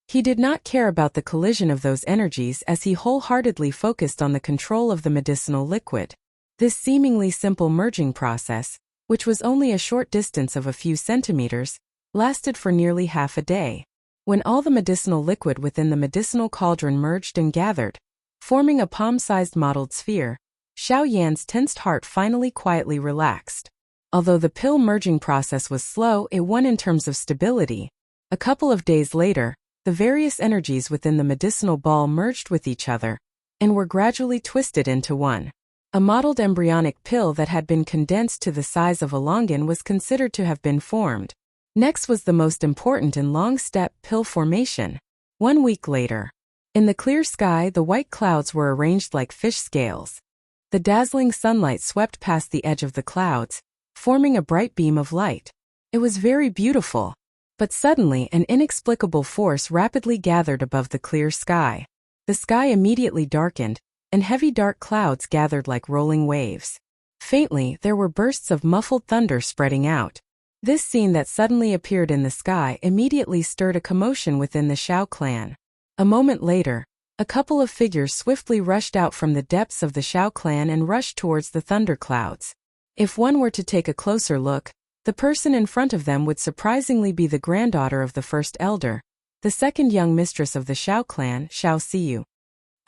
Speaker 1: He did not care about the collision of those energies as he wholeheartedly focused on the control of the medicinal liquid. This seemingly simple merging process, which was only a short distance of a few centimeters, lasted for nearly half a day. When all the medicinal liquid within the medicinal cauldron merged and gathered, forming a palm-sized mottled sphere, Xiao Yan's tensed heart finally quietly relaxed. Although the pill merging process was slow, it won in terms of stability. A couple of days later, the various energies within the medicinal ball merged with each other and were gradually twisted into one. A mottled embryonic pill that had been condensed to the size of a longan was considered to have been formed. Next was the most important and long step, pill formation. 1 week later, in the clear sky, the white clouds were arranged like fish scales. The dazzling sunlight swept past the edge of the clouds, forming a bright beam of light. It was very beautiful. But suddenly an inexplicable force rapidly gathered above the clear sky. The sky immediately darkened, and heavy dark clouds gathered like rolling waves. Faintly, there were bursts of muffled thunder spreading out. This scene that suddenly appeared in the sky immediately stirred a commotion within the Xiao clan. A moment later, a couple of figures swiftly rushed out from the depths of the Xiao clan and rushed towards the thunderclouds. If one were to take a closer look, the person in front of them would surprisingly be the granddaughter of the first elder, the second young mistress of the Xiao clan, Xiao Siyu.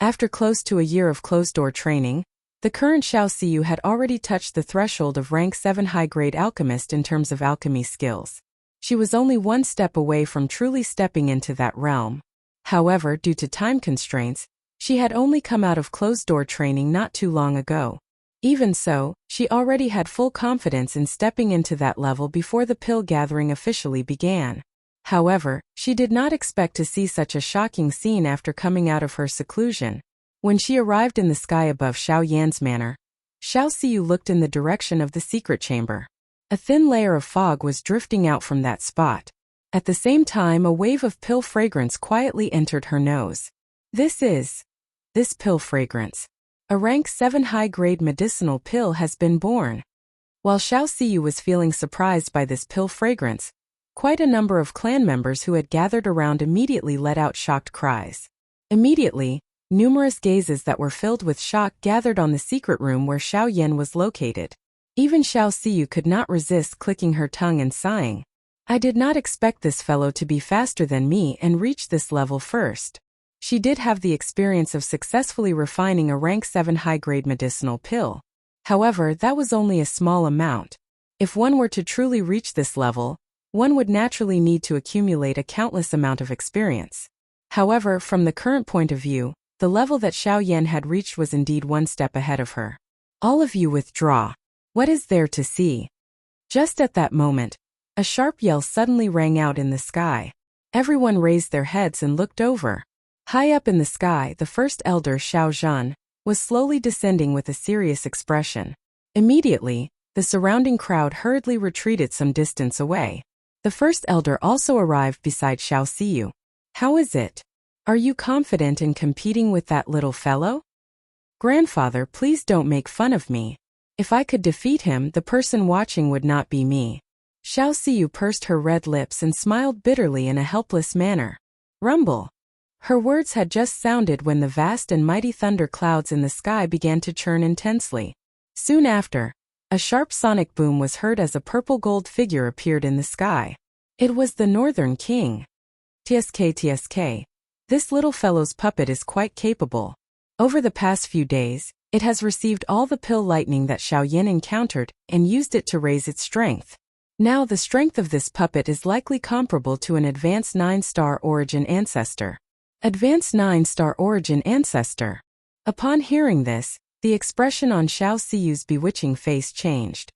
Speaker 1: After close to a year of closed-door training, the current Xiao Siyu had already touched the threshold of rank 7 high-grade alchemist in terms of alchemy skills. She was only one step away from truly stepping into that realm. However, due to time constraints, she had only come out of closed-door training not too long ago. Even so, she already had full confidence in stepping into that level before the pill gathering officially began. However, she did not expect to see such a shocking scene after coming out of her seclusion. When she arrived in the sky above Xiao Yan's manor, Xiao Siyu looked in the direction of the secret chamber. A thin layer of fog was drifting out from that spot. At the same time, a wave of pill fragrance quietly entered her nose. This pill fragrance. A rank 7 high-grade medicinal pill has been born. While Xiao Siyu was feeling surprised by this pill fragrance, quite a number of clan members who had gathered around immediately let out shocked cries. Immediately, numerous gazes that were filled with shock gathered on the secret room where Xiao Yan was located. Even Xiao Siyu could not resist clicking her tongue and sighing. I did not expect this fellow to be faster than me and reach this level first. She did have the experience of successfully refining a rank 7 high-grade medicinal pill. However, that was only a small amount. If one were to truly reach this level, one would naturally need to accumulate a countless amount of experience. However, from the current point of view, the level that Xiao Yan had reached was indeed one step ahead of her. All of you withdraw. What is there to see? Just at that moment, a sharp yell suddenly rang out in the sky. Everyone raised their heads and looked over. High up in the sky, the first elder, Xiao Zhan, was slowly descending with a serious expression. Immediately, the surrounding crowd hurriedly retreated some distance away. The first elder also arrived beside Xiao Siyu. How is it? Are you confident in competing with that little fellow? Grandfather, please don't make fun of me. If I could defeat him, the person watching would not be me. Xiao Siyu pursed her red lips and smiled bitterly in a helpless manner. Rumble. Her words had just sounded when the vast and mighty thunder clouds in the sky began to churn intensely. Soon after, a sharp sonic boom was heard as a purple-gold figure appeared in the sky. It was the Northern King. TSK. This little fellow's puppet is quite capable. Over the past few days, it has received all the pill lightning that Xiao Yan encountered and used it to raise its strength. Now the strength of this puppet is likely comparable to an advanced 9-star origin ancestor. Advanced 9-star origin ancestor. Upon hearing this, the expression on Xiao Siyu's bewitching face changed.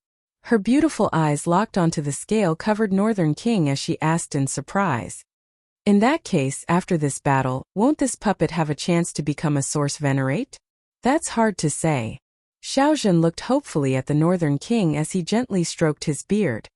Speaker 1: Her beautiful eyes locked onto the scale-covered Northern King as she asked in surprise. In that case, after this battle, won't this puppet have a chance to become a source venerate? That's hard to say. Xiao Zhan looked hopefully at the Northern King as he gently stroked his beard.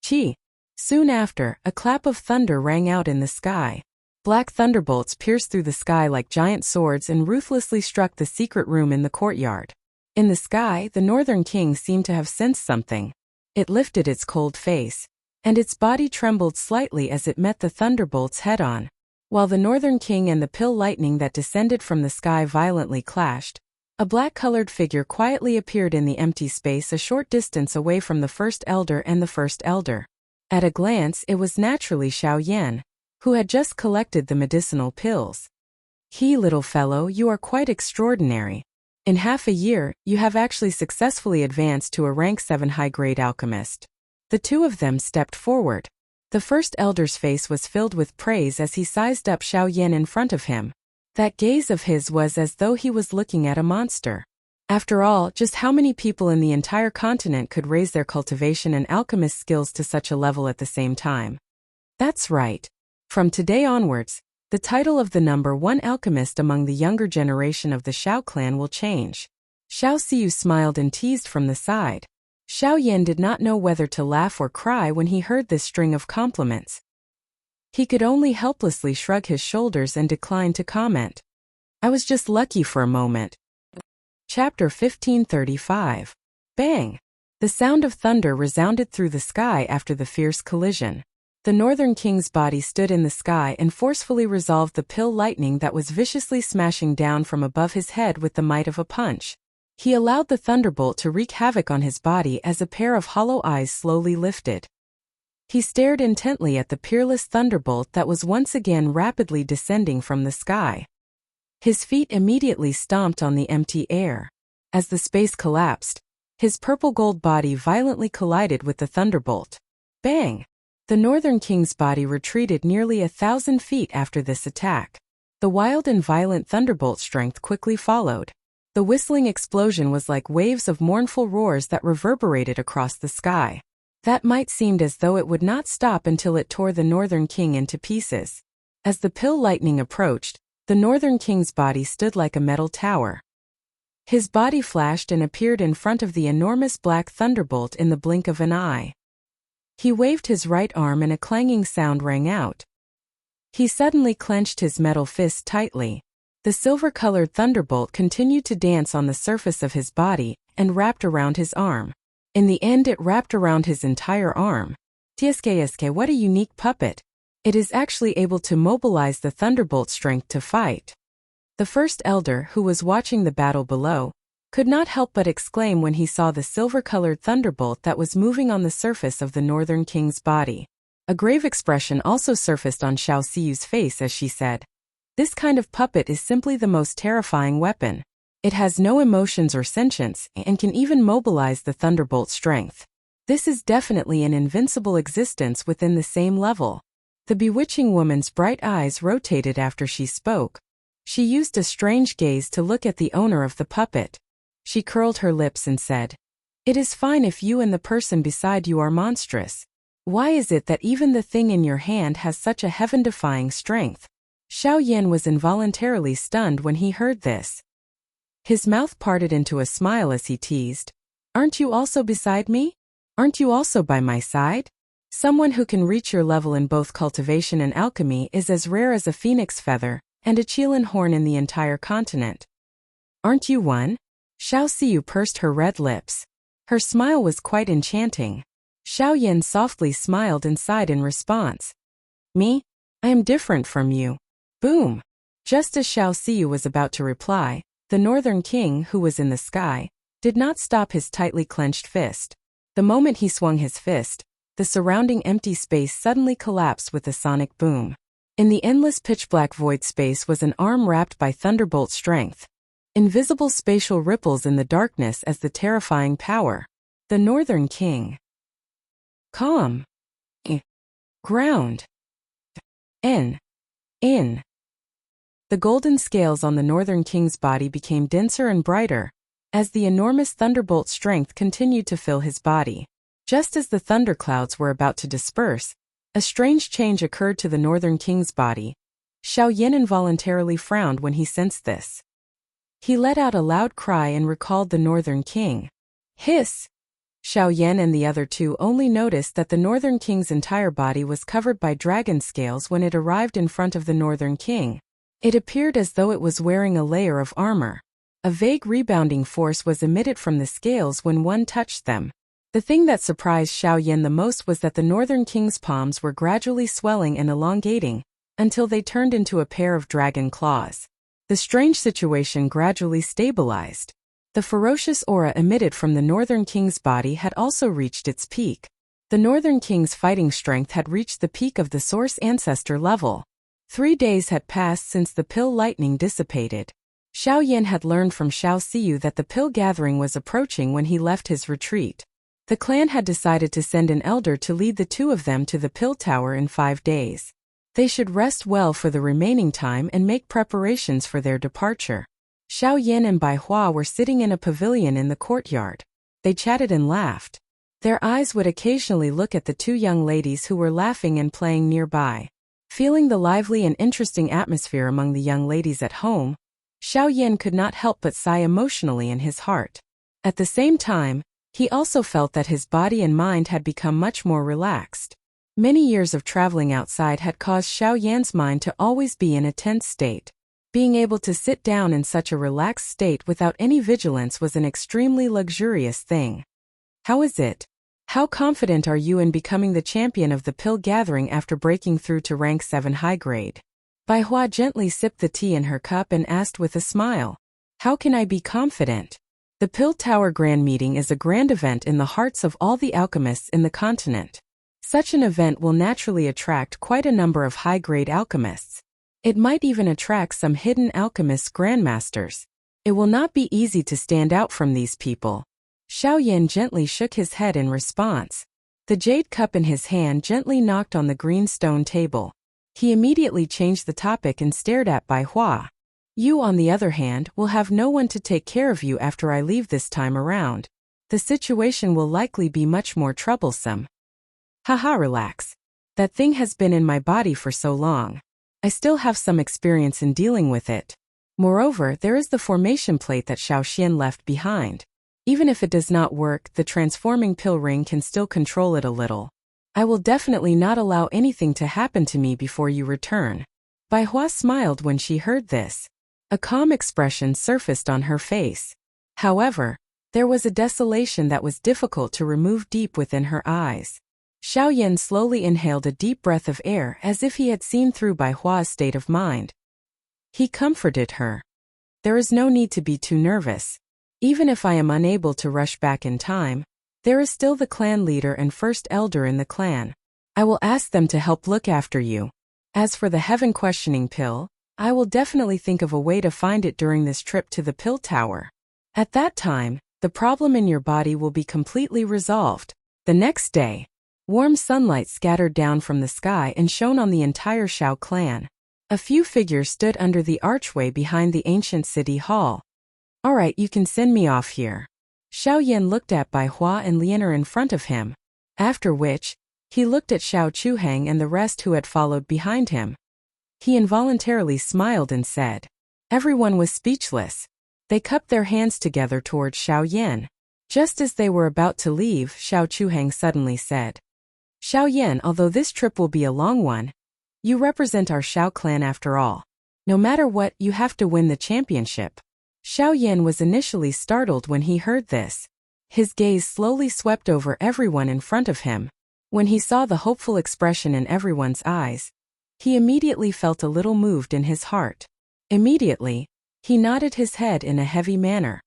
Speaker 1: Chi. Soon after, a clap of thunder rang out in the sky. Black thunderbolts pierced through the sky like giant swords and ruthlessly struck the secret room in the courtyard. In the sky, the Northern King seemed to have sensed something. It lifted its cold face, and its body trembled slightly as it met the thunderbolts head-on. While the Northern King and the pill lightning that descended from the sky violently clashed, a black-colored figure quietly appeared in the empty space a short distance away from the first elder and the first elder. At a glance, it was naturally Xiao Yan, who had just collected the medicinal pills. Little fellow, you are quite extraordinary. In half a year, you have actually successfully advanced to a rank 7 high-grade alchemist. The two of them stepped forward. The first elder's face was filled with praise as he sized up Xiao Yan in front of him. That gaze of his was as though he was looking at a monster. After all, just how many people in the entire continent could raise their cultivation and alchemist skills to such a level at the same time? That's right. From today onwards, the title of the number 1 alchemist among the younger generation of the Xiao clan will change. Xiao Siyu smiled and teased from the side. Xiao Yan did not know whether to laugh or cry when he heard this string of compliments. He could only helplessly shrug his shoulders and decline to comment. I was just lucky for a moment. Chapter 1535. Bang! The sound of thunder resounded through the sky after the fierce collision. The Northern King's body stood in the sky and forcefully resolved the pill lightning that was viciously smashing down from above his head with the might of a punch. He allowed the thunderbolt to wreak havoc on his body as a pair of hollow eyes slowly lifted. He stared intently at the peerless thunderbolt that was once again rapidly descending from the sky. His feet immediately stomped on the empty air. As the space collapsed, his purple-gold body violently collided with the thunderbolt. Bang! The Northern King's body retreated nearly 1,000 feet after this attack. The wild and violent thunderbolt strength quickly followed. The whistling explosion was like waves of mournful roars that reverberated across the sky. That might seemed as though it would not stop until it tore the Northern King into pieces. As the pill lightning approached, the Northern King's body stood like a metal tower. His body flashed and appeared in front of the enormous black thunderbolt in the blink of an eye. He waved his right arm and a clanging sound rang out. He suddenly clenched his metal fist tightly. The silver-colored thunderbolt continued to dance on the surface of his body and wrapped around his arm. In the end it wrapped around his entire arm. Tsk, what a unique puppet. It is actually able to mobilize the thunderbolt strength to fight. The first elder, who was watching the battle below, could not help but exclaim when he saw the silver-colored thunderbolt that was moving on the surface of the Northern King's body. A grave expression also surfaced on Xiao Siyu's face as she said, "This kind of puppet is simply the most terrifying weapon. It has no emotions or sentience and can even mobilize the thunderbolt strength. This is definitely an invincible existence within the same level." The bewitching woman's bright eyes rotated after she spoke. She used a strange gaze to look at the owner of the puppet. She curled her lips and said, "It is fine if you and the person beside you are monstrous. Why is it that even the thing in your hand has such a heaven-defying strength?" Xiao Yan was involuntarily stunned when he heard this. His mouth parted into a smile as he teased, "Aren't you also beside me? Aren't you also by my side? Someone who can reach your level in both cultivation and alchemy is as rare as a phoenix feather and a Qilin horn in the entire continent. Aren't you one?" Xiao Siyu pursed her red lips. Her smile was quite enchanting. Xiao Yan softly smiled and sighed in response. "Me? I am different from you." Boom! Just as Xiao Siyu was about to reply, the Northern King, who was in the sky, did not stop his tightly clenched fist. The moment he swung his fist, the surrounding empty space suddenly collapsed with a sonic boom. In the endless pitch-black void space was an arm wrapped by thunderbolt strength. Invisible spatial ripples in the darkness as the terrifying power. The Northern King. Calm. Ground. In. The golden scales on the Northern King's body became denser and brighter, as the enormous thunderbolt strength continued to fill his body. Just as the thunderclouds were about to disperse, a strange change occurred to the Northern King's body. Xiao Yan involuntarily frowned when he sensed this. He let out a loud cry and recalled the Northern King. Hiss! Xiao Yan and the other two only noticed that the Northern King's entire body was covered by dragon scales when it arrived in front of the Northern King. It appeared as though it was wearing a layer of armor. A vague rebounding force was emitted from the scales when one touched them. The thing that surprised Xiao Yan the most was that the Northern King's palms were gradually swelling and elongating, until they turned into a pair of dragon claws. The strange situation gradually stabilized. The ferocious aura emitted from the Northern King's body had also reached its peak. The Northern King's fighting strength had reached the peak of the Source Ancestor level. 3 days had passed since the pill lightning dissipated. Xiao Yan had learned from Xiao Siyu that the pill gathering was approaching when he left his retreat. The clan had decided to send an elder to lead the two of them to the pill tower in 5 days. They should rest well for the remaining time and make preparations for their departure. Xiao Yan and Bai Hua were sitting in a pavilion in the courtyard. They chatted and laughed. Their eyes would occasionally look at the two young ladies who were laughing and playing nearby. Feeling the lively and interesting atmosphere among the young ladies at home, Xiao Yan could not help but sigh emotionally in his heart. At the same time, he also felt that his body and mind had become much more relaxed. Many years of traveling outside had caused Xiao Yan's mind to always be in a tense state. Being able to sit down in such a relaxed state without any vigilance was an extremely luxurious thing. "How is it? How confident are you in becoming the champion of the pill gathering after breaking through to rank 7 high grade?" Bai Hua gently sipped the tea in her cup and asked with a smile. "How can I be confident? The Pill Tower Grand Meeting is a grand event in the hearts of all the alchemists in the continent. Such an event will naturally attract quite a number of high-grade alchemists. It might even attract some hidden alchemist grandmasters. It will not be easy to stand out from these people." Xiao Yan gently shook his head in response. The jade cup in his hand gently knocked on the green stone table. He immediately changed the topic and stared at Bai Hua. You, on the other hand, will have no one to take care of you after I leave this time around. The situation will likely be much more troublesome. Haha, relax. That thing has been in my body for so long. I still have some experience in dealing with it. Moreover, there is the formation plate that Xiao Xian left behind. Even if it does not work, the transforming pill ring can still control it a little. I will definitely not allow anything to happen to me before you return. Bai Hua smiled when she heard this. A calm expression surfaced on her face. However, there was a desolation that was difficult to remove deep within her eyes. Xiao Yan slowly inhaled a deep breath of air as if he had seen through Bai Hua's state of mind. He comforted her. There is no need to be too nervous. Even if I am unable to rush back in time, there is still the clan leader and first elder in the clan. I will ask them to help look after you. As for the heaven questioning pill, I will definitely think of a way to find it during this trip to the pill tower. At that time, the problem in your body will be completely resolved. The next day, warm sunlight scattered down from the sky and shone on the entire Xiao clan. A few figures stood under the archway behind the ancient city hall. Alright, you can send me off here. Xiao Yan looked at Bai Hua and Lianer in front of him, after which, he looked at Xiao Chuhang and the rest who had followed behind him. He involuntarily smiled and said. Everyone was speechless. They cupped their hands together towards Xiao Yan. Just as they were about to leave, Xiao Chuhang suddenly said. Xiao Yan, although this trip will be a long one, you represent our Xiao clan after all. No matter what, you have to win the championship. Xiao Yan was initially startled when he heard this. His gaze slowly swept over everyone in front of him. When he saw the hopeful expression in everyone's eyes, he immediately felt a little moved in his heart. Immediately, he nodded his head in a heavy manner.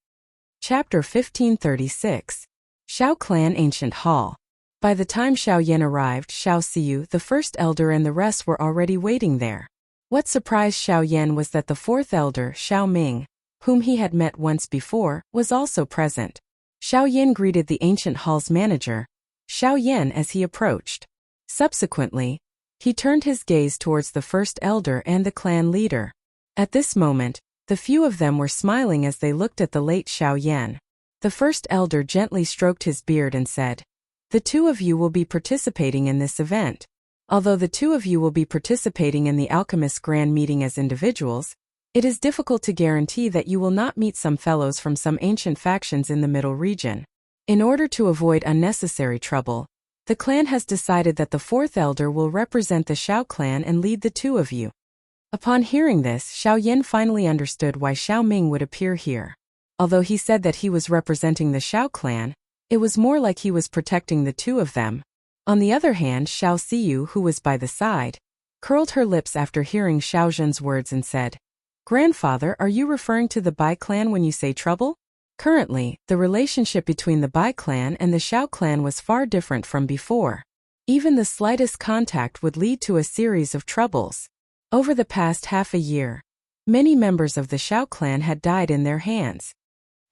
Speaker 1: Chapter 1536. Xiao Clan Ancient Hall. By the time Xiao Yan arrived, Xiao Siyu, the first elder, and the rest were already waiting there. What surprised Xiao Yan was that the fourth elder, Xiao Ming, whom he had met once before, was also present. Xiao Yan greeted the ancient hall's manager, Xiao Yan, as he approached. Subsequently, he turned his gaze towards the first elder and the clan leader. At this moment, the few of them were smiling as they looked at the late Xiao Yan. The first elder gently stroked his beard and said, The two of you will be participating in this event. Although the two of you will be participating in the Alchemist Grand Meeting as individuals, it is difficult to guarantee that you will not meet some fellows from some ancient factions in the Middle region. In order to avoid unnecessary trouble, the clan has decided that the fourth elder will represent the Xiao clan and lead the two of you. Upon hearing this, Xiao Yan finally understood why Xiao Ming would appear here. Although he said that he was representing the Xiao clan, it was more like he was protecting the two of them. On the other hand, Xiao Siyu, who was by the side, curled her lips after hearing Xiao Zhen's words and said, Grandfather, are you referring to the Bai clan when you say trouble? Currently, the relationship between the Bai clan and the Xiao clan was far different from before. Even the slightest contact would lead to a series of troubles. Over the past half a year, many members of the Xiao clan had died in their hands.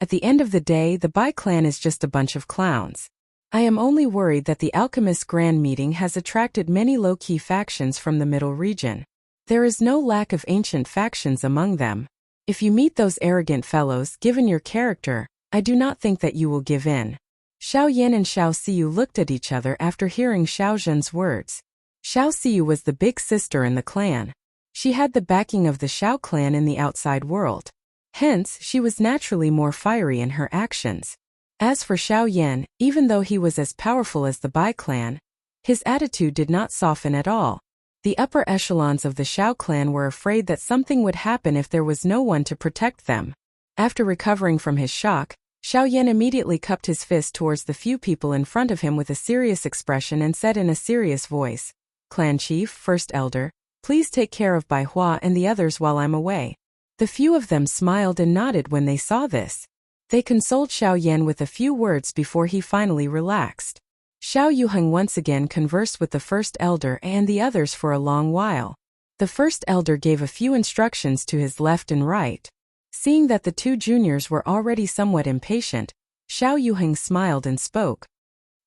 Speaker 1: At the end of the day, the Bai clan is just a bunch of clowns. I am only worried that the Alchemist Grand Meeting has attracted many low-key factions from the Middle region. There is no lack of ancient factions among them. If you meet those arrogant fellows, given your character, I do not think that you will give in. Xiao Yan and Xiao Siyu looked at each other after hearing Xiao Zhen's words. Xiao Siyu was the big sister in the clan. She had the backing of the Xiao clan in the outside world. Hence, she was naturally more fiery in her actions. As for Xiao Yan, even though he was as powerful as the Bai clan, his attitude did not soften at all. The upper echelons of the Xiao clan were afraid that something would happen if there was no one to protect them. After recovering from his shock, Xiao Yan immediately cupped his fist towards the few people in front of him with a serious expression and said in a serious voice, Clan Chief, First Elder, please take care of Bai Hua and the others while I'm away. The few of them smiled and nodded when they saw this. They consoled Xiao Yan with a few words before he finally relaxed. Xiao Yuheng once again conversed with the first elder and the others for a long while. The first elder gave a few instructions to his left and right. Seeing that the two juniors were already somewhat impatient, Xiao Yuheng smiled and spoke.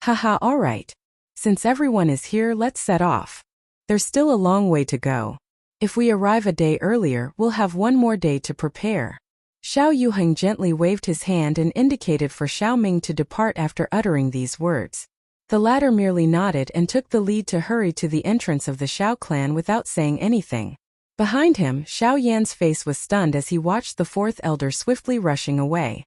Speaker 1: Haha, alright. Since everyone is here, let's set off. There's still a long way to go. If we arrive a day earlier, we'll have one more day to prepare. Xiao Yuheng gently waved his hand and indicated for Xiao Ming to depart after uttering these words. The latter merely nodded and took the lead to hurry to the entrance of the Xiao clan without saying anything. Behind him, Xiao Yan's face was stunned as he watched the fourth elder swiftly rushing away.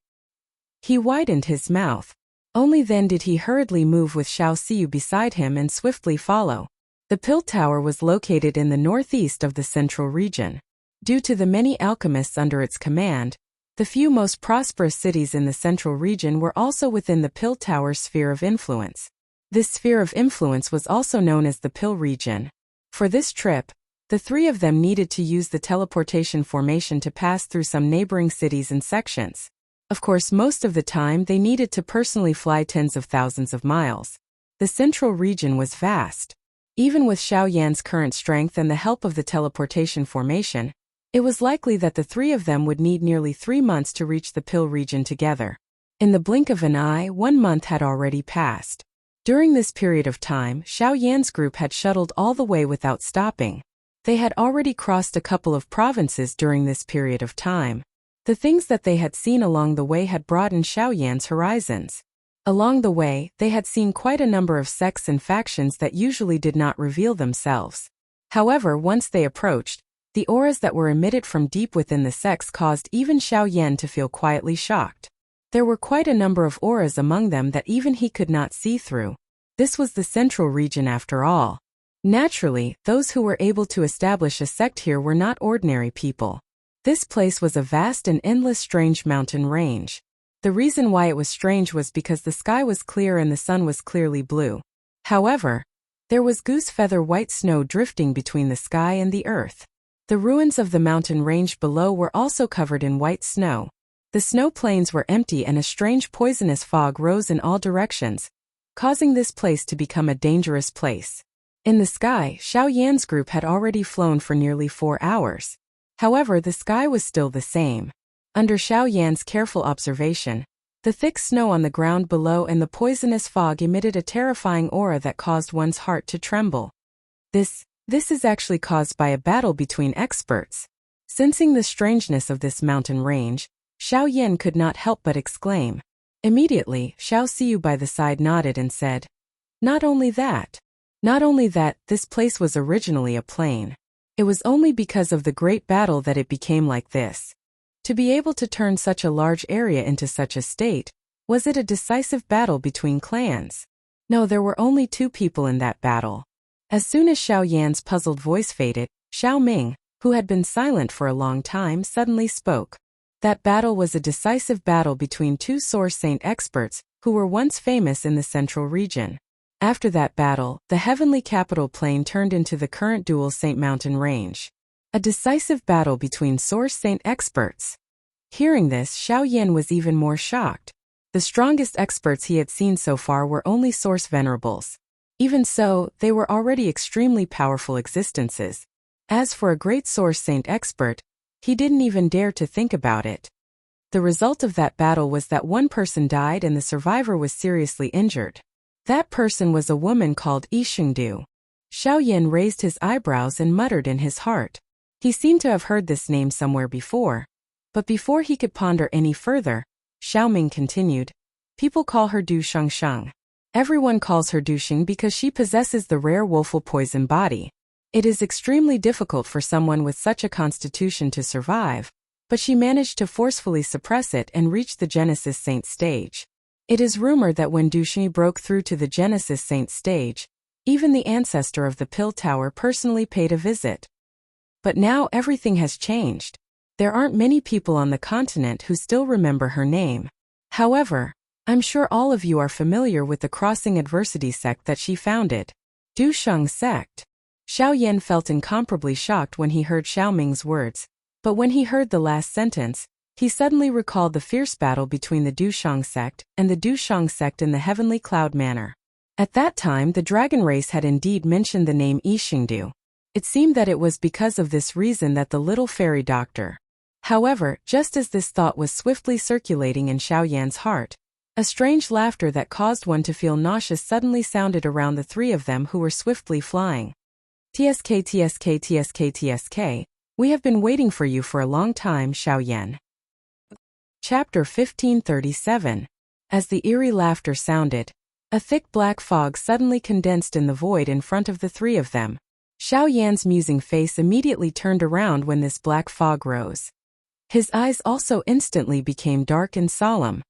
Speaker 1: He widened his mouth. Only then did he hurriedly move with Xiao Siyu beside him and swiftly follow. The Pill Tower was located in the northeast of the central region. Due to the many alchemists under its command, the few most prosperous cities in the central region were also within the Pill Tower's sphere of influence. This sphere of influence was also known as the Pill region. For this trip, the three of them needed to use the teleportation formation to pass through some neighboring cities and sections. Of course, most of the time they needed to personally fly tens of thousands of miles. The central region was vast. Even with Xiao Yan's current strength and the help of the teleportation formation, it was likely that the three of them would need nearly 3 months to reach the Pill region together. In the blink of an eye, 1 month had already passed. During this period of time, Xiao Yan's group had shuttled all the way without stopping. They had already crossed a couple of provinces during this period of time. The things that they had seen along the way had broadened Xiao Yan's horizons. Along the way, they had seen quite a number of sects and factions that usually did not reveal themselves. However, once they approached, the auras that were emitted from deep within the sects caused even Xiao Yan to feel quietly shocked. There were quite a number of auras among them that even he could not see through. This was the central region after all. Naturally, those who were able to establish a sect here were not ordinary people. This place was a vast and endless strange mountain range. The reason why it was strange was because the sky was clear and the sun was clearly blue. However, there was goose feather white snow drifting between the sky and the earth. The ruins of the mountain range below were also covered in white snow. The snow plains were empty and a strange poisonous fog rose in all directions, causing this place to become a dangerous place. In the sky, Xiao Yan's group had already flown for nearly 4 hours. However, the sky was still the same. Under Xiao Yan's careful observation, the thick snow on the ground below and the poisonous fog emitted a terrifying aura that caused one's heart to tremble. This is actually caused by a battle between experts. Sensing the strangeness of this mountain range, Xiao Yan could not help but exclaim. Immediately, Xiao Siyu by the side nodded and said, Not only that, this place was originally a plain. It was only because of the great battle that it became like this. To be able to turn such a large area into such a state, was it a decisive battle between clans? No, there were only 2 people in that battle. As soon as Xiao Yan's puzzled voice faded, Xiao Ming, who had been silent for a long time, suddenly spoke. That battle was a decisive battle between 2 Source Saint experts, who were once famous in the central region. After that battle, the heavenly capital plain turned into the current Dual Saint mountain range. A decisive battle between Source Saint experts. Hearing this, Xiao Yan was even more shocked. The strongest experts he had seen so far were only Source Venerables. Even so, they were already extremely powerful existences. As for a great Source Saint expert, he didn't even dare to think about it. The result of that battle was that 1 person died and the survivor was seriously injured. That person was a woman called Yishengdu. Xiao Yan raised his eyebrows and muttered in his heart. He seemed to have heard this name somewhere before. But before he could ponder any further, Xiao Ming continued, People call her Du Shengsheng. Everyone calls her Duxing because she possesses the rare woeful poison body. It is extremely difficult for someone with such a constitution to survive, but she managed to forcefully suppress it and reach the Genesis Saint stage. It is rumored that when Duxing broke through to the Genesis Saint stage, even the ancestor of the Pill Tower personally paid a visit. But now everything has changed. There aren't many people on the continent who still remember her name. However, I'm sure all of you are familiar with the Crossing Adversity sect that she founded. Dusheng sect. Xiao Yan felt incomparably shocked when he heard Xiao Ming's words, but when he heard the last sentence, he suddenly recalled the fierce battle between the Dusheng sect and the Dusheng sect in the Heavenly Cloud Manor. At that time, the dragon race had indeed mentioned the name Yishengdu. It seemed that it was because of this reason that the little fairy doctor. However, just as this thought was swiftly circulating in Xiao Yan's heart, a strange laughter that caused one to feel nauseous suddenly sounded around the 3 of them who were swiftly flying. TSK. We have been waiting for you for a long time, Xiaoyan. Chapter 1537. As the eerie laughter sounded, a thick black fog suddenly condensed in the void in front of the three of them. Xiaoyan's musing face immediately turned around when this black fog rose. His eyes also instantly became dark and solemn.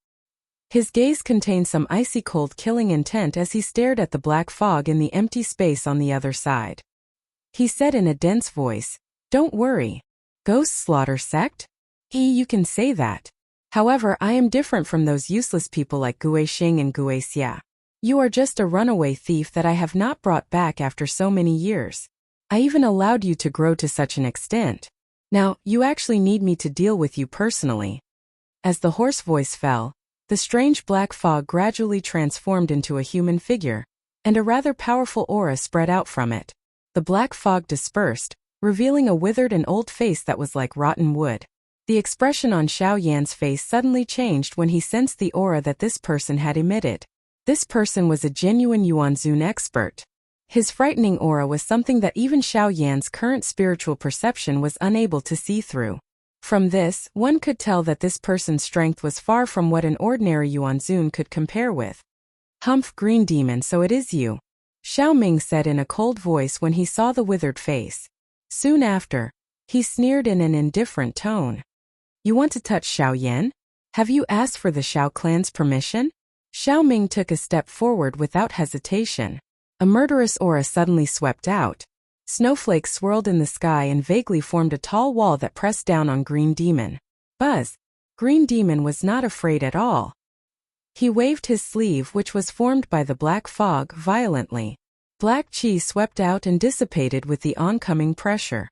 Speaker 1: His gaze contained some icy cold killing intent as he stared at the black fog in the empty space on the other side. He said in a dense voice, "Don't worry. Ghost Slaughter Sect? You can say that. However, I am different from those useless people like Gue Xing and Gue Xia. You are just a runaway thief that I have not brought back after so many years. I even allowed you to grow to such an extent. Now, you actually need me to deal with you personally." As the hoarse voice fell, the strange black fog gradually transformed into a human figure, and a rather powerful aura spread out from it. The black fog dispersed, revealing a withered and old face that was like rotten wood. The expression on Xiaoyan's face suddenly changed when he sensed the aura that this person had emitted. This person was a genuine Yuanzun expert. His frightening aura was something that even Xiaoyan's current spiritual perception was unable to see through. From this, one could tell that this person's strength was far from what an ordinary Yuanzun could compare with. "Humph, Green Demon, so it is you," Xiaoming said in a cold voice when he saw the withered face. Soon after, he sneered in an indifferent tone. "You want to touch Xiaoyan? Have you asked for the Xiao clan's permission?" Xiaoming took a step forward without hesitation. A murderous aura suddenly swept out. Snowflakes swirled in the sky and vaguely formed a tall wall that pressed down on Green Demon. Buzz! Green Demon was not afraid at all. He waved his sleeve, which was formed by the black fog, violently. Black chi swept out and dissipated with the oncoming pressure.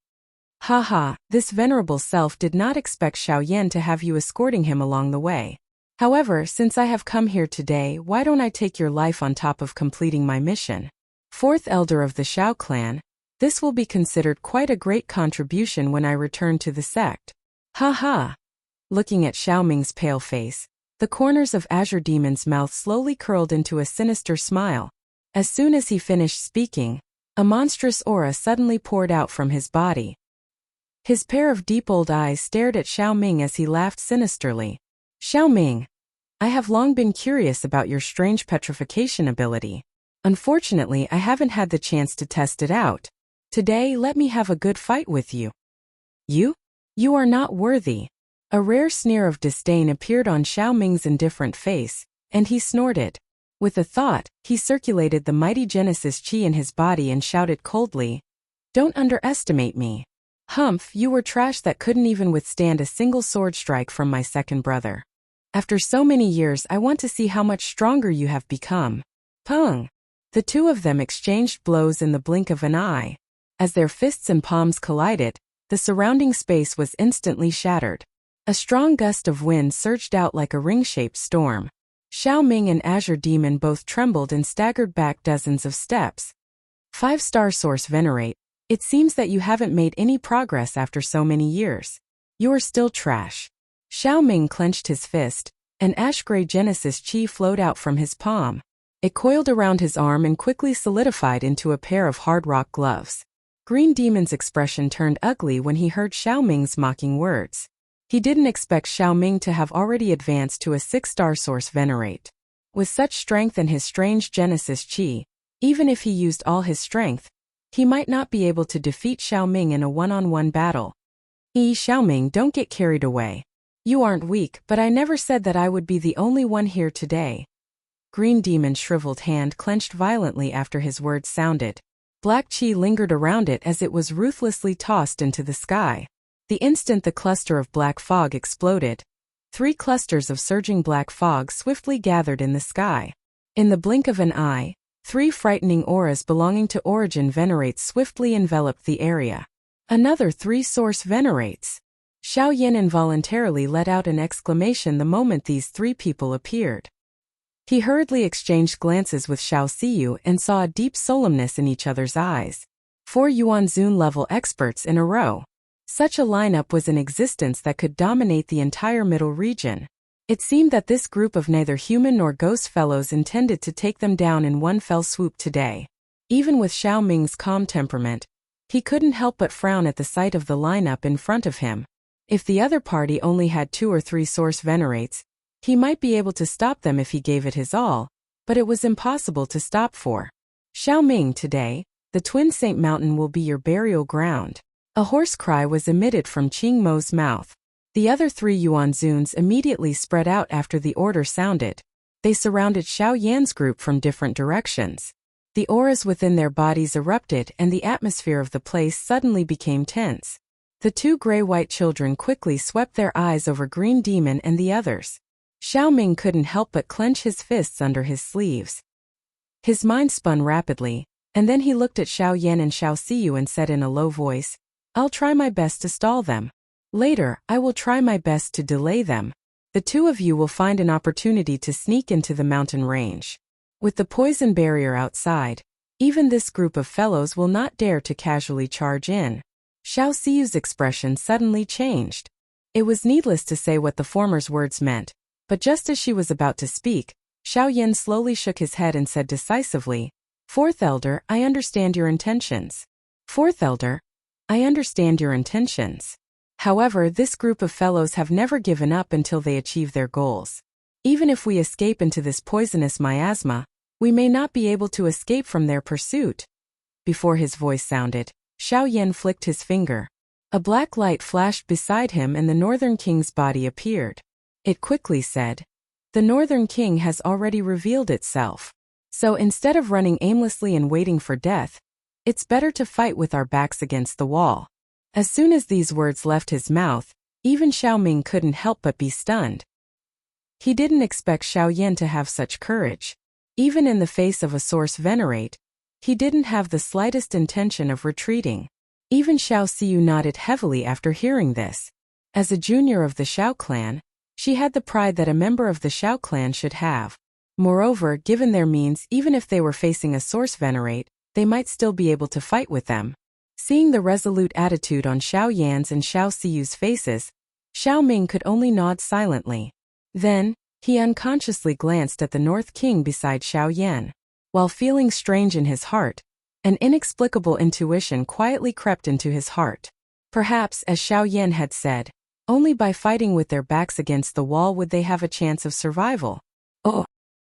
Speaker 1: "Haha, this venerable self did not expect Xiaoyan to have you escorting him along the way. However, since I have come here today, why don't I take your life on top of completing my mission? Fourth elder of the Xiao clan, this will be considered quite a great contribution when I return to the sect." "Ha." Looking at Xiaoming's pale face, the corners of Azure Demon's mouth slowly curled into a sinister smile. As soon as he finished speaking, a monstrous aura suddenly poured out from his body. His pair of deep old eyes stared at Xiaoming as he laughed sinisterly. "Xiaoming, I have long been curious about your strange petrification ability. Unfortunately, I haven't had the chance to test it out. Today, let me have a good fight with you." "You? You are not worthy." A rare sneer of disdain appeared on Xiaoming's indifferent face, and he snorted. With a thought, he circulated the mighty Genesis chi in his body and shouted coldly, "Don't underestimate me. Humph, you were trash that couldn't even withstand a single sword strike from my second brother. After so many years, I want to see how much stronger you have become." Pung! The two of them exchanged blows in the blink of an eye. As their fists and palms collided, the surrounding space was instantly shattered. A strong gust of wind surged out like a ring-shaped storm. Xiaoming and Azure Demon both trembled and staggered back dozens of steps. "Five-star source Venerate, it seems that you haven't made any progress after so many years. You're still trash." Xiaoming clenched his fist, and ash-gray Genesis chi flowed out from his palm. It coiled around his arm and quickly solidified into a pair of hard rock gloves. Green Demon's expression turned ugly when he heard Xiaoming's mocking words. He didn't expect Xiaoming to have already advanced to a 6-star source Venerate. With such strength and his strange Genesis chi, even if he used all his strength, he might not be able to defeat Xiaoming in a one-on-one battle. Xiaoming, don't get carried away. You aren't weak, but I never said that I would be the only one here today. Green Demon's shriveled hand clenched violently after his words sounded. Black chi lingered around it as it was ruthlessly tossed into the sky. The instant the cluster of black fog exploded, 3 clusters of surging black fog swiftly gathered in the sky. In the blink of an eye, 3 frightening auras belonging to Origin Venerates swiftly enveloped the area. Another 3 source Venerates. Xiaoyan involuntarily let out an exclamation the moment these 3 people appeared. He hurriedly exchanged glances with Xiao Siyu and saw a deep solemnness in each other's eyes. 4 Yuanzun level experts in a row. Such a lineup was in existence that could dominate the entire middle region. It seemed that this group of neither human nor ghost fellows intended to take them down in one fell swoop today. Even with Xiaoming's calm temperament, He couldn't help but frown at the sight of the lineup in front of him. If the other party only had 2 or 3 source venerates, he might be able to stop them if he gave it his all, but it was impossible to stop for Xiaoming today. The Twin Saint Mountain will be your burial ground. A hoarse cry was emitted from Qing Mo's mouth. The other 3 Yuanzuns immediately spread out after the order sounded. They surrounded Xiao Yan's group from different directions. The auras within their bodies erupted and the atmosphere of the place suddenly became tense. The 2 gray-white children quickly swept their eyes over Green Demon and the others. Xiaoming couldn't help but clench his fists under his sleeves. His mind spun rapidly, and then he looked at Xiao Yan and Xiao Siyu and said in a low voice, "I'll try my best to stall them. Later, I will try my best to delay them. The 2 of you will find an opportunity to sneak into the mountain range. With the poison barrier outside, even this group of fellows will not dare to casually charge in." Xiao Siyu's expression suddenly changed. It was needless to say what the former's words meant, but just as she was about to speak, Xiao Yan slowly shook his head and said decisively, "Fourth Elder, I understand your intentions. Fourth Elder, I understand your intentions. However, this group of fellows have never given up until they achieve their goals. Even if we escape into this poisonous miasma, we may not be able to escape from their pursuit." Before his voice sounded, Xiao Yan flicked his finger. A black light flashed beside him and the Northern King's body appeared. It quickly said, "The Northern King has already revealed itself. So instead of running aimlessly and waiting for death, it's better to fight with our backs against the wall." As soon as these words left his mouth, even Xiaoming couldn't help but be stunned. He didn't expect Xiao Yan to have such courage. Even in the face of a source venerate, he didn't have the slightest intention of retreating. Even Xiao Siyu nodded heavily after hearing this. As a junior of the Xiao clan, she had the pride that a member of the Xiao clan should have. Moreover, given their means, even if they were facing a source venerate, they might still be able to fight with them. Seeing the resolute attitude on Xiao Yan's and Xiao Siyu's faces, Xiaoming could only nod silently. Then, he unconsciously glanced at the North King beside Xiao Yan. While feeling strange in his heart, an inexplicable intuition quietly crept into his heart. Perhaps, as Xiao Yan had said, only by fighting with their backs against the wall would they have a chance of survival. Oh,